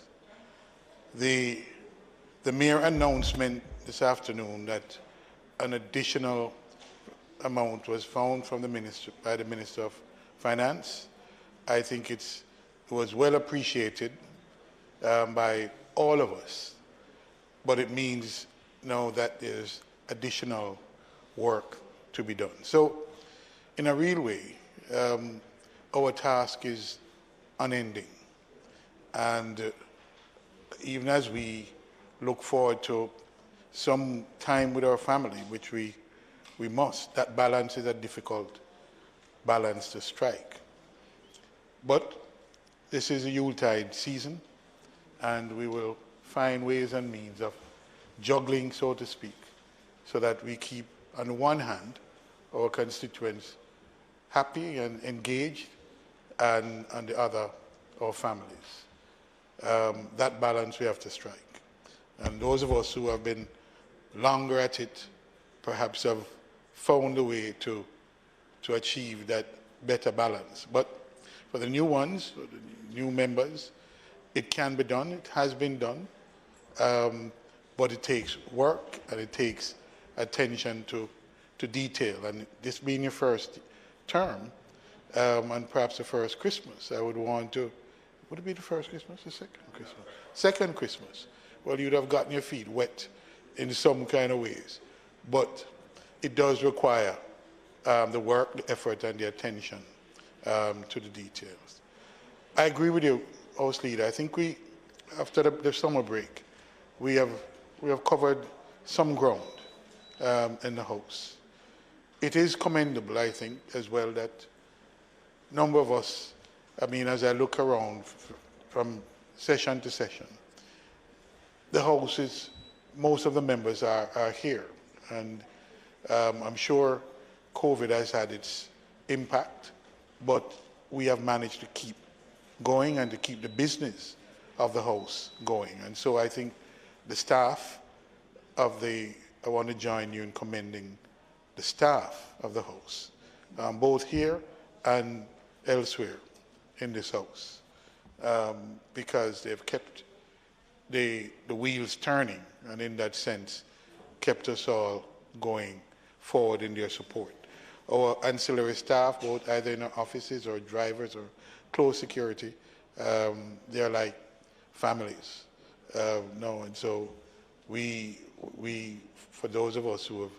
J: The mere announcement this afternoon that an additional amount was found from by the Minister of Finance, I think it was well appreciated by all of us, but it means now that there's additional work to be done. So in a real way, our task is unending. And even as we look forward to some time with our family, which we must, that balance is a difficult balance to strike. But this is a Yuletide season, and we will find ways and means of juggling, so to speak, so that we keep, on the one hand, our constituents happy and engaged, and on the other, our families. That balance we have to strike. And those of us who have been longer at it perhaps have found a way to achieve that better balance. But for the new ones, for the new members, it can be done, it has been done, but it takes work and it takes attention to detail. And this being your first term, and perhaps the first Christmas, I would want to, would it be the first Christmas, the second Christmas? Second Christmas. Well, you'd have gotten your feet wet in some kind of ways. But it does require the work, the effort, and the attention to the details. I agree with you, House Leader. I think we, after the summer break, we have covered some ground in the House. It is commendable, I think, as well, that a number of us, I mean, as I look around from session to session, the House is, most of the members are here. And I'm sure COVID has had its impact, but we have managed to keep going and to keep the business of the House going. And so I think the staff of I want to join you in commending the staff of the House, both here and elsewhere in this House, because they've kept the wheels turning, and in that sense, kept us all going forward in their support. Our ancillary staff, both either in our offices or drivers or close security, they're like families. And so we, for those of us who have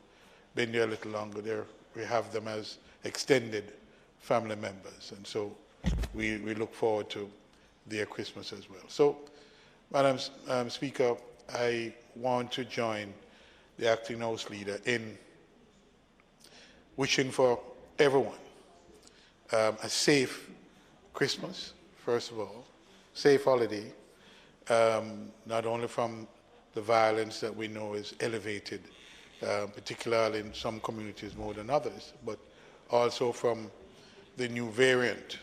J: been there a little longer, we have them as extended family members, and so we look forward to their Christmas as well. So, Madam Speaker, I want to join the Acting House Leader in wishing for everyone a safe Christmas, first of all, safe holiday, not only from the violence that we know is elevated, particularly in some communities more than others, but also from the new variant,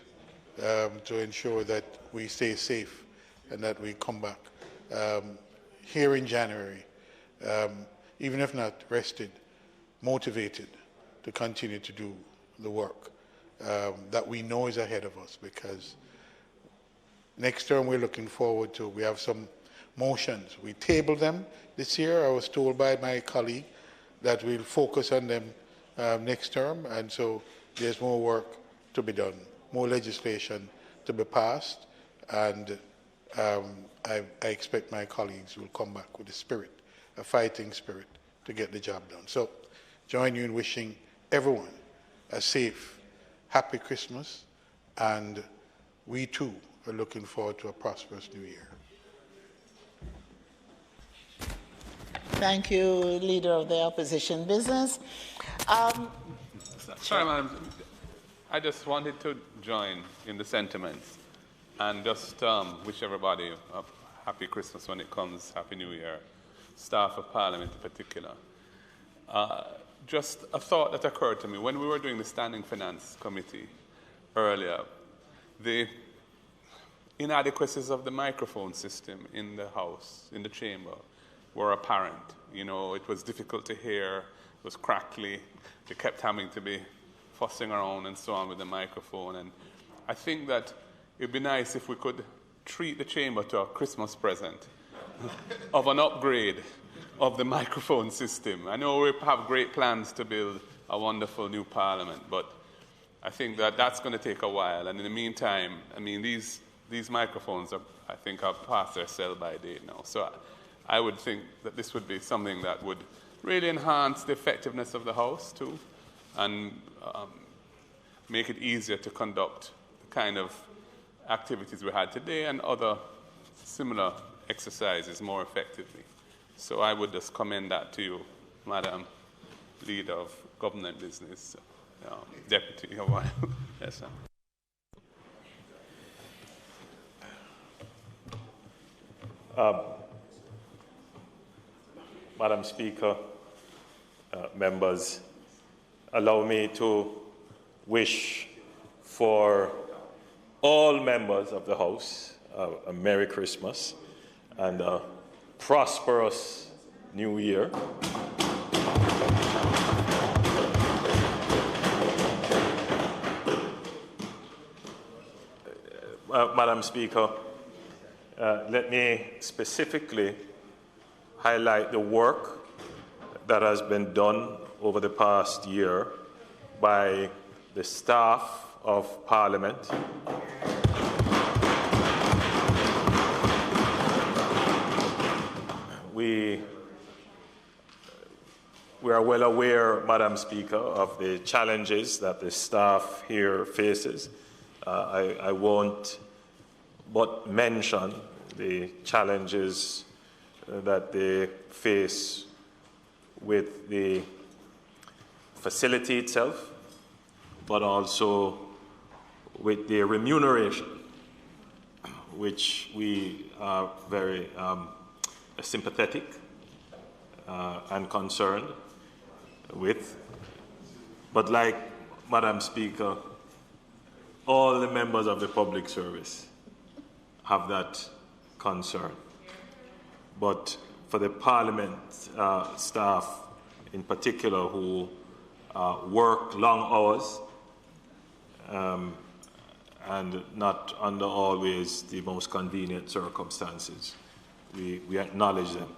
J: to ensure that we stay safe and that we come back here in January, even if not rested, motivated to continue to do the work that we know is ahead of us, because next term we're looking forward to, we have some motions. We tabled them this year. I was told by my colleague that we'll focus on them next term, and so there's more work to be done, more legislation to be passed, and I expect my colleagues will come back with a spirit, a fighting spirit, to get the job done. So join you in wishing everyone a safe, happy Christmas, and we too are looking forward to a prosperous new year.
D: Thank you, Leader of the Opposition Business.
I: Sorry, Madam. I just wanted to join in the sentiments and just wish everybody a happy Christmas when it comes, Happy New Year, staff of Parliament in particular. Just a thought that occurred to me when we were doing the Standing Finance Committee earlier, the inadequacies of the microphone system in the House, in the chamber, were apparent. You know, it was difficult to hear, it was crackly, they kept having to be fussing around and so on with the microphone. And I think that it'd be nice if we could treat the chamber to a Christmas present of an upgrade of the microphone system. I know we have great plans to build a wonderful new parliament, but I think that that's going to take a while. And in the meantime, I mean, these microphones are, I think, have passed their sell-by date now. So I would think that this would be something that would really enhance the effectiveness of the House too, and make it easier to conduct the kind of activities we had today and other similar exercises more effectively. So I would just commend that to you, Madam Leader of Government Business, Deputy. Yes, sir.
N: Madam Speaker, members, allow me to wish for all members of the House a Merry Christmas and a prosperous New Year. Madam Speaker, let me specifically highlight the work that has been done over the past year by the staff of Parliament, we are well aware, Madam Speaker, of the challenges that the staff here faces. I won't but mention the challenges that they face with the facility itself, but also with their remuneration, which we are very sympathetic and concerned with. But like Madam Speaker, all the members of the public service have that concern. But for the Parliament staff in particular who work long hours and not under always the most convenient circumstances, we acknowledge them.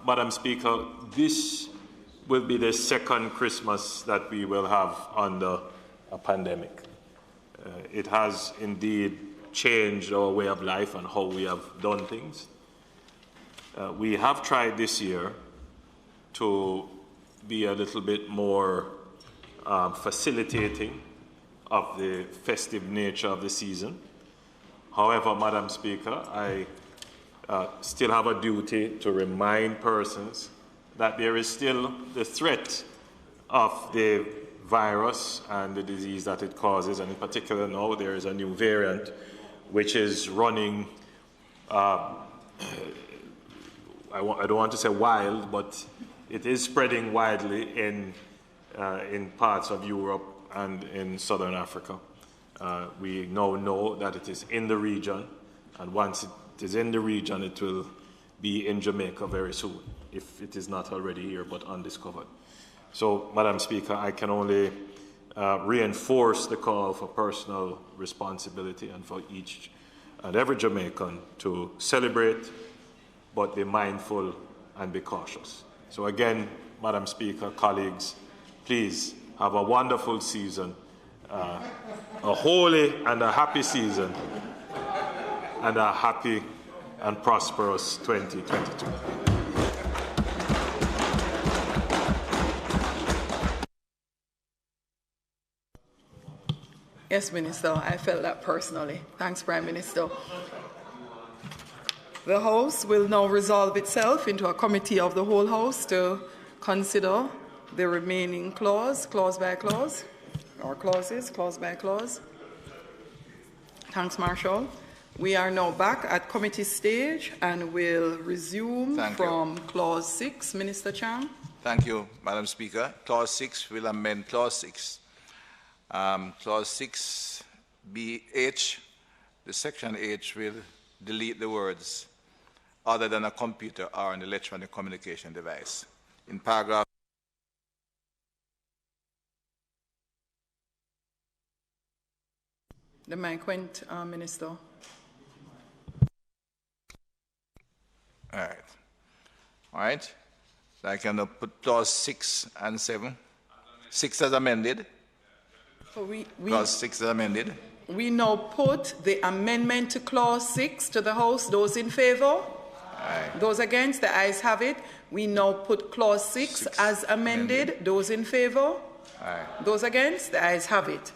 N: Madam Speaker, this will be the second Christmas that we will have under a pandemic. It has indeed changed our way of life and how we have done things. We have tried this year to be a little bit more facilitating of the festive nature of the season. However, Madam Speaker, I still have a duty to remind persons that there is still the threat of the virus and the disease that it causes, and in particular now there is a new variant which is running, I don't want to say wild, but it is spreading widely in parts of Europe and in Southern Africa. We now know that it is in the region, and once it is in the region, it will be in Jamaica very soon, if it is not already here but undiscovered. So, Madam Speaker, I can only reinforce the call for personal responsibility and for each and every Jamaican to celebrate, but be mindful and be cautious. So again, Madam Speaker, colleagues, please have a wonderful season, a holy and a happy season, and a happy and prosperous 2022.
L: Yes, Minister, I felt that personally. Thanks, Prime Minister. The House will now resolve itself into a committee of the whole House to consider the remaining clause by clause, or clauses, clause by clause. Thanks, Marshall. We are now back at committee stage and will resume from clause 6. Minister Chang.
M: Thank you, Madam Speaker. Clause 6 will amend clause 6. Clause 6BH, the section H will delete the words other than a computer or an electronic communication device. In paragraph
L: The mic went, Minister.
M: All right. All right. So I can put clause 6 and 7. 6 as amended.
L: So
M: clause 6 as amended.
L: We now put the amendment to clause 6 to the House. Those in favour?
M: Aye.
L: Those against? The ayes have it. We now put clause 6 as amended. Those in favour?
M: Aye.
L: Those against? The ayes have it.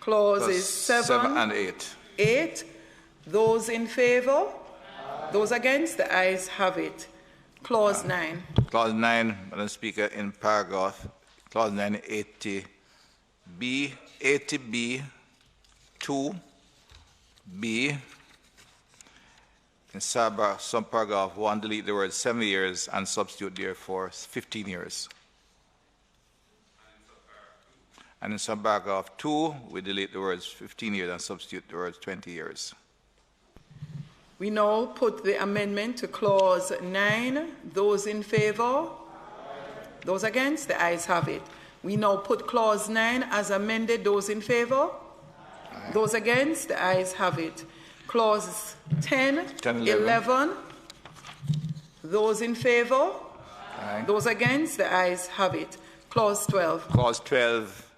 L: Clauses
M: 7 and 8.
L: 8. Those in favor? Those against? The ayes have it. Clause 9.
M: Clause 9, Madam Speaker, in paragraph, clause 9, 80B, 80B, 2B, in subparagraph 1, delete the word 7 years and substitute therefore 15 years. And in subparagraph 2, we delete the words 15 years and substitute the words 20 years.
L: We now put the amendment to clause 9. Those in favor? Those against? The ayes have it. We now put clause 9 as amended. Those in favor? Aye. Those against? The ayes have it. Clauses 10, 11. Those in favor?
M: Aye.
L: Those against? The ayes have it. Clause 12.
M: Clause 12,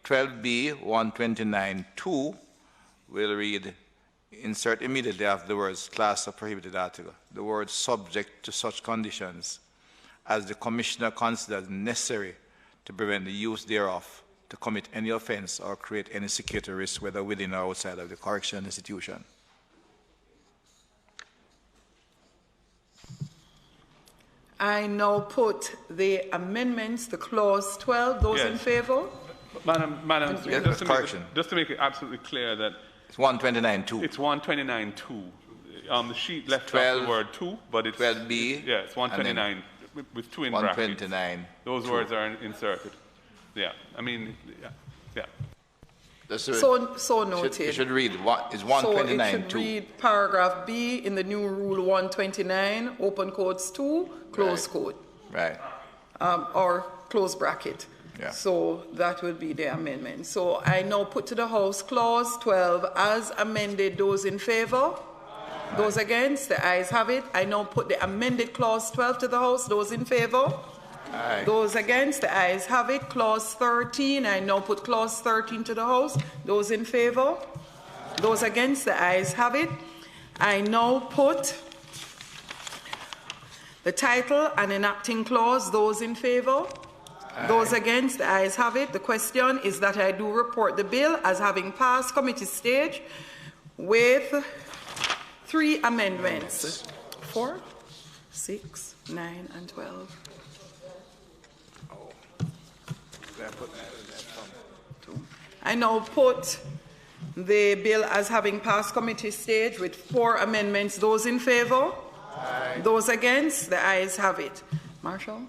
M: 12B, 129(2 will read, insert immediately after the words class of prohibited article, the word subject to such conditions as the Commissioner considers necessary to prevent the use thereof to commit any offense or create any security risk, whether within or outside of the correctional institution.
L: I now put the amendments to clause 12. Those in favor?
I: Madam
M: Yes,
I: just to make it absolutely clear that
M: it's 129(2.
I: It's 129(2. The sheet left
M: 12,
I: off the word 2, but it's
M: 12B.
I: Yeah, it's 129 with 2 in brackets.
M: 129.
I: Those words are inserted. Yeah, I mean, yeah.
L: So noted.
M: It should read, it's 129(2.
L: So it should read paragraph B in the new rule 129, open quotes 2, close quote.
M: Right.
L: Or close bracket.
M: Yeah.
L: So that will be the amendment. So I now put to the House clause 12 as amended. Those in favor? Aye. Those against? The ayes have it. I now put the amended clause 12 to the House. Those in favor?
M: Aye.
L: Those against? The ayes have it. Clause 13. I now put clause 13 to the House. Those in favor? Aye. Those against? The ayes have it. I now put the title and enacting clause. Those in favor? Aye. Those against? The ayes have it. The question is that I do report the bill as having passed committee stage with 3 amendments. 4, 6, 9, and 12. I now put the bill as having passed committee stage with 4 amendments. Those in favor? Aye. Those against? The ayes have it. Marshall?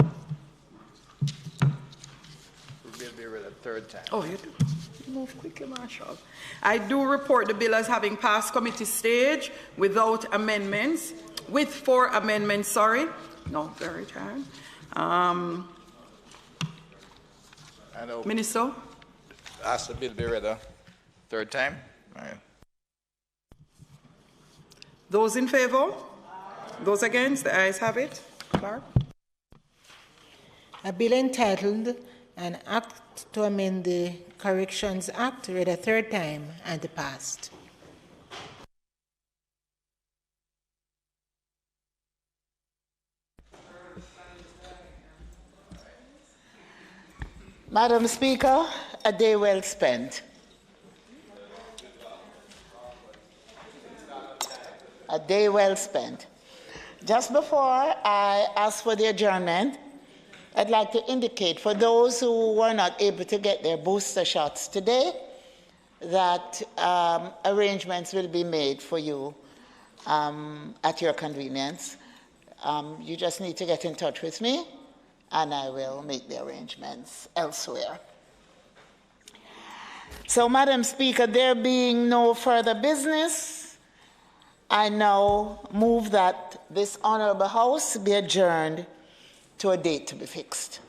M: Be read a third time.
L: Oh, you do. Move quickly, Marshall. I do report the bill as having passed committee stage without amendments, with 4 amendments, sorry. No, very time. Minister?
M: Ask the bill be read a third time. All right.
L: Those in favor? Those against? The ayes have it. Clark?
C: A bill entitled An Act to Amend the Corrections Act read a third time and passed.
D: Madam Speaker, a day well spent. A day well spent. Just before I ask for the adjournment, I'd like to indicate for those who were not able to get their booster shots today that arrangements will be made for you at your convenience. You just need to get in touch with me and I will make the arrangements elsewhere. So, Madam Speaker, there being no further business, I now move that this Honourable House be adjourned to a date to be fixed.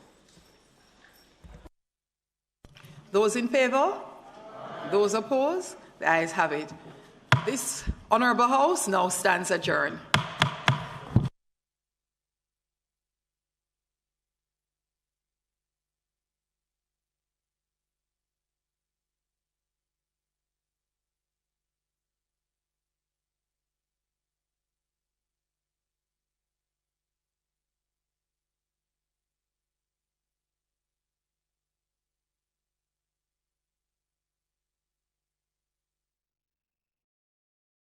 L: Those in favour? Those opposed? The ayes have it. This Honourable House now stands adjourned.